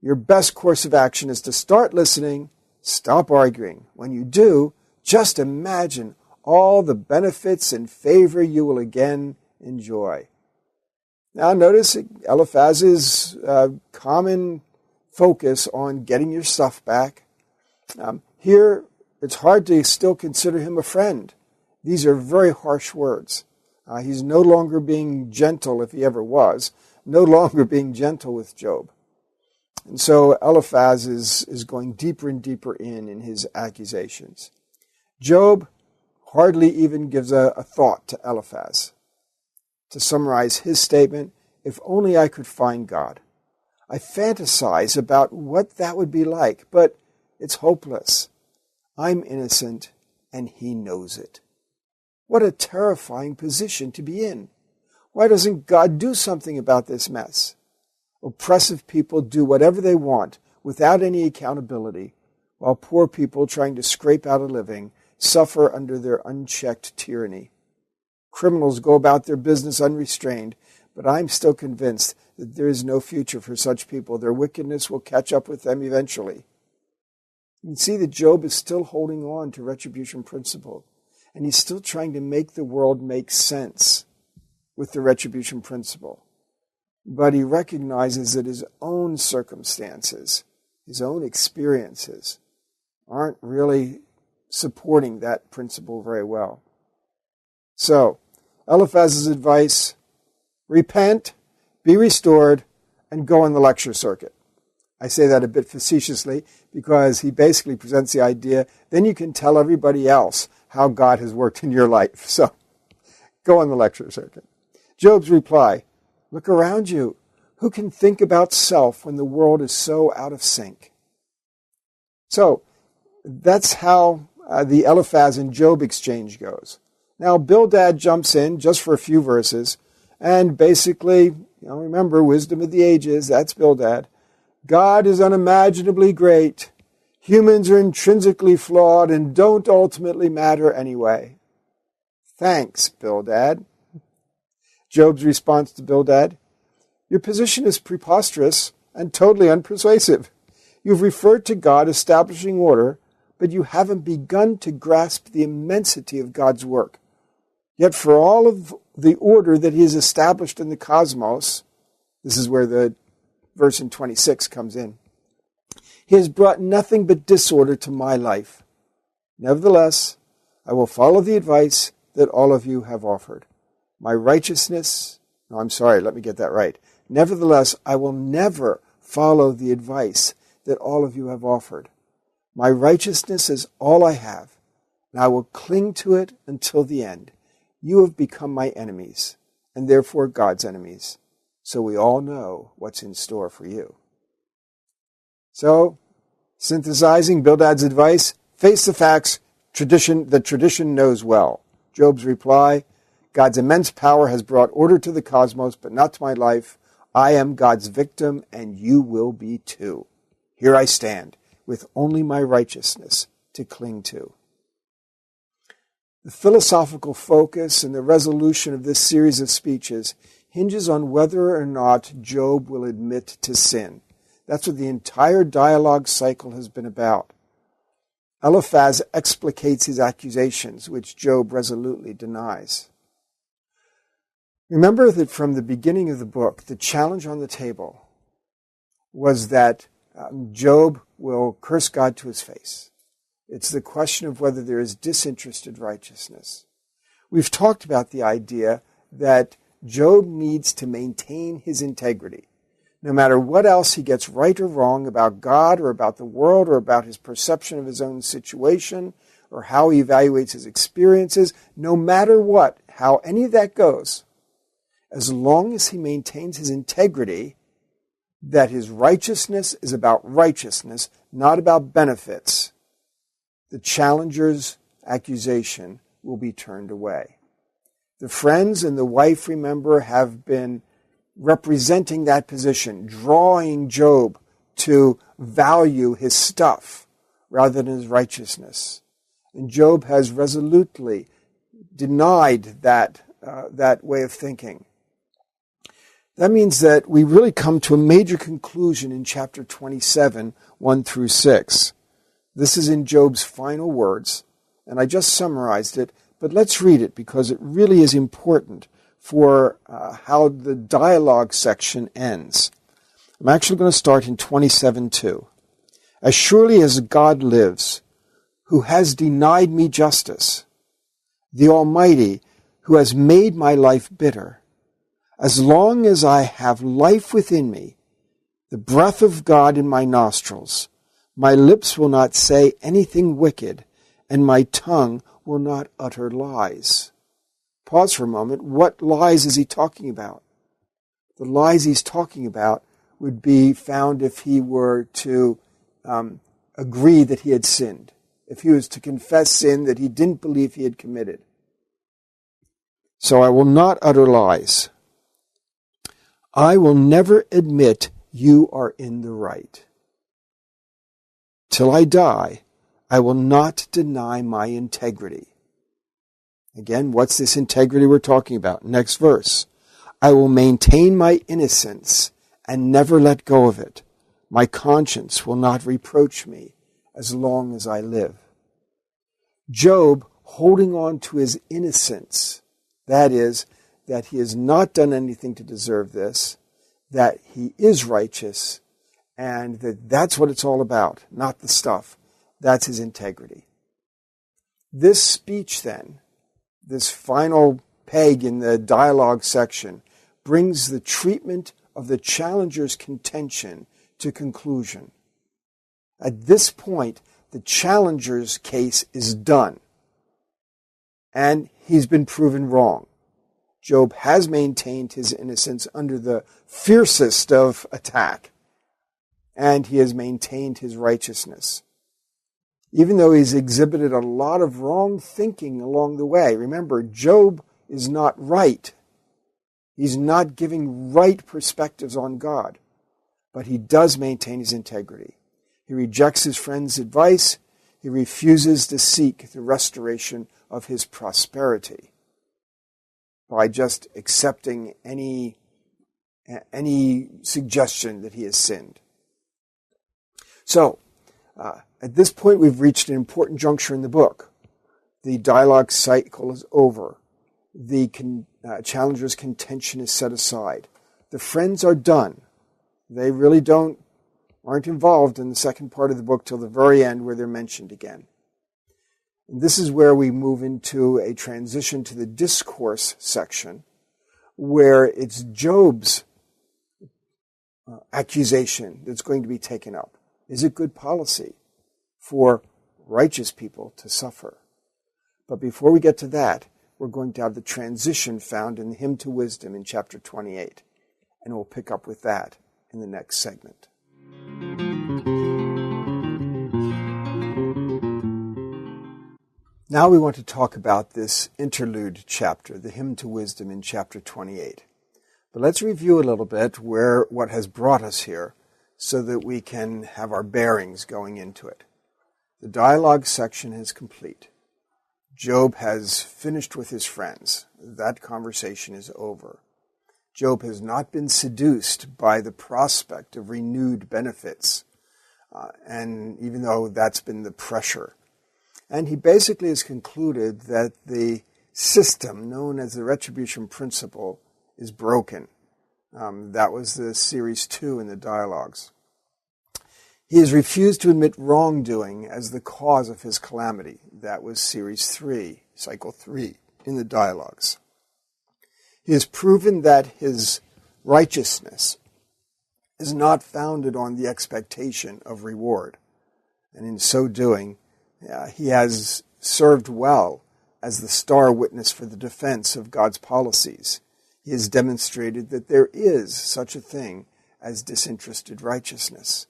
Your best course of action is to start listening, stop arguing. When you do, just imagine all the benefits and favor you will again enjoy. Now notice Eliphaz's common focus on getting your stuff back. Here, it's hard to still consider him a friend. These are very harsh words. He's no longer being gentle, if he ever was, no longer being gentle with Job. And so Eliphaz is going deeper and deeper in his accusations. Job hardly even gives a thought to Eliphaz. To summarize his statement, if only I could find God. I fantasize about what that would be like, but it's hopeless. I'm innocent, and he knows it. What a terrifying position to be in. Why doesn't God do something about this mess? Oppressive people do whatever they want without any accountability, while poor people trying to scrape out a living suffer under their unchecked tyranny. Criminals go about their business unrestrained, but I'm still convinced that there is no future for such people. Their wickedness will catch up with them eventually. You can see that Job is still holding on to retribution principle, and he's still trying to make the world make sense with the retribution principle. But he recognizes that his own circumstances, his own experiences, aren't really supporting that principle very well. So, Eliphaz's advice, repent, be restored, and go on the lecture circuit. I say that a bit facetiously because he basically presents the idea, then you can tell everybody else how God has worked in your life. So, go on the lecture circuit. Job's reply, look around you. Who can think about self when the world is so out of sync? So, that's how the Eliphaz and Job exchange goes. Now, Bildad jumps in just for a few verses, and basically, remember, wisdom of the ages, that's Bildad. God is unimaginably great. Humans are intrinsically flawed and don't ultimately matter anyway. Thanks, Bildad. Job's response to Bildad, your position is preposterous and totally unpersuasive. You've referred to God establishing order, but you haven't begun to grasp the immensity of God's work. Yet for all of the order that he has established in the cosmos, this is where the verse in 26 comes in, he has brought nothing but disorder to my life. Nevertheless, I will follow the advice that all of you have offered. My righteousness, let me get that right. Nevertheless, I will never follow the advice that all of you have offered. My righteousness is all I have, and I will cling to it until the end. You have become my enemies, and therefore God's enemies. So we all know what's in store for you. So, synthesizing Bildad's advice, face the facts, the tradition knows well. Job's reply, God's immense power has brought order to the cosmos, but not to my life. I am God's victim, and you will be too. Here I stand, with only my righteousness to cling to. The philosophical focus and the resolution of this series of speeches hinges on whether or not Job will admit to sin. That's what the entire dialogue cycle has been about. Eliphaz explicates his accusations, which Job resolutely denies. Remember that from the beginning of the book, the challenge on the table was that Job will curse God to his face. It's the question of whether there is disinterested righteousness. We've talked about the idea that Job needs to maintain his integrity. No matter what else he gets right or wrong about God or about the world or about his perception of his own situation or how he evaluates his experiences, no matter what, how any of that goes, as long as he maintains his integrity, that his righteousness is about righteousness, not about benefits, the challenger's accusation will be turned away. The friends and the wife, remember, have been representing that position, drawing Job to value his stuff rather than his righteousness. And Job has resolutely denied that way of thinking. That means that we really come to a major conclusion in chapter 27, 1 through 6. This is in Job's final words, and I just summarized it, but let's read it because it really is important for how the dialogue section ends. I'm actually going to start in 27:2. As surely as God lives, who has denied me justice, the Almighty, who has made my life bitter, as long as I have life within me, the breath of God in my nostrils, my lips will not say anything wicked, and my tongue will not utter lies. Pause for a moment. What lies is he talking about? The lies he's talking about would be found if he were to agree that he had sinned, if he was to confess sin that he didn't believe he had committed. So I will not utter lies. I will never admit you are in the right. Till I die, I will not deny my integrity. Again, what's this integrity we're talking about? Next verse. I will maintain my innocence and never let go of it. My conscience will not reproach me as long as I live. Job, holding on to his innocence, that is, that he has not done anything to deserve this, that he is righteous, and that's what it's all about, not the stuff. That's his integrity. This speech then, this final peg in the dialogue section, brings the treatment of the challenger's contention to conclusion. At this point, the challenger's case is done, and he's been proven wrong. Job has maintained his innocence under the fiercest of attack, and he has maintained his righteousness. Even though he's exhibited a lot of wrong thinking along the way. Remember, Job is not right. He's not giving right perspectives on God, but he does maintain his integrity. He rejects his friend's advice. He refuses to seek the restoration of his prosperity by just accepting any suggestion that he has sinned. So, at this point, we've reached an important juncture in the book. The dialogue cycle is over. The challenger's contention is set aside. The friends are done. They really aren't involved in the second part of the book till the very end where they're mentioned again. And this is where we move into a transition to the discourse section, where it's Job's accusation that's going to be taken up. Is it good policy for righteous people to suffer? But before we get to that, we're going to have the transition found in the Hymn to Wisdom in chapter 28. And we'll pick up with that in the next segment. Now we want to talk about this interlude chapter, the Hymn to Wisdom in chapter 28. But let's review a little bit what has brought us here so that we can have our bearings going into it. The dialogue section is complete. Job has finished with his friends. That conversation is over. Job has not been seduced by the prospect of renewed benefits, and even though that's been the pressure. And he basically has concluded that the system known as the retribution principle is broken. That was the series 2 in the dialogues. He has refused to admit wrongdoing as the cause of his calamity. That was series 3, cycle 3 in the dialogues. He has proven that his righteousness is not founded on the expectation of reward. And in so doing, he has served well as the star witness for the defense of God's policies. He has demonstrated that there is such a thing as disinterested righteousness.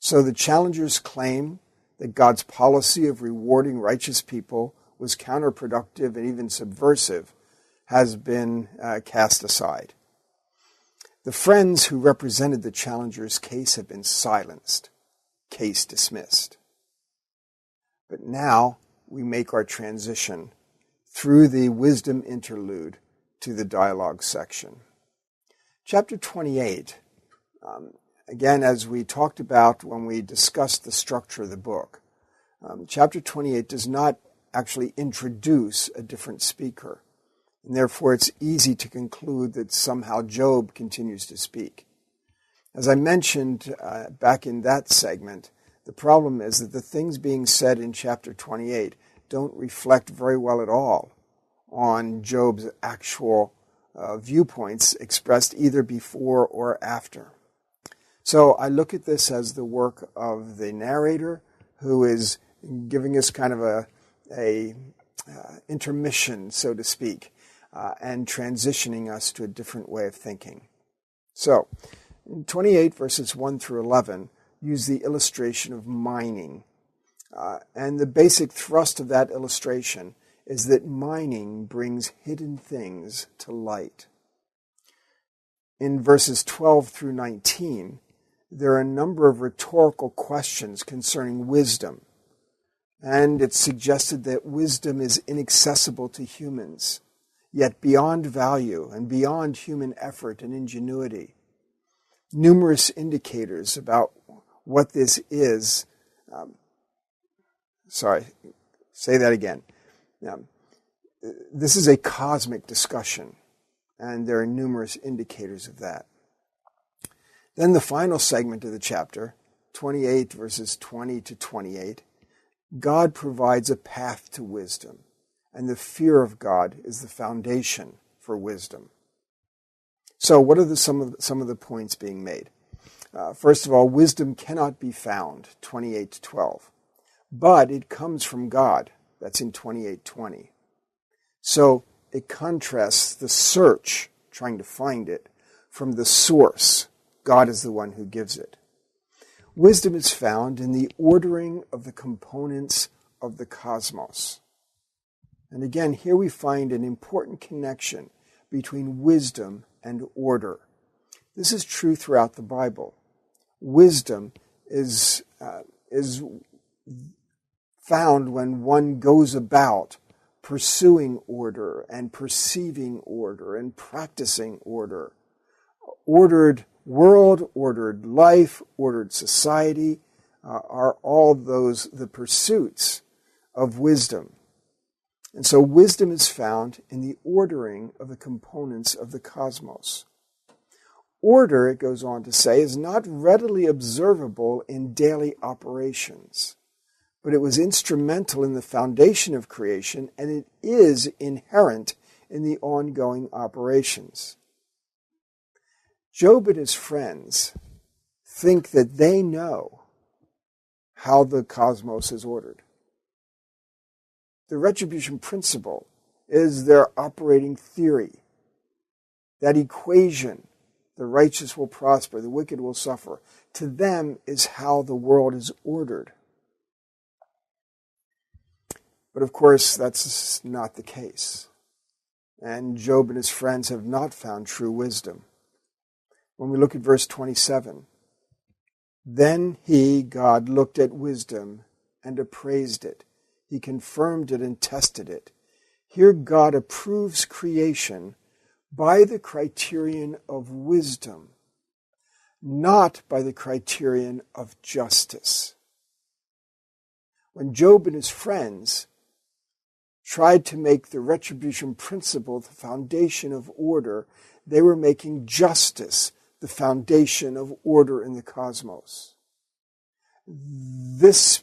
So the challenger's claim that God's policy of rewarding righteous people was counterproductive and even subversive has been cast aside. The friends who represented the challenger's case have been silenced, case dismissed. But now we make our transition through the wisdom interlude to the dialogue section. Chapter 28, again, as we talked about when we discussed the structure of the book, chapter 28 does not actually introduce a different speaker. And therefore, it's easy to conclude that somehow Job continues to speak. As I mentioned back in that segment, the problem is that the things being said in chapter 28 don't reflect very well at all on Job's actual viewpoints expressed either before or after. So I look at this as the work of the narrator who is giving us kind of a intermission, so to speak, and transitioning us to a different way of thinking. So, in 28 verses 1 through 11 use the illustration of mining. And the basic thrust of that illustration is that mining brings hidden things to light. In verses 12 through 19, there are a number of rhetorical questions concerning wisdom. And it's suggested that wisdom is inaccessible to humans, yet beyond value and beyond human effort and ingenuity. Numerous indicators about what this is. This is a cosmic discussion, and there are numerous indicators of that. Then the final segment of the chapter, 28 verses 20 to 28, God provides a path to wisdom, and the fear of God is the foundation for wisdom. So what are some of the points being made? First of all, wisdom cannot be found, 28 to 12, but it comes from God. That's in 28:20. So it contrasts the search, trying to find it, from the source. God is the one who gives it. Wisdom is found in the ordering of the components of the cosmos. And again, here we find an important connection between wisdom and order. This is true throughout the Bible. Wisdom is found when one goes about pursuing order and perceiving order and practicing order. Ordered world, ordered life, ordered society are all those the pursuits of wisdom. And so wisdom is found in the ordering of the components of the cosmos. Order, it goes on to say, is not readily observable in daily operations, but it was instrumental in the foundation of creation, and it is inherent in the ongoing operations. Job and his friends think that they know how the cosmos is ordered. The retribution principle is their operating theory. That equation, the righteous will prosper, the wicked will suffer, to them is how the world is ordered. But of course, that's not the case. And Job and his friends have not found true wisdom. When we look at verse 27, then he, God, looked at wisdom and appraised it. He confirmed it and tested it. Here God approves creation by the criterion of wisdom, not by the criterion of justice. When Job and his friends tried to make the retribution principle the foundation of order, they were making justice the foundation of order in the cosmos. This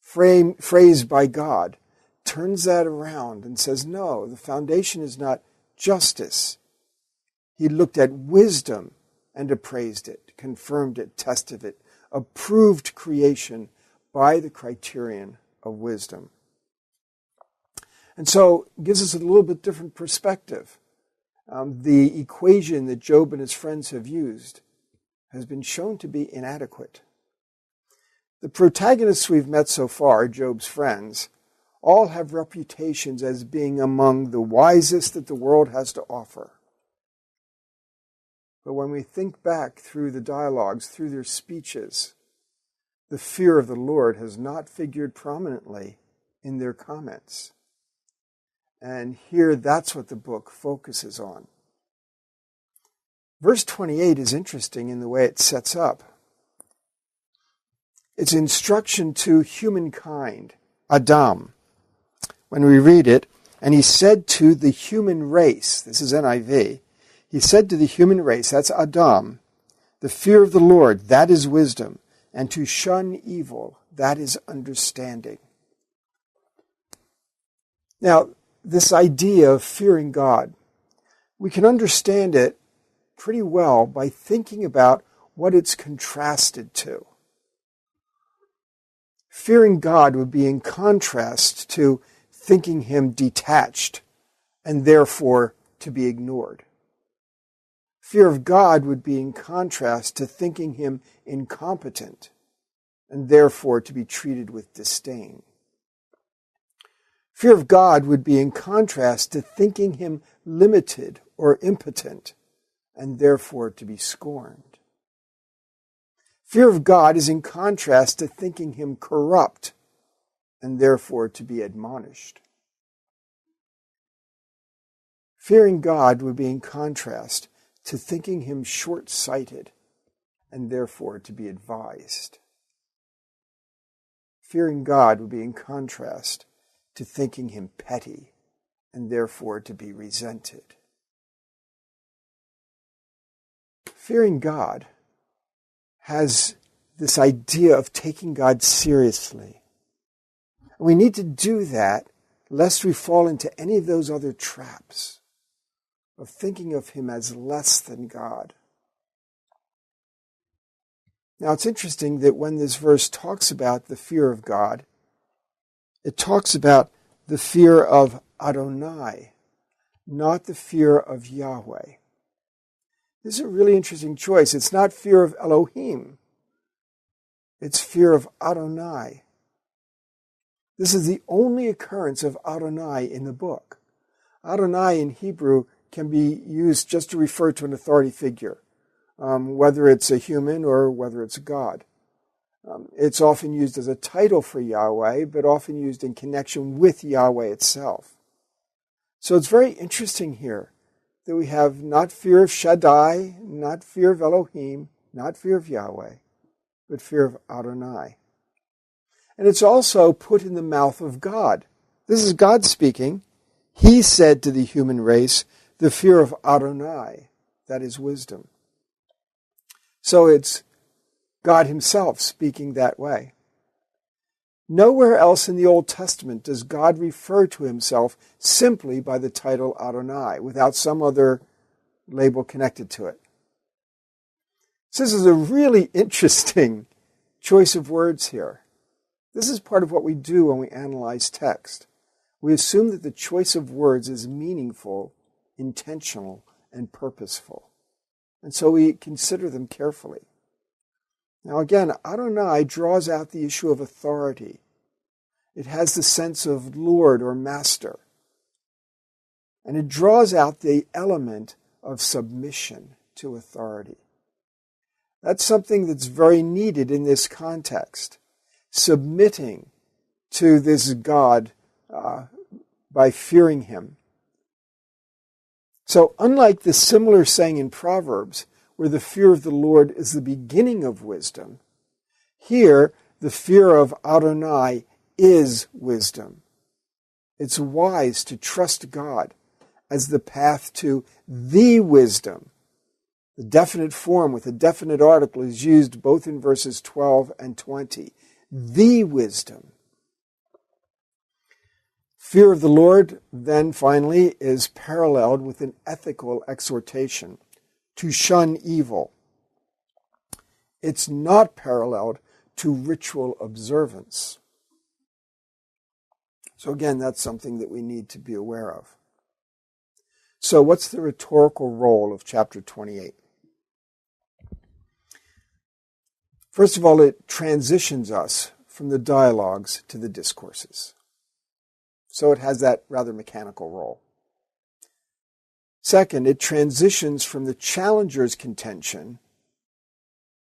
phrase by God turns that around and says, no, the foundation is not justice. He looked at wisdom and appraised it, confirmed it, tested it, approved creation by the criterion of wisdom. And so it gives us a little bit different perspective. The equation that Job and his friends have used has been shown to be inadequate. The protagonists we've met so far, Job's friends, all have reputations as being among the wisest that the world has to offer. But when we think back through the dialogues, through their speeches, the fear of the Lord has not figured prominently in their comments. And here, that's what the book focuses on. Verse 28 is interesting in the way it sets up. It's instruction to humankind, Adam. When we read it, and he said to the human race, this is NIV, he said to the human race, that's Adam, the fear of the Lord, that is wisdom, and to shun evil, that is understanding. Now, this idea of fearing God, we can understand it pretty well by thinking about what it's contrasted to. Fearing God would be in contrast to thinking him detached and therefore to be ignored. Fear of God would be in contrast to thinking him incompetent and therefore to be treated with disdain. Fear of God would be in contrast to thinking him limited or impotent and therefore to be scorned. Fear of God is in contrast to thinking him corrupt and therefore to be admonished. Fearing God would be in contrast to thinking him short-sighted and therefore to be advised. Fearing God would be in contrast to thinking him petty and therefore to be resented. Fearing God has this idea of taking God seriously. And we need to do that lest we fall into any of those other traps of thinking of him as less than God. Now it's interesting that when this verse talks about the fear of God, it talks about the fear of Adonai, not the fear of Yahweh. This is a really interesting choice. It's not fear of Elohim. It's fear of Adonai. This is the only occurrence of Adonai in the book. Adonai in Hebrew can be used just to refer to an authority figure, whether it's a human or whether it's a god. It's often used as a title for Yahweh, but often used in connection with Yahweh itself. So it's very interesting here that we have not fear of Shaddai, not fear of Elohim, not fear of Yahweh, but fear of Adonai. And it's also put in the mouth of God. This is God speaking. He said to the human race, the fear of Adonai, that is wisdom. So it's God himself speaking that way. Nowhere else in the Old Testament does God refer to himself simply by the title Adonai, without some other label connected to it. So this is a really interesting choice of words here. This is part of what we do when we analyze text. We assume that the choice of words is meaningful, intentional, and purposeful. And so we consider them carefully. Now again, Adonai draws out the issue of authority. It has the sense of Lord or Master. And it draws out the element of submission to authority. That's something that's very needed in this context. Submitting to this God by fearing him. So unlike the similar saying in Proverbs, where the fear of the Lord is the beginning of wisdom, here the fear of Adonai is wisdom. It's wise to trust God as the path to the wisdom. The definite form with a definite article is used both in verses 12 and 20. The wisdom. Fear of the Lord, then, finally, is paralleled with an ethical exhortation to shun evil. It's not paralleled to ritual observance. So again, that's something that we need to be aware of. So what's the rhetorical role of chapter 28? First of all, it transitions us from the dialogues to the discourses. So it has that rather mechanical role. Second, it transitions from the challenger's contention,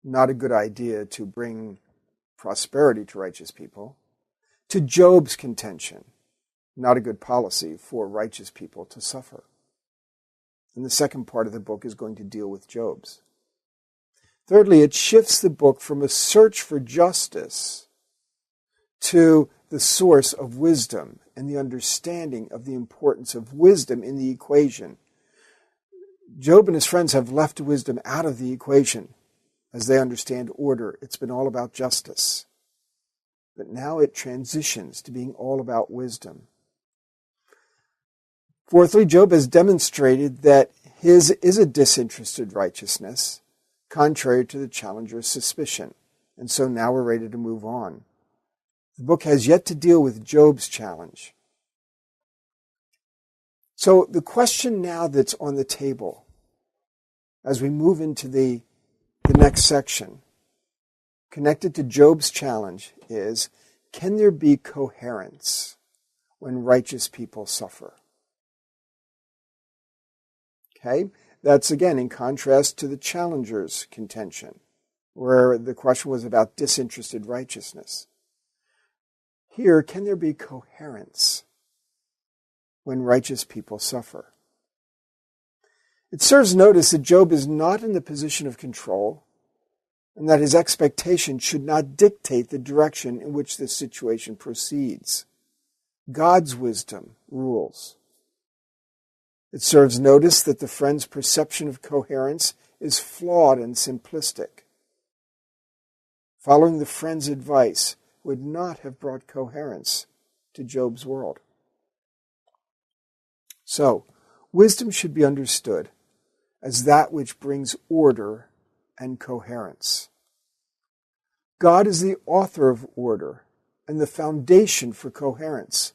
not a good idea to bring prosperity to righteous people, to Job's contention, not a good policy for righteous people to suffer. And the second part of the book is going to deal with Job's. Thirdly, it shifts the book from a search for justice to the source of wisdom and the understanding of the importance of wisdom in the equation. Job and his friends have left wisdom out of the equation as they understand order. It's been all about justice. But now it transitions to being all about wisdom. Fourthly, Job has demonstrated that his is a disinterested righteousness, contrary to the challenger's suspicion. And so now we're ready to move on. The book has yet to deal with Job's challenge. So the question now that's on the table as we move into the next section, connected to Job's challenge, is, can there be coherence when righteous people suffer? Okay, that's again in contrast to the challenger's contention, where the question was about disinterested righteousness. Here, can there be coherence when righteous people suffer? It serves notice that Job is not in the position of control, and that his expectation should not dictate the direction in which this situation proceeds. God's wisdom rules. It serves notice that the friend's perception of coherence is flawed and simplistic. Following the friend's advice would not have brought coherence to Job's world. So, wisdom should be understood as that which brings order and coherence. God is the author of order and the foundation for coherence,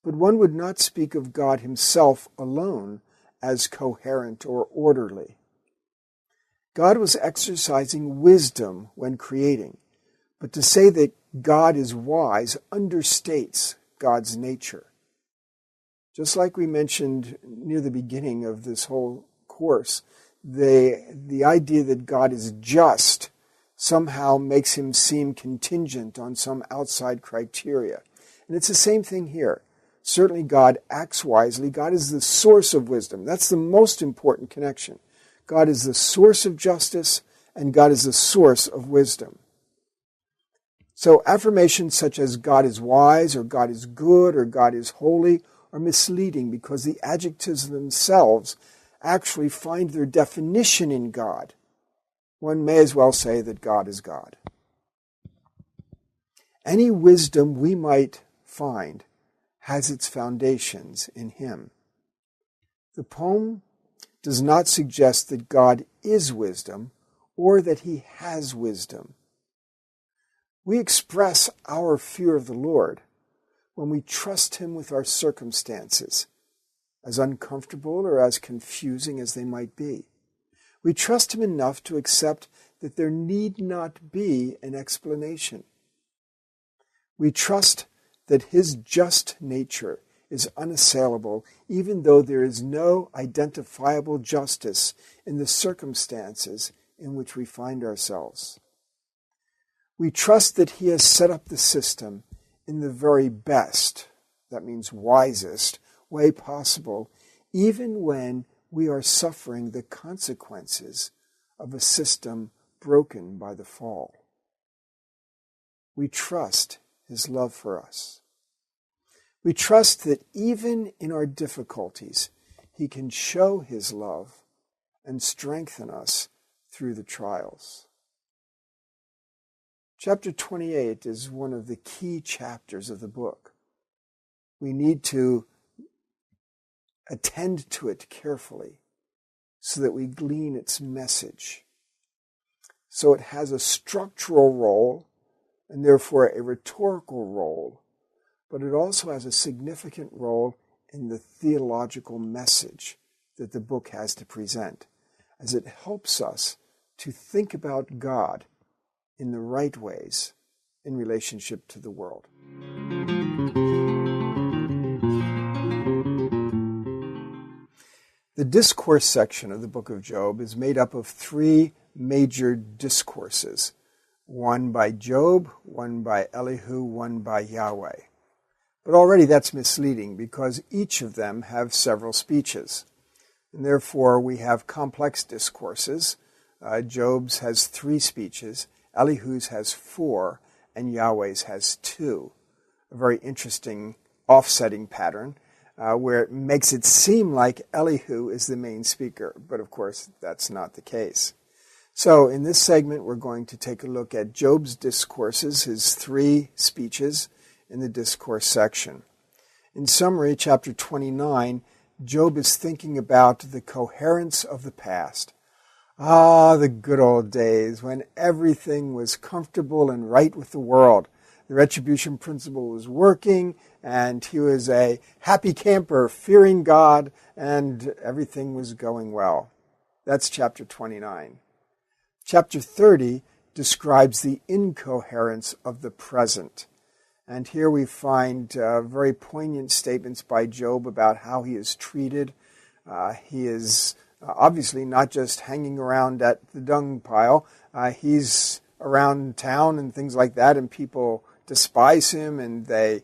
but one would not speak of God himself alone as coherent or orderly. God was exercising wisdom when creating, but to say that God is wise understates God's nature. Just like we mentioned near the beginning of this whole course, the idea that God is just somehow makes him seem contingent on some outside criteria. And it's the same thing here. Certainly God acts wisely. God is the source of wisdom. That's the most important connection. God is the source of justice, and God is the source of wisdom. So affirmations such as God is wise, or God is good, or God is holy are misleading because the adjectives themselves actually find their definition in God. One may as well say that God is God. Any wisdom we might find has its foundations in him. The poem does not suggest that God is wisdom or that he has wisdom. We express our fear of the Lord when we trust him with our circumstances, as uncomfortable or as confusing as they might be. We trust him enough to accept that there need not be an explanation. We trust that his just nature is unassailable, even though there is no identifiable justice in the circumstances in which we find ourselves. We trust that he has set up the system in the very best, that means wisest, way possible, even when we are suffering the consequences of a system broken by the fall. We trust his love for us. We trust that even in our difficulties, he can show his love and strengthen us through the trials. Chapter 28 is one of the key chapters of the book. We need to attend to it carefully so that we glean its message. So it has a structural role and therefore a rhetorical role, but it also has a significant role in the theological message that the book has to present, as it helps us to think about God in the right ways in relationship to the world. The discourse section of the book of Job is made up of three major discourses, one by Job, one by Elihu, one by Yahweh. But already that's misleading because each of them have several speeches. And therefore we have complex discourses. Job's has 3 speeches, Elihu's has 4, and Yahweh's has 2. A very interesting offsetting pattern where it makes it seem like Elihu is the main speaker, but of course that's not the case. So in this segment we're going to take a look at Job's discourses, his 3 speeches in the discourse section. In summary, chapter 29, Job is thinking about the coherence of the past. The good old days when everything was comfortable and right with the world. The retribution principle was working, and he was a happy camper, fearing God, and everything was going well. That's chapter 29. Chapter 30 describes the incoherence of the present. And here we find very poignant statements by Job about how he is treated. He is obviously not just hanging around at the dung pile. He's around town and things like that, and people despise him and they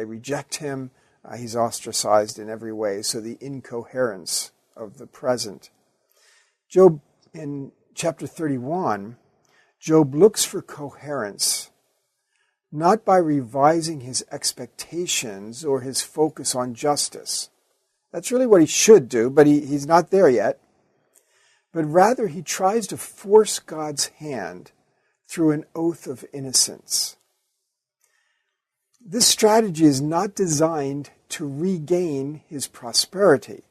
reject him. He's ostracized in every way. So the incoherence of the present. Job, in chapter 31, Job looks for coherence, not by revising his expectations or his focus on justice. That's really what he should do, but he's not there yet. But rather he tries to force God's hand through an oath of innocence. This strategy is not designed to regain his prosperity,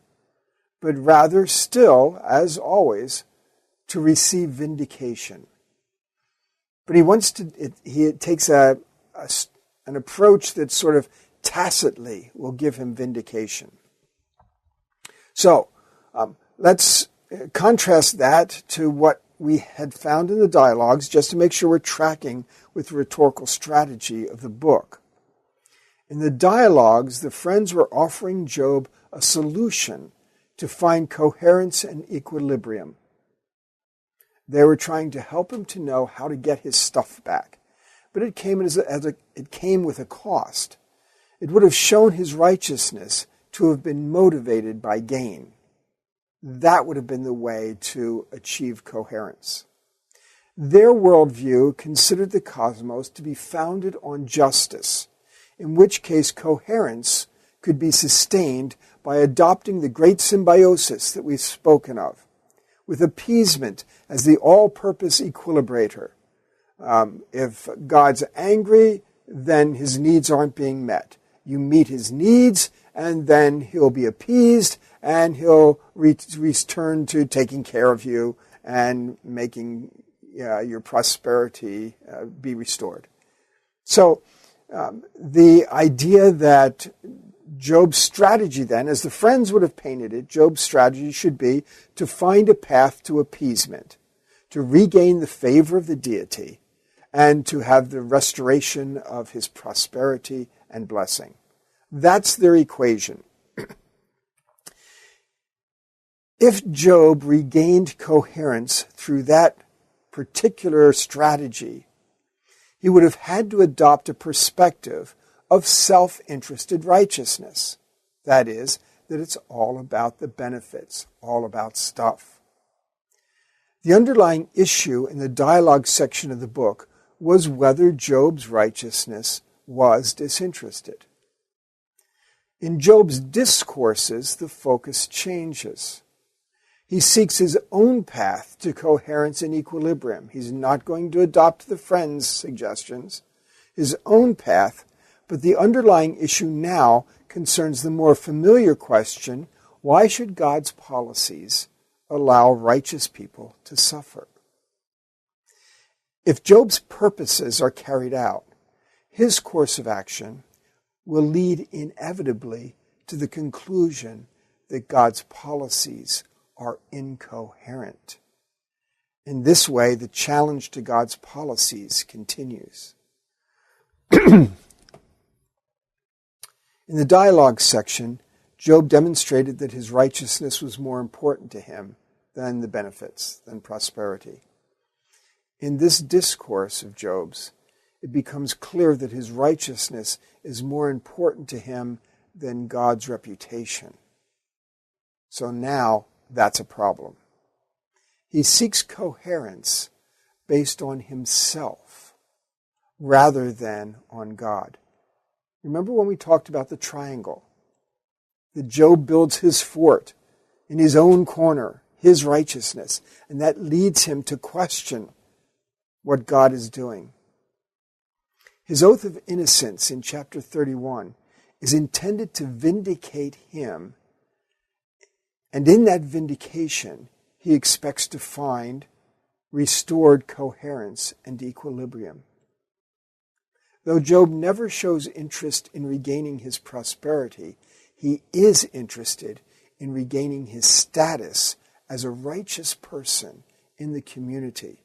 but rather still, as always, to receive vindication. But he takes an approach that sort of tacitly will give him vindication. So let's contrast that to what we had found in the dialogues, just to make sure we're tracking with the rhetorical strategy of the book. In the dialogues, the friends were offering Job a solution to find coherence and equilibrium. They were trying to help him to know how to get his stuff back. But it came with a cost. It would have shown his righteousness to have been motivated by gain. That would have been the way to achieve coherence. Their worldview considered the cosmos to be founded on justice, in which case coherence could be sustained by adopting the great symbiosis that we've spoken of, with appeasement as the all-purpose equilibrator. If God's angry, then his needs aren't being met. You meet his needs, and then he'll be appeased, and he'll return to taking care of you and making your prosperity be restored. So the idea that Job's strategy then, as the friends would have painted it, Job's strategy should be to find a path to appeasement, to regain the favor of the deity, and to have the restoration of his prosperity and blessing. That's their equation. If Job regained coherence through that particular strategy, he would have had to adopt a perspective of self-interested righteousness. That is, that it's all about the benefits, all about stuff. The underlying issue in the dialogue section of the book was whether Job's righteousness was disinterested. In Job's discourses, the focus changes. He seeks his own path to coherence and equilibrium. He's not going to adopt the friends' suggestions, his own path, but the underlying issue now concerns the more familiar question, why should God's policies allow righteous people to suffer? If Job's purposes are carried out, his course of action will lead inevitably to the conclusion that God's policies are incoherent. In this way, the challenge to God's policies continues. In the dialogue section, Job demonstrated that his righteousness was more important to him than the benefits, than prosperity. In this discourse of Job's, it becomes clear that his righteousness is more important to him than God's reputation. So now that's a problem. He seeks coherence based on himself rather than on God. Remember when we talked about the triangle? That Job builds his fort in his own corner, his righteousness, and that leads him to question what God is doing. His oath of innocence in chapter 31 is intended to vindicate him, and in that vindication, he expects to find restored coherence and equilibrium. Though Job never shows interest in regaining his prosperity, he is interested in regaining his status as a righteous person in the community.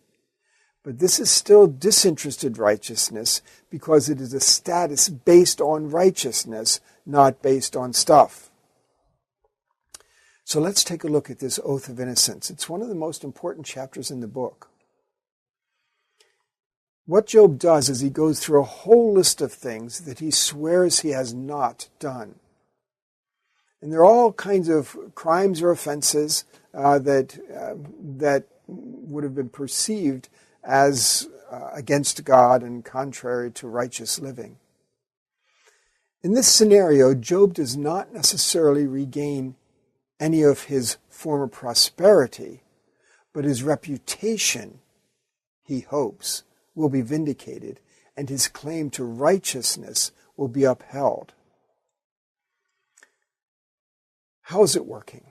But this is still disinterested righteousness because it is a status based on righteousness, not based on stuff. So let's take a look at this oath of innocence. It's one of the most important chapters in the book. What Job does is he goes through a whole list of things that he swears he has not done. And there are all kinds of crimes or offenses that would have been perceived as against God and contrary to righteous living. In this scenario, Job does not necessarily regain any of his former prosperity, but his reputation, he hopes, will be vindicated, and his claim to righteousness will be upheld. How is it working?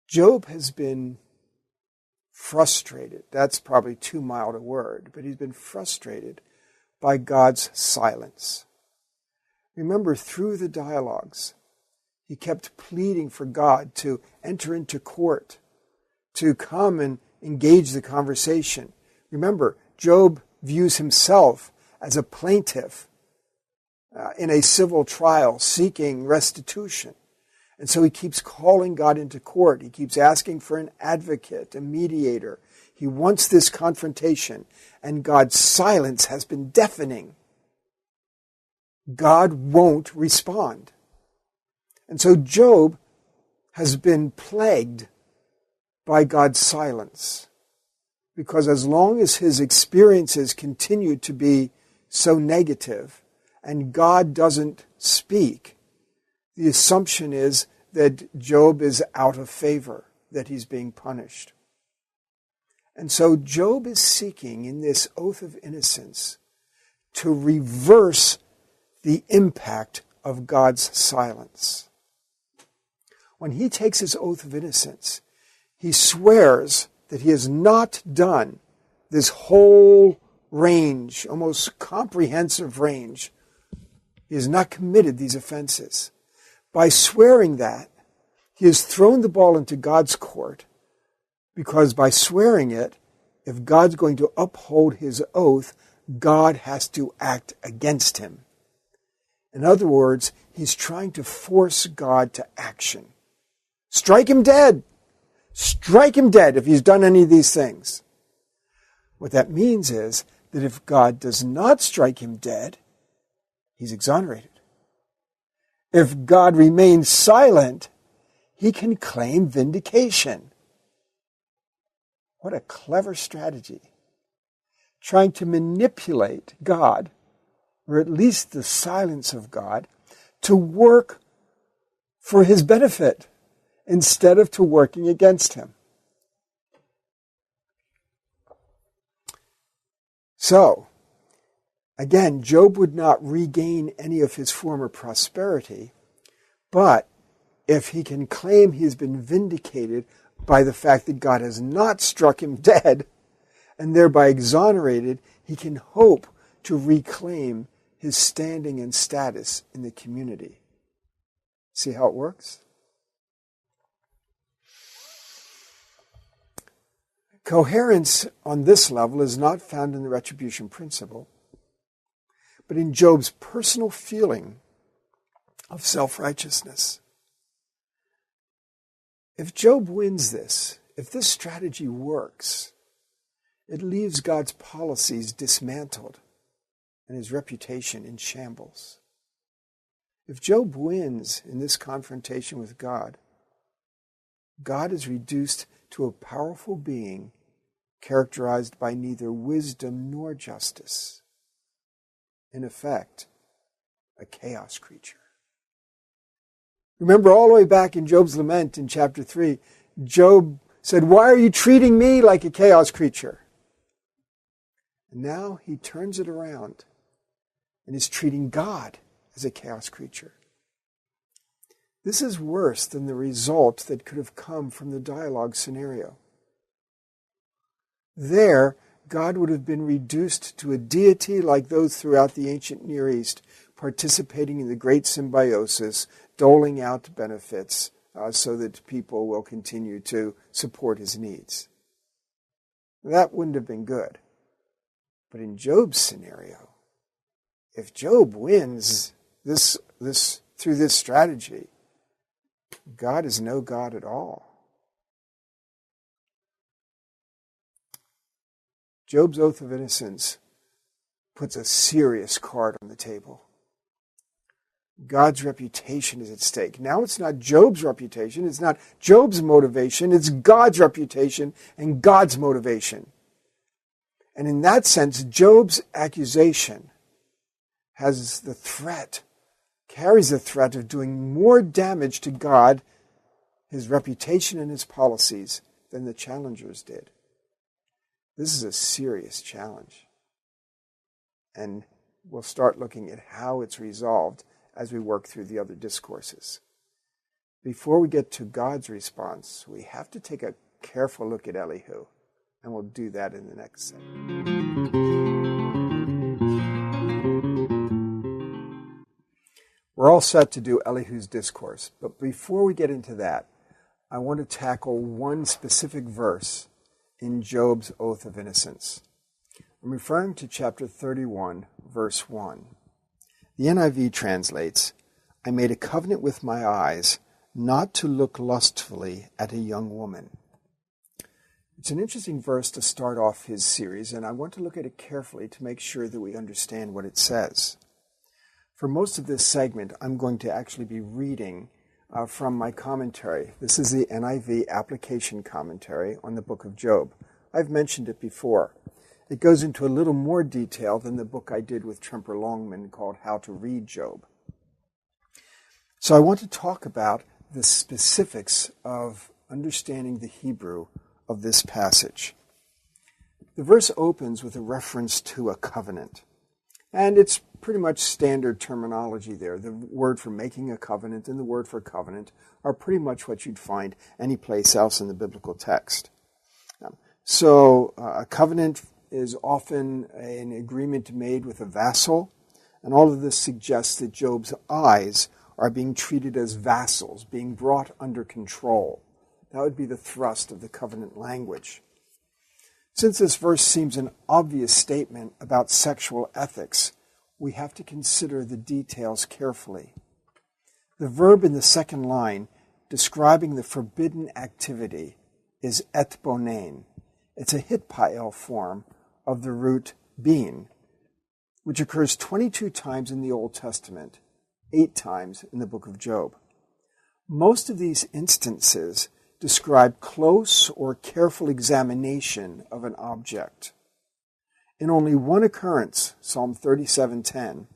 Job has been frustrated. That's probably too mild a word, but he's been frustrated by God's silence. Remember, through the dialogues, he kept pleading for God to enter into court, to come and engage the conversation. Remember, Job views himself as a plaintiff in a civil trial seeking restitution. And so he keeps calling God into court. He keeps asking for an advocate, a mediator. He wants this confrontation, and God's silence has been deafening. God won't respond. And so Job has been plagued by God's silence, because as long as his experiences continue to be so negative and God doesn't speak, the assumption is that Job is out of favor, that he's being punished. And so Job is seeking in this oath of innocence to reverse the impact of God's silence. When he takes his oath of innocence, he swears that he has not done this whole range, almost comprehensive range. He has not committed these offenses. By swearing that, he has thrown the ball into God's court, because by swearing it, if God's going to uphold his oath, God has to act against him. In other words, he's trying to force God to action. Strike him dead! Strike him dead if he's done any of these things. What that means is that if God does not strike him dead, he's exonerated. If God remains silent, he can claim vindication. What a clever strategy. Trying to manipulate God, or at least the silence of God, to work for his benefit instead of to working against him. So, again, Job would not regain any of his former prosperity, but if he can claim he has been vindicated by the fact that God has not struck him dead, and thereby exonerated, he can hope to reclaim his standing and status in the community. See how it works? Coherence on this level is not found in the retribution principle, but in Job's personal feeling of self-righteousness. If Job wins this, if this strategy works, it leaves God's policies dismantled and his reputation in shambles. If Job wins in this confrontation with God, God is reduced to a powerful being characterized by neither wisdom nor justice. In effect, a chaos creature. Remember all the way back in Job's lament in chapter 3, Job said, "Why are you treating me like a chaos creature?" And now he turns it around and is treating God as a chaos creature. This is worse than the result that could have come from the dialogue scenario. There, God would have been reduced to a deity like those throughout the ancient Near East, participating in the great symbiosis, doling out benefits so that people will continue to support his needs. That wouldn't have been good. But in Job's scenario, if Job wins this through this strategy, God is no God at all. Job's oath of innocence puts a serious card on the table. God's reputation is at stake. Now it's not Job's reputation, it's not Job's motivation, it's God's reputation and God's motivation. And in that sense, Job's accusation carries the threat of doing more damage to God, his reputation and his policies than the challengers did. This is a serious challenge. And we'll start looking at how it's resolved as we work through the other discourses. Before we get to God's response, we have to take a careful look at Elihu, and we'll do that in the next segment. We're all set to do Elihu's discourse, but before we get into that, I want to tackle one specific verse in Job's oath of innocence. I'm referring to chapter 31, verse 1. The NIV translates, "I made a covenant with my eyes not to look lustfully at a young woman." It's an interesting verse to start off his series, and I want to look at it carefully to make sure that we understand what it says. For most of this segment, I'm going to actually be reading from my commentary. This is the NIV application commentary on the book of Job. I've mentioned it before. It goes into a little more detail than the book I did with Tremper Longman called How to Read Job. So I want to talk about the specifics of understanding the Hebrew of this passage. The verse opens with a reference to a covenant. And it's pretty much standard terminology there. The word for making a covenant and the word for covenant are pretty much what you'd find any place else in the biblical text. So a covenant is often an agreement made with a vassal, and all of this suggests that Job's eyes are being treated as vassals, being brought under control. That would be the thrust of the covenant language. Since this verse seems an obvious statement about sexual ethics, we have to consider the details carefully. The verb in the second line describing the forbidden activity is etbonein. It's a hitpael form of the root bean, which occurs 22 times in the Old Testament, 8 times in the book of Job. Most of these instances describe close or careful examination of an object. In only one occurrence, Psalm 37:10,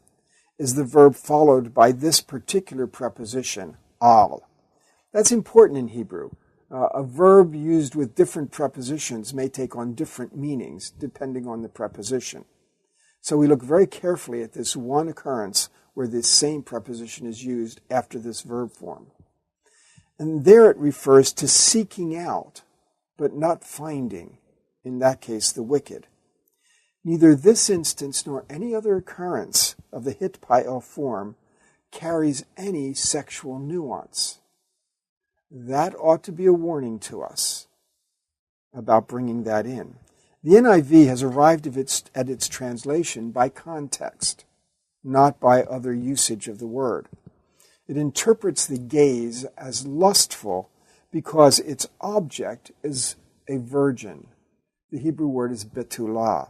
is the verb followed by this particular preposition, al. That's important in Hebrew. A verb used with different prepositions may take on different meanings depending on the preposition. So we look very carefully at this one occurrence where this same preposition is used after this verb form. And there it refers to seeking out, but not finding, in that case, the wicked. Neither this instance nor any other occurrence of the hitpael form carries any sexual nuance. That ought to be a warning to us about bringing that in. The NIV has arrived at its translation by context, not by other usage of the word. It interprets the gaze as lustful because its object is a virgin. The Hebrew word is betulah.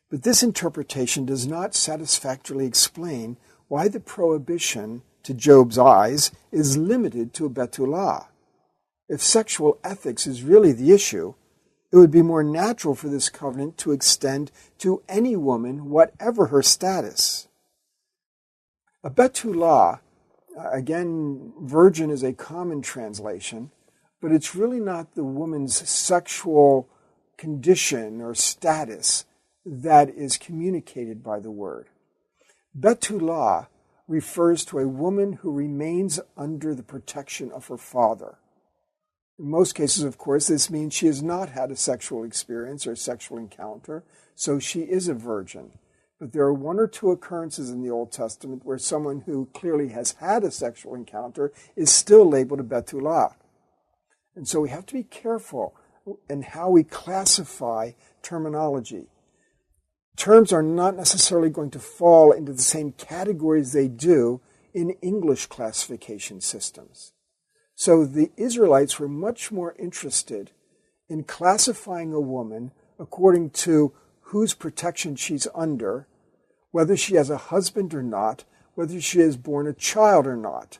But this interpretation does not satisfactorily explain why the prohibition to Job's eyes is limited to a betulah. If sexual ethics is really the issue, it would be more natural for this covenant to extend to any woman, whatever her status. A betulah, again, virgin is a common translation, but it's really not the woman's sexual condition or status that is communicated by the word. Betulah refers to a woman who remains under the protection of her father. In most cases, of course, this means she has not had a sexual experience or sexual encounter, so she is a virgin. But there are one or two occurrences in the Old Testament where someone who clearly has had a sexual encounter is still labeled a betulah. And so we have to be careful in how we classify terminology. Terms are not necessarily going to fall into the same categories they do in English classification systems. So the Israelites were much more interested in classifying a woman according to whose protection she's under, whether she has a husband or not, whether she has borne a child or not.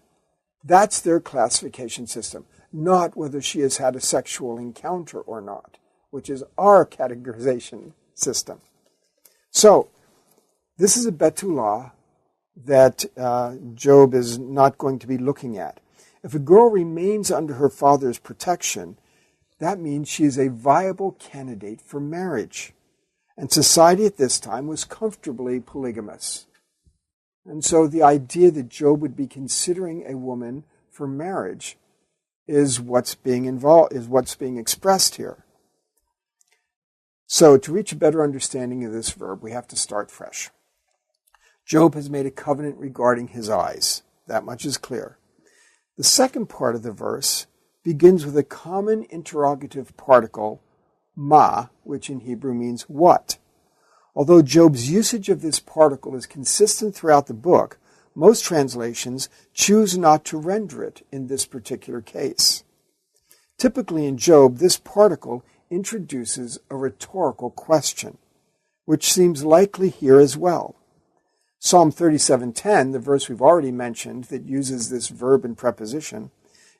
That's their classification system, not whether she has had a sexual encounter or not, which is our categorization system. So, this is a betulah that Job is not going to be looking at. If a girl remains under her father's protection, that means she is a viable candidate for marriage. And society at this time was comfortably polygamous. And so the idea that Job would be considering a woman for marriage is what's being expressed here. So to reach a better understanding of this verb, we have to start fresh. Job has made a covenant regarding his eyes. That much is clear. The second part of the verse begins with a common interrogative particle, ma, which in Hebrew means what. Although Job's usage of this particle is consistent throughout the book, most translations choose not to render it in this particular case. Typically in Job, this particle introduces a rhetorical question, which seems likely here as well. Psalm 37:10, the verse we've already mentioned that uses this verb and preposition,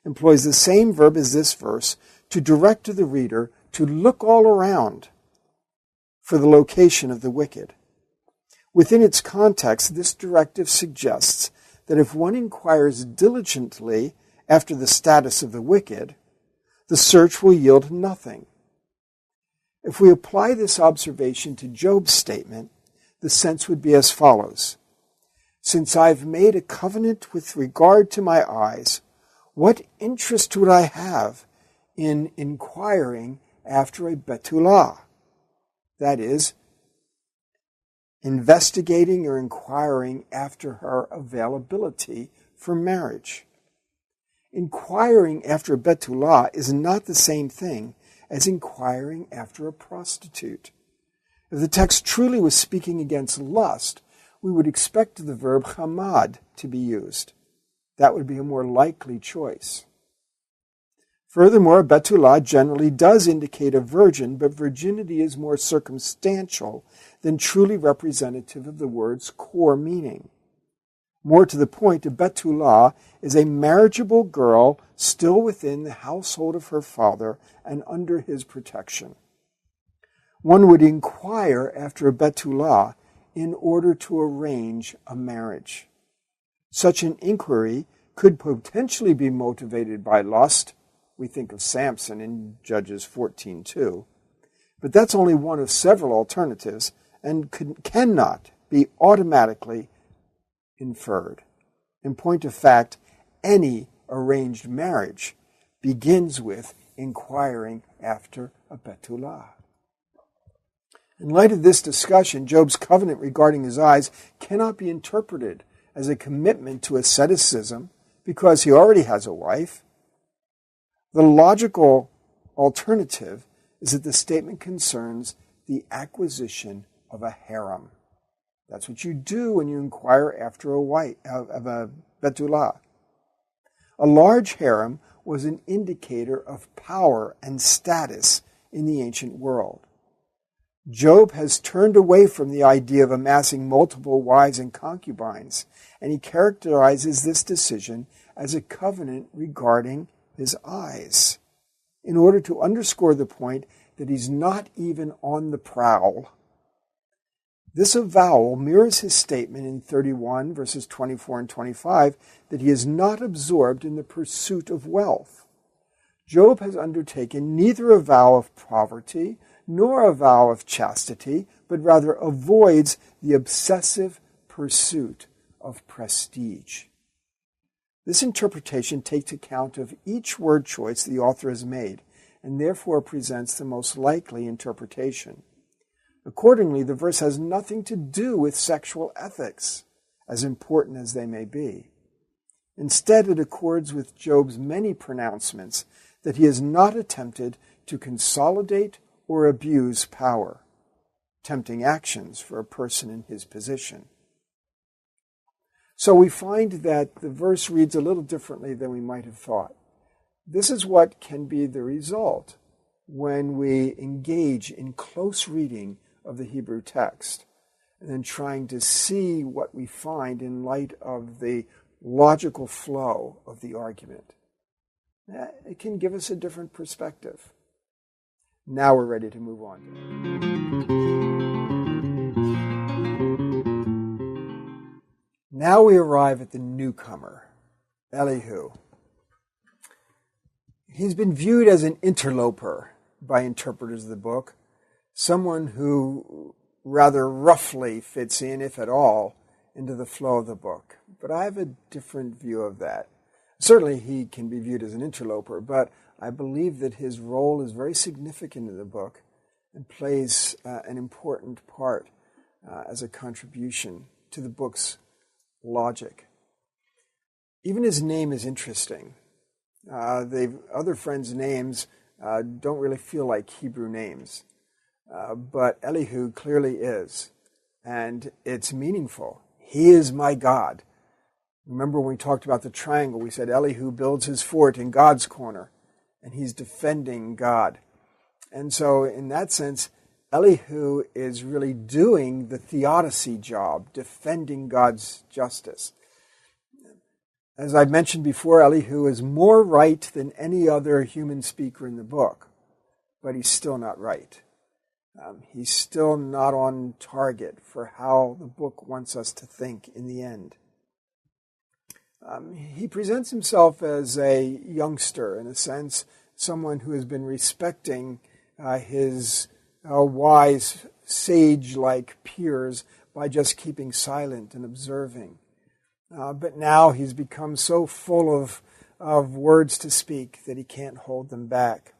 employs the same verb as this verse to direct to the reader to look all around for the location of the wicked. Within its context, this directive suggests that if one inquires diligently after the status of the wicked, the search will yield nothing. If we apply this observation to Job's statement, the sense would be as follows. Since I've made a covenant with regard to my eyes, what interest would I have in inquiring after a betulah? That is, investigating or inquiring after her availability for marriage. Inquiring after a betulah is not the same thing as inquiring after a prostitute. If the text truly was speaking against lust, we would expect the verb chamad to be used. That would be a more likely choice. Furthermore, betulah generally does indicate a virgin, but virginity is more circumstantial than truly representative of the word's core meaning. More to the point, a betulah is a marriageable girl still within the household of her father and under his protection. One would inquire after a betulah in order to arrange a marriage. Such an inquiry could potentially be motivated by lust. We think of Samson in Judges 14:2. But that's only one of several alternatives and cannot be automatically inferred. In point of fact, any arranged marriage begins with inquiring after a betulah. In light of this discussion, Job's covenant regarding his eyes cannot be interpreted as a commitment to asceticism because he already has a wife. The logical alternative is that the statement concerns the acquisition of a harem. That's what you do when you inquire after a wife of a Betullah. A large harem was an indicator of power and status in the ancient world. Job has turned away from the idea of amassing multiple wives and concubines, and he characterizes this decision as a covenant regarding his eyes, in order to underscore the point that he's not even on the prowl. This avowal mirrors his statement in 31, verses 24 and 25, that he is not absorbed in the pursuit of wealth. Job has undertaken neither a vow of poverty nor a vow of chastity, but rather avoids the obsessive pursuit of prestige. This interpretation takes account of each word choice the author has made, and therefore presents the most likely interpretation. Accordingly, the verse has nothing to do with sexual ethics, as important as they may be. Instead, it accords with Job's many pronouncements that he has not attempted to consolidate or abuse power, tempting actions for a person in his position. So we find that the verse reads a little differently than we might have thought. This is what can be the result when we engage in close reading of the Hebrew text, and then trying to see what we find in light of the logical flow of the argument. It can give us a different perspective. Now we're ready to move on. Now we arrive at the newcomer, Elihu. He's been viewed as an interloper by interpreters of the book, someone who rather roughly fits in, if at all, into the flow of the book. But I have a different view of that. Certainly he can be viewed as an interloper, but I believe that his role is very significant in the book and plays an important part as a contribution to the book's logic. Even his name is interesting. The other friends' names don't really feel like Hebrew names, but Elihu clearly is, and it's meaningful. He is my God. Remember when we talked about the triangle, we said Elihu builds his fort in God's corner, and he's defending God. And so in that sense, Elihu is really doing the theodicy job, defending God's justice. As I've mentioned before, Elihu is more right than any other human speaker in the book, but he's still not right. He's still not on target for how the book wants us to think in the end. He presents himself as a youngster, in a sense, someone who has been respecting his wise, sage-like peers by just keeping silent and observing. But now he's become so full of words to speak that he can't hold them back.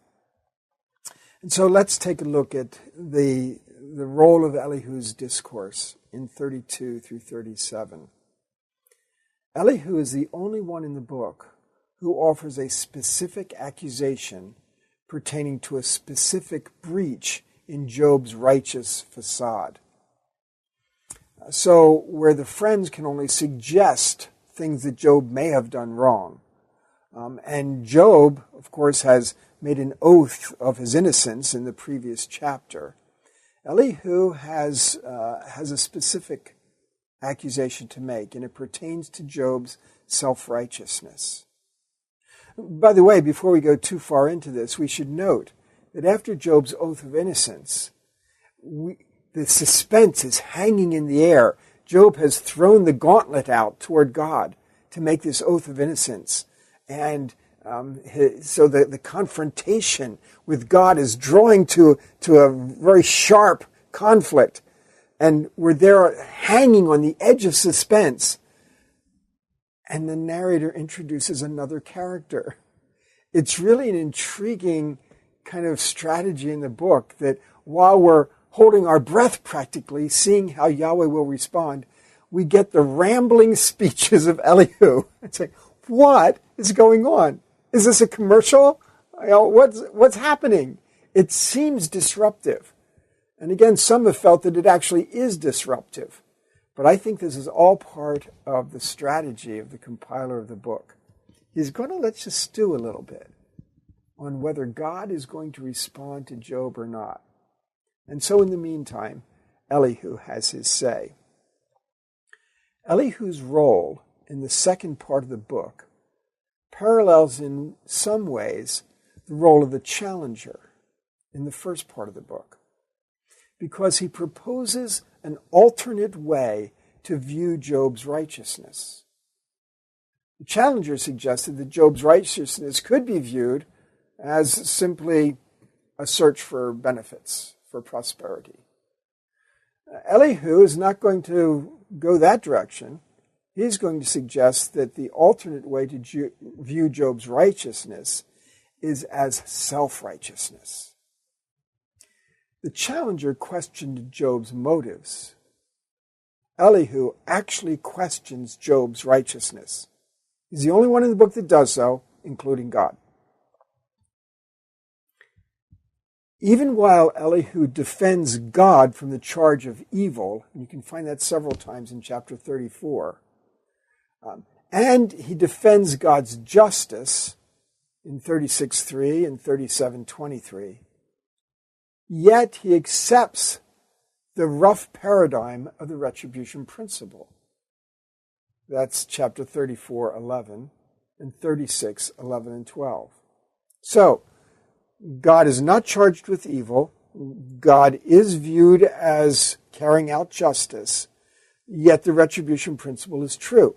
And so let's take a look at the role of Elihu's discourse in 32 through 37. Elihu is the only one in the book who offers a specific accusation pertaining to a specific breach in Job's righteous facade. So where the friends can only suggest things that Job may have done wrong, and Job, of course, has made an oath of his innocence in the previous chapter, Elihu has a specific accusation to make, and it pertains to Job's self-righteousness. By the way, before we go too far into this, we should note that after Job's oath of innocence, the suspense is hanging in the air. Job has thrown the gauntlet out toward God to make this oath of innocence. And so the confrontation with God is drawing to a very sharp conflict. And we're there hanging on the edge of suspense. And the narrator introduces another character. It's really an intriguing kind of strategy in the book that while we're holding our breath practically, seeing how Yahweh will respond, we get the rambling speeches of Elihu. It's like, what is going on? Is this a commercial? What's happening? It seems disruptive. And again, some have felt that it actually is disruptive. But I think this is all part of the strategy of the compiler of the book. He's going to let you stew a little bit on whether God is going to respond to Job or not. And so in the meantime, Elihu has his say. Elihu's role in the second part of the book parallels in some ways the role of the challenger in the first part of the book, because he proposes an alternate way to view Job's righteousness. The challenger suggested that Job's righteousness could be viewed as simply a search for benefits, for prosperity. Elihu is not going to go that direction. He's going to suggest that the alternate way to view Job's righteousness is as self-righteousness. The challenger questioned Job's motives. Elihu actually questions Job's righteousness. He's the only one in the book that does so, including God. Even while Elihu defends God from the charge of evil, and you can find that several times in chapter 34, and he defends God's justice in 36:3 and 37:23, yet he accepts the rough paradigm of the retribution principle. That's chapter 34:11 and 36:11 and 12. So, God is not charged with evil. God is viewed as carrying out justice, yet the retribution principle is true.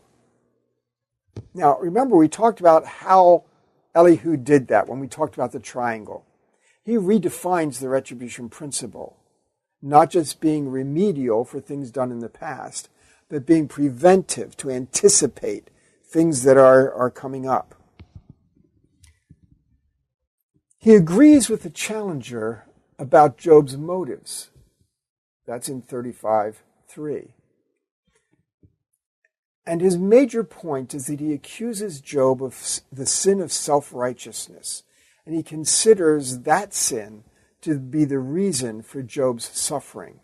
Now, remember, we talked about how Elihu did that when we talked about the triangle. He redefines the retribution principle, not just being remedial for things done in the past, but being preventive to anticipate things that are coming up. He agrees with the challenger about Job's motives. That's in 35:3. And his major point is that he accuses Job of the sin of self-righteousness, and he considers that sin to be the reason for Job's suffering.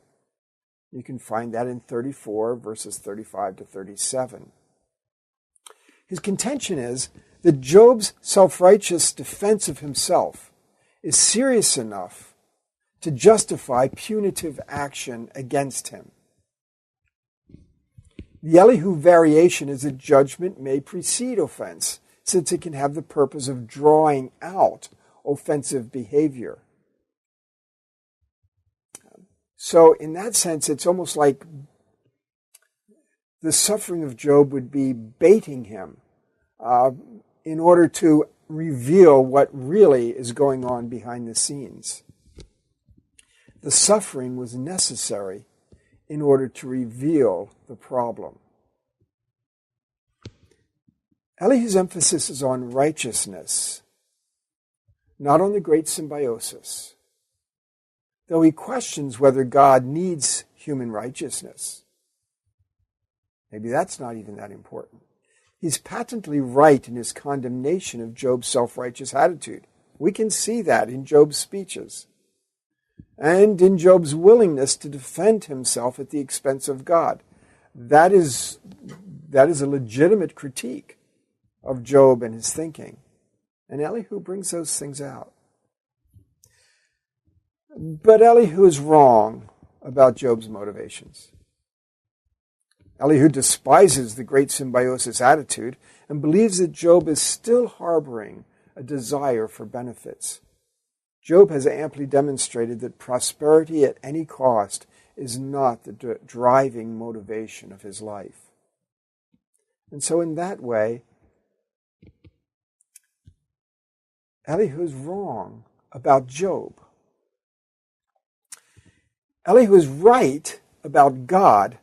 You can find that in 34, verses 35 to 37. His contention is that Job's self-righteous defense of himself is serious enough to justify punitive action against him. The Elihu variation is that judgment may precede offense, since it can have the purpose of drawing out offensive behavior. So in that sense, it's almost like the suffering of Job would be baiting him in order to reveal what really is going on behind the scenes. The suffering was necessary in order to reveal the problem. Elihu's emphasis is on righteousness, not on the great symbiosis, though he questions whether God needs human righteousness. Maybe that's not even that important. He's patently right in his condemnation of Job's self-righteous attitude. We can see that in Job's speeches and in Job's willingness to defend himself at the expense of God. That is a legitimate critique of Job and his thinking. And Elihu brings those things out. But Elihu is wrong about Job's motivations. Elihu despises the great symbiosis attitude and believes that Job is still harboring a desire for benefits. Job has amply demonstrated that prosperity at any cost is not the driving motivation of his life. And so in that way, Elihu is wrong about Job. Elihu is right about God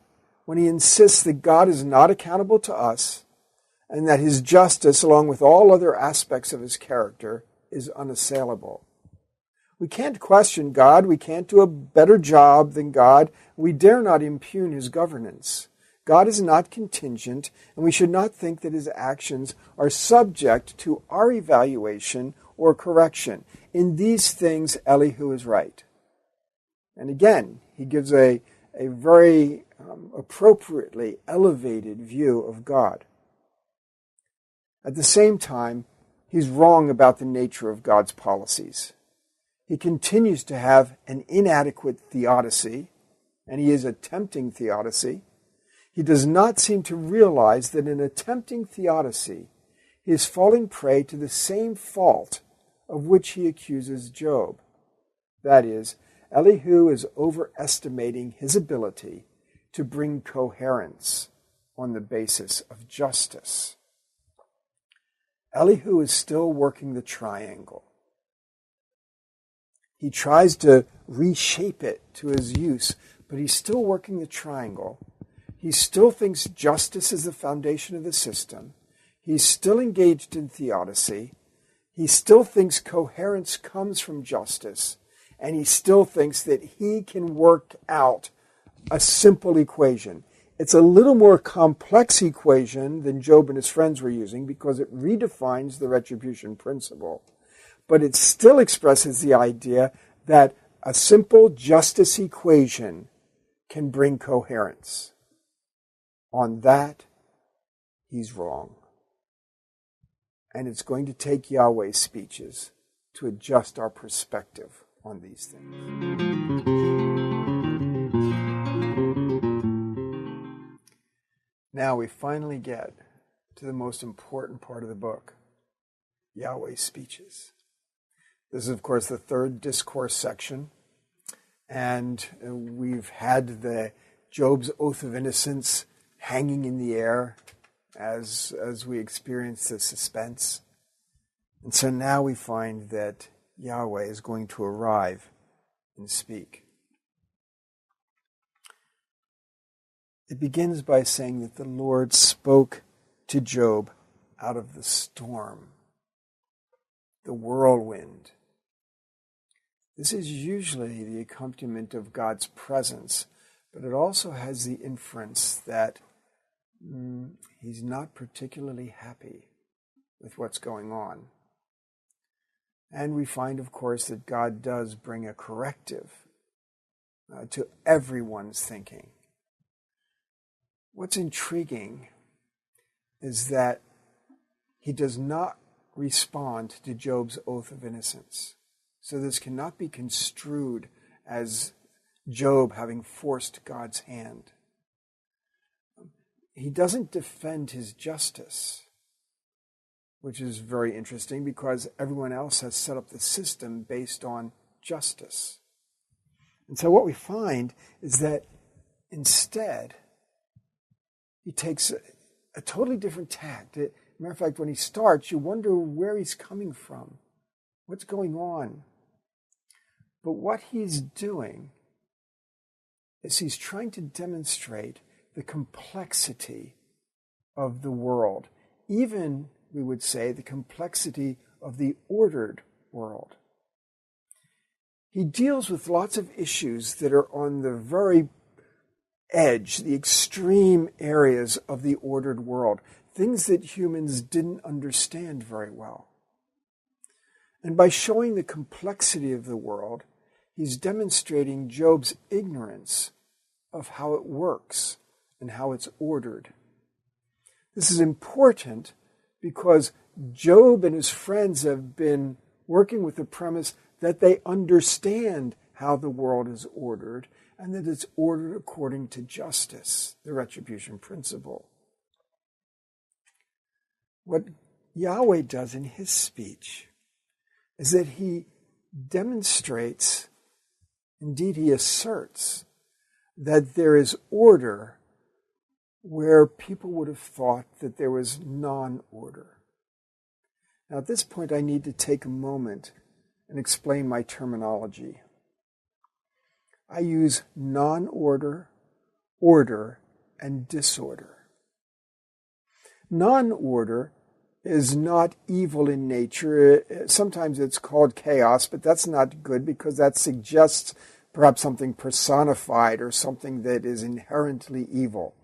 when he insists that God is not accountable to us and that his justice, along with all other aspects of his character, is unassailable. We can't question God. We can't do a better job than God. We dare not impugn his governance. God is not contingent, and we should not think that his actions are subject to our evaluation or correction. In these things, Elihu is right. And again, he gives a very appropriately elevated view of God. At the same time, he's wrong about the nature of God's policies. He continues to have an inadequate theodicy, and he is attempting theodicy. He does not seem to realize that in attempting theodicy, he is falling prey to the same fault of which he accuses Job. That is, Elihu is overestimating his ability to bring coherence on the basis of justice. Elihu is still working the triangle. He tries to reshape it to his use, but he's still working the triangle. He still thinks justice is the foundation of the system. He's still engaged in theodicy. He still thinks coherence comes from justice. And he still thinks that he can work out a simple equation. It's a little more complex equation than Job and his friends were using because it redefines the retribution principle. But it still expresses the idea that a simple justice equation can bring coherence. On that, he's wrong. And it's going to take Yahweh's speeches to adjust our perspective on these things. Now we finally get to the most important part of the book, Yahweh's speeches. This is, of course, the third discourse section, and we've had the Job's oath of innocence hanging in the air as we experience the suspense. And so now we find that Yahweh is going to arrive and speak. It begins by saying that the Lord spoke to Job out of the storm, the whirlwind. This is usually the accompaniment of God's presence, but it also has the inference that he's not particularly happy with what's going on. And we find, of course, that God does bring a corrective to everyone's thinking. What's intriguing is that he does not respond to Job's oath of innocence. So this cannot be construed as Job having forced God's hand. He doesn't defend his justice, which is very interesting because everyone else has set up the system based on justice. And so what we find is that instead, he takes a totally different tact. As a matter of fact, when he starts, you wonder where he's coming from. What's going on? But what he's doing is he's trying to demonstrate the complexity of the world, even, we would say, the complexity of the ordered world. He deals with lots of issues that are on the very edge, the extreme areas of the ordered world, things that humans didn't understand very well. And by showing the complexity of the world, he's demonstrating Job's ignorance of how it works and how it's ordered. This is important because Job and his friends have been working with the premise that they understand how the world is ordered and that it's ordered according to justice, the retribution principle. What Yahweh does in his speech is that he demonstrates, indeed he asserts, that there is order where people would have thought that there was non-order. Now at this point I need to take a moment and explain my terminology. I use non-order, order, and disorder. Non-order is not evil in nature. Sometimes it's called chaos, but that's not good because that suggests perhaps something personified or something that is inherently evil.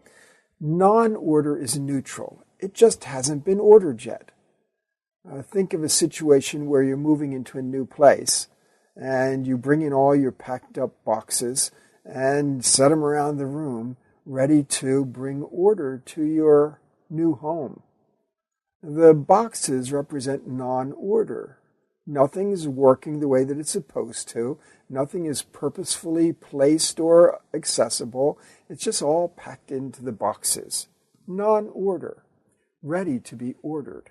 Non-order is neutral. It just hasn't been ordered yet. Think of a situation where you're moving into a new place and you bring in all your packed up boxes and set them around the room ready to bring order to your new home. The boxes represent non-order. Nothing is working the way that it's supposed to. Nothing is purposefully placed or accessible. It's just all packed into the boxes. Non-order, ready to be ordered.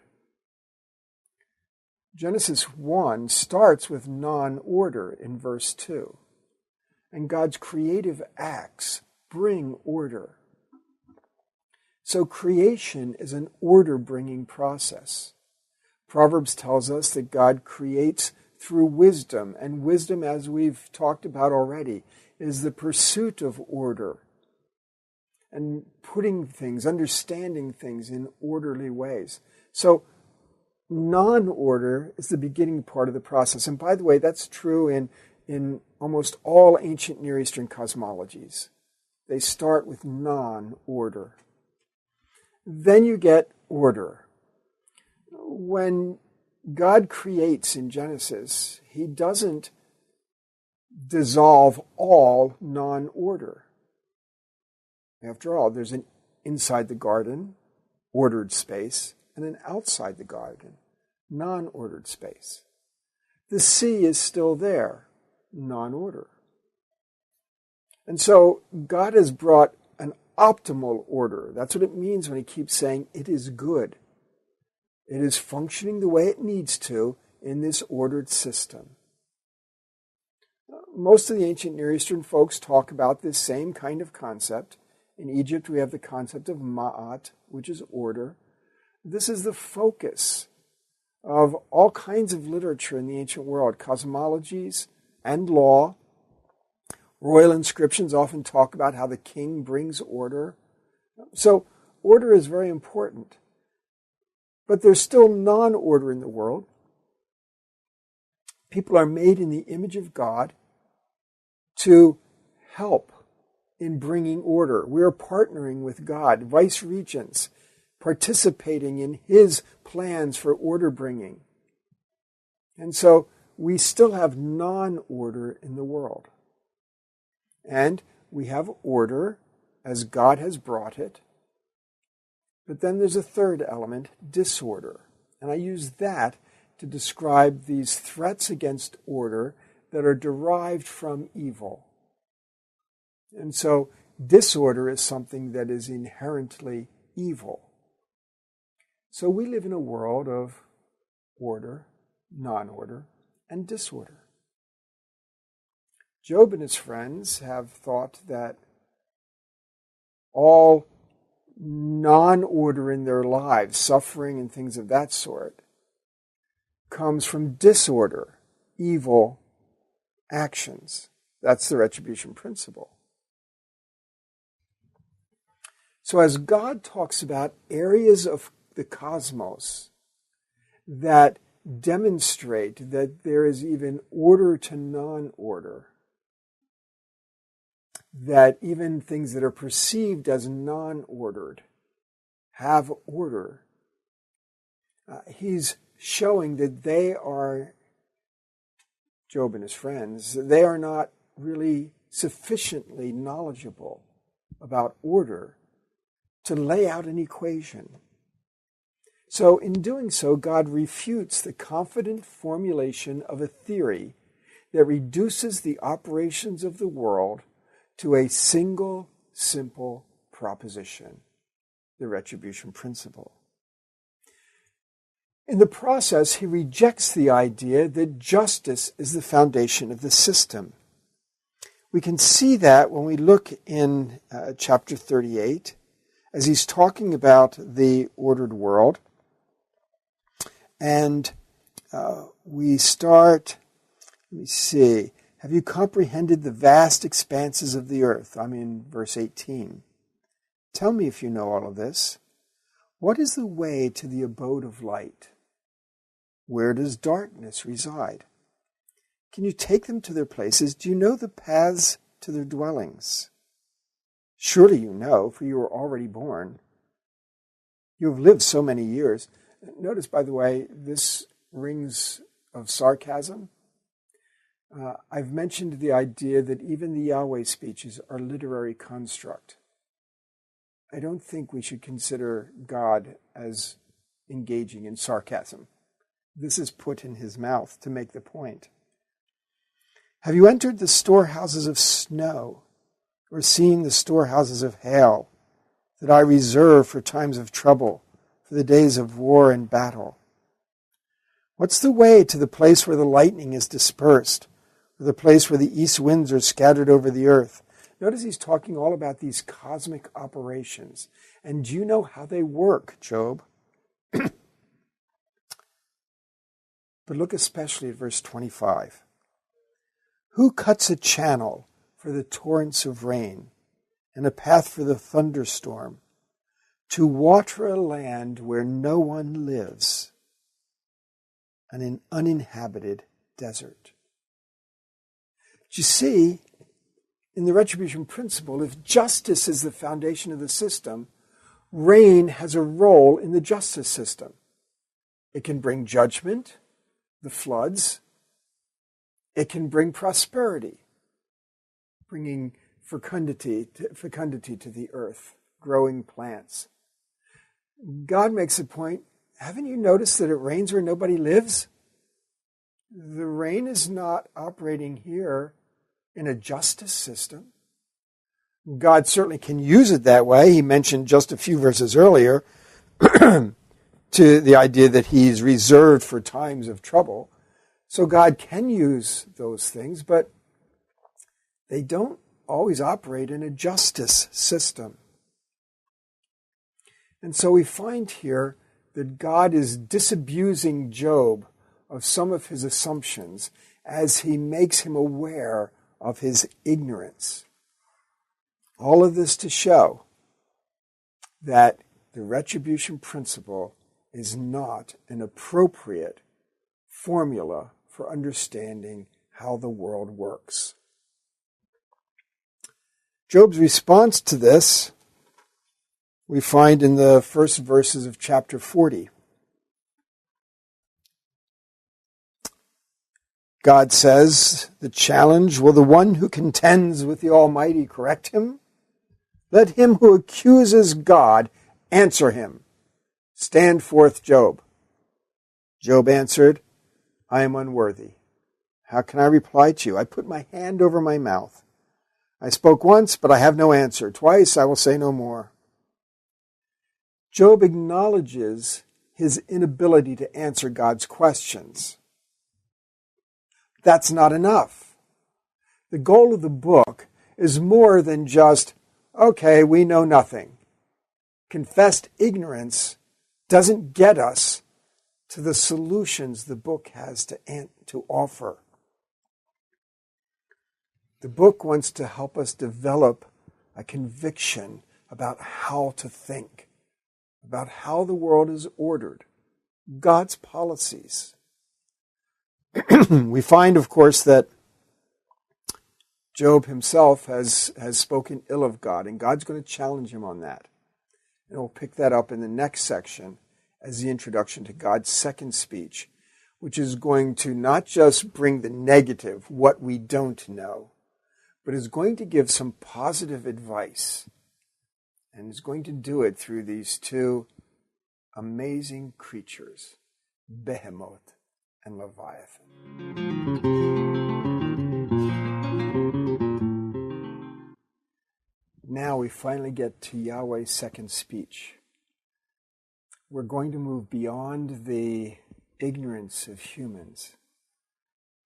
Genesis 1 starts with non-order in verse 2. And God's creative acts bring order. So creation is an order-bringing process. Proverbs tells us that God creates through wisdom, and wisdom, as we've talked about already, is the pursuit of order and putting things, understanding things in orderly ways. So non-order is the beginning part of the process. And by the way, that's true in almost all ancient Near Eastern cosmologies. They start with non-order. Then you get order. When God creates in Genesis, he doesn't dissolve all non-order. After all, there's an inside the garden, ordered space, and an outside the garden, non-ordered space. The sea is still there, non-order. And so God has brought an optimal order. That's what it means when he keeps saying it is good. It is functioning the way it needs to in this ordered system. Most of the ancient Near Eastern folks talk about this same kind of concept. In Egypt, we have the concept of ma'at, which is order. This is the focus of all kinds of literature in the ancient world, cosmologies and law. Royal inscriptions often talk about how the king brings order. So order is very important. But there's still non-order in the world. People are made in the image of God to help in bringing order. We're partnering with God, vice regents, participating in his plans for order bringing. And so we still have non-order in the world. And we have order as God has brought it. But then there's a third element, disorder. And I use that to describe these threats against order that are derived from evil. And so disorder is something that is inherently evil. So we live in a world of order, non-order, and disorder. Job and his friends have thought that all non-order in their lives, suffering and things of that sort, comes from disorder, evil actions. That's the retribution principle. So as God talks about areas of the cosmos that demonstrate that there is even order to non-order, that even things that are perceived as non-ordered have order. He's showing that they are, Job and his friends, they are not really sufficiently knowledgeable about order to lay out an equation. So in doing so, God refutes the confident formulation of a theory that reduces the operations of the world to a single, simple proposition, the retribution principle. In the process, he rejects the idea that justice is the foundation of the system. We can see that when we look in chapter 38, as he's talking about the ordered world. And we start, let me see, have you comprehended the vast expanses of the earth? I'm in verse 18. Tell me if you know all of this. What is the way to the abode of light? Where does darkness reside? Can you take them to their places? Do you know the paths to their dwellings? Surely you know, for you were already born. You have lived so many years. Notice, by the way, this rings of sarcasm. I've mentioned the idea that even the Yahweh speeches are literary construct. I don't think we should consider God as engaging in sarcasm. This is put in his mouth to make the point. Have you entered the storehouses of snow, or seen the storehouses of hail, that I reserve for times of trouble, for the days of war and battle? What's the way to the place where the lightning is dispersed, or the place where the east winds are scattered over the earth? Notice he's talking all about these cosmic operations. And do you know how they work, Job? But look especially at verse 25. Who cuts a channel for the torrents of rain and a path for the thunderstorm, to water a land where no one lives, an uninhabited desert? Do you see, in the retribution principle, if justice is the foundation of the system, rain has a role in the justice system. It can bring judgment, the floods. It can bring prosperity, bringing fecundity to the earth, growing plants. God makes a point. Haven't you noticed that it rains where nobody lives? The rain is not operating here in a justice system. God certainly can use it that way. He mentioned just a few verses earlier to the idea that he's reserved for times of trouble. So God can use those things, but they don't always operate in a justice system. And so we find here that God is disabusing Job of some of his assumptions as he makes him aware of his ignorance. All of this to show that the retribution principle is not an appropriate formula for understanding how the world works. Job's response to this we find in the first verses of chapter 40. God says, the challenge, will the one who contends with the Almighty correct him? Let him who accuses God answer him. Stand forth, Job. Job answered, I am unworthy. How can I reply to you? I put my hand over my mouth. I spoke once, but I have no answer. Twice, I will say no more. Job acknowledges his inability to answer God's questions. That's not enough. The goal of the book is more than just, okay, we know nothing. Confessed ignorance doesn't get us to the solutions the book has to offer. The book wants to help us develop a conviction about how to think, about how the world is ordered, God's policies. We find, of course, that Job himself has spoken ill of God, and God's going to challenge him on that. And we'll pick that up in the next section as the introduction to God's second speech, which is going to not just bring the negative, what we don't know, but is going to give some positive advice. And is going to do it through these two amazing creatures, Behemoth and Leviathan. Now we finally get to Yahweh's second speech. We're going to move beyond the ignorance of humans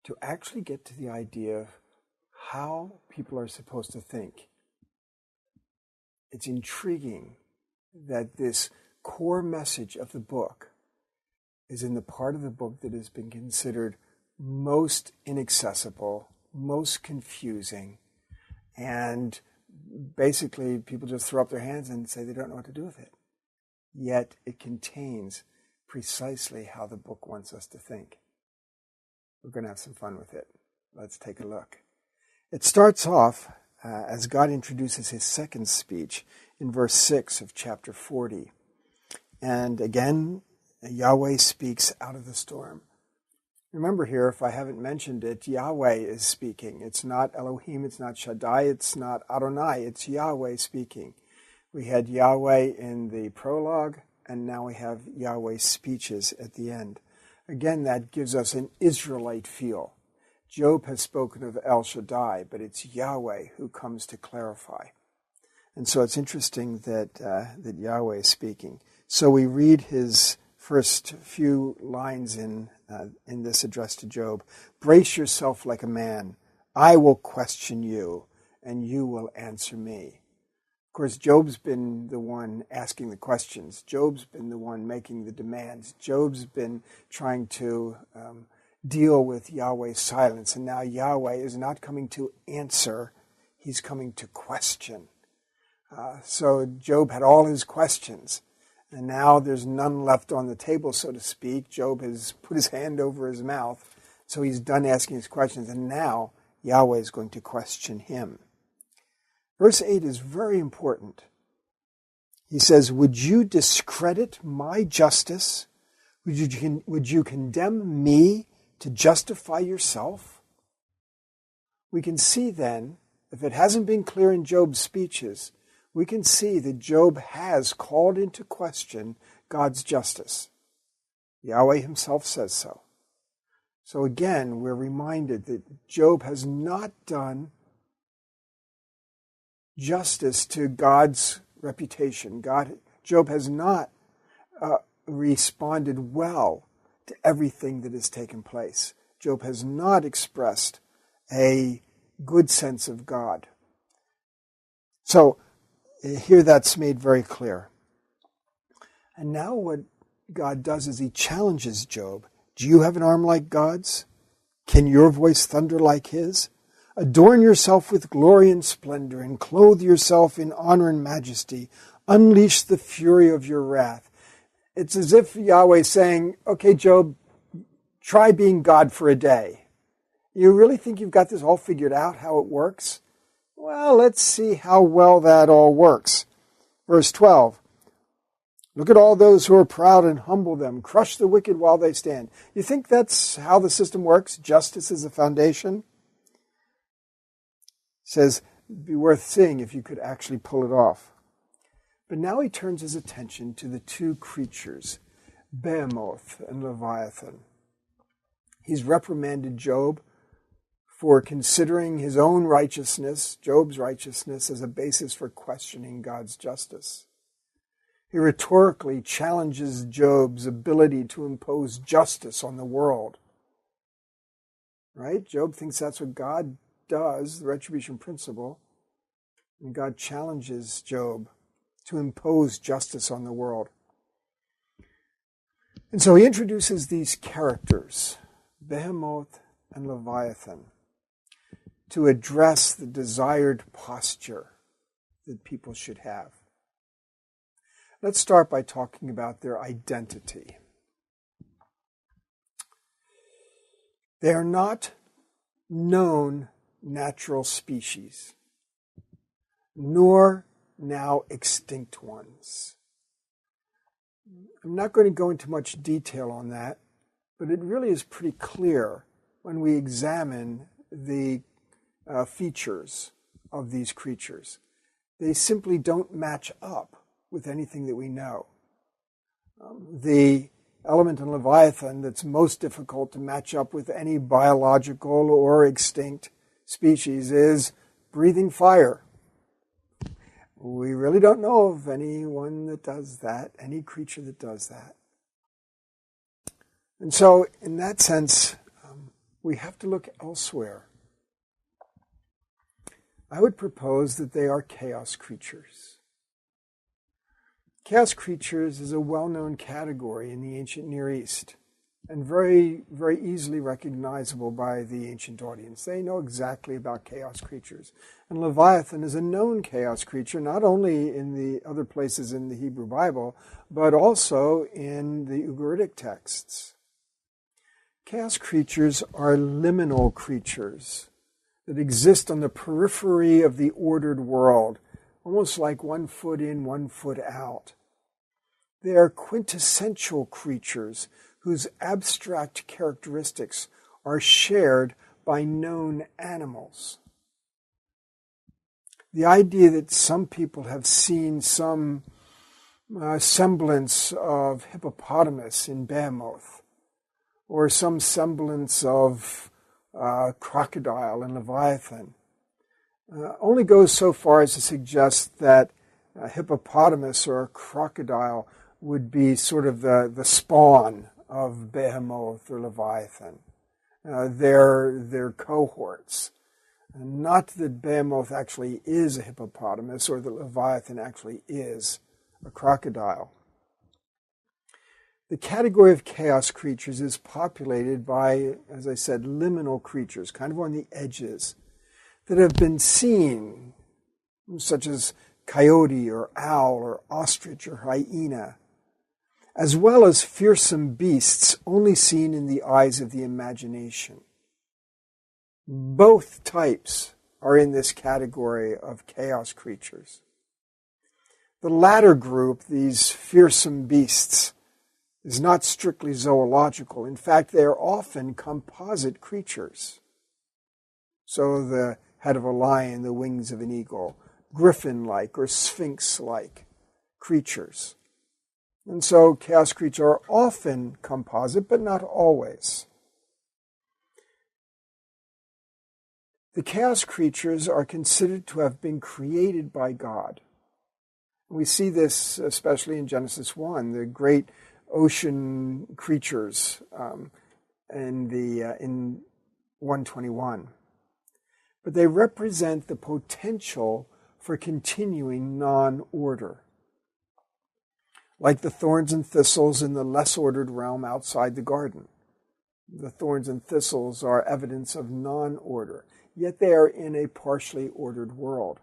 to actually get to the idea of how people are supposed to think. It's intriguing that this core message of the book is in the part of the book that has been considered most inaccessible, most confusing, and basically people just throw up their hands and say they don't know what to do with it. Yet it contains precisely how the book wants us to think. We're going to have some fun with it. Let's take a look. It starts off as God introduces his second speech in verse 6 of chapter 40. And again, Yahweh speaks out of the storm. Remember here, if I haven't mentioned it, Yahweh is speaking. It's not Elohim, it's not Shaddai, it's not Adonai, it's Yahweh speaking. We had Yahweh in the prologue, and now we have Yahweh's speeches at the end. Again, that gives us an Israelite feel. Job has spoken of El Shaddai, but it's Yahweh who comes to clarify. And so it's interesting that Yahweh is speaking. So we read his first few lines in this address to Job. Brace yourself like a man. I will question you, and you will answer me. Of course, Job's been the one asking the questions. Job's been the one making the demands. Job's been trying to deal with Yahweh's silence. And now Yahweh is not coming to answer. He's coming to question. So Job had all his questions. And now there's none left on the table, so to speak. Job has put his hand over his mouth. So he's done asking his questions. And now Yahweh is going to question him. Verse 8 is very important. He says, would you discredit my justice? Would you condemn me to justify yourself? We can see then, if it hasn't been clear in Job's speeches, we can see that Job has called into question God's justice. Yahweh himself says so. So again, we're reminded that Job has not done justice to God's reputation. Job has not responded well to everything that has taken place. Job has not expressed a good sense of God. So here that's made very clear. And now what God does is he challenges Job. Do you have an arm like God's? Can your voice thunder like his? Adorn yourself with glory and splendor, and clothe yourself in honor and majesty. Unleash the fury of your wrath. It's as if Yahweh is saying, okay, Job, try being God for a day. You really think you've got this all figured out, how it works? Well, let's see how well that all works. Verse 12. Look at all those who are proud and humble them. Crush the wicked while they stand. You think that's how the system works? Justice is the foundation? Says, it'd be worth seeing if you could actually pull it off. But now he turns his attention to the two creatures, Behemoth and Leviathan. He's reprimanded Job for considering his own righteousness, Job's righteousness, as a basis for questioning God's justice. He rhetorically challenges Job's ability to impose justice on the world. Right? Job thinks that's what God does, the retribution principle, and God challenges Job to impose justice on the world. And so he introduces these characters, Behemoth and Leviathan, to address the desired posture that people should have. Let's start by talking about their identity. They are not known natural species, nor now extinct ones. I'm not going to go into much detail on that, but it really is pretty clear when we examine the features of these creatures. They simply don't match up with anything that we know. The element in Leviathan that's most difficult to match up with any biological or extinct species is breathing fire. We really don't know of anyone that does that, any creature that does that. And so, in that sense, we have to look elsewhere. I would propose that they are chaos creatures. Chaos creatures is a well-known category in the ancient Near East and very, very easily recognizable by the ancient audience. They know exactly about chaos creatures. And Leviathan is a known chaos creature, not only in the other places in the Hebrew Bible, but also in the Ugaritic texts. Chaos creatures are liminal creatures that exist on the periphery of the ordered world, almost like 1 foot in, 1 foot out. They are quintessential creatures whose abstract characteristics are shared by known animals. the idea that some people have seen some semblance of hippopotamus in Behemoth, or some semblance of crocodile in Leviathan, only goes so far as to suggest that a hippopotamus or a crocodile would be sort of the spawn of Behemoth or Leviathan. They're cohorts. Not that Behemoth actually is a hippopotamus or that Leviathan actually is a crocodile. The category of chaos creatures is populated by, as I said, liminal creatures, kind of on the edges, that have been seen, such as coyote or owl or ostrich or hyena, as well as fearsome beasts only seen in the eyes of the imagination. Both types are in this category of chaos creatures. The latter group, these fearsome beasts, is not strictly zoological. In fact, they are often composite creatures. So the head of a lion, the wings of an eagle, griffin-like or sphinx-like creatures. And so chaos creatures are often composite, but not always. The chaos creatures are considered to have been created by God. We see this especially in Genesis 1, the great ocean creatures in 121. But they represent the potential for continuing non-order. Like the thorns and thistles in the less ordered realm outside the garden. The thorns and thistles are evidence of non-order, yet they are in a partially ordered world.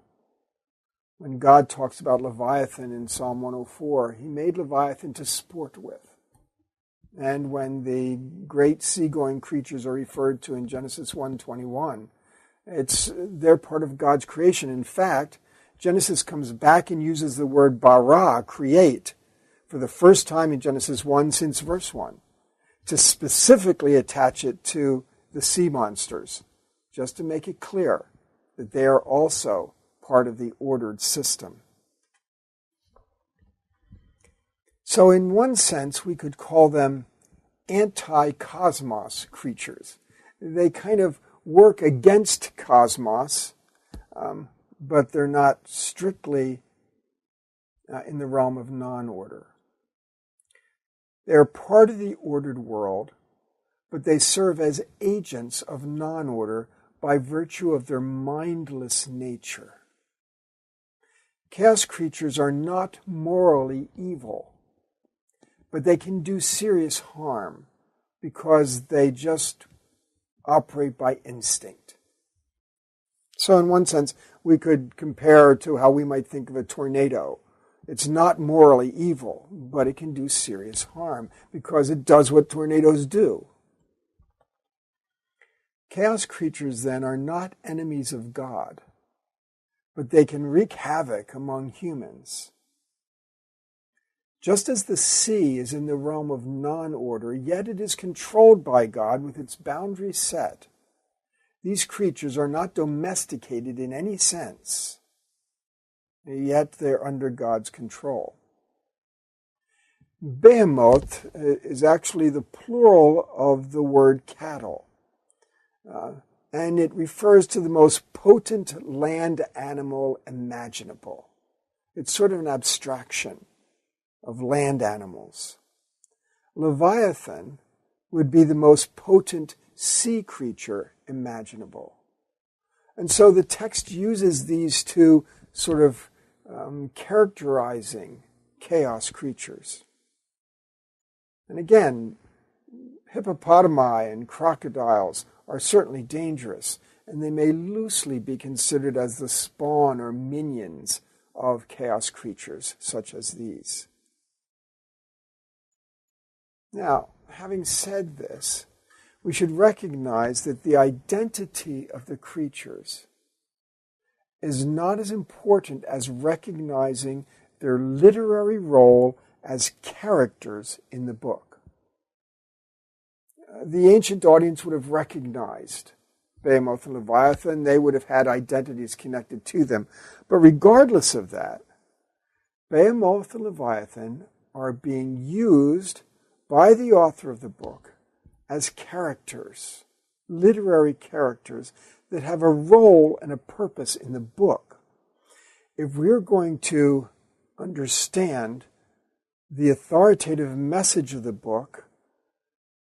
When God talks about Leviathan in Psalm 104, he made Leviathan to sport with. And when the great seagoing creatures are referred to in Genesis 1:21, they're part of God's creation. In fact, Genesis comes back and uses the word bara, create, for the first time in Genesis 1 since verse 1, to specifically attach it to the sea monsters, just to make it clear that they are also part of the ordered system. So in one sense, we could call them anti-cosmos creatures. They kind of work against cosmos, but they're not strictly in the realm of non-order. They're part of the ordered world, but they serve as agents of non-order by virtue of their mindless nature. Chaos creatures are not morally evil, but they can do serious harm because they just operate by instinct. So in one sense, we could compare to how we might think of a tornado. It's not morally evil, but it can do serious harm because it does what tornadoes do. Chaos creatures, then, are not enemies of God, but they can wreak havoc among humans. Just as the sea is in the realm of non-order, yet it is controlled by God with its boundaries set. These creatures are not domesticated in any sense, yet they're under God's control. Behemoth is actually the plural of the word cattle, and it refers to the most potent land animal imaginable. It's sort of an abstraction of land animals. Leviathan would be the most potent sea creature imaginable. And so the text uses these two sort of characterizing chaos creatures. And again, hippopotami and crocodiles are certainly dangerous, and they may loosely be considered as the spawn or minions of chaos creatures such as these. Now, having said this, we should recognize that the identity of the creatures is not as important as recognizing their literary role as characters in the book. The ancient audience would have recognized Behemoth and Leviathan, they would have had identities connected to them. But regardless of that, Behemoth and Leviathan are being used by the author of the book as characters, literary characters that have a role and a purpose in the book. If we're going to understand the authoritative message of the book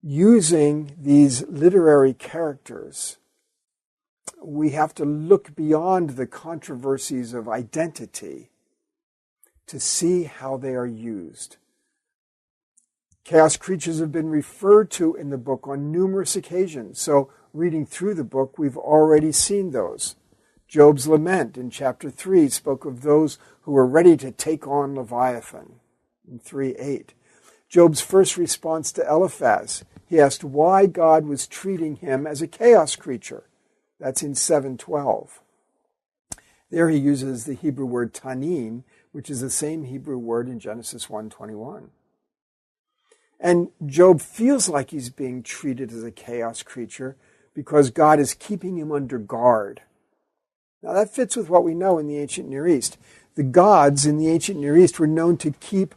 using these literary characters, we have to look beyond the controversies of identity to see how they are used. Chaos creatures have been referred to in the book on numerous occasions. So reading through the book, we've already seen those. Job's lament in chapter 3 spoke of those who were ready to take on Leviathan in 3:8. Job's first response to Eliphaz, he asked why God was treating him as a chaos creature. That's in 7:12. There he uses the Hebrew word tanin, which is the same Hebrew word in Genesis 1:21. And Job feels like he's being treated as a chaos creature because God is keeping him under guard. Now that fits with what we know in the ancient Near East. The gods in the ancient Near East were known to keep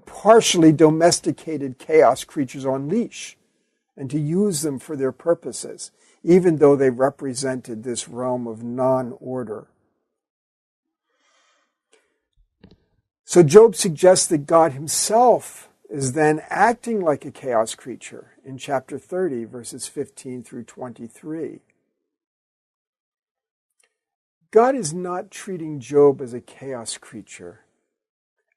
partially domesticated chaos creatures on leash and to use them for their purposes, even though they represented this realm of non-order. So Job suggests that God himself is then acting like a chaos creature in chapter 30, verses 15 through 23. God is not treating Job as a chaos creature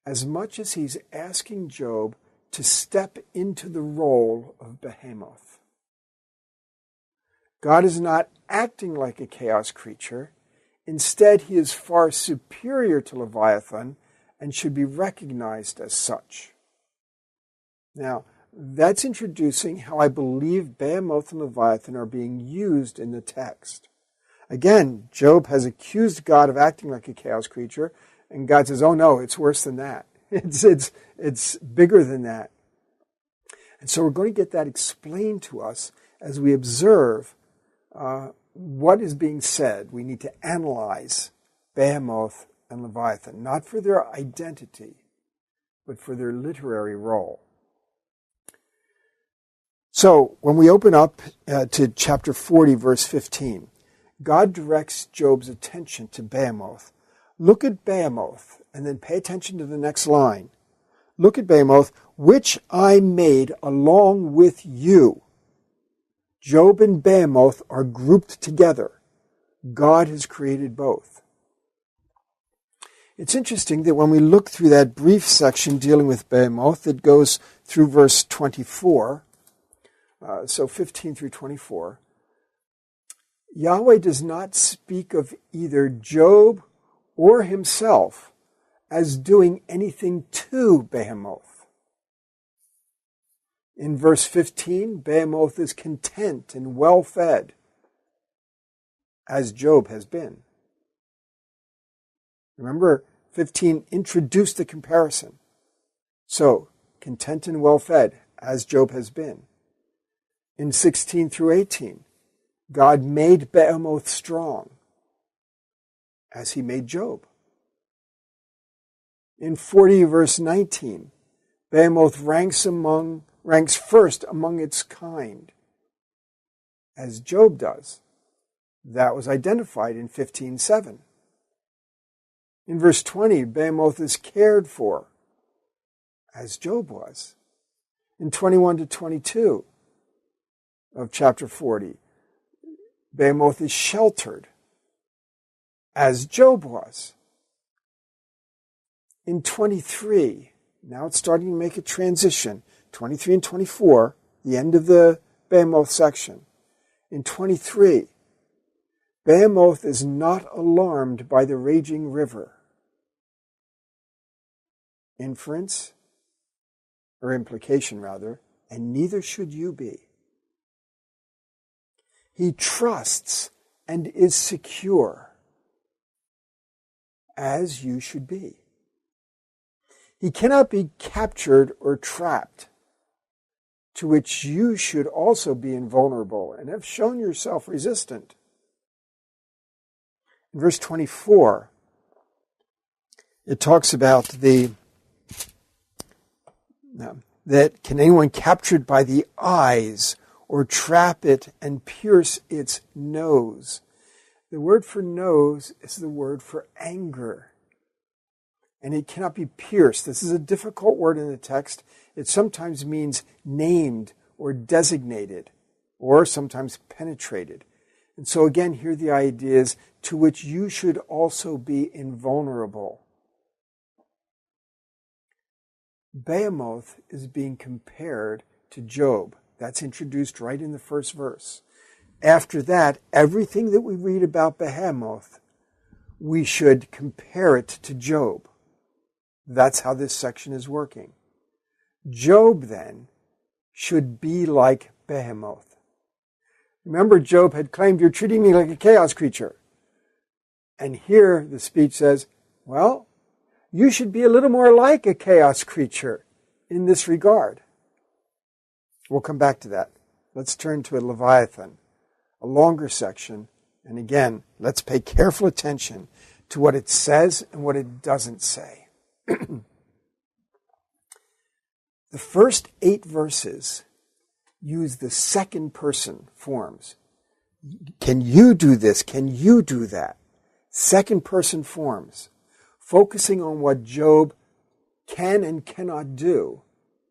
as much as he's asking Job to step into the role of Behemoth. God is not acting like a chaos creature. Instead, he is far superior to Leviathan and should be recognized as such. Now, that's introducing how I believe Behemoth and Leviathan are being used in the text. Again, Job has accused God of acting like a chaos creature, and God says, oh no, it's worse than that. It's bigger than that. And so we're going to get that explained to us as we observe what is being said. We need to analyze Behemoth and Leviathan, not for their identity, but for their literary role. So when we open up to chapter 40, verse 15, God directs Job's attention to Behemoth. Look at Behemoth, and then pay attention to the next line. Look at Behemoth, which I made along with you. Job and Behemoth are grouped together. God has created both. It's interesting that when we look through that brief section dealing with Behemoth, it goes through verse 24, so 15 through 24, Yahweh does not speak of either Job or himself as doing anything to Behemoth. In verse 15, Behemoth is content and well-fed, as Job has been. Remember, 15 introduced the comparison. So, content and well-fed, as Job has been. In 16 through 18, God made Behemoth strong, as he made Job. In 40 verse 19, Behemoth ranks first among its kind, as Job does. That was identified in 15:7. In verse 20, Behemoth is cared for, as Job was. In 21 to 22 of chapter 40, Behemoth is sheltered, as Job was. In 23, now it's starting to make a transition, 23 and 24, the end of the Behemoth section. In 23, Behemoth is not alarmed by the raging river. Inference, or implication rather, and neither should you be. He trusts and is secure, as you should be. He cannot be captured or trapped. to which you should also be invulnerable and have shown yourself resistant. In verse 24, it talks about that can anyone captured by the eyes or trap it and pierce its nose? The word for nose is the word for anger. And it cannot be pierced. This is a difficult word in the text. It sometimes means named or designated, or sometimes penetrated. And so again, here the idea is to which you should also be invulnerable. Behemoth is being compared to Job. That's introduced right in the first verse. After that, everything that we read about Behemoth, we should compare it to Job. That's how this section is working. Job, then, should be like Behemoth. Remember, Job had claimed, "You're treating me like a chaos creature." And here the speech says, well, you should be a little more like a chaos creature in this regard. We'll come back to that. Let's turn to a Leviathan, a longer section. And again, let's pay careful attention to what it says and what it doesn't say. The first 8 verses use the second person forms. Can you do this? Can you do that? Second person forms, focusing on what Job can and cannot do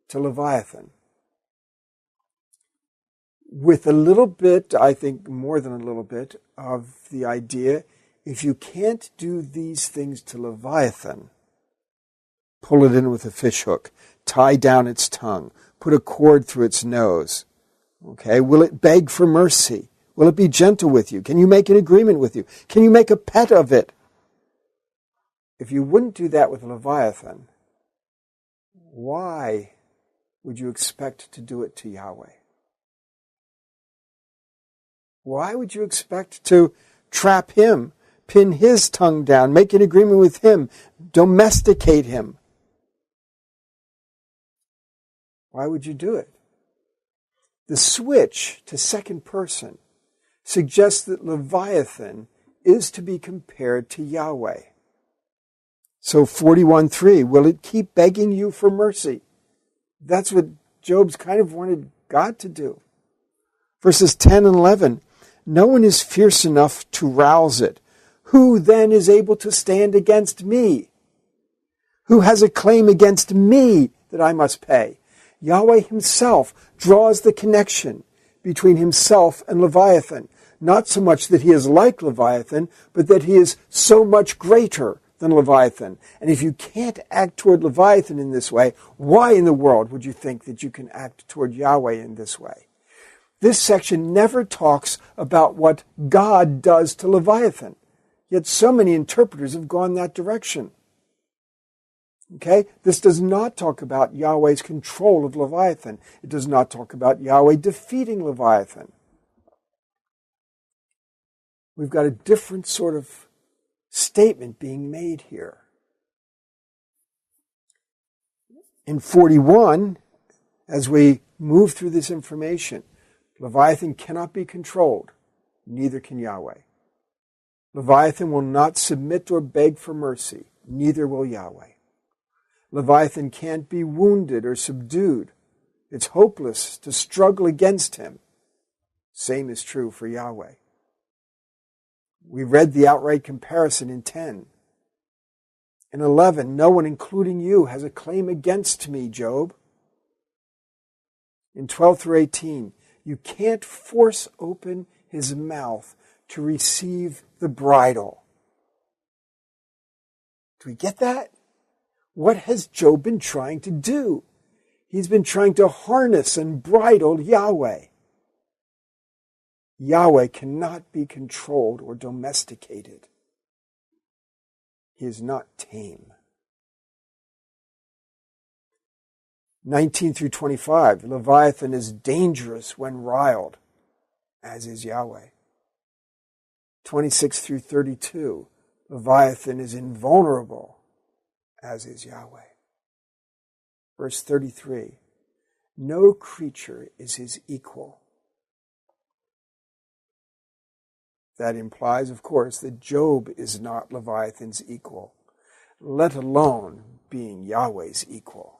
to Leviathan. With a little bit, I think more than a little bit, of the idea, if you can't do these things to Leviathan, pull it in with a fish hook, tie down its tongue, put a cord through its nose. Okay, will it beg for mercy? Will it be gentle with you? Can you make an agreement with you? Can you make a pet of it? If you wouldn't do that with Leviathan, why would you expect to do it to Yahweh? Why would you expect to trap him, pin his tongue down, make an agreement with him, domesticate him? Why would you do it? The switch to second person suggests that Leviathan is to be compared to Yahweh. So 41:3, will it keep begging you for mercy? That's what Job's kind of wanted God to do. Verses 10 and 11, no one is fierce enough to rouse it. Who then is able to stand against me? Who has a claim against me that I must pay? Yahweh himself draws the connection between himself and Leviathan. Not so much that he is like Leviathan, but that he is so much greater than Leviathan. And if you can't act toward Leviathan in this way, why in the world would you think that you can act toward Yahweh in this way? This section never talks about what God does to Leviathan. Yet so many interpreters have gone that direction. Okay? This does not talk about Yahweh's control of Leviathan. It does not talk about Yahweh defeating Leviathan. We've got a different sort of statement being made here. In 41, as we move through this information, Leviathan cannot be controlled, neither can Yahweh. Leviathan will not submit or beg for mercy, neither will Yahweh. Leviathan can't be wounded or subdued. It's hopeless to struggle against him. Same is true for Yahweh. We read the outright comparison in 10. In 11, no one, including you, has a claim against me, Job. In 12 through 18, you can't force open his mouth to receive the bridle. Do we get that? What has Job been trying to do? He's been trying to harness and bridle Yahweh. Yahweh cannot be controlled or domesticated. He is not tame. 19 through 25, Leviathan is dangerous when riled, as is Yahweh. 26 through 32, Leviathan is invulnerable, as is Yahweh. Verse 33, No creature is his equal. That implies, of course, that Job is not Leviathan's equal, let alone being Yahweh's equal.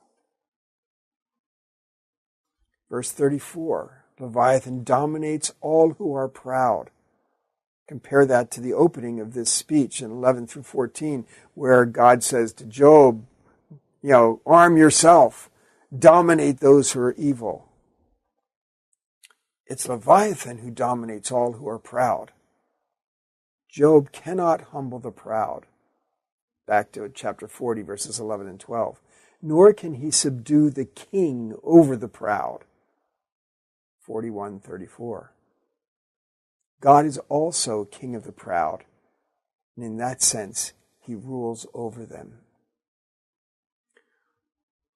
Verse 34, Leviathan dominates all who are proud. Compare that to the opening of this speech in 11 through 14, where God says to Job, arm yourself, dominate those who are evil. It's Leviathan who dominates all who are proud. Job cannot humble the proud. Back to chapter 40, verses 11 and 12. Nor can he subdue the king over the proud. 41:34. God is also king of the proud, and in that sense, he rules over them.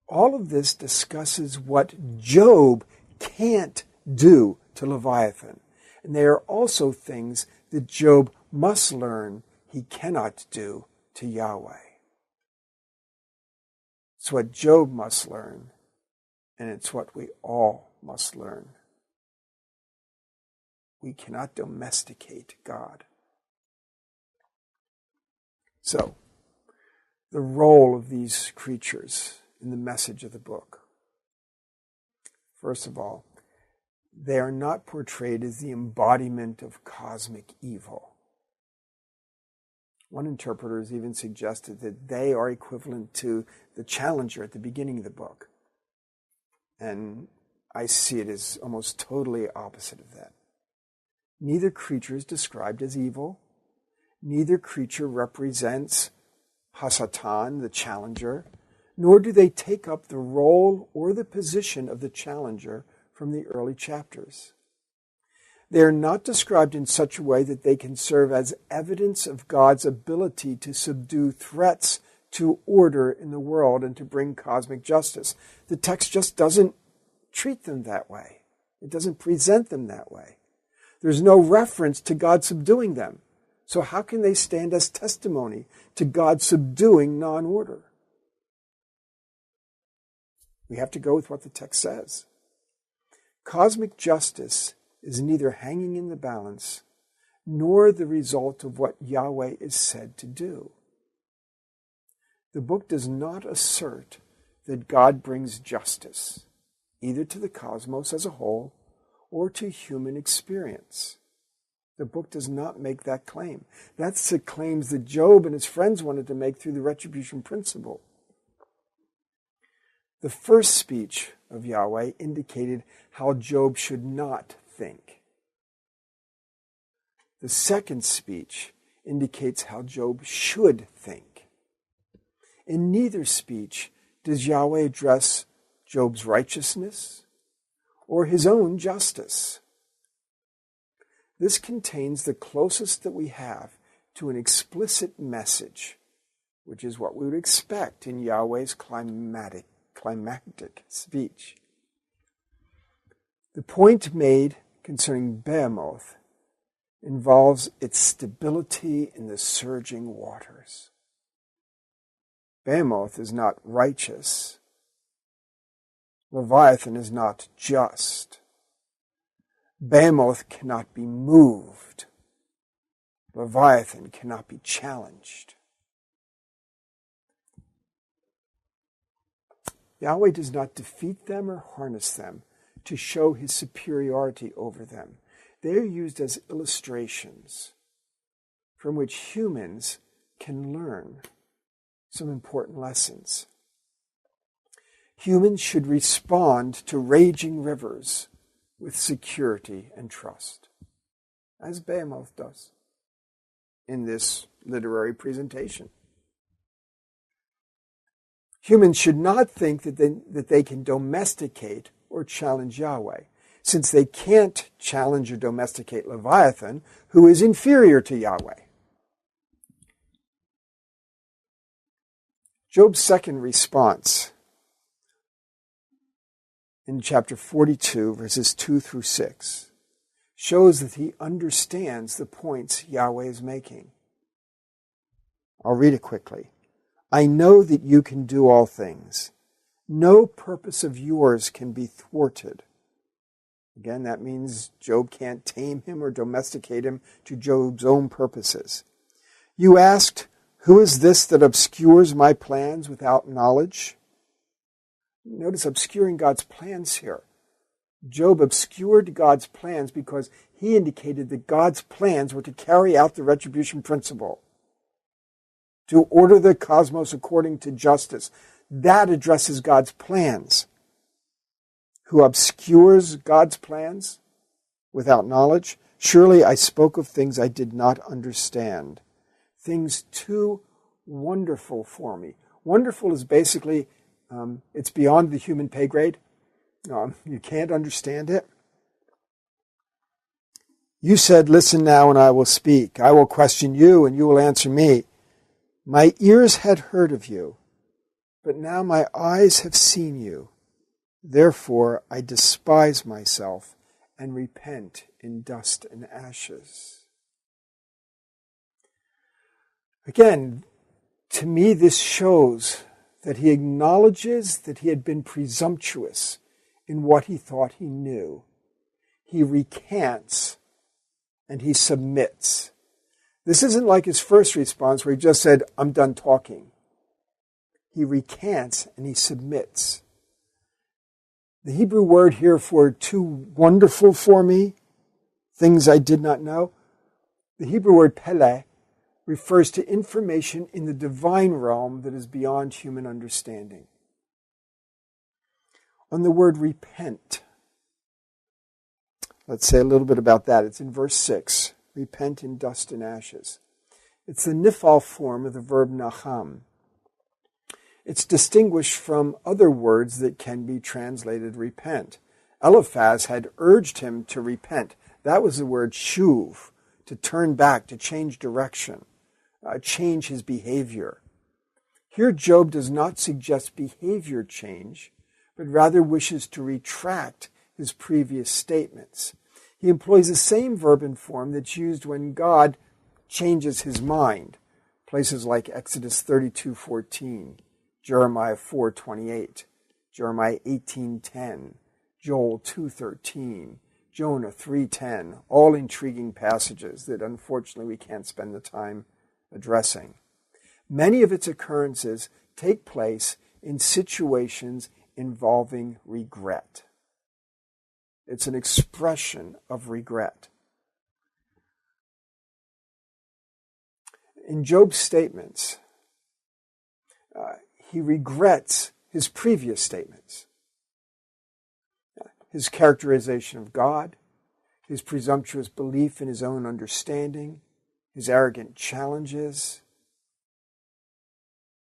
All of this discusses what Job can't do to Leviathan, and they are also things that Job must learn he cannot do to Yahweh. It's what Job must learn, and it's what we all must learn. We cannot domesticate God. So, the role of these creatures in the message of the book. First of all, they are not portrayed as the embodiment of cosmic evil. One interpreter has even suggested that they are equivalent to the challenger at the beginning of the book. And I see it as almost totally opposite of that. Neither creature is described as evil. Neither creature represents Hasatan, the challenger, nor do they take up the role or the position of the challenger from the early chapters. They are not described in such a way that they can serve as evidence of God's ability to subdue threats to order in the world and to bring cosmic justice. The text just doesn't treat them that way. It doesn't present them that way. There's no reference to God subduing them. So how can they stand as testimony to God subduing non-order? We have to go with what the text says. Cosmic justice is neither hanging in the balance nor the result of what Yahweh is said to do. The book does not assert that God brings justice, either to the cosmos as a whole or to human experience. The book does not make that claim. That's the claims that Job and his friends wanted to make through the retribution principle. The first speech of Yahweh indicated how Job should not think. The second speech indicates how Job should think. In neither speech does Yahweh address Job's righteousness or his own justice. This contains the closest that we have to an explicit message, which is what we would expect in Yahweh's climactic speech. The point made concerning Behemoth involves its stability in the surging waters. Behemoth is not righteous. Leviathan is not just. Behemoth cannot be moved. Leviathan cannot be challenged. Yahweh does not defeat them or harness them to show his superiority over them. They are used as illustrations from which humans can learn some important lessons. Humans should respond to raging rivers with security and trust, as Behemoth does in this literary presentation. Humans should not think that they can domesticate or challenge Yahweh, since they can't challenge or domesticate Leviathan, who is inferior to Yahweh. Job's second response in chapter 42, verses 2 through 6, shows that he understands the points Yahweh is making. I'll read it quickly. I know that you can do all things, No purpose of yours can be thwarted. Again, that means Job can't tame him or domesticate him to Job's own purposes. You asked, who is this that obscures my plans without knowledge? Notice obscuring God's plans here. Job obscured God's plans because he indicated that God's plans were to carry out the retribution principle, to order the cosmos according to justice. That addresses God's plans. Who obscures God's plans without knowledge? Surely I spoke of things I did not understand. Things too wonderful for me. Wonderful is basically, it's beyond the human pay grade. You can't understand it. You said, listen now and I will speak. I will question you and you will answer me. My ears had heard of you, but now my eyes have seen you. Therefore I despise myself and repent in dust and ashes. Again, to me this shows that he acknowledges that he had been presumptuous in what he thought he knew. He recants and he submits. This isn't like his first response where he just said, I'm done talking. He recants and he submits. The Hebrew word here for too wonderful for me, things I did not know, the Hebrew word pele refers to information in the divine realm that is beyond human understanding. On the word repent, let's say a little bit about that. It's in verse 6, repent in dust and ashes. It's the nifal form of the verb nacham. It's distinguished from other words that can be translated repent. Eliphaz had urged him to repent. That was the word shuv, to turn back, to change direction, change his behavior. Here Job does not suggest behavior change, but rather wishes to retract his previous statements. He employs the same verb and form that's used when God changes his mind. Places like Exodus 32:14. Jeremiah 4:28, Jeremiah 18:10, Joel 2:13, Jonah 3:10, all intriguing passages that unfortunately we can't spend the time addressing. Many of its occurrences take place in situations involving regret. It's an expression of regret. In Job's statements, he regrets his previous statements. His characterization of God, his presumptuous belief in his own understanding, his arrogant challenges.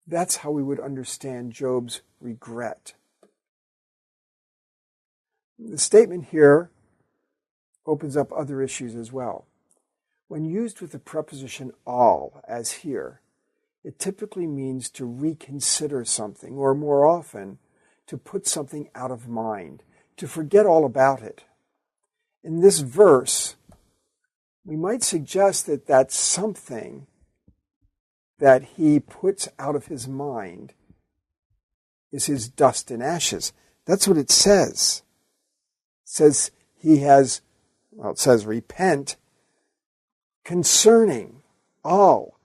That's how we would understand Job's regret. The statement here opens up other issues as well. When used with the preposition al, as here, it typically means to reconsider something, or more often, to put something out of mind, to forget all about it. In this verse, we might suggest that that something that he puts out of his mind is his dust and ashes. That's what it says. It says he has, it says repent concerning all.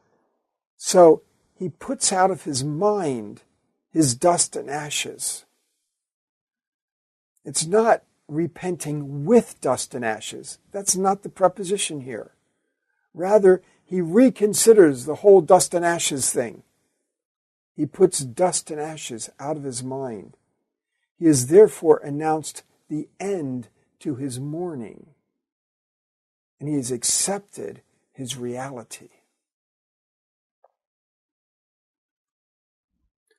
So he puts out of his mind his dust and ashes. It's not repenting with dust and ashes. That's not the preposition here. Rather, he reconsiders the whole dust and ashes thing. He puts dust and ashes out of his mind. He has therefore announced the end to his mourning, and he has accepted his reality.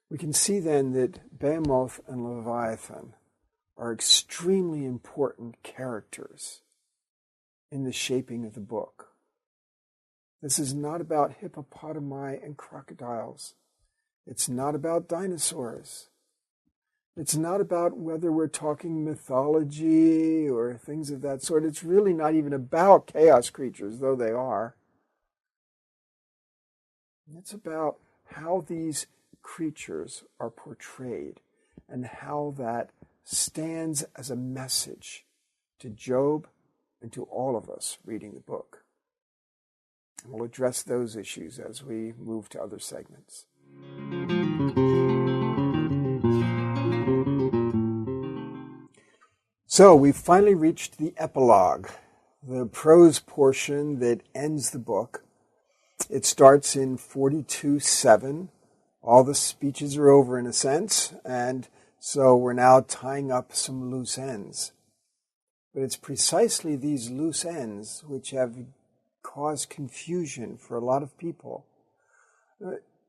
We can see then that Behemoth and Leviathan are extremely important characters in the shaping of the book. This is not about hippopotami and crocodiles. It's not about dinosaurs. It's not about whether we're talking mythology or things of that sort. It's really not even about chaos creatures, though they are. It's about how these creatures are portrayed, and how that stands as a message to Job and to all of us reading the book. And we'll address those issues as we move to other segments. So we've finally reached the epilogue, the prose portion that ends the book. It starts in 42:7. All the speeches are over in a sense, and so we're now tying up some loose ends. But it's precisely these loose ends which have caused confusion for a lot of people.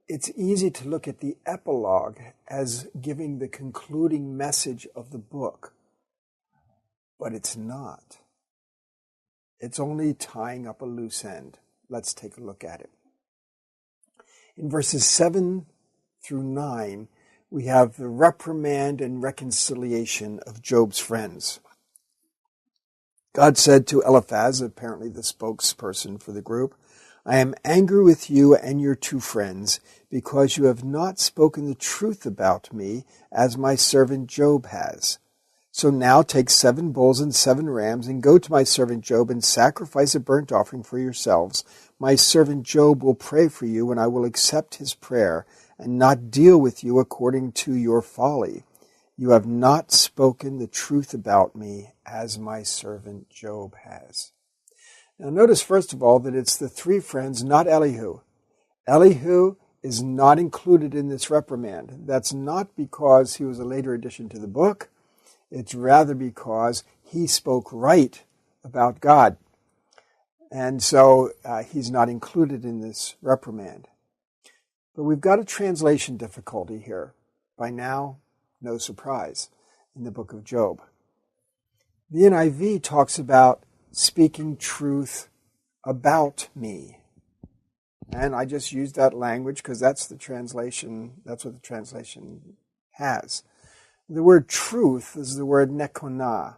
It's easy to look at the epilogue as giving the concluding message of the book, but it's not. It's only tying up a loose end. Let's take a look at it. In verses 7 through 9, we have the reprimand and reconciliation of Job's friends. God said to Eliphaz, apparently the spokesperson for the group, "I am angry with you and your two friends, because you have not spoken the truth about me, as my servant Job has. So now take 7 bulls and 7 rams, and go to my servant Job and sacrifice a burnt offering for yourselves. My servant Job will pray for you, and I will accept his prayer, and not deal with you according to your folly. You have not spoken the truth about me, as my servant Job has." Now notice, first of all, that it's the 3 friends, not Elihu. Elihu is not included in this reprimand. That's not because he was a later addition to the book. It's rather because he spoke right about God. And so he's not included in this reprimand. But we've got a translation difficulty here. By now, no surprise, in the book of Job. The NIV talks about speaking truth about me. And I just used that language because that's what the translation has. The word truth is the word nekonah.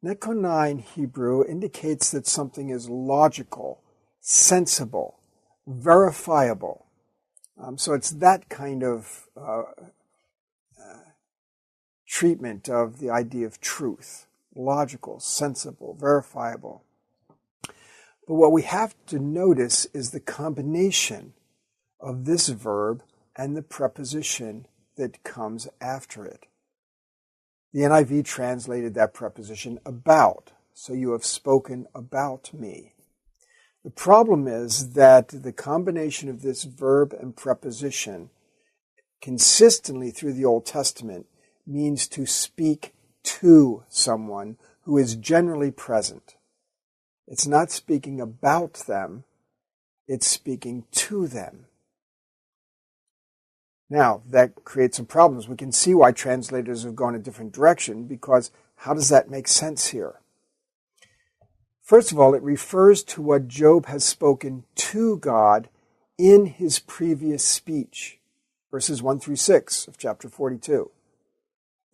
Nekonah in Hebrew indicates that something is logical, sensible, verifiable. So it's that kind of treatment of the idea of truth. Logical, sensible, verifiable. But what we have to notice is the combination of this verb and the preposition that comes after it. The NIV translated that preposition about, so you have spoken about me. The problem is that the combination of this verb and preposition consistently through the Old Testament means to speak to someone who is generally present. It's not speaking about them, it's speaking to them. Now, that creates some problems. We can see why translators have gone a different direction, because how does that make sense here? First of all, it refers to what Job has spoken to God in his previous speech, verses 1 through 6 of chapter 42.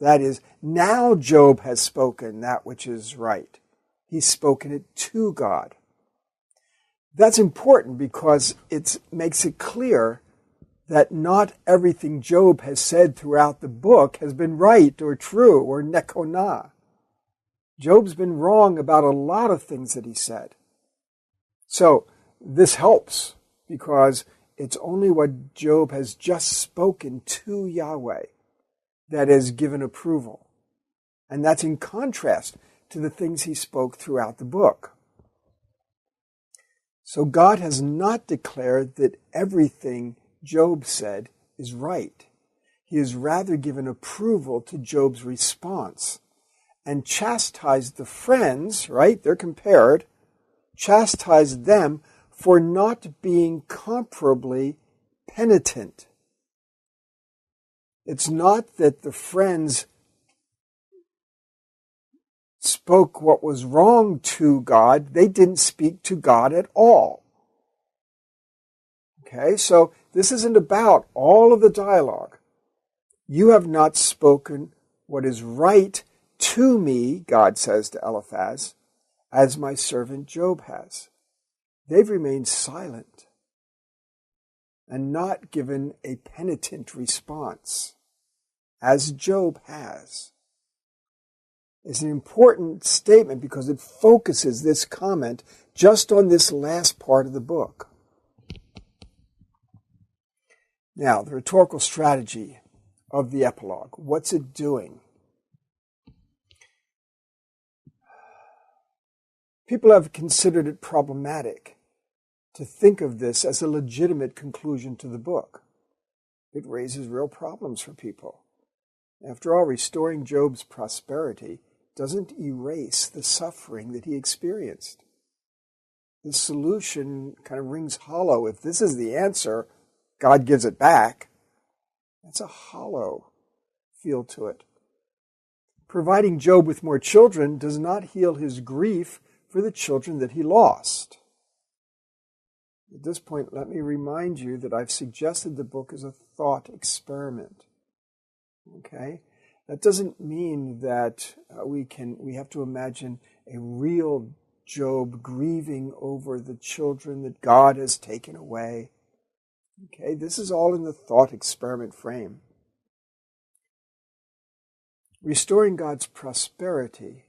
That is, now Job has spoken that which is right. He's spoken it to God. That's important because it makes it clear that not everything Job has said throughout the book has been right or true or nekonah. Job's been wrong about a lot of things that he said. So this helps because it's only what Job has just spoken to Yahweh that has given approval. And that's in contrast to the things he spoke throughout the book. So God has not declared that everything Job said is right. He has rather given approval to Job's response and chastised the friends, right? They're compared, chastised them for not being comparably penitent. It's not that the friends spoke what was wrong to God. They didn't speak to God at all. Okay, so this isn't about all of the dialogue. You have not spoken what is right to me, God says to Eliphaz, as my servant Job has. They've remained silent and not given a penitent response. as Job has, is an important statement because it focuses this comment just on this last part of the book. Now, the rhetorical strategy of the epilogue. What's it doing? People have considered it problematic to think of this as a legitimate conclusion to the book. It raises real problems for people. After all, restoring Job's prosperity doesn't erase the suffering that he experienced. The solution kind of rings hollow. If this is the answer, God gives it back. That's a hollow feel to it. Providing Job with more children does not heal his grief for the children that he lost. At this point, let me remind you that I've suggested the book as a thought experiment. Okay? That doesn't mean that we have to imagine a real Job grieving over the children that God has taken away. Okay? This is all in the thought experiment frame. Restoring Job's prosperity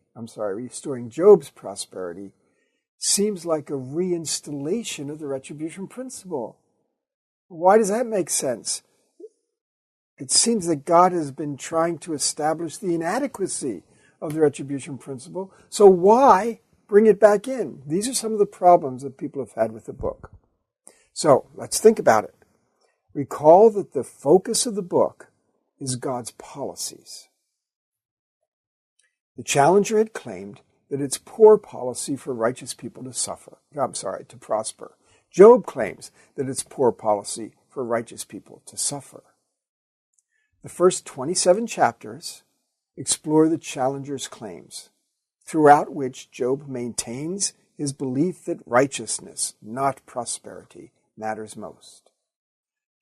seems like a reinstallation of the retribution principle. Why does that make sense? It seems that God has been trying to establish the inadequacy of the retribution principle, so why bring it back in? These are some of the problems that people have had with the book. So, let's think about it. Recall that the focus of the book is God's policies. The challenger had claimed that it's poor policy for righteous people to prosper. Job claims that it's poor policy for righteous people to suffer. The first 27 chapters explore the challenger's claims, throughout which Job maintains his belief that righteousness, not prosperity, matters most.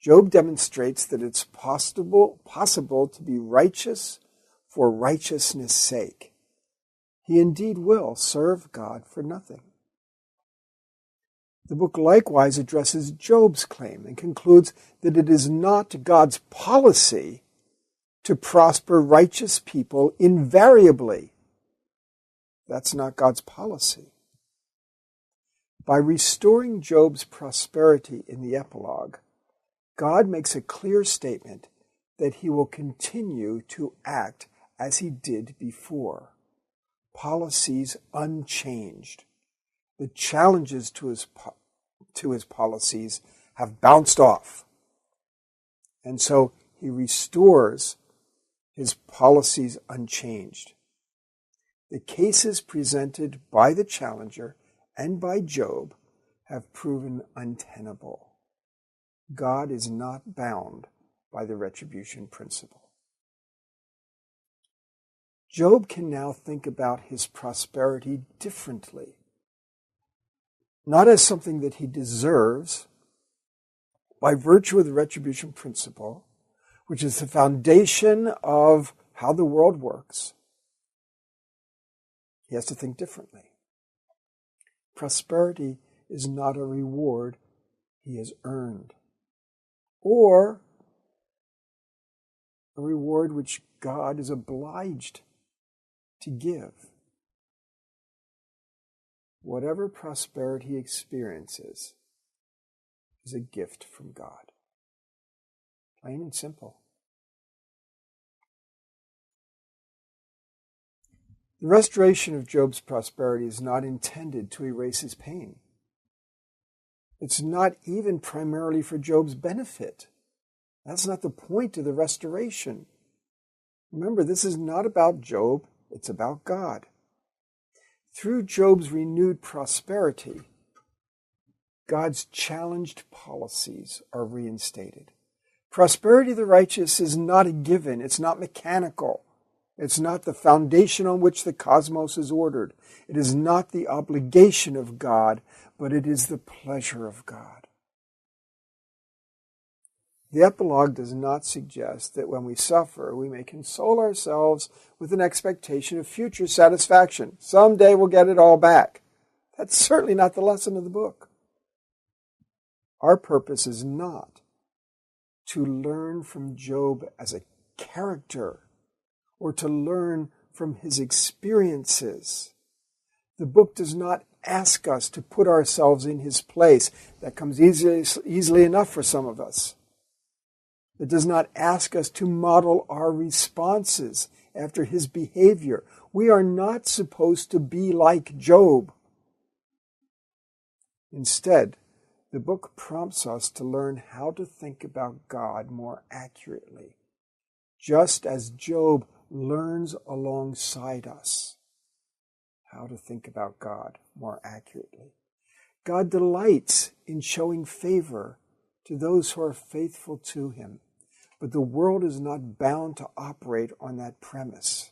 Job demonstrates that it's possible to be righteous for righteousness' sake. He indeed will serve God for nothing. The book likewise addresses Job's claim and concludes that it is not God's policy to prosper righteous people invariably. That's not God's policy. By restoring Job's prosperity in the epilogue, God makes a clear statement that he will continue to act as he did before. Policies unchanged. The challenges to his policies have bounced off. And so he restores his policies unchanged. The cases presented by the challenger and by Job have proven untenable. God is not bound by the retribution principle. Job can now think about his prosperity differently, not as something that he deserves by virtue of the retribution principle, which is the foundation of how the world works. He has to think differently. Prosperity is not a reward he has earned, or a reward which God is obliged to give. Whatever prosperity he experiences is a gift from God. Plain and simple. The restoration of Job's prosperity is not intended to erase his pain. It's not even primarily for Job's benefit. That's not the point of the restoration. Remember, this is not about Job, it's about God. Through Job's renewed prosperity, God's challenged policies are reinstated. Prosperity of the righteous is not a given. It's not mechanical. It's not the foundation on which the cosmos is ordered. It is not the obligation of God, but it is the pleasure of God. The epilogue does not suggest that when we suffer, we may console ourselves with an expectation of future satisfaction. Someday we'll get it all back. That's certainly not the lesson of the book. Our purpose is not to learn from Job as a character or to learn from his experiences. The book does not ask us to put ourselves in his place. That comes easily enough for some of us. It does not ask us to model our responses after his behavior. We are not supposed to be like Job. Instead, the book prompts us to learn how to think about God more accurately, just as Job learns alongside us how to think about God more accurately. God delights in showing favor to those who are faithful to him, but the world is not bound to operate on that premise.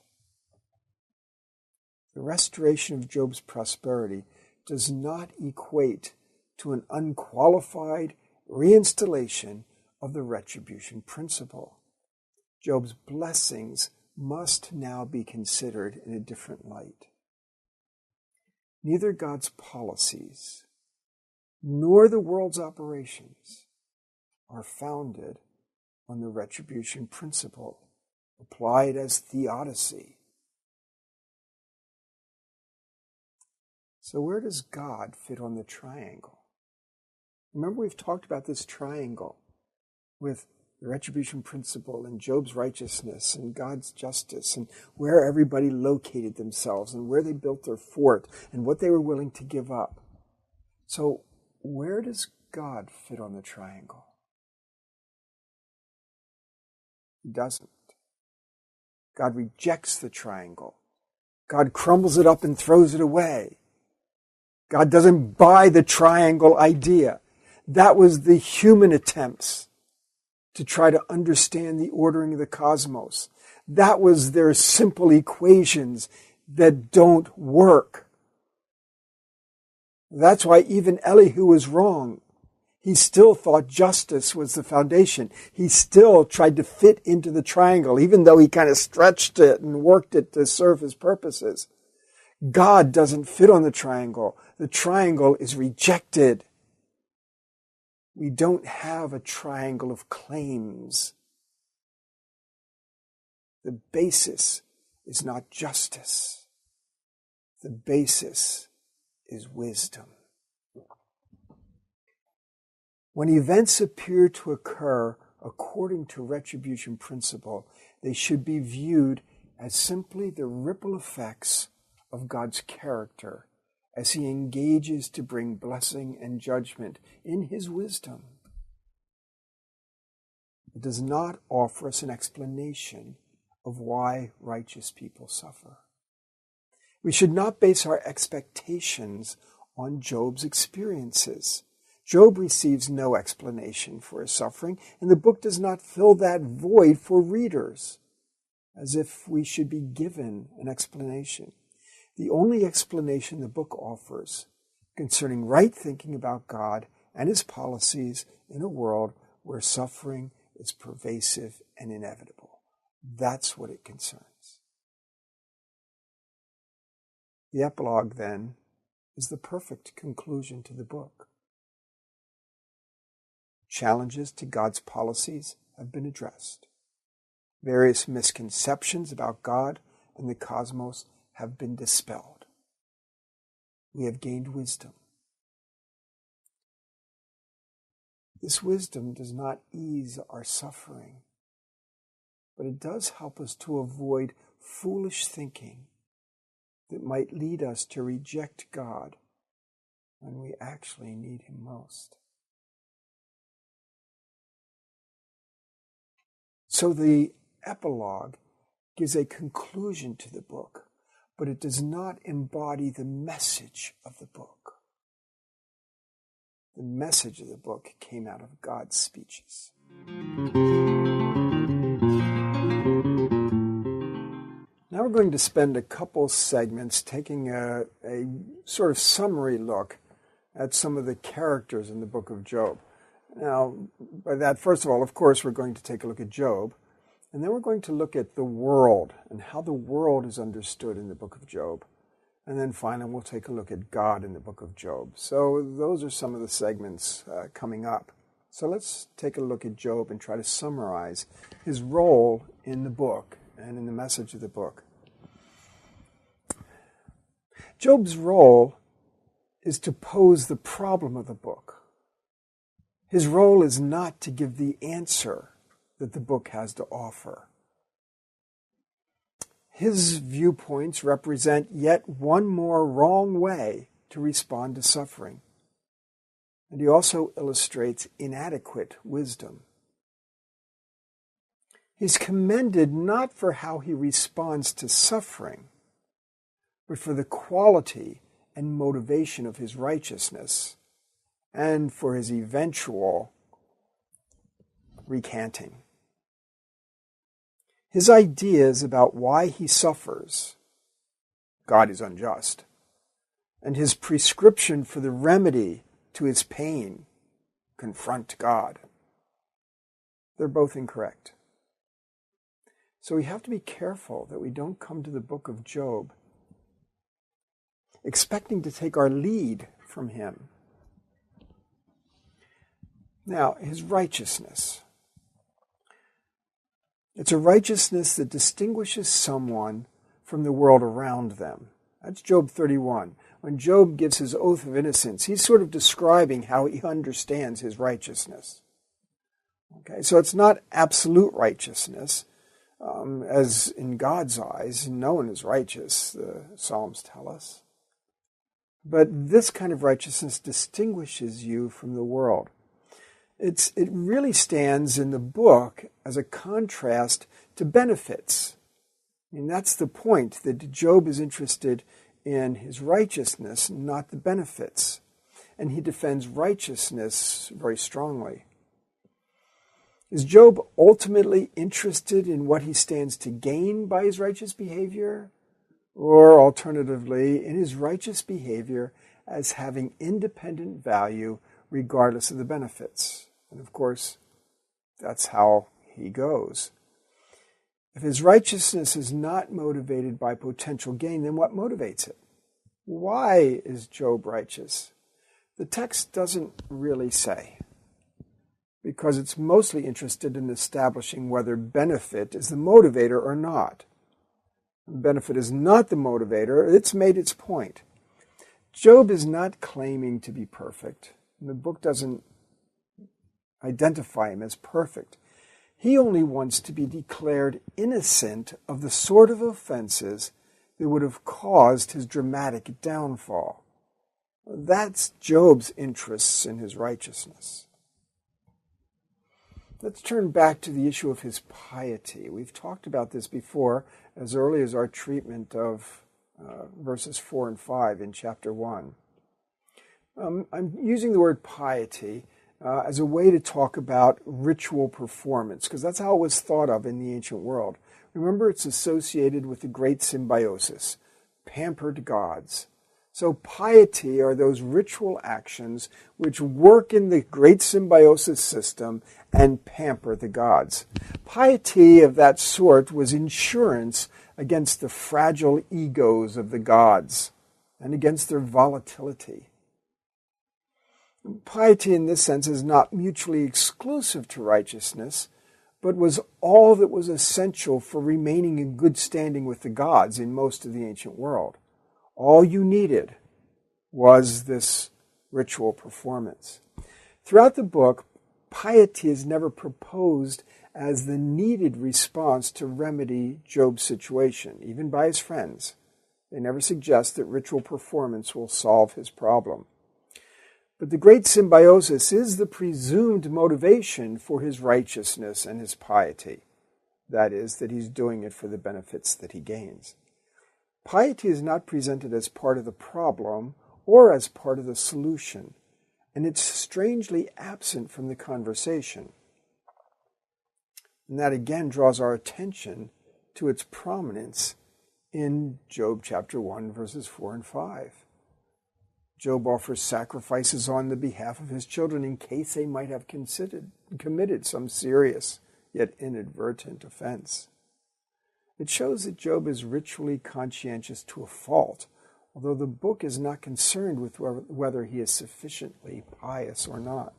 The restoration of Job's prosperity does not equate to an unqualified reinstallation of the retribution principle. Job's blessings must now be considered in a different light. Neither God's policies nor the world's operations are founded on the retribution principle, applied as theodicy. So where does God fit on the triangle? Remember, we've talked about this triangle with the retribution principle and Job's righteousness and God's justice and where everybody located themselves and where they built their fort and what they were willing to give up. So where does God fit on the triangle? He doesn't. God rejects the triangle. God crumbles it up and throws it away. God doesn't buy the triangle idea. That was the human attempts to try to understand the ordering of the cosmos. That was their simple equations that don't work. That's why even Elihu was wrong. He still thought justice was the foundation. He still tried to fit into the triangle, even though he kind of stretched it and worked it to serve his purposes. God doesn't fit on the triangle. The triangle is rejected. We don't have a triangle of claims. The basis is not justice. The basis is wisdom. When events appear to occur according to retribution principle, they should be viewed as simply the ripple effects of God's character as he engages to bring blessing and judgment in his wisdom. It does not offer us an explanation of why righteous people suffer. We should not base our expectations on Job's experiences. Job receives no explanation for his suffering, and the book does not fill that void for readers, as if we should be given an explanation. The only explanation the book offers concerning right thinking about God and his policies in a world where suffering is pervasive and inevitable. That's what it concerns. The epilogue, then, is the perfect conclusion to the book. Challenges to God's policies have been addressed. Various misconceptions about God and the cosmos have been dispelled. We have gained wisdom. This wisdom does not ease our suffering, but it does help us to avoid foolish thinking that might lead us to reject God when we actually need him most. So the epilogue gives a conclusion to the book, but it does not embody the message of the book. The message of the book came out of God's speeches. Now we're going to spend a couple segments taking a sort of summary look at some of the characters in the book of Job. Now, by that, first of all, of course, we're going to take a look at Job, and then we're going to look at the world and how the world is understood in the book of Job. And then finally, we'll take a look at God in the book of Job. So those are some of the segments coming up. So let's take a look at Job and try to summarize his role in the book and in the message of the book. Job's role is to pose the problem of the book. His role is not to give the answer that the book has to offer. His viewpoints represent yet one more wrong way to respond to suffering. And he also illustrates inadequate wisdom. He's commended not for how he responds to suffering, but for the quality and motivation of his righteousness and for his eventual recanting. His ideas about why he suffers, God is unjust, and his prescription for the remedy to his pain, confront God, they're both incorrect. So we have to be careful that we don't come to the book of Job expecting to take our lead from him. Now, his righteousness. It's a righteousness that distinguishes someone from the world around them. That's Job 31. When Job gives his oath of innocence, he's sort of describing how he understands his righteousness. Okay, so it's not absolute righteousness, as in God's eyes, no one is righteous, the Psalms tell us. But this kind of righteousness distinguishes you from the world. It really stands in the book as a contrast to benefits. I mean, that's the point, that Job is interested in his righteousness, not the benefits. And he defends righteousness very strongly. Is Job ultimately interested in what he stands to gain by his righteous behavior? Or alternatively, in his righteous behavior as having independent value regardless of the benefits? And of course, that's how he goes. If his righteousness is not motivated by potential gain, then what motivates it? Why is Job righteous? The text doesn't really say, because it's mostly interested in establishing whether benefit is the motivator or not. Benefit is not the motivator. It's made its point. Job is not claiming to be perfect. The book doesn't identify him as perfect. He only wants to be declared innocent of the sort of offenses that would have caused his dramatic downfall. That's Job's interests in his righteousness. Let's turn back to the issue of his piety. We've talked about this before, as early as our treatment of verses 4 and 5 in chapter 1. I'm using the word piety as a way to talk about ritual performance, because that's how it was thought of in the ancient world. Remember, it's associated with the great symbiosis, pampered gods. So piety are those ritual actions which work in the great symbiosis system and pamper the gods. Piety of that sort was insurance against the fragile egos of the gods and against their volatility. Piety in this sense is not mutually exclusive to righteousness, but was all that was essential for remaining in good standing with the gods in most of the ancient world. All you needed was this ritual performance. Throughout the book, piety is never proposed as the needed response to remedy Job's situation, even by his friends. They never suggest that ritual performance will solve his problem. But the great symbiosis is the presumed motivation for his righteousness and his piety. That is, that he's doing it for the benefits that he gains. Piety is not presented as part of the problem or as part of the solution, and it's strangely absent from the conversation. And that again draws our attention to its prominence in Job chapter 1, verses 4 and 5. Job offers sacrifices on the behalf of his children in case they might have committed some serious yet inadvertent offense. It shows that Job is ritually conscientious to a fault, although the book is not concerned with whether he is sufficiently pious or not.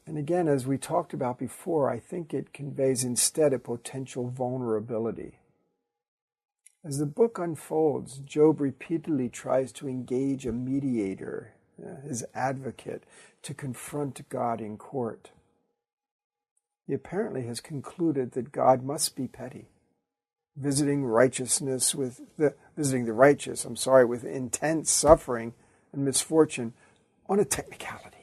And again, as we talked about before, I think it conveys instead a potential vulnerability. As the book unfolds, Job repeatedly tries to engage a mediator, his advocate, to confront God in court. He apparently has concluded that God must be petty, visiting the righteous with intense suffering and misfortune on a technicality.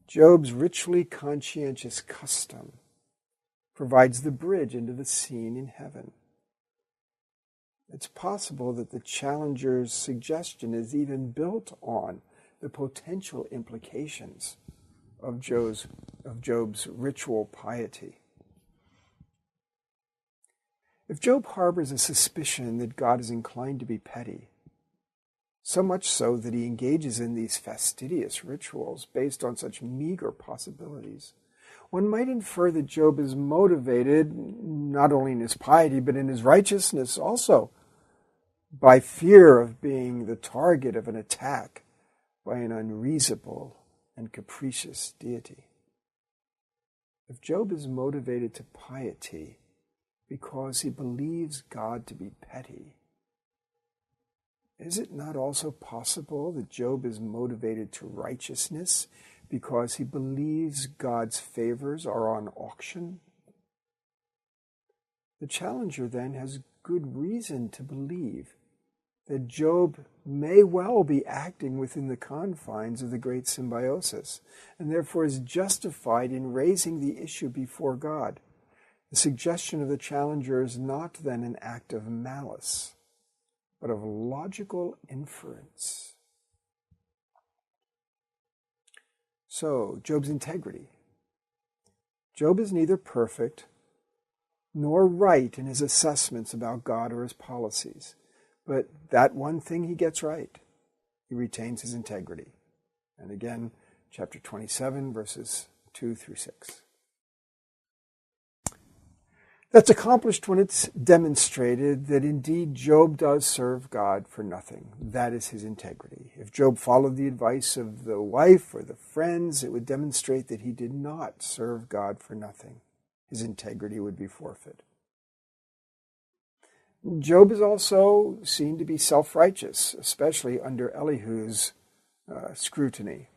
Job's ritually conscientious custom provides the bridge into the scene in heaven. It's possible that the challenger's suggestion is even built on the potential implications of Job's ritual piety. If Job harbors a suspicion that God is inclined to be petty, so much so that he engages in these fastidious rituals based on such meager possibilities, one might infer that Job is motivated not only in his piety but in his righteousness also by fear of being the target of an attack by an unreasonable and capricious deity. If Job is motivated to piety because he believes God to be petty, is it not also possible that Job is motivated to righteousness because he believes God's favors are on auction? The challenger then has good reason to believe that Job may well be acting within the confines of the great symbiosis, and therefore is justified in raising the issue before God. The suggestion of the challenger is not then an act of malice, but of logical inference. So, Job's integrity. Job is neither perfect nor right in his assessments about God or his policies. But that one thing he gets right, he retains his integrity. And again, chapter 27, verses 2 through 6. That's accomplished when it's demonstrated that indeed Job does serve God for nothing. That is his integrity. If Job followed the advice of the wife or the friends, it would demonstrate that he did not serve God for nothing. His integrity would be forfeit. Job is also seen to be self-righteous, especially under Elihu's scrutiny.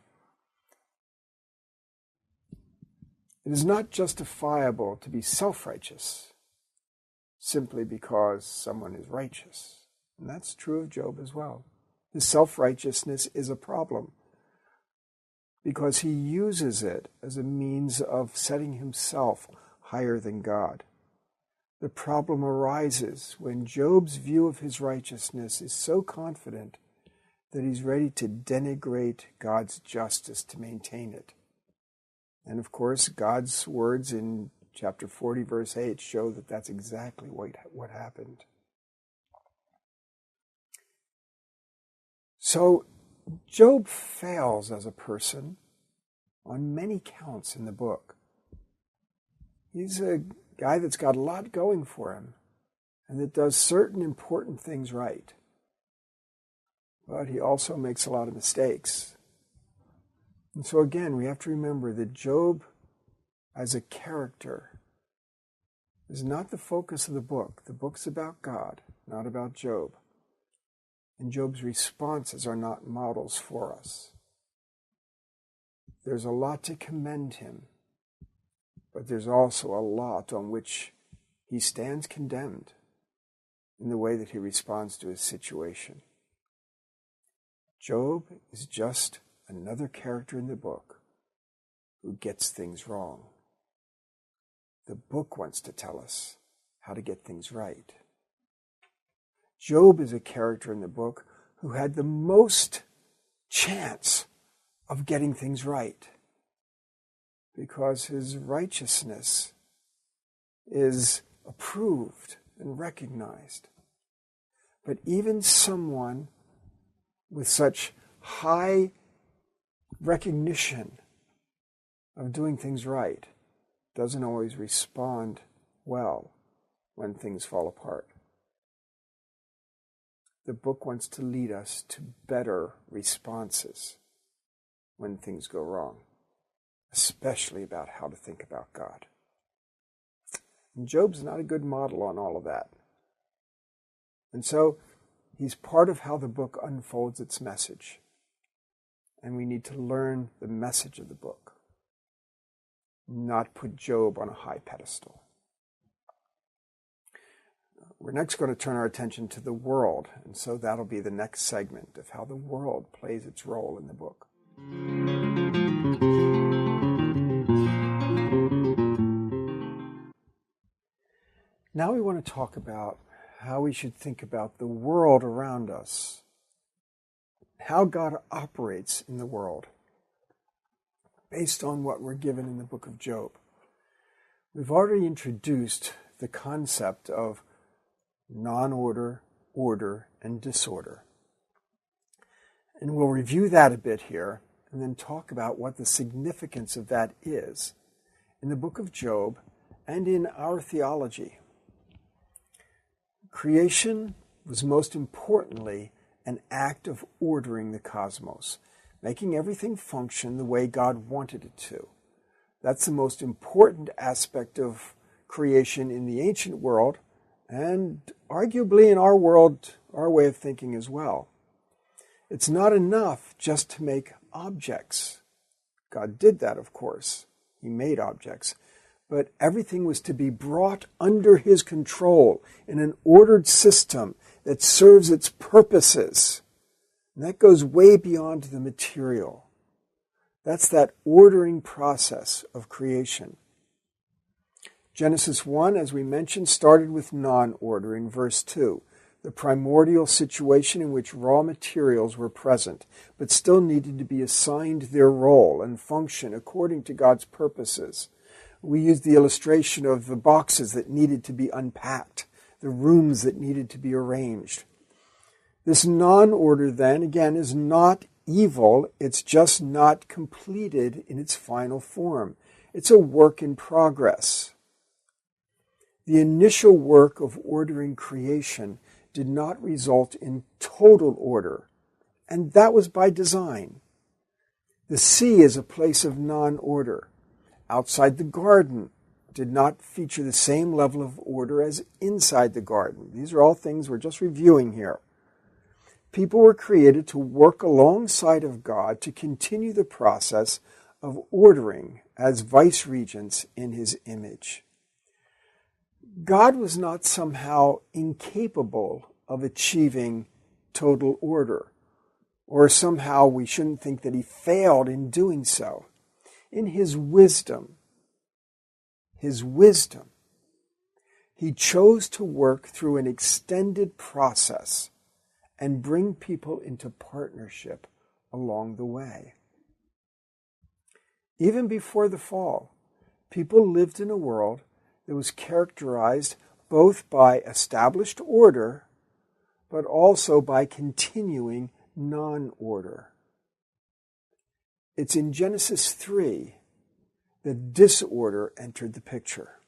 It is not justifiable to be self-righteous simply because someone is righteous. And that's true of Job as well. His self-righteousness is a problem because he uses it as a means of setting himself higher than God. The problem arises when Job's view of his righteousness is so confident that he's ready to denigrate God's justice to maintain it. And of course, God's words in chapter 40, verse 8 show that that's exactly what happened. So, Job fails as a person on many counts in the book. He's a guy that's got a lot going for him and that does certain important things right. But he also makes a lot of mistakes. And so again, we have to remember that Job as a character is not the focus of the book. The book's about God, not about Job. And Job's responses are not models for us. There's a lot to commend him, but there's also a lot on which he stands condemned in the way that he responds to his situation. Job is just another character in the book who gets things wrong. The book wants to tell us how to get things right. Job is a character in the book who had the most chance of getting things right because his righteousness is approved and recognized. But even someone with such high recognition of doing things right doesn't always respond well when things fall apart. The book wants to lead us to better responses when things go wrong. especially about how to think about God. And Job's not a good model on all of that. And so he's part of how the book unfolds its message. And we need to learn the message of the book, not put Job on a high pedestal. We're next going to turn our attention to the world, and so that'll be the next segment of how the world plays its role in the book. Now we want to talk about how we should think about the world around us, how God operates in the world, based on what we're given in the book of Job. We've already introduced the concept of non-order, order, and disorder. And we'll review that a bit here, and then talk about what the significance of that is in the book of Job and in our theology. Creation was most importantly an act of ordering the cosmos, making everything function the way God wanted it to. That's the most important aspect of creation in the ancient world, and arguably in our world, our way of thinking as well. It's not enough just to make objects. God did that, of course. He made objects. But everything was to be brought under his control in an ordered system that serves its purposes. And that goes way beyond the material. That's that ordering process of creation. Genesis 1, as we mentioned, started with non-order in verse 2, the primordial situation in which raw materials were present, but still needed to be assigned their role and function according to God's purposes. We used the illustration of the boxes that needed to be unpacked, the rooms that needed to be arranged. This non-order, then, again, is not evil. It's just not completed in its final form. It's a work in progress. The initial work of ordering creation did not result in total order, and that was by design. The sea is a place of non-order. Outside the garden did not feature the same level of order as inside the garden. These are all things we're just reviewing here. People were created to work alongside of God to continue the process of ordering as vice-regents in his image. God was not somehow incapable of achieving total order, or somehow we shouldn't think that he failed in doing so. In his wisdom, he chose to work through an extended process and bring people into partnership along the way. Even before the fall, people lived in a world that was characterized both by established order, but also by continuing non-order. It's in Genesis 3 that disorder entered the picture.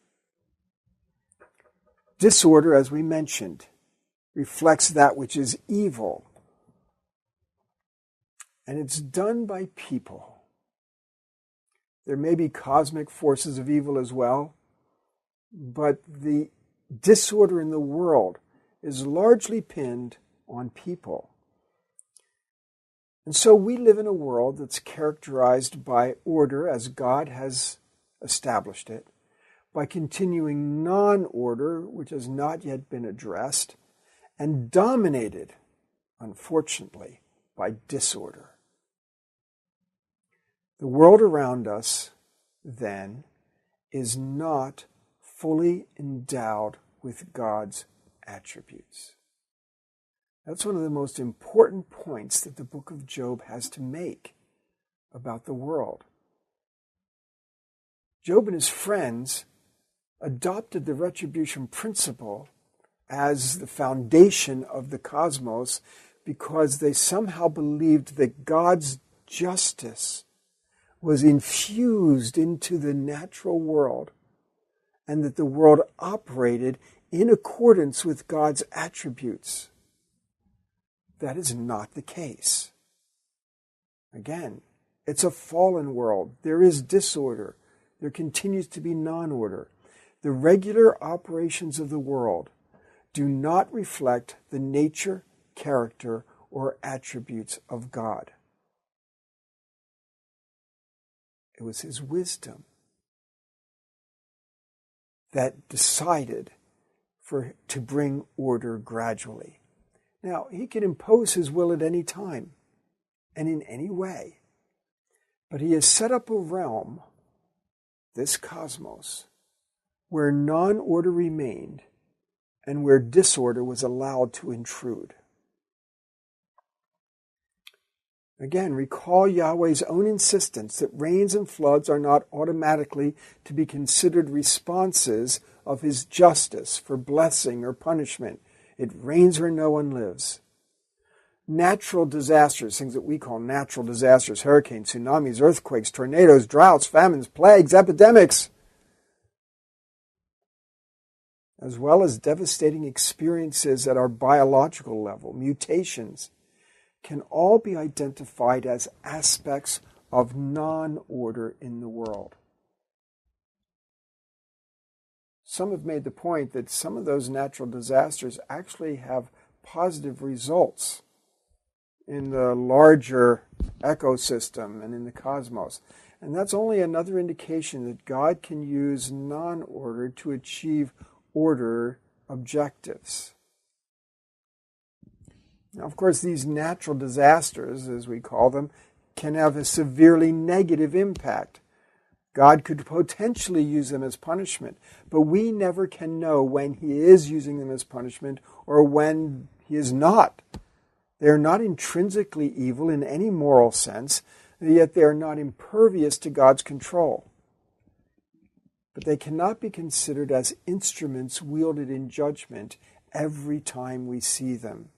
Disorder, as we mentioned, reflects that which is evil. And it's done by people. There may be cosmic forces of evil as well, but the disorder in the world is largely pinned on people. And so we live in a world that's characterized by order as God has established it, by continuing non-order, which has not yet been addressed, and dominated, unfortunately, by disorder. The world around us, then, is not fully endowed with God's attributes. That's one of the most important points that the book of Job has to make about the world. Job and his friends adopted the retribution principle as the foundation of the cosmos because they somehow believed that God's justice was infused into the natural world and that the world operated in accordance with God's attributes. That is not the case. Again, It's a fallen world. There is disorder. There continues to be non-order. The regular operations of the world do not reflect the nature, character, or attributes of God. It was his wisdom that decided to bring order gradually. Now, he can impose his will at any time and in any way, but he has set up a realm, this cosmos, where non-order remained and where disorder was allowed to intrude. Again, recall Yahweh's own insistence that rains and floods are not automatically to be considered responses of his justice for blessing or punishment. It rains where no one lives. Natural disasters, things that we call natural disasters, hurricanes, tsunamis, earthquakes, tornadoes, droughts, famines, plagues, epidemics, as well as devastating experiences at our biological level, mutations, can all be identified as aspects of non-order in the world. Some have made the point that some of those natural disasters actually have positive results in the larger ecosystem and in the cosmos. And that's only another indication that God can use non-order to achieve order objectives. Now, of course, these natural disasters, as we call them, can have a severely negative impact. God could potentially use them as punishment, but we never can know when he is using them as punishment or when he is not. They are not intrinsically evil in any moral sense, yet they are not impervious to God's control. But they cannot be considered as instruments wielded in judgment every time we see them.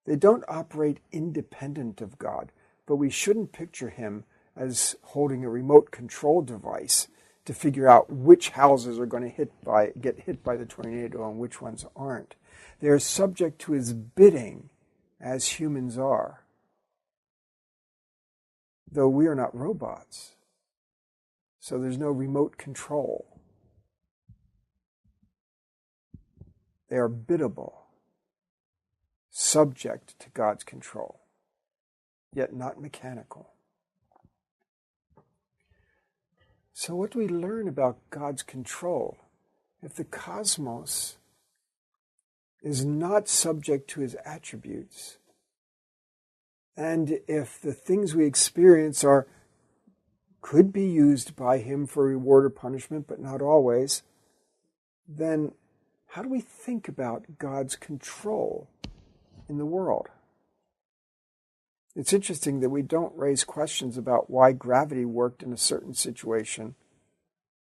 They don't operate independent of God, but we shouldn't picture him as holding a remote control device to figure out which houses are going to get hit by the tornado and which ones aren't. They are subject to his bidding, as humans are, though we are not robots. So there's no remote control. They are biddable, subject to God's control, yet not mechanical. So what do we learn about God's control? If the cosmos is not subject to his attributes, and if the things we experience could be used by him for reward or punishment, but not always, then how do we think about God's control in the world? It's interesting that we don't raise questions about why gravity worked in a certain situation,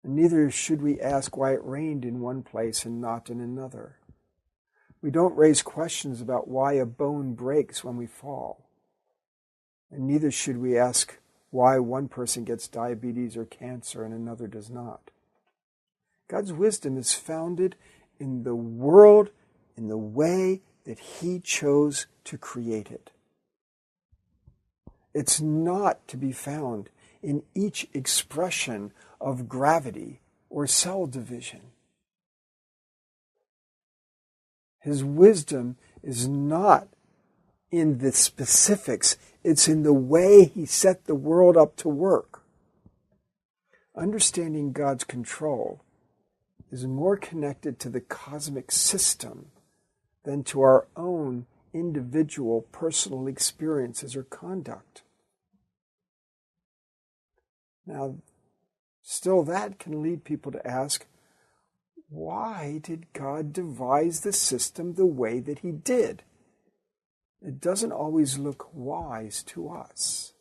and neither should we ask why it rained in one place and not in another. We don't raise questions about why a bone breaks when we fall, and neither should we ask why one person gets diabetes or cancer and another does not. God's wisdom is founded in the world in the way that he chose to create it. It's not to be found in each expression of gravity or cell division. His wisdom is not in the specifics. It's in the way he set the world up to work. Understanding God's control is more connected to the cosmic system than to our own individual personal experiences or conduct. Now, still that can lead people to ask, why did God devise the system the way that he did? It doesn't always look wise to us.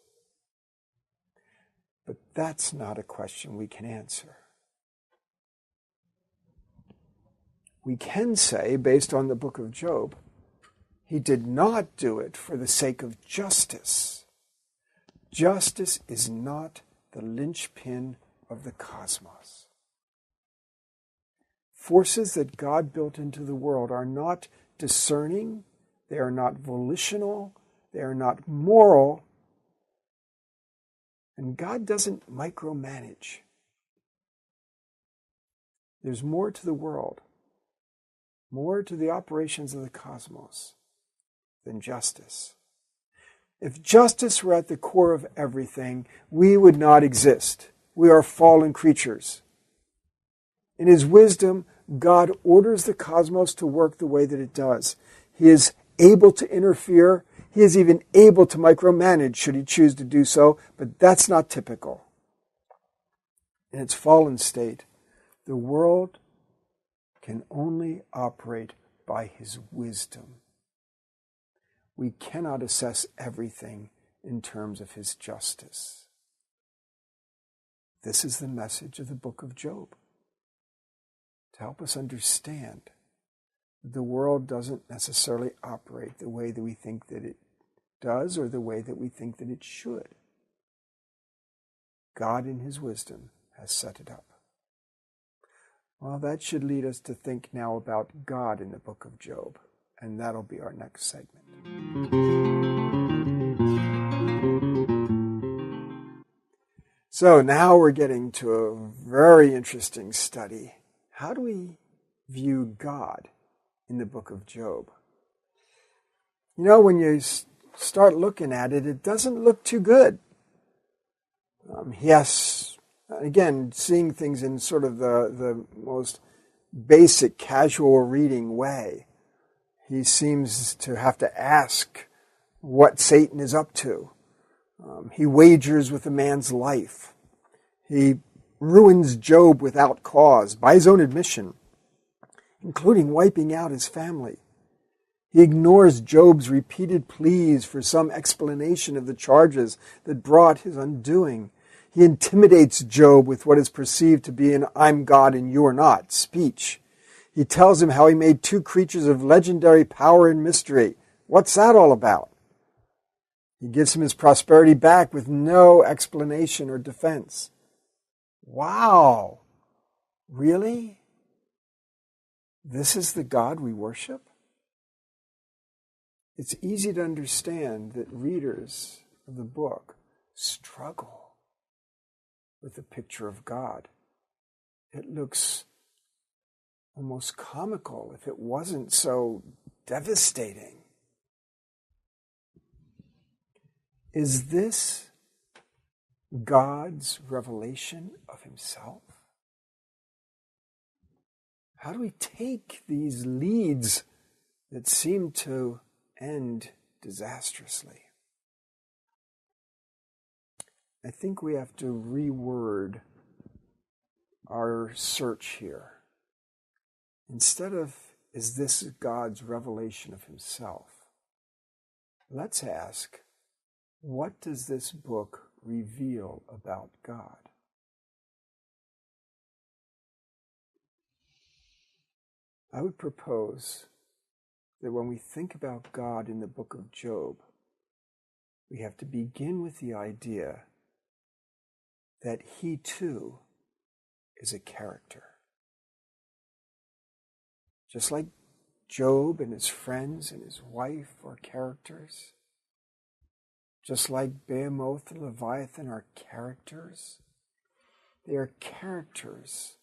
But that's not a question we can answer. We can say, based on the book of Job, he did not do it for the sake of justice. Justice is not the linchpin of the cosmos. Forces that God built into the world are not discerning, they are not volitional, They are not moral. And God doesn't micromanage. There's more to the world, more to the operations of the cosmos than justice. If justice were at the core of everything, we would not exist. We are fallen creatures. In His wisdom, God orders the cosmos to work the way that it does. He is able to interfere. He is even able to micromanage should He choose to do so, but that's not typical. In its fallen state, the world can only operate by His wisdom. We cannot assess everything in terms of His justice. This is the message of the book of Job, to help us understand that the world doesn't necessarily operate the way that we think that it does or the way that we think that it should. God in His wisdom has set it up. Well, that should lead us to think now about God in the book of Job, and that'll be our next segment. So now we're getting to a very interesting study. How do we view God in the book of Job? You know, when you start looking at it, it doesn't look too good. Yes, again, seeing things in sort of the most basic, casual reading way, he seems to have to ask what Satan is up to. He wagers with a man's life. He ruins Job without cause, by his own admission, including wiping out his family. He ignores Job's repeated pleas for some explanation of the charges that brought his undoing. He intimidates Job with what is perceived to be an "I'm God and you're not" speech. He tells him how he made two creatures of legendary power and mystery. What's that all about? He gives him his prosperity back with no explanation or defense. Wow! Really? This is the God we worship? It's easy to understand that readers of the book struggle with the picture of God. It looks almost comical if it wasn't so devastating. Is this God's revelation of Himself? How do we take these leads that seem to end disastrously? I think we have to reword our search here. Instead of, is this God's revelation of Himself? Let's ask, what does this book reveal about God? I would propose that when we think about God in the book of Job, we have to begin with the idea that He too is a character. Just like Job and his friends and his wife are characters, just like Behemoth and Leviathan are characters, they are characters.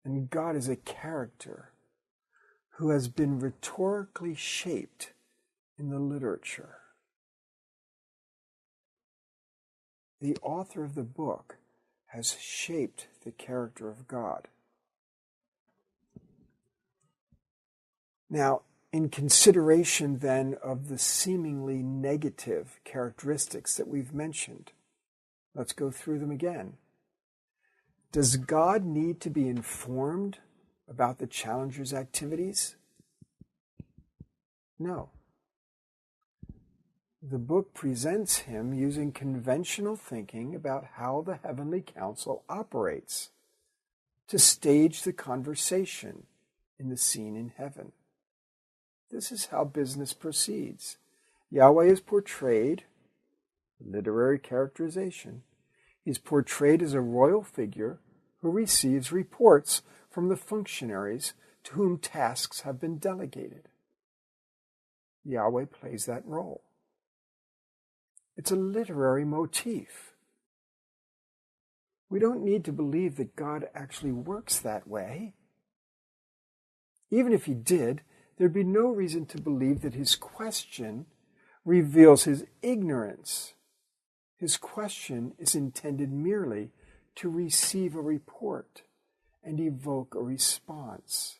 And God is a character who has been rhetorically shaped in the literature. The author of the book has shaped the character of God. Now, in consideration then of the seemingly negative characteristics that we've mentioned, let's go through them again. Does God need to be informed about the challenger's activities? No. The book presents him using conventional thinking about how the heavenly council operates to stage the conversation in the scene in heaven. This is how business proceeds. Yahweh is portrayed, literary characterization, he's portrayed as a royal figure who receives reports from the functionaries to whom tasks have been delegated. Yahweh plays that role. It's a literary motif. We don't need to believe that God actually works that way. Even if he did, there'd be no reason to believe that his question reveals his ignorance. His question is intended merely to receive a report and evoke a response.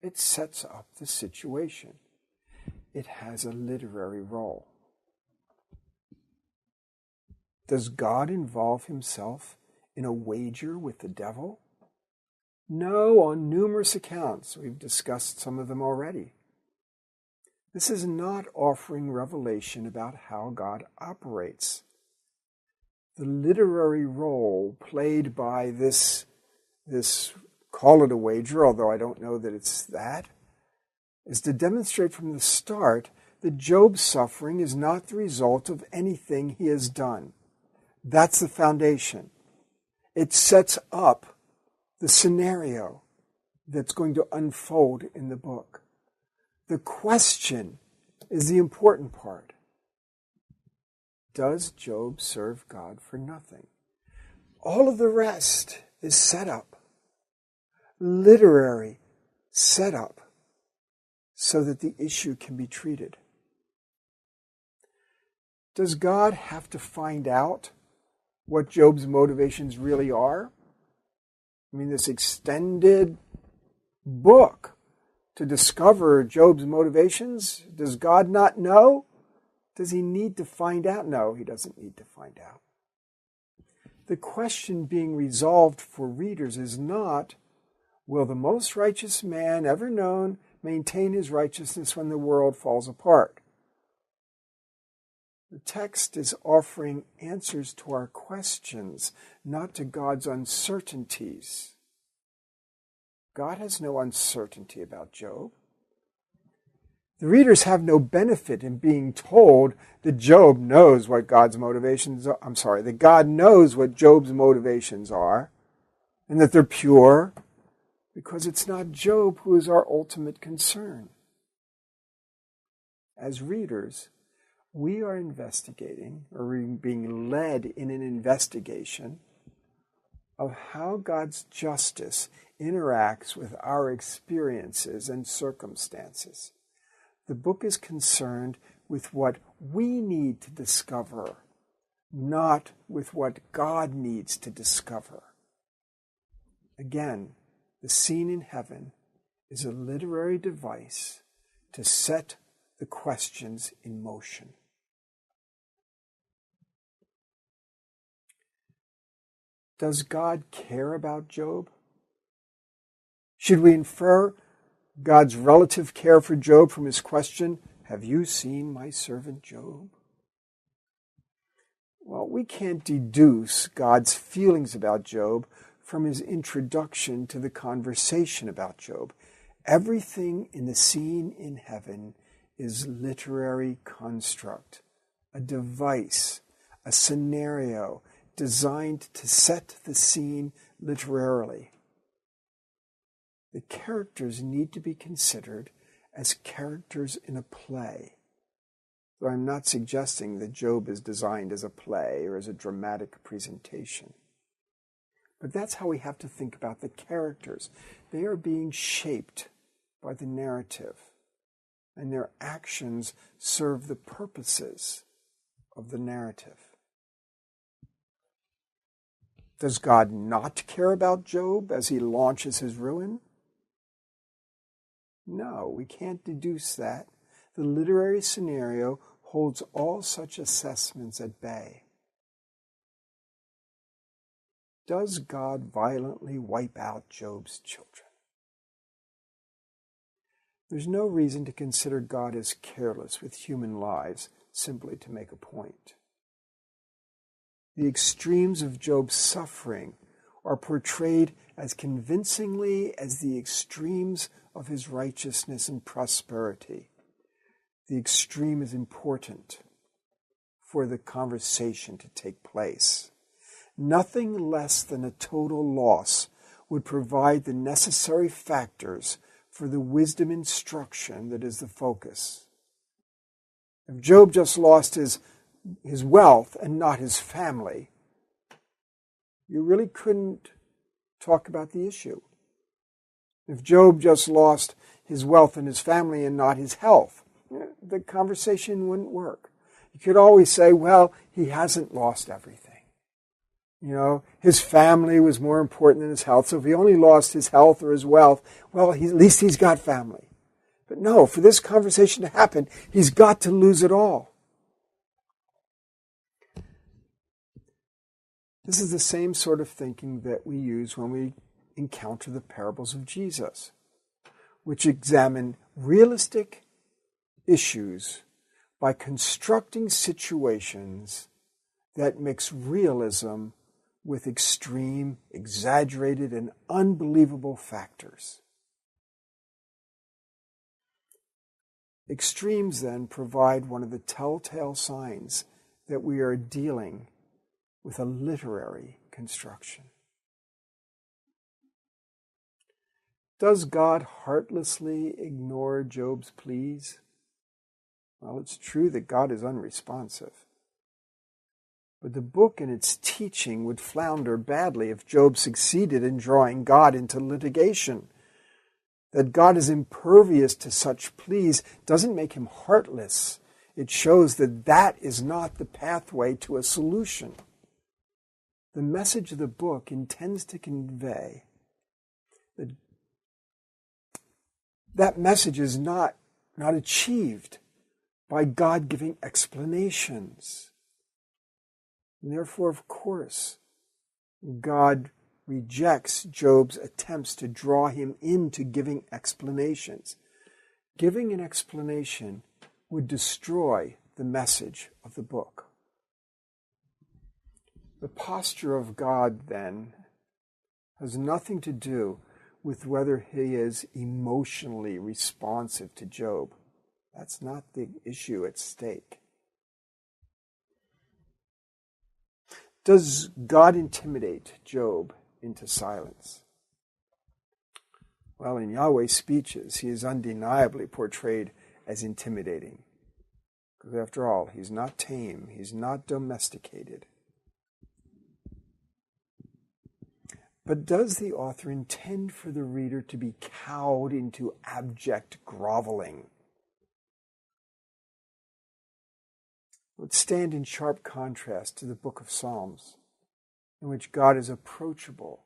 It sets up the situation. It has a literary role. Does God involve himself in a wager with the devil? No, on numerous accounts. We've discussed some of them already. This is not offering revelation about how God operates. The literary role played by this call it a wager, although I don't know that it's that, is to demonstrate from the start that Job's suffering is not the result of anything he has done. That's the foundation. It sets up the scenario that's going to unfold in the book. The question is the important part. Does Job serve God for nothing? All of the rest is set up, literary setup, so that the issue can be treated. Does God have to find out what Job's motivations really are? I mean, this extended book to discover Job's motivations, does God not know? Does he need to find out? No, he doesn't need to find out. The question being resolved for readers is not, will the most righteous man ever known maintain his righteousness when the world falls apart? The text is offering answers to our questions, not to God's uncertainties. God has no uncertainty about Job. The readers have no benefit in being told that Job knows what God's motivations are. That God knows what Job's motivations are, and that they're pure, because it's not Job who is our ultimate concern. As readers, we are investigating, or being led in an investigation of how God's justice interacts with our experiences and circumstances. The book is concerned with what we need to discover, not with what God needs to discover. Again, the scene in heaven is a literary device to set the questions in motion. Does God care about Job? Should we infer God's relative care for Job from his question, have you seen my servant Job? Well, we can't deduce God's feelings about Job from his introduction to the conversation about Job. Everything in the scene in heaven is literary construct, a device, a scenario designed to set the scene literarily. The characters need to be considered as characters in a play. Though I'm not suggesting that Job is designed as a play or as a dramatic presentation. But that's how we have to think about the characters. They are being shaped by the narrative, and their actions serve the purposes of the narrative. Does God not care about Job as he launches his ruin? No, we can't deduce that. The literary scenario holds all such assessments at bay. Does God violently wipe out Job's children? There's no reason to consider God as careless with human lives simply to make a point. The extremes of Job's suffering are portrayed as convincingly as the extremes of his righteousness and prosperity. The extreme is important for the conversation to take place. Nothing less than a total loss would provide the necessary factors for the wisdom instruction that is the focus. If Job just lost his his wealth and not his family, you really couldn't talk about the issue. If Job just lost his wealth and his family and not his health, the conversation wouldn't work. You could always say, well, he hasn't lost everything. His family was more important than his health, so if he only lost his health or his wealth, well, at least he's got family. But no, for this conversation to happen, he's got to lose it all. This is the same sort of thinking that we use when we encounter the parables of Jesus, which examine realistic issues by constructing situations that mix realism with extreme, exaggerated, and unbelievable factors. Extremes, then, provide one of the telltale signs that we are dealing with a literary construction. Does God heartlessly ignore Job's pleas? Well, it's true that God is unresponsive. But the book and its teaching would flounder badly if Job succeeded in drawing God into litigation. That God is impervious to such pleas doesn't make him heartless. It shows that that is not the pathway to a solution. The message of the book intends to convey that that message is not achieved by God giving explanations. And therefore, of course, God rejects Job's attempts to draw him into giving explanations. Giving an explanation would destroy the message of the book. The posture of God, then, has nothing to do with whether he is emotionally responsive to Job. That's not the issue at stake. Does God intimidate Job into silence? Well, in Yahweh's speeches, he is undeniably portrayed as intimidating. Because after all, he's not tame, he's not domesticated. But does the author intend for the reader to be cowed into abject groveling? It would stand in sharp contrast to the book of Psalms, in which God is approachable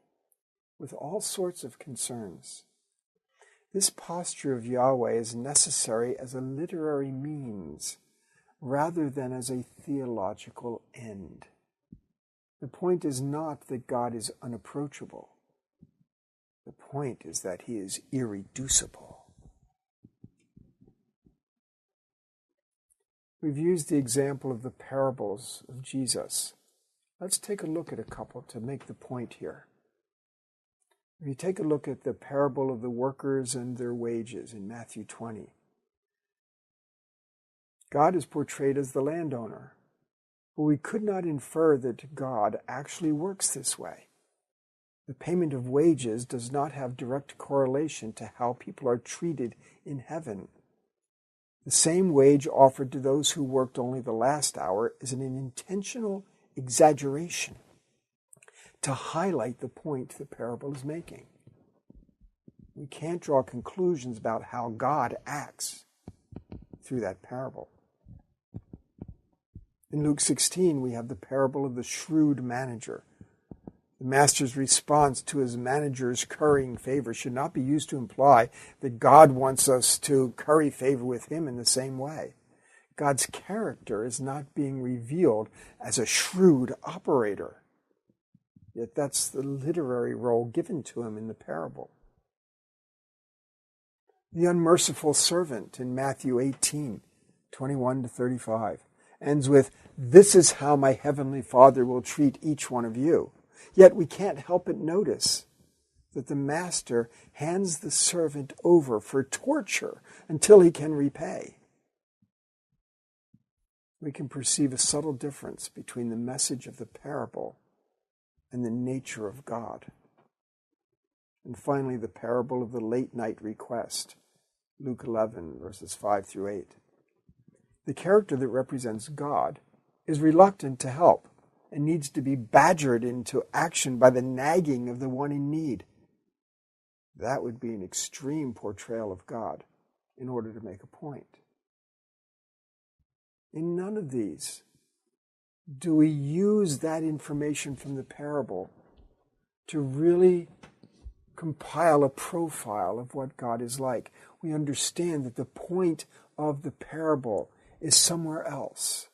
with all sorts of concerns. This posture of Yahweh is necessary as a literary means rather than as a theological end. The point is not that God is unapproachable. The point is that he is irreducible. We've used the example of the parables of Jesus. Let's take a look at a couple to make the point here. If you take a look at the parable of the workers and their wages in Matthew 20, God is portrayed as the landowner, but we could not infer that God actually works this way. The payment of wages does not have direct correlation to how people are treated in heaven. The same wage offered to those who worked only the last hour is an intentional exaggeration to highlight the point the parable is making. We can't draw conclusions about how God acts through that parable. In Luke 16, we have the parable of the shrewd manager. The master's response to his manager's currying favor should not be used to imply that God wants us to curry favor with him in the same way. God's character is not being revealed as a shrewd operator. Yet that's the literary role given to him in the parable. The unmerciful servant in Matthew 18, 21 to 35, ends with, "This is how my heavenly Father will treat each one of you." Yet we can't help but notice that the master hands the servant over for torture until he can repay. We can perceive a subtle difference between the message of the parable and the nature of God. And finally, the parable of the late night request, Luke 11, verses 5 through 8. The character that represents God is reluctant to help and needs to be badgered into action by the nagging of the one in need. That would be an extreme portrayal of God in order to make a point. In none of these do we use that information from the parable to really compile a profile of what God is like. We understand that the point of the parable is somewhere else.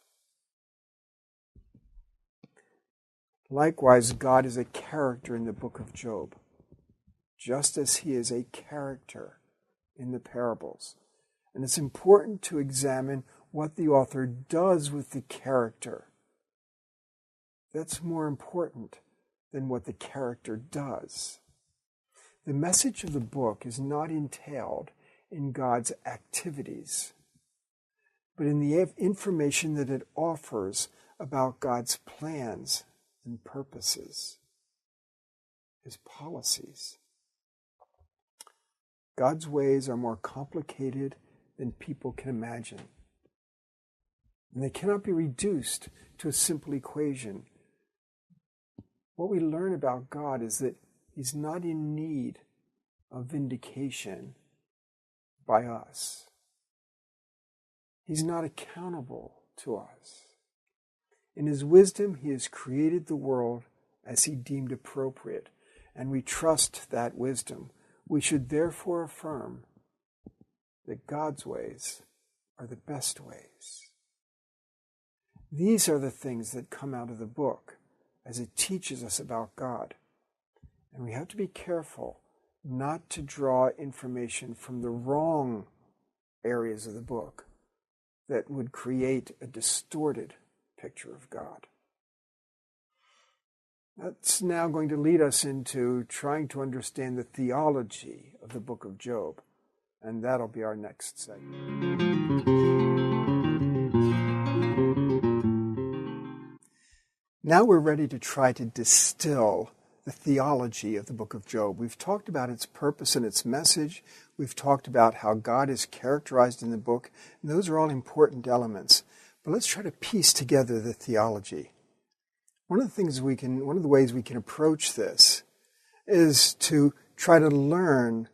Likewise, God is a character in the book of Job, just as he is a character in the parables. And it's important to examine what the author does with the character. That's more important than what the character does. The message of the book is not entailed in God's activities, but in the information that it offers about God's plans and purposes, his policies. God's ways are more complicated than people can imagine. And they cannot be reduced to a simple equation. What we learn about God is that he's not in need of vindication by us. He's not accountable to us. In his wisdom, he has created the world as he deemed appropriate, and we trust that wisdom. We should therefore affirm that God's ways are the best ways. These are the things that come out of the book as it teaches us about God. And we have to be careful not to draw information from the wrong areas of the book that would create a distorted picture of God. That's now going to lead us into trying to understand the theology of the book of Job, and that'll be our next segment. Now we're ready to try to distill the theology of the book of Job. We've talked about its purpose and its message. We've talked about how God is characterized in the book, and those are all important elements. But let's try to piece together the theology. One of the ways we can approach this is to try to learn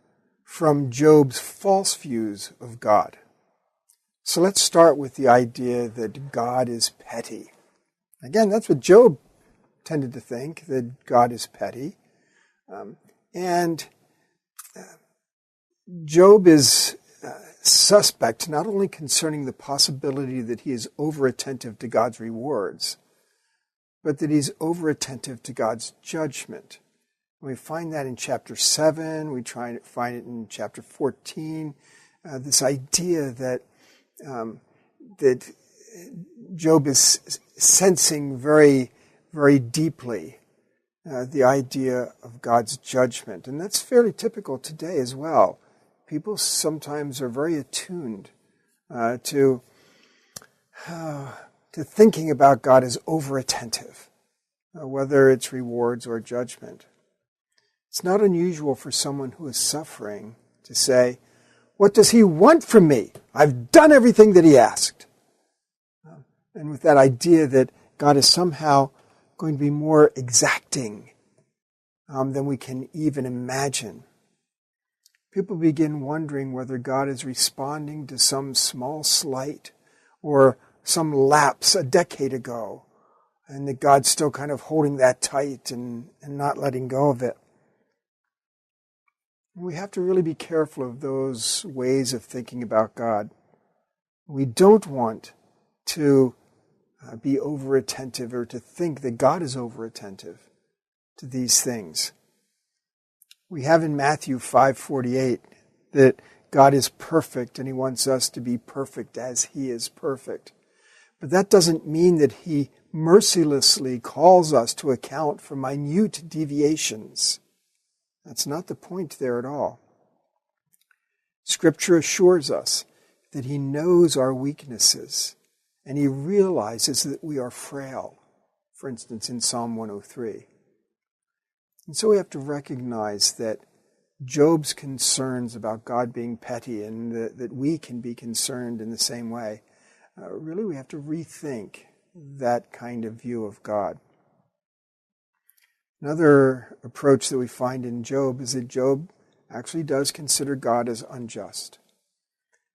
from Job's false views of God. So let's start with the idea that God is petty. Again, that's what Job tended to think, that God is petty. Job is suspect not only concerning the possibility that he is over-attentive to God's rewards, but that he's over-attentive to God's judgment. We find that in chapter 7, we try to find it in chapter 14, this idea that Job is sensing very, very deeply the idea of God's judgment. And that's fairly typical today as well. People sometimes are very attuned to thinking about God as over-attentive, whether it's rewards or judgment. It's not unusual for someone who is suffering to say, "What does he want from me? I've done everything that he asked." And with that idea that God is somehow going to be more exacting than we can even imagine. People begin wondering whether God is responding to some small slight or some lapse a decade ago, and that God's still kind of holding that tight and not letting go of it. We have to really be careful of those ways of thinking about God. We don't want to be over-attentive or to think that God is over-attentive to these things. We have in Matthew 5:48 that God is perfect and he wants us to be perfect as he is perfect. But that doesn't mean that he mercilessly calls us to account for minute deviations. That's not the point there at all. Scripture assures us that he knows our weaknesses and he realizes that we are frail, for instance, in Psalm 103. And so we have to recognize that Job's concerns about God being petty and that we can be concerned in the same way, really we have to rethink that kind of view of God. Another approach that we find in Job is that Job actually does consider God as unjust.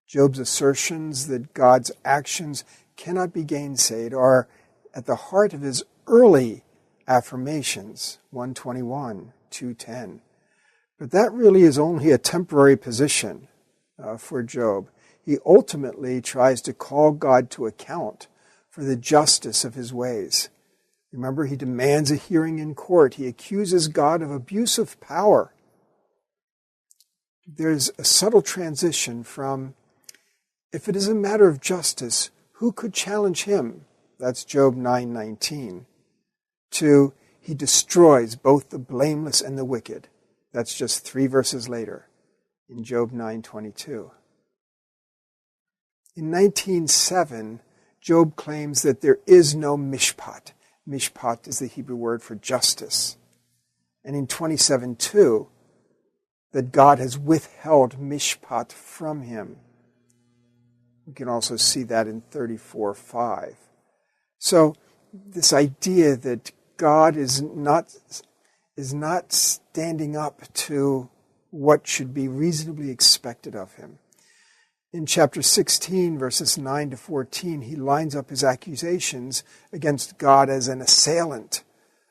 Job's assertions that God's actions cannot be gainsaid are at the heart of his early affirmations, 121, 210. But that really is only a temporary position for Job. He ultimately tries to call God to account for the justice of his ways. Remember, he demands a hearing in court. He accuses God of abuse of power. There's a subtle transition from, if it is a matter of justice, who could challenge him? That's Job 9:19. To, he destroys both the blameless and the wicked. That's just 3 verses later in Job 9:22. In 19:7, Job claims that there is no mishpat. Mishpat is the Hebrew word for justice. And in 27:2, that God has withheld mishpat from him. We can also see that in 34:5. So this idea that God is not standing up to what should be reasonably expected of him. In chapter 16, verses 9 to 14, he lines up his accusations against God as an assailant,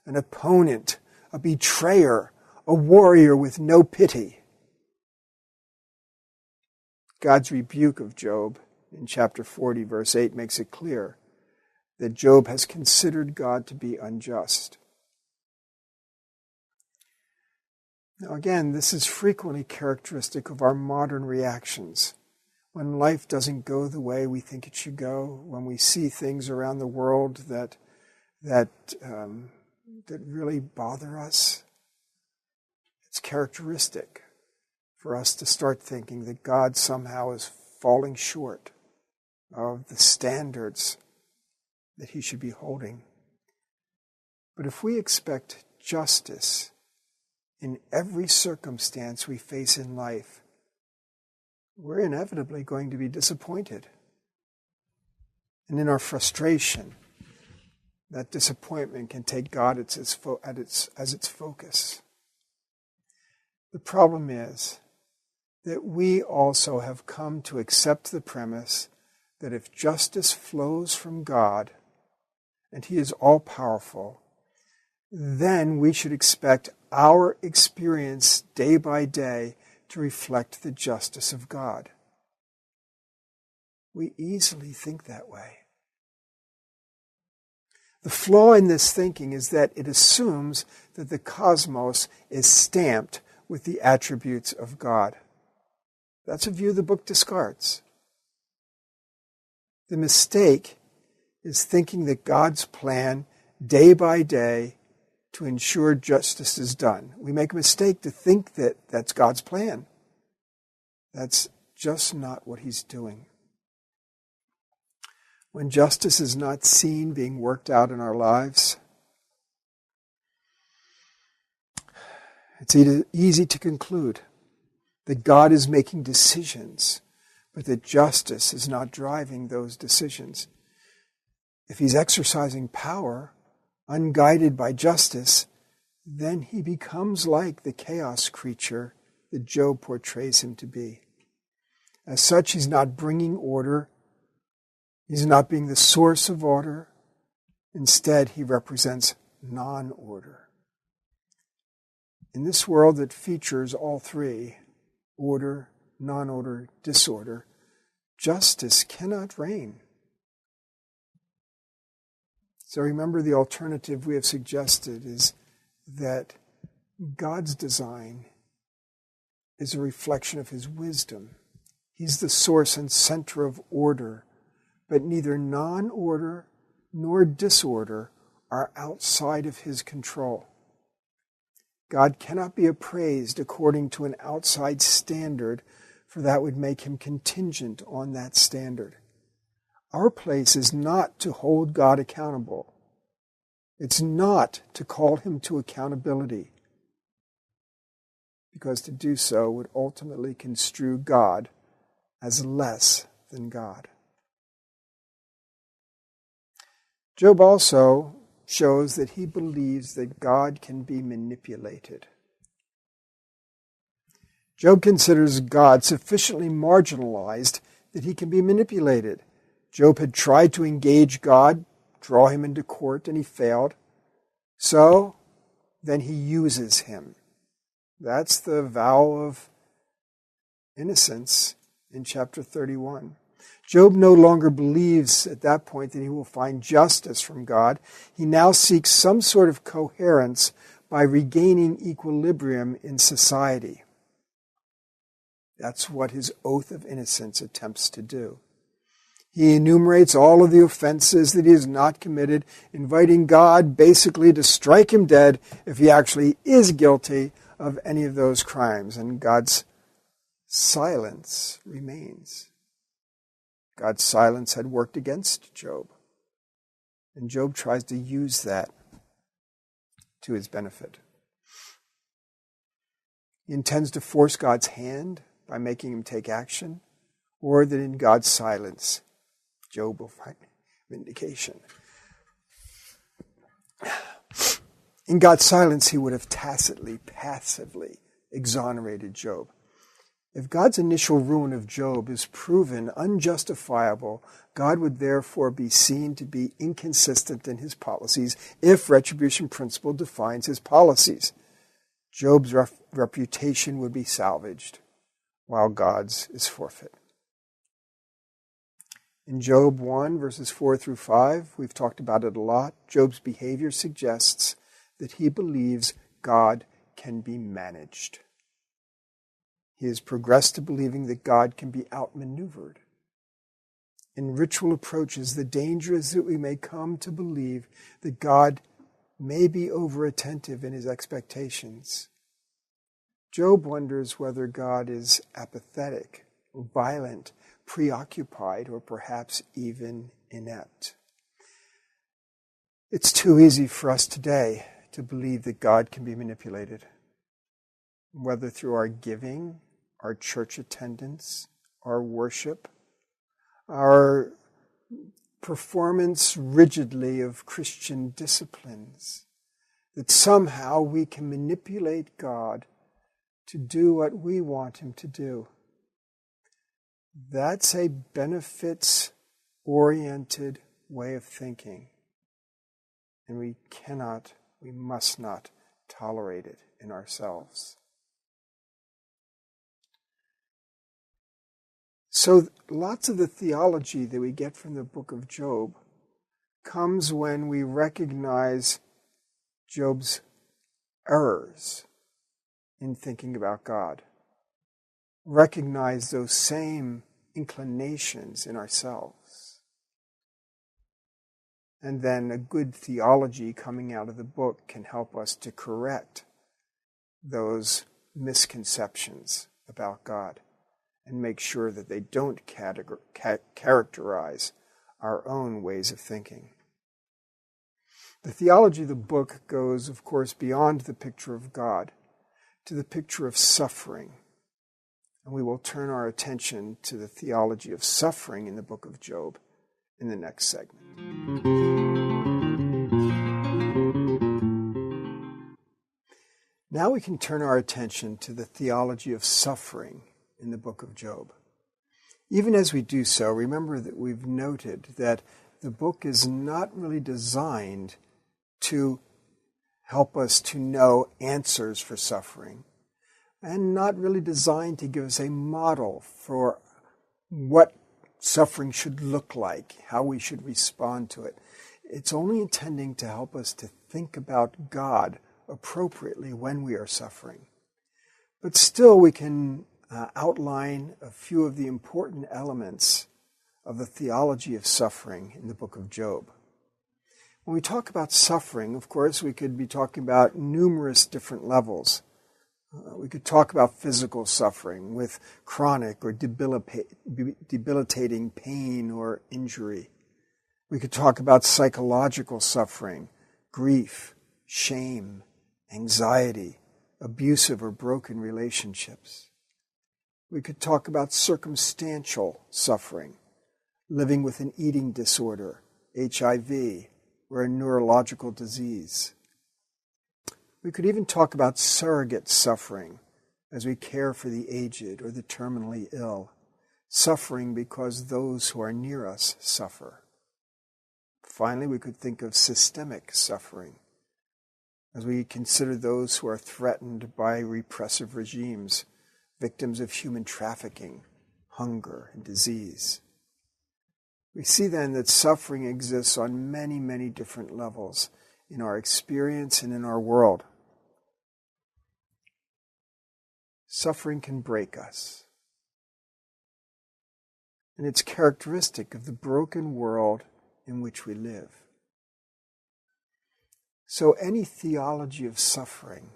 an opponent, a betrayer, a warrior with no pity. God's rebuke of Job in chapter 40, verse 8, makes it clear that Job has considered God to be unjust. Now again, this is frequently characteristic of our modern reactions. When life doesn't go the way we think it should go, when we see things around the world that really bother us, it's characteristic for us to start thinking that God somehow is falling short of the standards that he should be holding. But if we expect justice in every circumstance we face in life, we're inevitably going to be disappointed. And in our frustration, that disappointment can take God as its focus. The problem is that we also have come to accept the premise that if justice flows from God, and he is all-powerful, then we should expect our experience day by day to reflect the justice of God. We easily think that way. The flaw in this thinking is that it assumes that the cosmos is stamped with the attributes of God. That's a view the book discards. The mistake is thinking that God's plan, day by day, to ensure justice is done. We make a mistake to think that that's God's plan. That's just not what he's doing. When justice is not seen being worked out in our lives, it's easy to conclude that God is making decisions, but that justice is not driving those decisions. If he's exercising power, unguided by justice, then he becomes like the chaos creature that Job portrays him to be. As such, he's not bringing order. He's not being the source of order. Instead, he represents non-order. In this world that features all three, order, non-order, disorder, justice cannot reign. So remember, the alternative we have suggested is that God's design is a reflection of his wisdom. He's the source and center of order, but neither non-order nor disorder are outside of his control. God cannot be appraised according to an outside standard, for that would make him contingent on that standard. Our place is not to hold God accountable. It's not to call him to accountability, because to do so would ultimately construe God as less than God. Job also shows that he believes that God can be manipulated. Job considers God sufficiently marginalized that he can be manipulated. Job had tried to engage God, draw him into court, and he failed. So then he uses him. That's the vow of innocence in chapter 31. Job no longer believes at that point that he will find justice from God. He now seeks some sort of coherence by regaining equilibrium in society. That's what his oath of innocence attempts to do. He enumerates all of the offenses that he has not committed, inviting God basically to strike him dead if he actually is guilty of any of those crimes. And God's silence remains. God's silence had worked against Job. And Job tries to use that to his benefit. He intends to force God's hand by making him take action, or that in God's silence, Job will find vindication. In God's silence, he would have tacitly, passively exonerated Job. If God's initial ruin of Job is proven unjustifiable, God would therefore be seen to be inconsistent in his policies if retribution principle defines his policies. Job's reputation would be salvaged, while God's is forfeit. In Job 1, verses 4 through 5, we've talked about it a lot. Job's behavior suggests that he believes God can be managed. He has progressed to believing that God can be outmaneuvered. In ritual approaches, the danger is that we may come to believe that God may be over-attentive in his expectations. Job wonders whether God is apathetic, violent, preoccupied, or perhaps even inept. It's too easy for us today to believe that God can be manipulated, whether through our giving, our church attendance, our worship, our performance rigidly of Christian disciplines, that somehow we can manipulate God to do what we want him to do. That's a benefits-oriented way of thinking. And we must not tolerate it in ourselves. So lots of the theology that we get from the book of Job comes when we recognize Job's errors in thinking about God. Recognize those same inclinations in ourselves. And then a good theology coming out of the book can help us to correct those misconceptions about God and make sure that they don't characterize our own ways of thinking. The theology of the book goes, of course, beyond the picture of God to the picture of suffering. And we will turn our attention to the theology of suffering in the book of Job in the next segment. Now we can turn our attention to the theology of suffering in the book of Job. Even as we do so, remember that we've noted that the book is not really designed to help us to know answers for suffering, and not really designed to give us a model for what suffering should look like, how we should respond to it. It's only intending to help us to think about God appropriately when we are suffering. But still, we can outline a few of the important elements of the theology of suffering in the book of Job. When we talk about suffering, of course, we could be talking about numerous different levels. We could talk about physical suffering with chronic or debilitating pain or injury. We could talk about psychological suffering, grief, shame, anxiety, abusive or broken relationships. We could talk about circumstantial suffering, living with an eating disorder, HIV, or a neurological disease. We could even talk about surrogate suffering as we care for the aged or the terminally ill, suffering because those who are near us suffer. Finally, we could think of systemic suffering as we consider those who are threatened by repressive regimes, victims of human trafficking, hunger, and disease. We see then that suffering exists on many, many different levels in our experience and in our world. Suffering can break us. And it's characteristic of the broken world in which we live. So any theology of suffering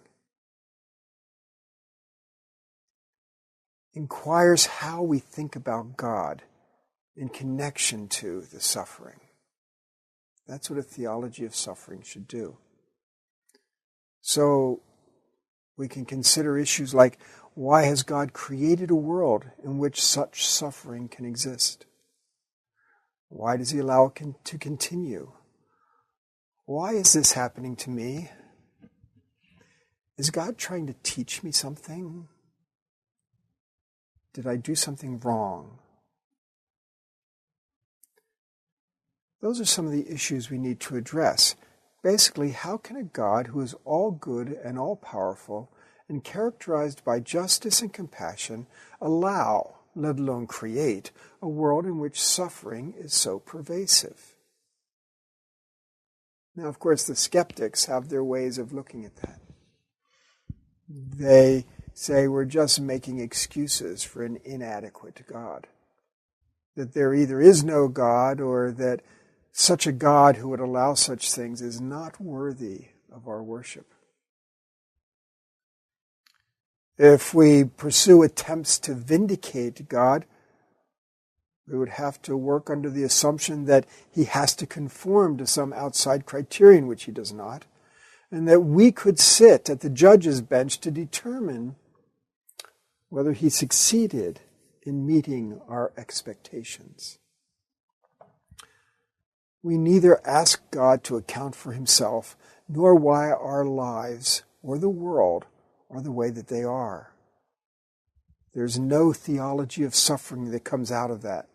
inquires how we think about God in connection to the suffering. That's what a theology of suffering should do. So we can consider issues like, why has God created a world in which such suffering can exist? Why does he allow it to continue? Why is this happening to me? Is God trying to teach me something? Did I do something wrong? Those are some of the issues we need to address. Basically, how can a God who is all good and all powerful and characterized by justice and compassion allow, let alone create, a world in which suffering is so pervasive? Now, of course, the skeptics have their ways of looking at that. They say we're just making excuses for an inadequate God. That there either is no God or that such a God who would allow such things is not worthy of our worship. If we pursue attempts to vindicate God, we would have to work under the assumption that he has to conform to some outside criterion, which he does not, and that we could sit at the judge's bench to determine whether he succeeded in meeting our expectations. We neither ask God to account for himself, nor why our lives or the world are the way that they are. There's no theology of suffering that comes out of that.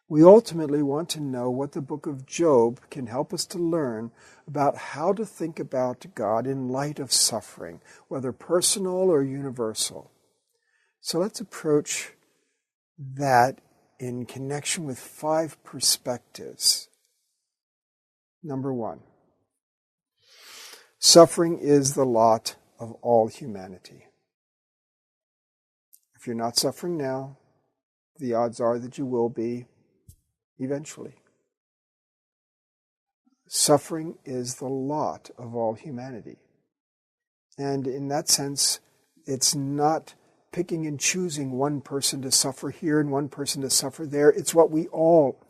We ultimately want to know what the book of Job can help us to learn about how to think about God in light of suffering, whether personal or universal. So let's approach that in connection with 5 perspectives. Number 1, suffering is the lot of all humanity. If you're not suffering now, the odds are that you will be eventually. Suffering is the lot of all humanity. And in that sense, it's not picking and choosing one person to suffer here and one person to suffer there. It's what we all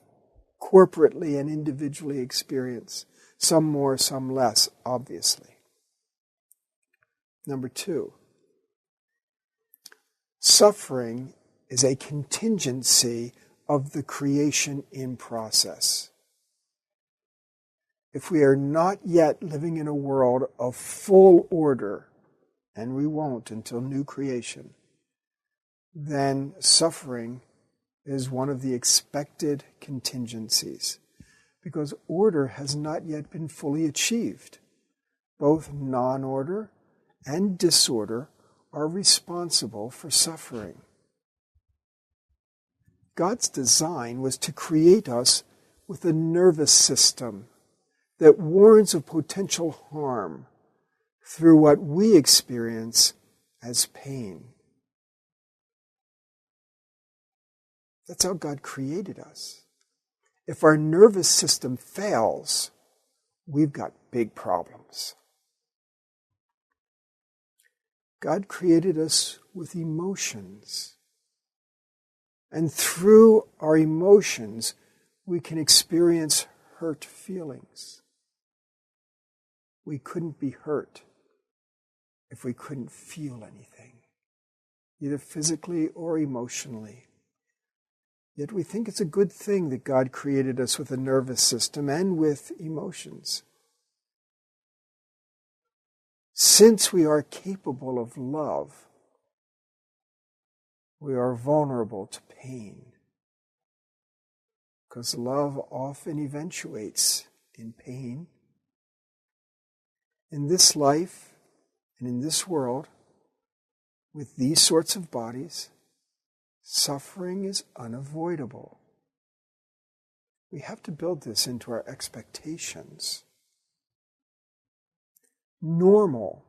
corporately and individually experience. Some more, some less, obviously. Number 2, suffering is a contingency of the creation in process. If we are not yet living in a world of full order, and we won't until new creation, then suffering is one of the expected contingencies, because order has not yet been fully achieved. Both non-order and disorder are responsible for suffering. God's design was to create us with a nervous system that warns of potential harm through what we experience as pain. That's how God created us. If our nervous system fails, we've got big problems. God created us with emotions. And through our emotions, we can experience hurt feelings. We couldn't be hurt if we couldn't feel anything, either physically or emotionally. Yet we think it's a good thing that God created us with a nervous system and with emotions. Since we are capable of love, we are vulnerable to pain, because love often eventuates in pain. In this life and in this world, with these sorts of bodies, suffering is unavoidable. We have to build this into our expectations. Normal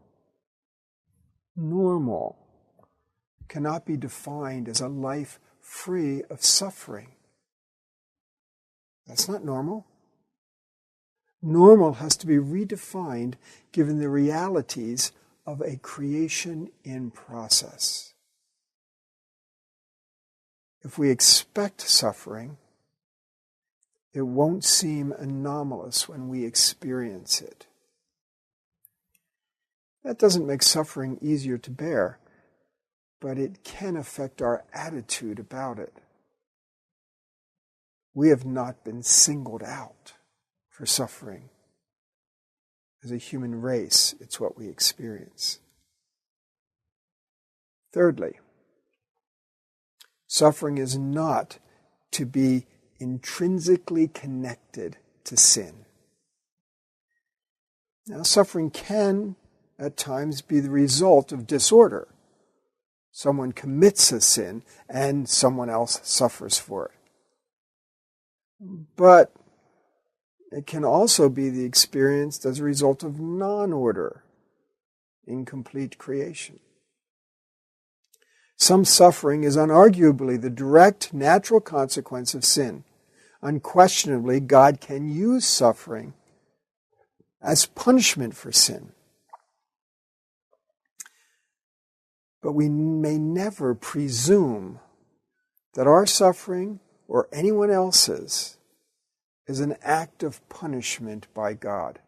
cannot be defined as a life free of suffering. That's not normal. Normal has to be redefined given the realities of a creation in process. If we expect suffering, it won't seem anomalous when we experience it. That doesn't make suffering easier to bear, but it can affect our attitude about it. We have not been singled out for suffering. As a human race, it's what we experience. Thirdly, suffering is not to be intrinsically connected to sin. Now, suffering can at times be the result of disorder. Someone commits a sin and someone else suffers for it. But it can also be the experienced as a result of non-order, incomplete creation. Some suffering is unarguably the direct natural consequence of sin. Unquestionably, God can use suffering as punishment for sin. But we may never presume that our suffering or anyone else's is an act of punishment by God.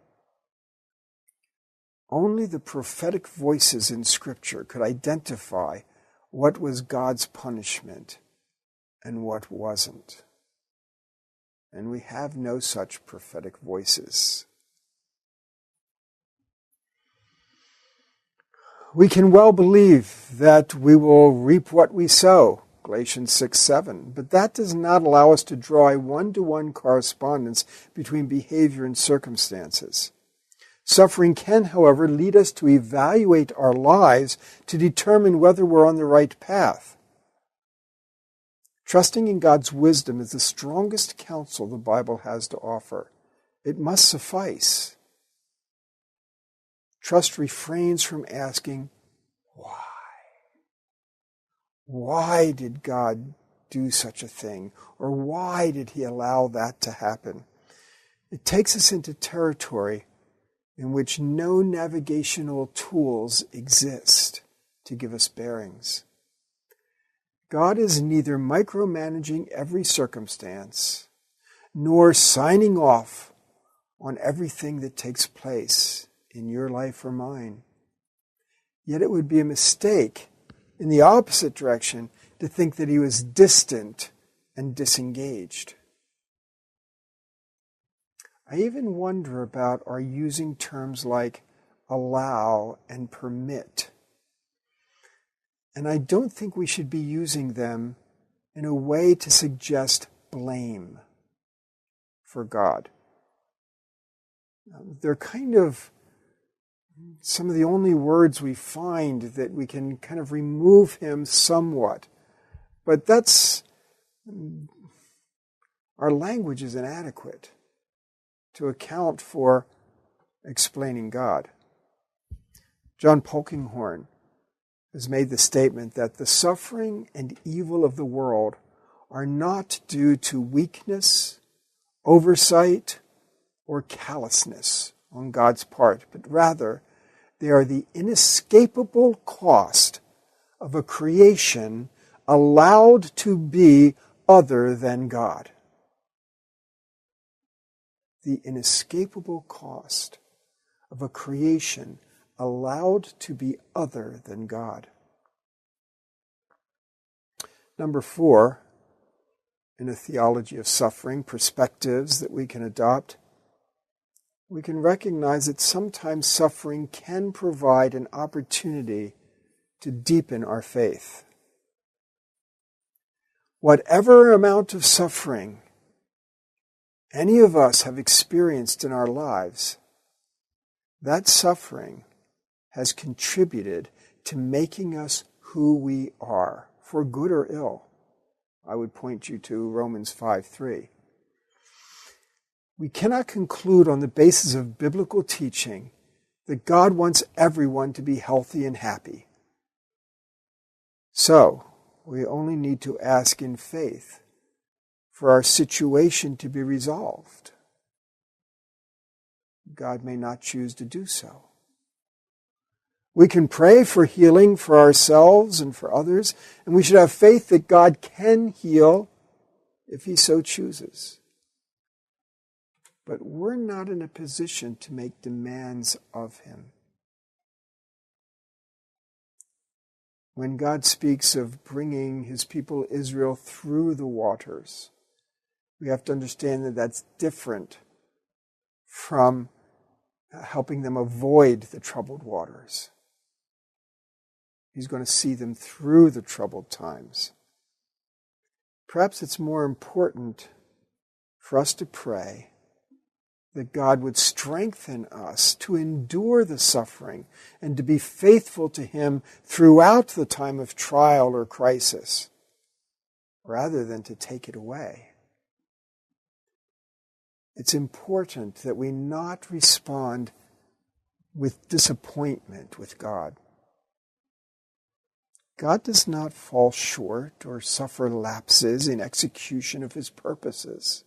Only the prophetic voices in Scripture could identify what was God's punishment and what wasn't. And we have no such prophetic voices. We can well believe that we will reap what we sow, Galatians 6:7, but that does not allow us to draw a one-to-one correspondence between behavior and circumstances. Suffering can, however, lead us to evaluate our lives to determine whether we're on the right path. Trusting in God's wisdom is the strongest counsel the Bible has to offer. It must suffice. Trust refrains from asking, why? Why did God do such a thing? Or why did he allow that to happen? It takes us into territory in which no navigational tools exist to give us bearings. God is neither micromanaging every circumstance, nor signing off on everything that takes place in your life or mine. Yet it would be a mistake in the opposite direction to think that he was distant and disengaged. I even wonder about our using terms like allow and permit. And I don't think we should be using them in a way to suggest blame for God. They're kind of some of the only words we find that we can kind of remove him somewhat. But our language is inadequate to account for explaining God. John Polkinghorne has made the statement that the suffering and evil of the world are not due to weakness, oversight, or callousness on God's part, but rather they are the inescapable cost of a creation allowed to be other than God. The inescapable cost of a creation allowed to be other than God. Number 4, in a theology of suffering, perspectives that we can adopt, we can recognize that sometimes suffering can provide an opportunity to deepen our faith. Whatever amount of suffering any of us have experienced in our lives, that suffering has contributed to making us who we are, for good or ill. I would point you to Romans 5:3. We cannot conclude on the basis of biblical teaching that God wants everyone to be healthy and happy. So, we only need to ask in faith for our situation to be resolved. God may not choose to do so. We can pray for healing for ourselves and for others, and we should have faith that God can heal if He so chooses. But we're not in a position to make demands of Him. When God speaks of bringing His people Israel through the waters, we have to understand that that's different from helping them avoid the troubled waters. He's going to see them through the troubled times. Perhaps it's more important for us to pray that God would strengthen us to endure the suffering and to be faithful to Him throughout the time of trial or crisis, rather than to take it away. It's important that we not respond with disappointment with God. God does not fall short or suffer lapses in execution of His purposes.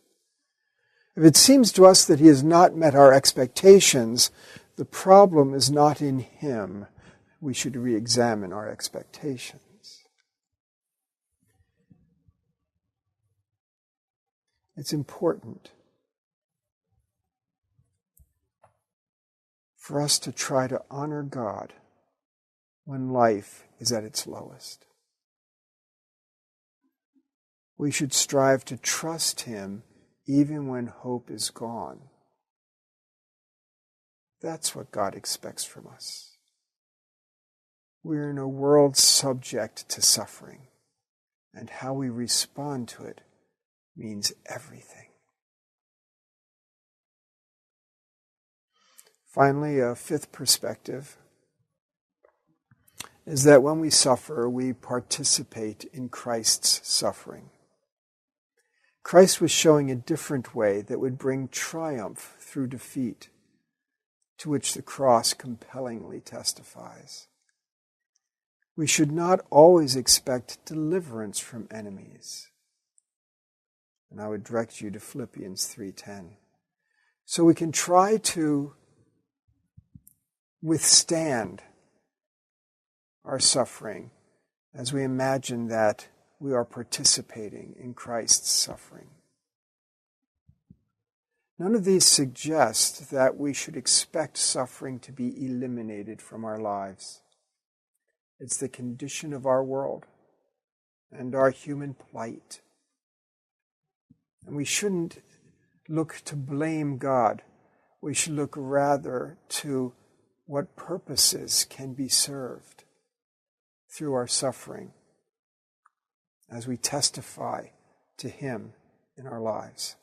If it seems to us that He has not met our expectations, the problem is not in Him. We should re-examine our expectations. It's important for us to try to honor God when life is at its lowest. We should strive to trust Him even when hope is gone. That's what God expects from us. We're in a world subject to suffering, and how we respond to it means everything. Finally, a fifth perspective is that when we suffer, we participate in Christ's suffering. Christ was showing a different way that would bring triumph through defeat, to which the cross compellingly testifies. We should not always expect deliverance from enemies. And I would direct you to Philippians 3:10. So we can try to withstand our suffering as we imagine that we are participating in Christ's suffering. None of these suggest that we should expect suffering to be eliminated from our lives. It's the condition of our world and our human plight. And we shouldn't look to blame God. We should look rather to what purposes can be served through our suffering as we testify to Him in our lives.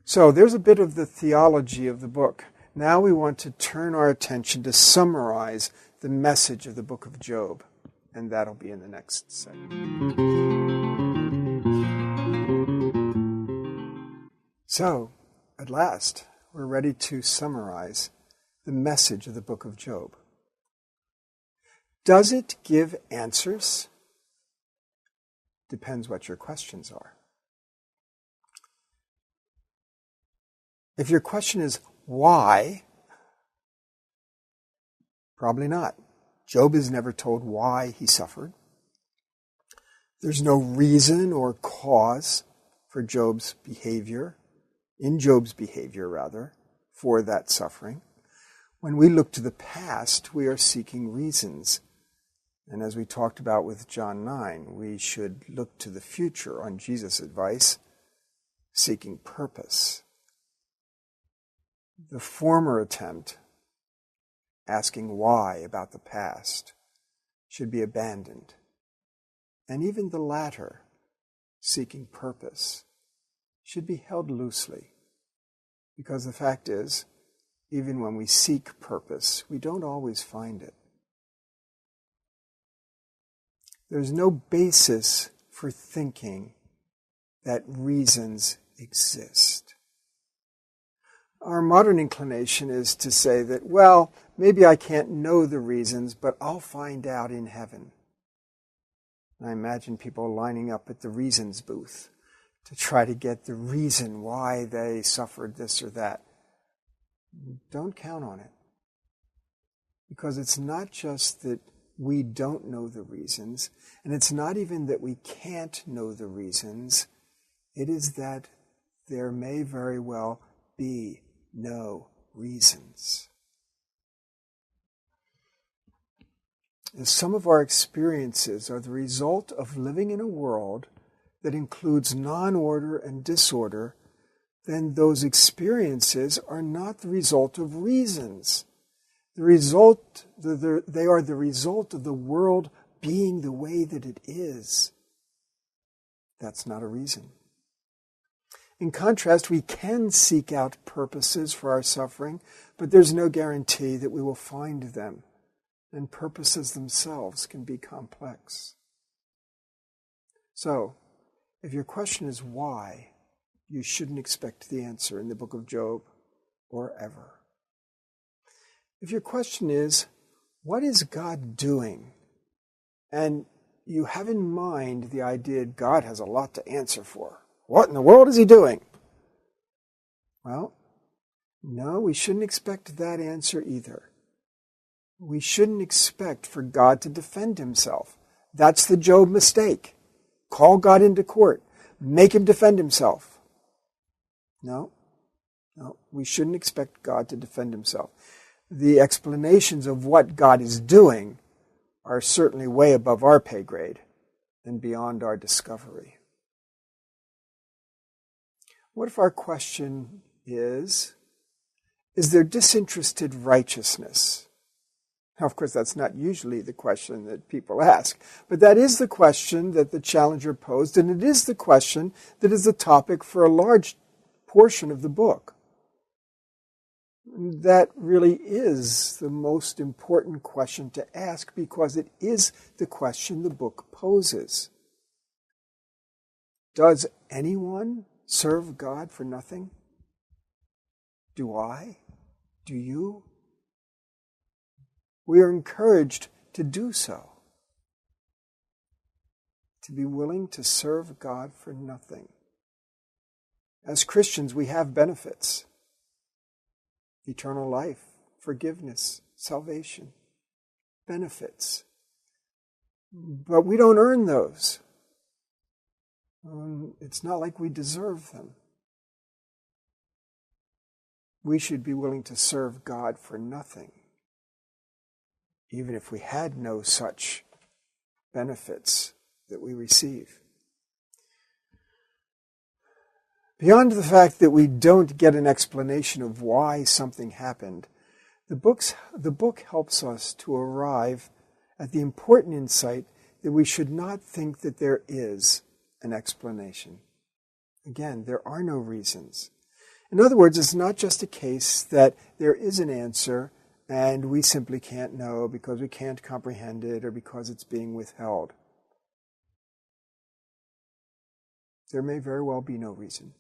So there's a bit of the theology of the book. Now we want to turn our attention to summarize the message of the book of Job, and that'll be in the next segment. So, at last, we're ready to summarize the message of the book of Job. Does it give answers? Depends what your questions are. If your question is, why? Probably not. Job is never told why he suffered. There's no reason or cause for Job's behavior, for that suffering. When we look to the past, we are seeking reasons And as we talked about with John 9, we should look to the future on Jesus' advice, seeking purpose. The former attempt, asking why about the past, should be abandoned. And even the latter, seeking purpose, should be held loosely. Because the fact is, even when we seek purpose, we don't always find it. There's no basis for thinking that reasons exist. Our modern inclination is to say that, well, maybe I can't know the reasons, but I'll find out in heaven. And I imagine people lining up at the reasons booth to try to get the reason why they suffered this or that. Don't count on it. Because it's not just that we don't know the reasons, and it's not even that we can't know the reasons. It is that there may very well be no reasons. As some of our experiences are the result of living in a world that includes non-order and disorder, then those experiences are not the result of reasons. They are the result of the world being the way that it is. That's not a reason. In contrast, we can seek out purposes for our suffering, but there's no guarantee that we will find them. And purposes themselves can be complex. So, if your question is why, you shouldn't expect the answer in the book of Job or ever. If your question is, what is God doing? And you have in mind the idea God has a lot to answer for. What in the world is he doing? Well, no, we shouldn't expect that answer either. We shouldn't expect for God to defend himself. That's the Job mistake. Call God into court. Make him defend himself. No, we shouldn't expect God to defend himself. The explanations of what God is doing are certainly way above our pay grade and beyond our discovery. What if our question is there disinterested righteousness? Now, of course, that's not usually the question that people ask, but that is the question that the challenger posed, and it is the question that is the topic for a large portion of the book. That really is the most important question to ask because it is the question the book poses. Does anyone serve God for nothing? Do I? Do you? We are encouraged to do so. To be willing to serve God for nothing. As Christians, we have benefits. Eternal life, forgiveness, salvation, benefits. But we don't earn those. It's not like we deserve them. We should be willing to serve God for nothing, even if we had no such benefits that we receive. Beyond the fact that we don't get an explanation of why something happened, the book helps us to arrive at the important insight that we should not think that there is an explanation. Again, there are no reasons. In other words, it's not just a case that there is an answer and we simply can't know because we can't comprehend it or because it's being withheld. There may very well be no reason.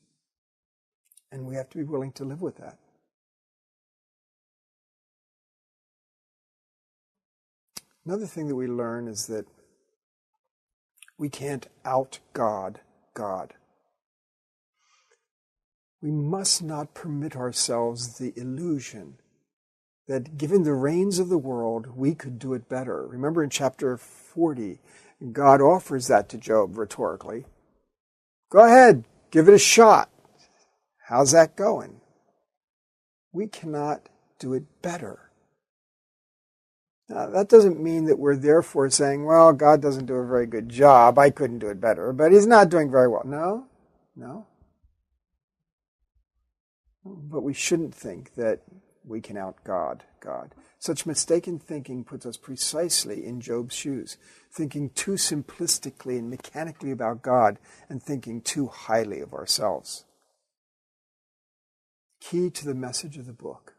And we have to be willing to live with that. Another thing that we learn is that we can't out-God God. We must not permit ourselves the illusion that given the reins of the world, we could do it better. Remember in chapter 40, God offers that to Job rhetorically. Go ahead, give it a shot. How's that going? We cannot do it better. Now, that doesn't mean that we're therefore saying, well, God doesn't do a very good job. I couldn't do it better, but he's not doing very well. No. But we shouldn't think that we can out-God God. Such mistaken thinking puts us precisely in Job's shoes, thinking too simplistically and mechanically about God and thinking too highly of ourselves. Key to the message of the book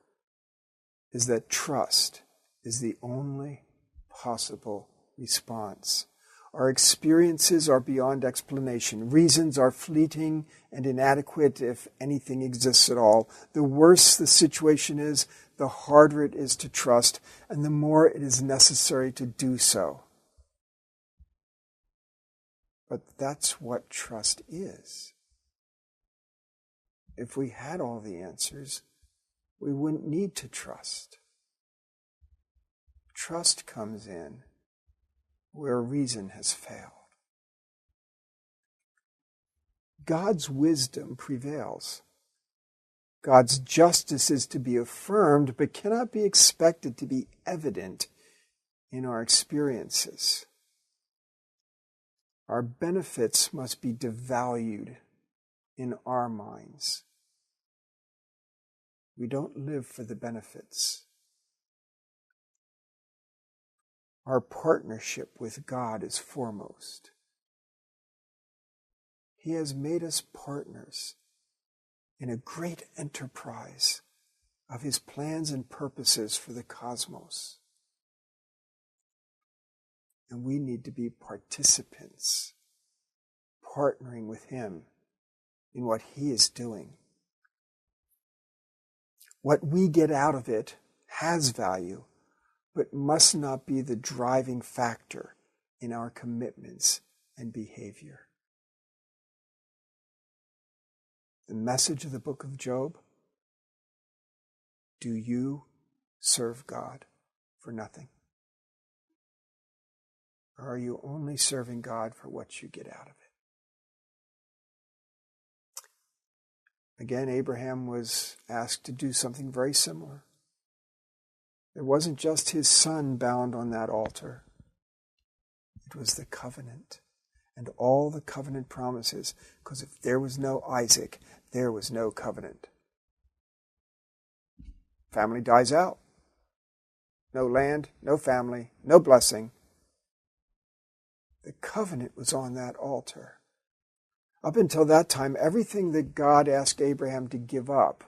is that trust is the only possible response. Our experiences are beyond explanation. Reasons are fleeting and inadequate, if anything exists at all. The worse the situation is, the harder it is to trust, and the more it is necessary to do so. But that's what trust is. If we had all the answers, we wouldn't need to trust. Trust comes in where reason has failed. God's wisdom prevails. God's justice is to be affirmed, but cannot be expected to be evident in our experiences. Our benefits must be devalued in our minds. We don't live for the benefits. Our partnership with God is foremost. He has made us partners in a great enterprise of his plans and purposes for the cosmos. And we need to be participants, partnering with him in what he is doing. What we get out of it has value, but must not be the driving factor in our commitments and behavior. The message of the book of Job: do you serve God for nothing? Or are you only serving God for what you get out of it? Again, Abraham was asked to do something very similar. It wasn't just his son bound on that altar. It was the covenant and all the covenant promises, because if there was no Isaac, there was no covenant. Family dies out. No land, no family, no blessing. The covenant was on that altar. Up until that time, everything that God asked Abraham to give up,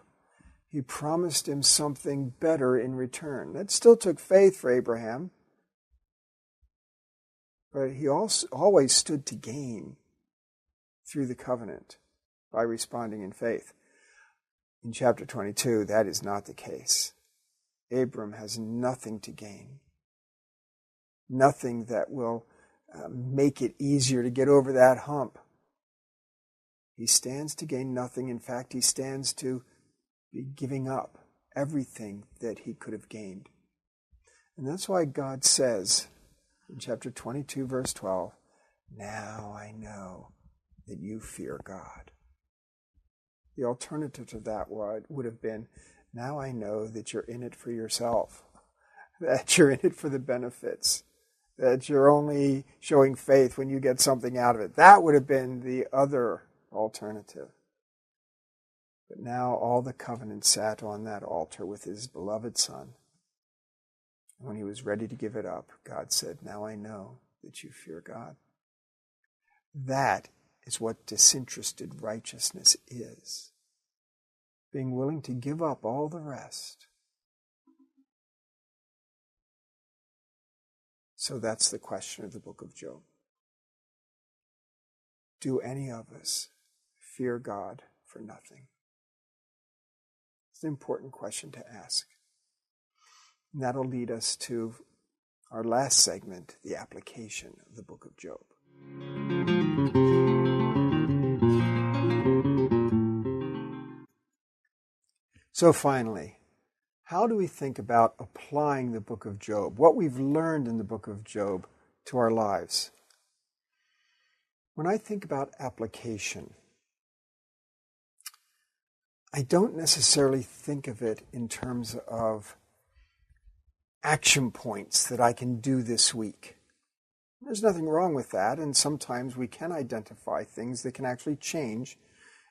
he promised him something better in return. That still took faith for Abraham, but he also always stood to gain through the covenant by responding in faith. In chapter 22, that is not the case. Abram has nothing to gain, nothing that will make it easier to get over that hump. He stands to gain nothing. In fact, he stands to be giving up everything that he could have gained. And that's why God says in chapter 22, verse 12, now I know that you fear God. The alternative to that would have been, now I know that you're in it for yourself, that you're in it for the benefits, that you're only showing faith when you get something out of it. That would have been the other alternative. But now all the covenant sat on that altar with his beloved Son. When he was ready to give it up, God said, now I know that you fear God. That is what disinterested righteousness is. Being willing to give up all the rest. So that's the question of the book of Job. Do any of us fear God for nothing? It's an important question to ask. And that'll lead us to our last segment, the application of the book of Job. So finally, how do we think about applying the book of Job, what we've learned in the book of Job, to our lives? When I think about application, I don't necessarily think of it in terms of action points that I can do this week. There's nothing wrong with that, and sometimes we can identify things that can actually change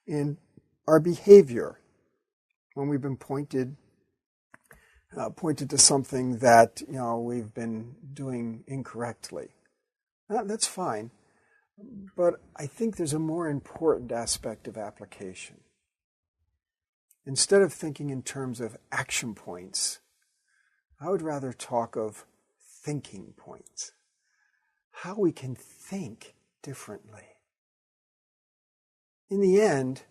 in our behavior when we've been pointed to something that we've been doing incorrectly. That's fine, but I think there's a more important aspect of application. Instead of thinking in terms of action points, I would rather talk of thinking points. How we can think differently. In the end,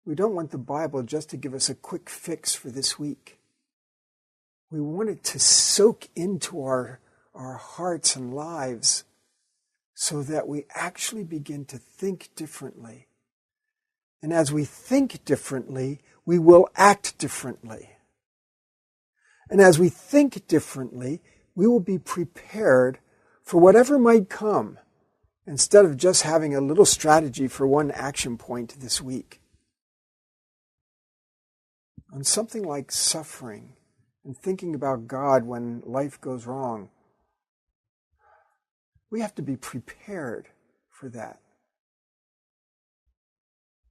we don't want the Bible just to give us a quick fix for this week. We want it to soak into our hearts and lives so that we actually begin to think differently. And as we think differently, we will act differently. And as we think differently, we will be prepared for whatever might come, instead of just having a little strategy for one action point this week. On something like suffering and thinking about God when life goes wrong, we have to be prepared for that.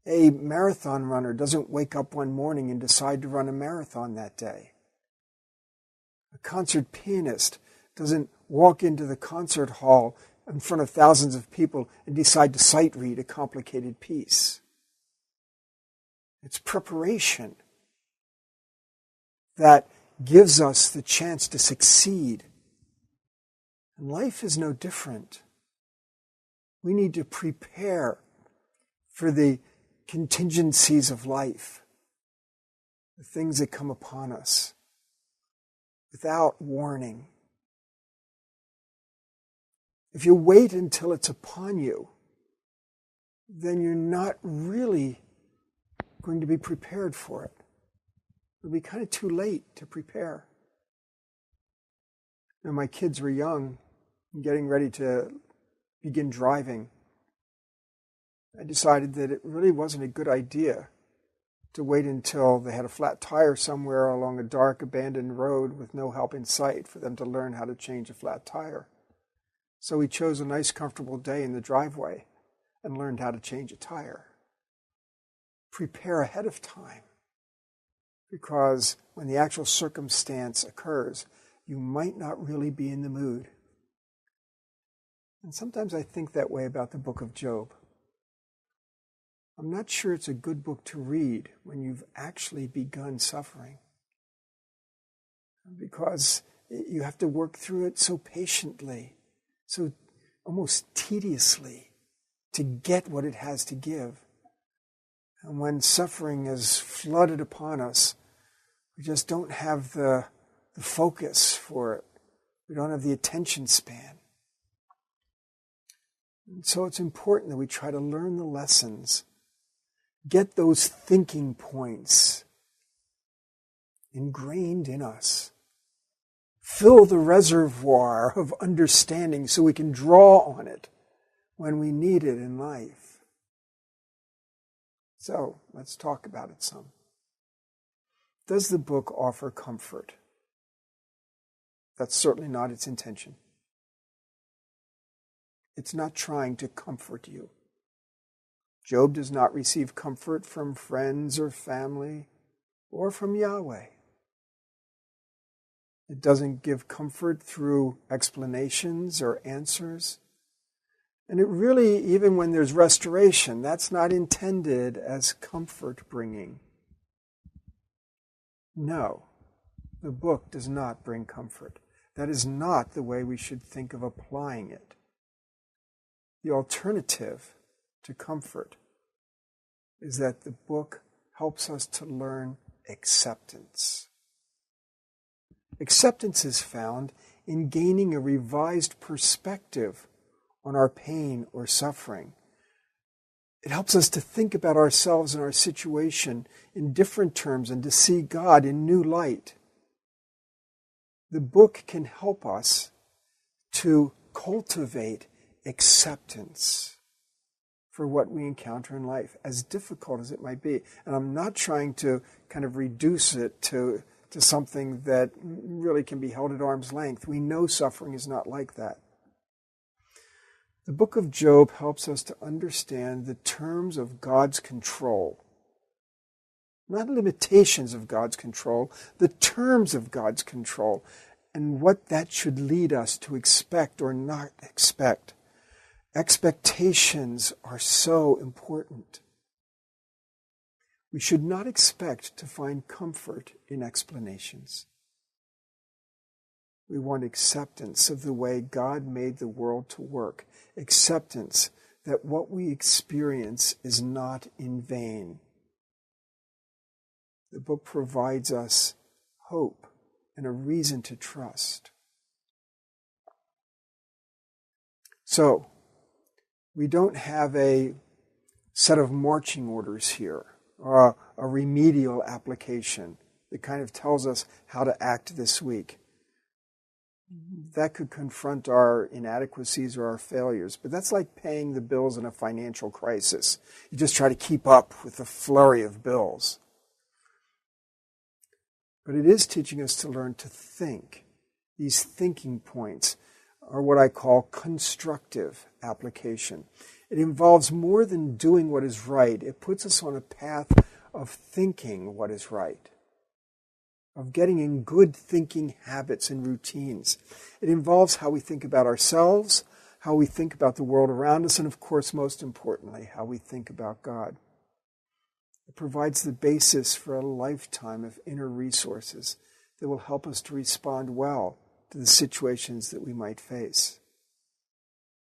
A marathon runner doesn't wake up one morning and decide to run a marathon that day. A concert pianist doesn't walk into the concert hall in front of thousands of people and decide to sight read a complicated piece. It's preparation that gives us the chance to succeed. And life is no different. We need to prepare for the contingencies of life, the things that come upon us without warning. If you wait until it's upon you, then you're not really going to be prepared for it. It'll be kind of too late to prepare. When my kids were young, getting ready to begin driving, I decided that it really wasn't a good idea to wait until they had a flat tire somewhere along a dark, abandoned road with no help in sight for them to learn how to change a flat tire. So we chose a nice, comfortable day in the driveway and learned how to change a tire. Prepare ahead of time, because when the actual circumstance occurs, you might not really be in the mood. And sometimes I think that way about the book of Job. I'm not sure it's a good book to read when you've actually begun suffering, because you have to work through it so patiently, so almost tediously, to get what it has to give. And when suffering is flooded upon us, we just don't have the focus for it. We don't have the attention span. And so it's important that we try to learn the lessons, get those thinking points ingrained in us, fill the reservoir of understanding so we can draw on it when we need it in life. So, let's talk about it some. Does the book offer comfort? That's certainly not its intention. It's not trying to comfort you. Job does not receive comfort from friends or family or from Yahweh. It doesn't give comfort through explanations or answers. And it really, even when there's restoration, that's not intended as comfort bringing. No, the book does not bring comfort. That is not the way we should think of applying it. The alternative to comfort is that the book helps us to learn acceptance. Acceptance is found in gaining a revised perspective on our pain or suffering. It helps us to think about ourselves and our situation in different terms and to see God in new light. The book can help us to cultivate acceptance for what we encounter in life, as difficult as it might be. And I'm not trying to kind of reduce it to to something that really can be held at arm's length. We know suffering is not like that. The book of Job helps us to understand the terms of God's control. Not limitations of God's control, the terms of God's control, and what that should lead us to expect or not expect. Expectations are so important. We should not expect to find comfort in explanations. We want acceptance of the way God made the world to work. Acceptance that what we experience is not in vain. The book provides us hope and a reason to trust. So, we don't have a set of marching orders here, or a remedial application that kind of tells us how to act this week. That could confront our inadequacies or our failures, but that's like paying the bills in a financial crisis. You just try to keep up with the flurry of bills. But it is teaching us to learn to think. These thinking points are what I call constructive application. It involves more than doing what is right. It puts us on a path of thinking what is right, of getting in good thinking habits and routines. It involves how we think about ourselves, how we think about the world around us, and of course, most importantly, how we think about God. It provides the basis for a lifetime of inner resources that will help us to respond well to the situations that we might face.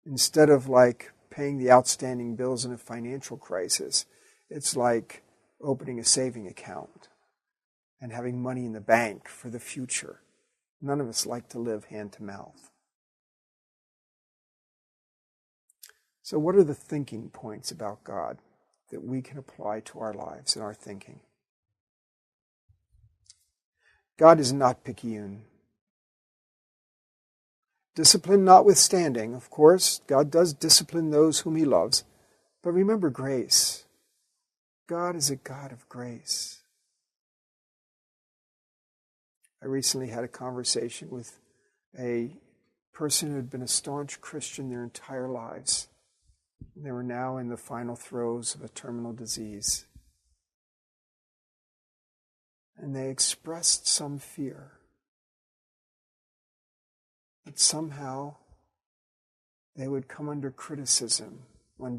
Instead of like paying the outstanding bills in a financial crisis, it's like opening a saving account and having money in the bank for the future. None of us like to live hand to mouth. So what are the thinking points about God that we can apply to our lives and our thinking? God is not picayune. Discipline notwithstanding, of course, God does discipline those whom he loves. But remember grace. God is a God of grace. I recently had a conversation with a person who had been a staunch Christian their entire lives. They were now in the final throes of a terminal disease. And they expressed some fear that somehow they would come under criticism when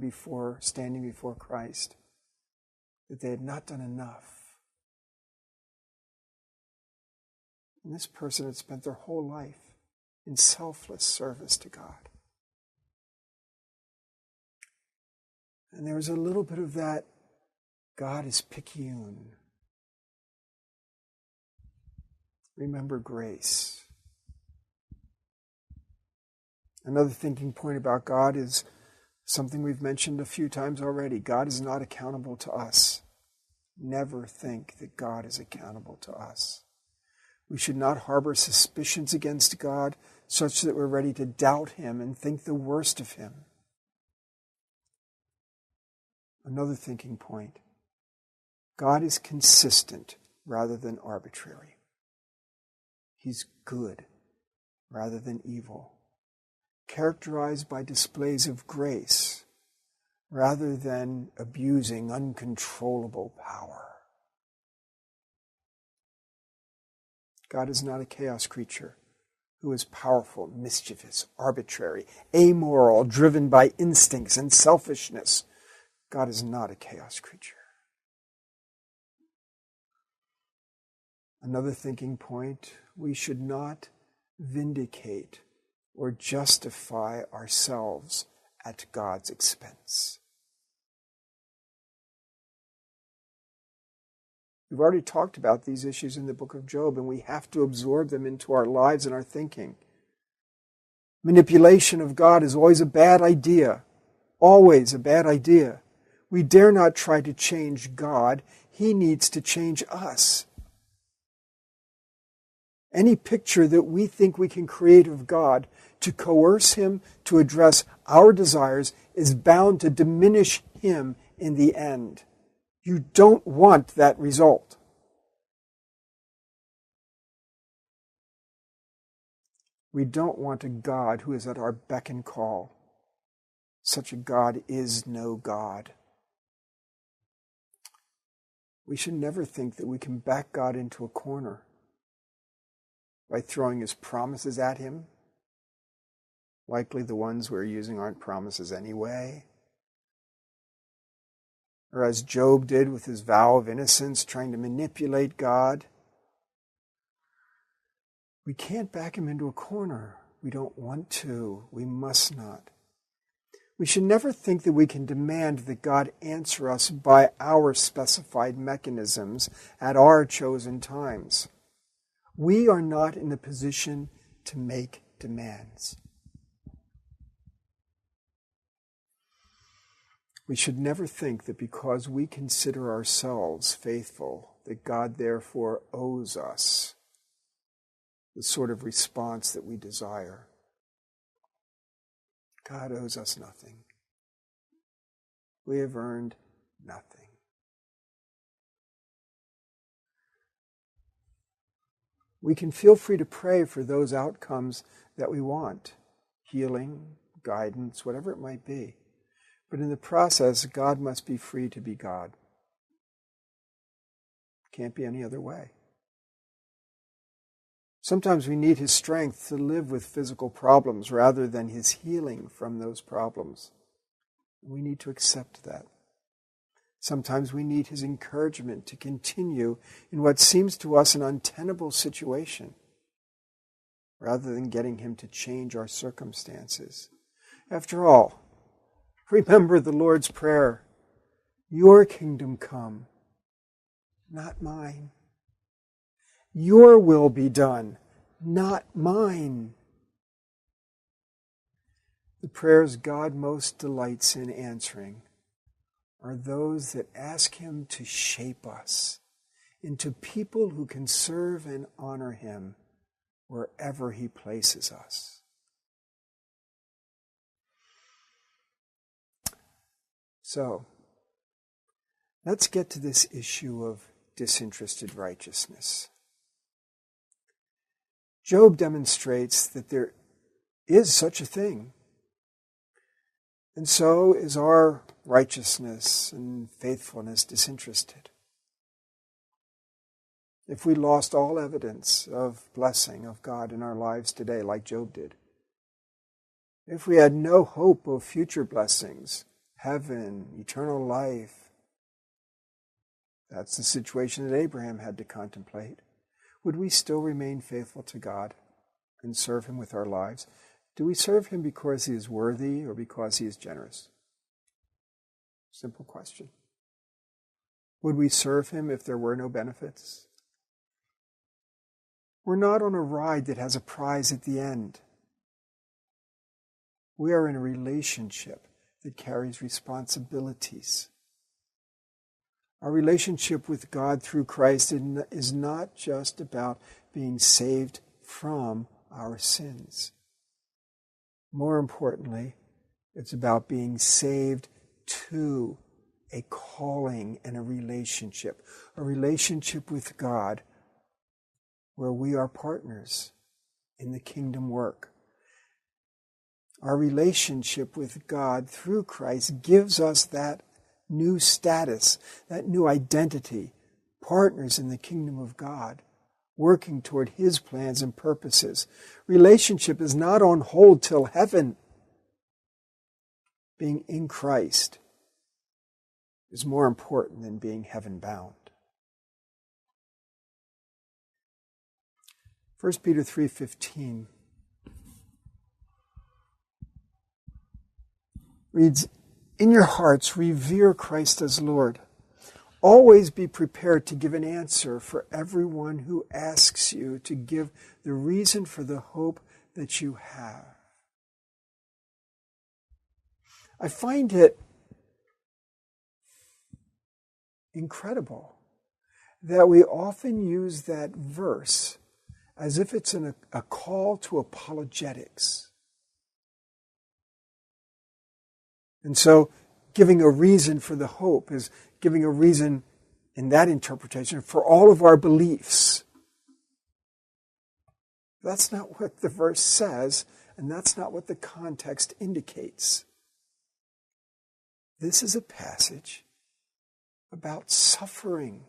standing before Christ, that they had not done enough. And this person had spent their whole life in selfless service to God. And there was a little bit of that, God is picayune. Remember grace. Another thinking point about God is something we've mentioned a few times already. God is not accountable to us. Never think that God is accountable to us. We should not harbor suspicions against God such that we're ready to doubt him and think the worst of him. Another thinking point. God is consistent rather than arbitrary. He's good rather than evil, characterized by displays of grace rather than abusing uncontrollable power. God is not a chaos creature who is powerful, mischievous, arbitrary, amoral, driven by instincts and selfishness. God is not a chaos creature. Another thinking point, we should not vindicate or justify ourselves at God's expense. We've already talked about these issues in the book of Job, and we have to absorb them into our lives and our thinking. Manipulation of God is always a bad idea. Always a bad idea. We dare not try to change God. He needs to change us. Any picture that we think we can create of God to coerce him to address our desires is bound to diminish him in the end. You don't want that result. We don't want a God who is at our beck and call. Such a God is no God. We should never think that we can back God into a corner by throwing his promises at him. Likely the ones we're using aren't promises anyway. Or as Job did with his vow of innocence, trying to manipulate God. We can't back him into a corner. We don't want to. We must not. We should never think that we can demand that God answer us by our specified mechanisms at our chosen times. We are not in the position to make demands. We should never think that because we consider ourselves faithful, that God therefore owes us the sort of response that we desire. God owes us nothing. We have earned nothing. We can feel free to pray for those outcomes that we want, healing, guidance, whatever it might be. But in the process, God must be free to be God. Can't be any other way. Sometimes we need his strength to live with physical problems rather than his healing from those problems. We need to accept that. Sometimes we need his encouragement to continue in what seems to us an untenable situation, rather than getting him to change our circumstances. After all, remember the Lord's Prayer, your kingdom come, not mine. Your will be done, not mine. The prayers God most delights in answering are those that ask him to shape us into people who can serve and honor him wherever he places us. So, let's get to this issue of disinterested righteousness. Job demonstrates that there is such a thing. And so is our righteousness and faithfulness disinterested. If we lost all evidence of blessing of God in our lives today, like Job did, if we had no hope of future blessings, heaven, eternal life, that's the situation that Abraham had to contemplate. Would we still remain faithful to God and serve him with our lives? Do we serve him because he is worthy or because he is generous? Simple question. Would we serve him if there were no benefits? We're not on a ride that has a prize at the end. We are in a relationship that carries responsibilities. Our relationship with God through Christ is not just about being saved from our sins. More importantly, it's about being saved to a calling and a relationship with God where we are partners in the kingdom work. Our relationship with God through Christ gives us that new status, that new identity, partners in the kingdom of God, working toward his plans and purposes. Relationship is not on hold till heaven. Being in Christ is more important than being heaven-bound. 1 Peter 3:15 reads, "In your hearts revere Christ as Lord. Always be prepared to give an answer for everyone who asks you to give the reason for the hope that you have." I find it incredible that we often use that verse as if it's a call to apologetics. And so giving a reason for the hope is giving a reason in that interpretation for all of our beliefs. That's not what the verse says, and that's not what the context indicates. This is a passage about suffering.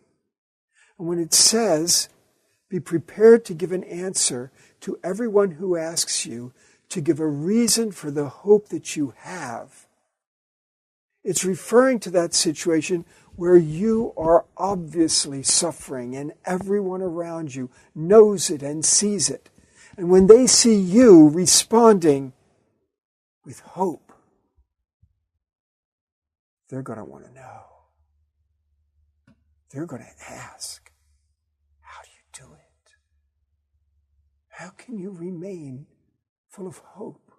And when it says, be prepared to give an answer to everyone who asks you, to give a reason for the hope that you have, it's referring to that situation where you are obviously suffering and everyone around you knows it and sees it. And when they see you responding with hope, they're going to want to know. They're going to ask, how do you do it? How can you remain full of hope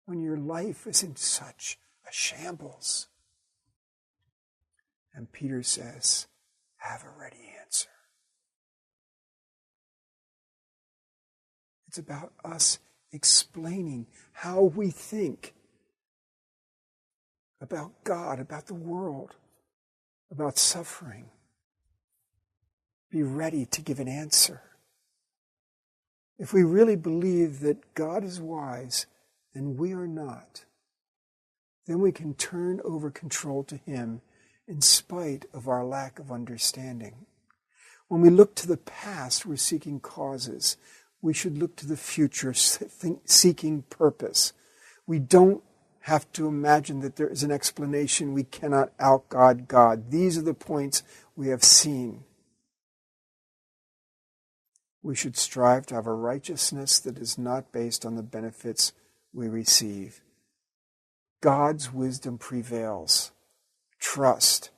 when your life is in such a shambles? And Peter says, have a ready answer. It's about us explaining how we think about God, about the world, about suffering. Be ready to give an answer. If we really believe that God is wise and we are not, then we can turn over control to Him in spite of our lack of understanding. When we look to the past, we're seeking causes. We should look to the future, seeking purpose. We don't have to imagine that there is an explanation. We cannot out-God God. These are the points we have seen. We should strive to have a righteousness that is not based on the benefits we receive. God's wisdom prevails. Trust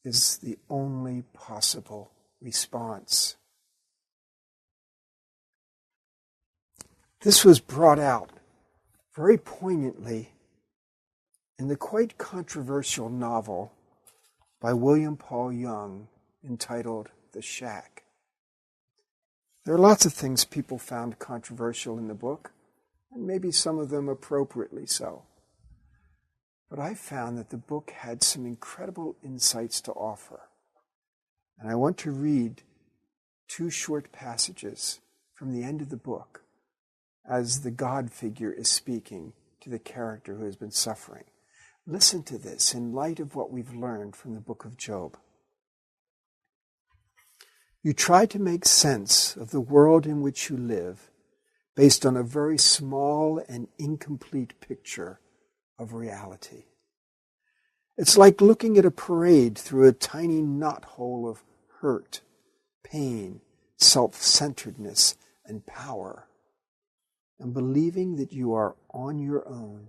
is the only possible response. This was brought out very poignantly in the quite controversial novel by William Paul Young entitled The Shack. There are lots of things people found controversial in the book, and maybe some of them appropriately so. But I found that the book had some incredible insights to offer. And I want to read 2 short passages from the end of the book as the God figure is speaking to the character who has been suffering. Listen to this in light of what we've learned from the book of Job. You try to make sense of the world in which you live based on a very small and incomplete picture of reality. It's like looking at a parade through a tiny knothole of hurt, pain, self-centeredness, and power, and believing that you are on your own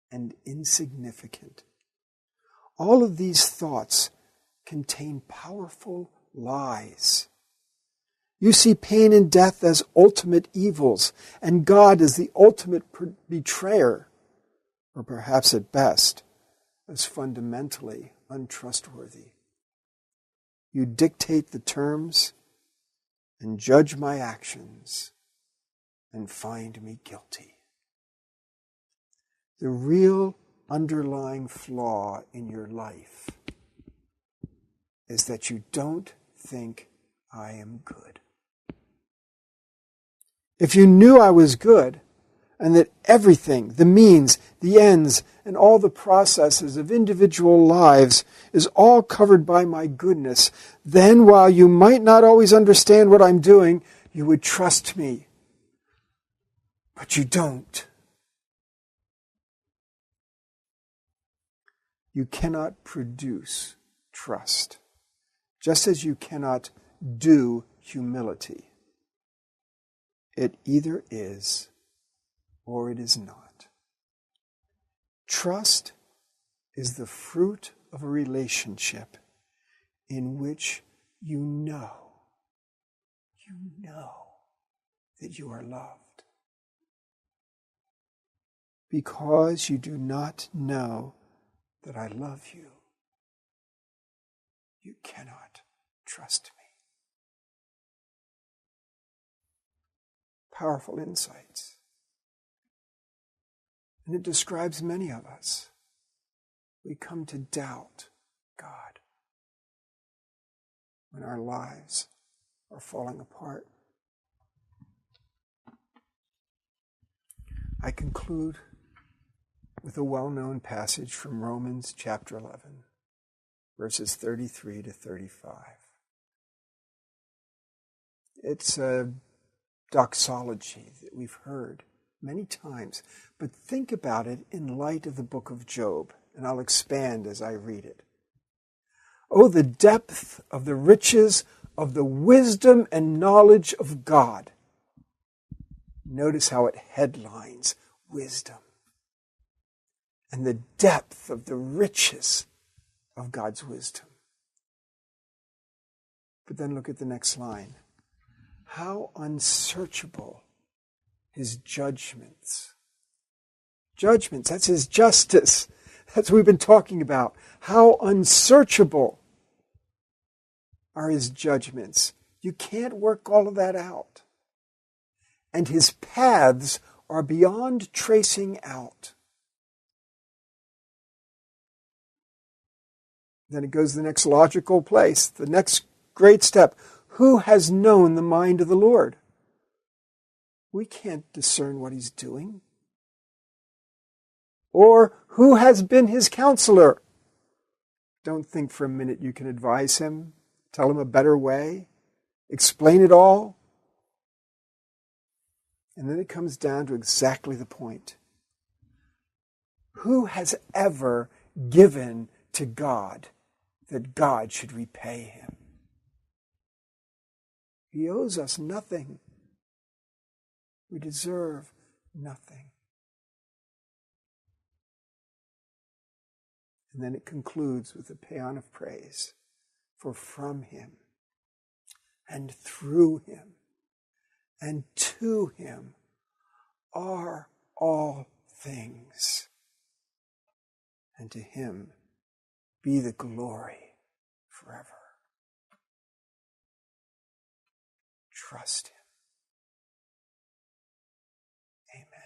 and insignificant. All of these thoughts contain powerful lies. You see pain and death as ultimate evils, and God as the ultimate betrayer, or perhaps at best, as fundamentally untrustworthy. You dictate the terms and judge my actions and find me guilty. The real underlying flaw in your life is that you don't think I am good. If you knew I was good, and that everything, the means, the ends, and all the processes of individual lives is all covered by my goodness, then while you might not always understand what I'm doing, you would trust me. But you don't. You cannot produce trust, just as you cannot do humility. It either is or it is not. Trust is the fruit of a relationship in which you know that you are loved. Because you do not know that I love you, you cannot trust me. Powerful insights. And it describes many of us. We come to doubt God when our lives are falling apart. I conclude with a well-known passage from Romans chapter 11, verses 33 to 35. It's a doxology that we've heard many times, but think about it in light of the book of Job, and I'll expand as I read it. Oh, the depth of the riches of the wisdom and knowledge of God. Notice how it headlines wisdom. And the depth of the riches of God's wisdom. But then look at the next line. How unsearchable his judgments. Judgments, that's his justice. That's what we've been talking about. How unsearchable are his judgments. You can't work all of that out. And his paths are beyond tracing out. Then it goes to the next logical place, the next great step. Who has known the mind of the Lord? We can't discern what he's doing. Or who has been his counselor? Don't think for a minute you can advise him, tell him a better way, explain it all. And then it comes down to exactly the point. Who has ever given to God that God should repay him? He owes us nothing. We deserve nothing. And then it concludes with a paean of praise. For from him, and through him, and to him are all things. And to him be the glory forever. Trust him.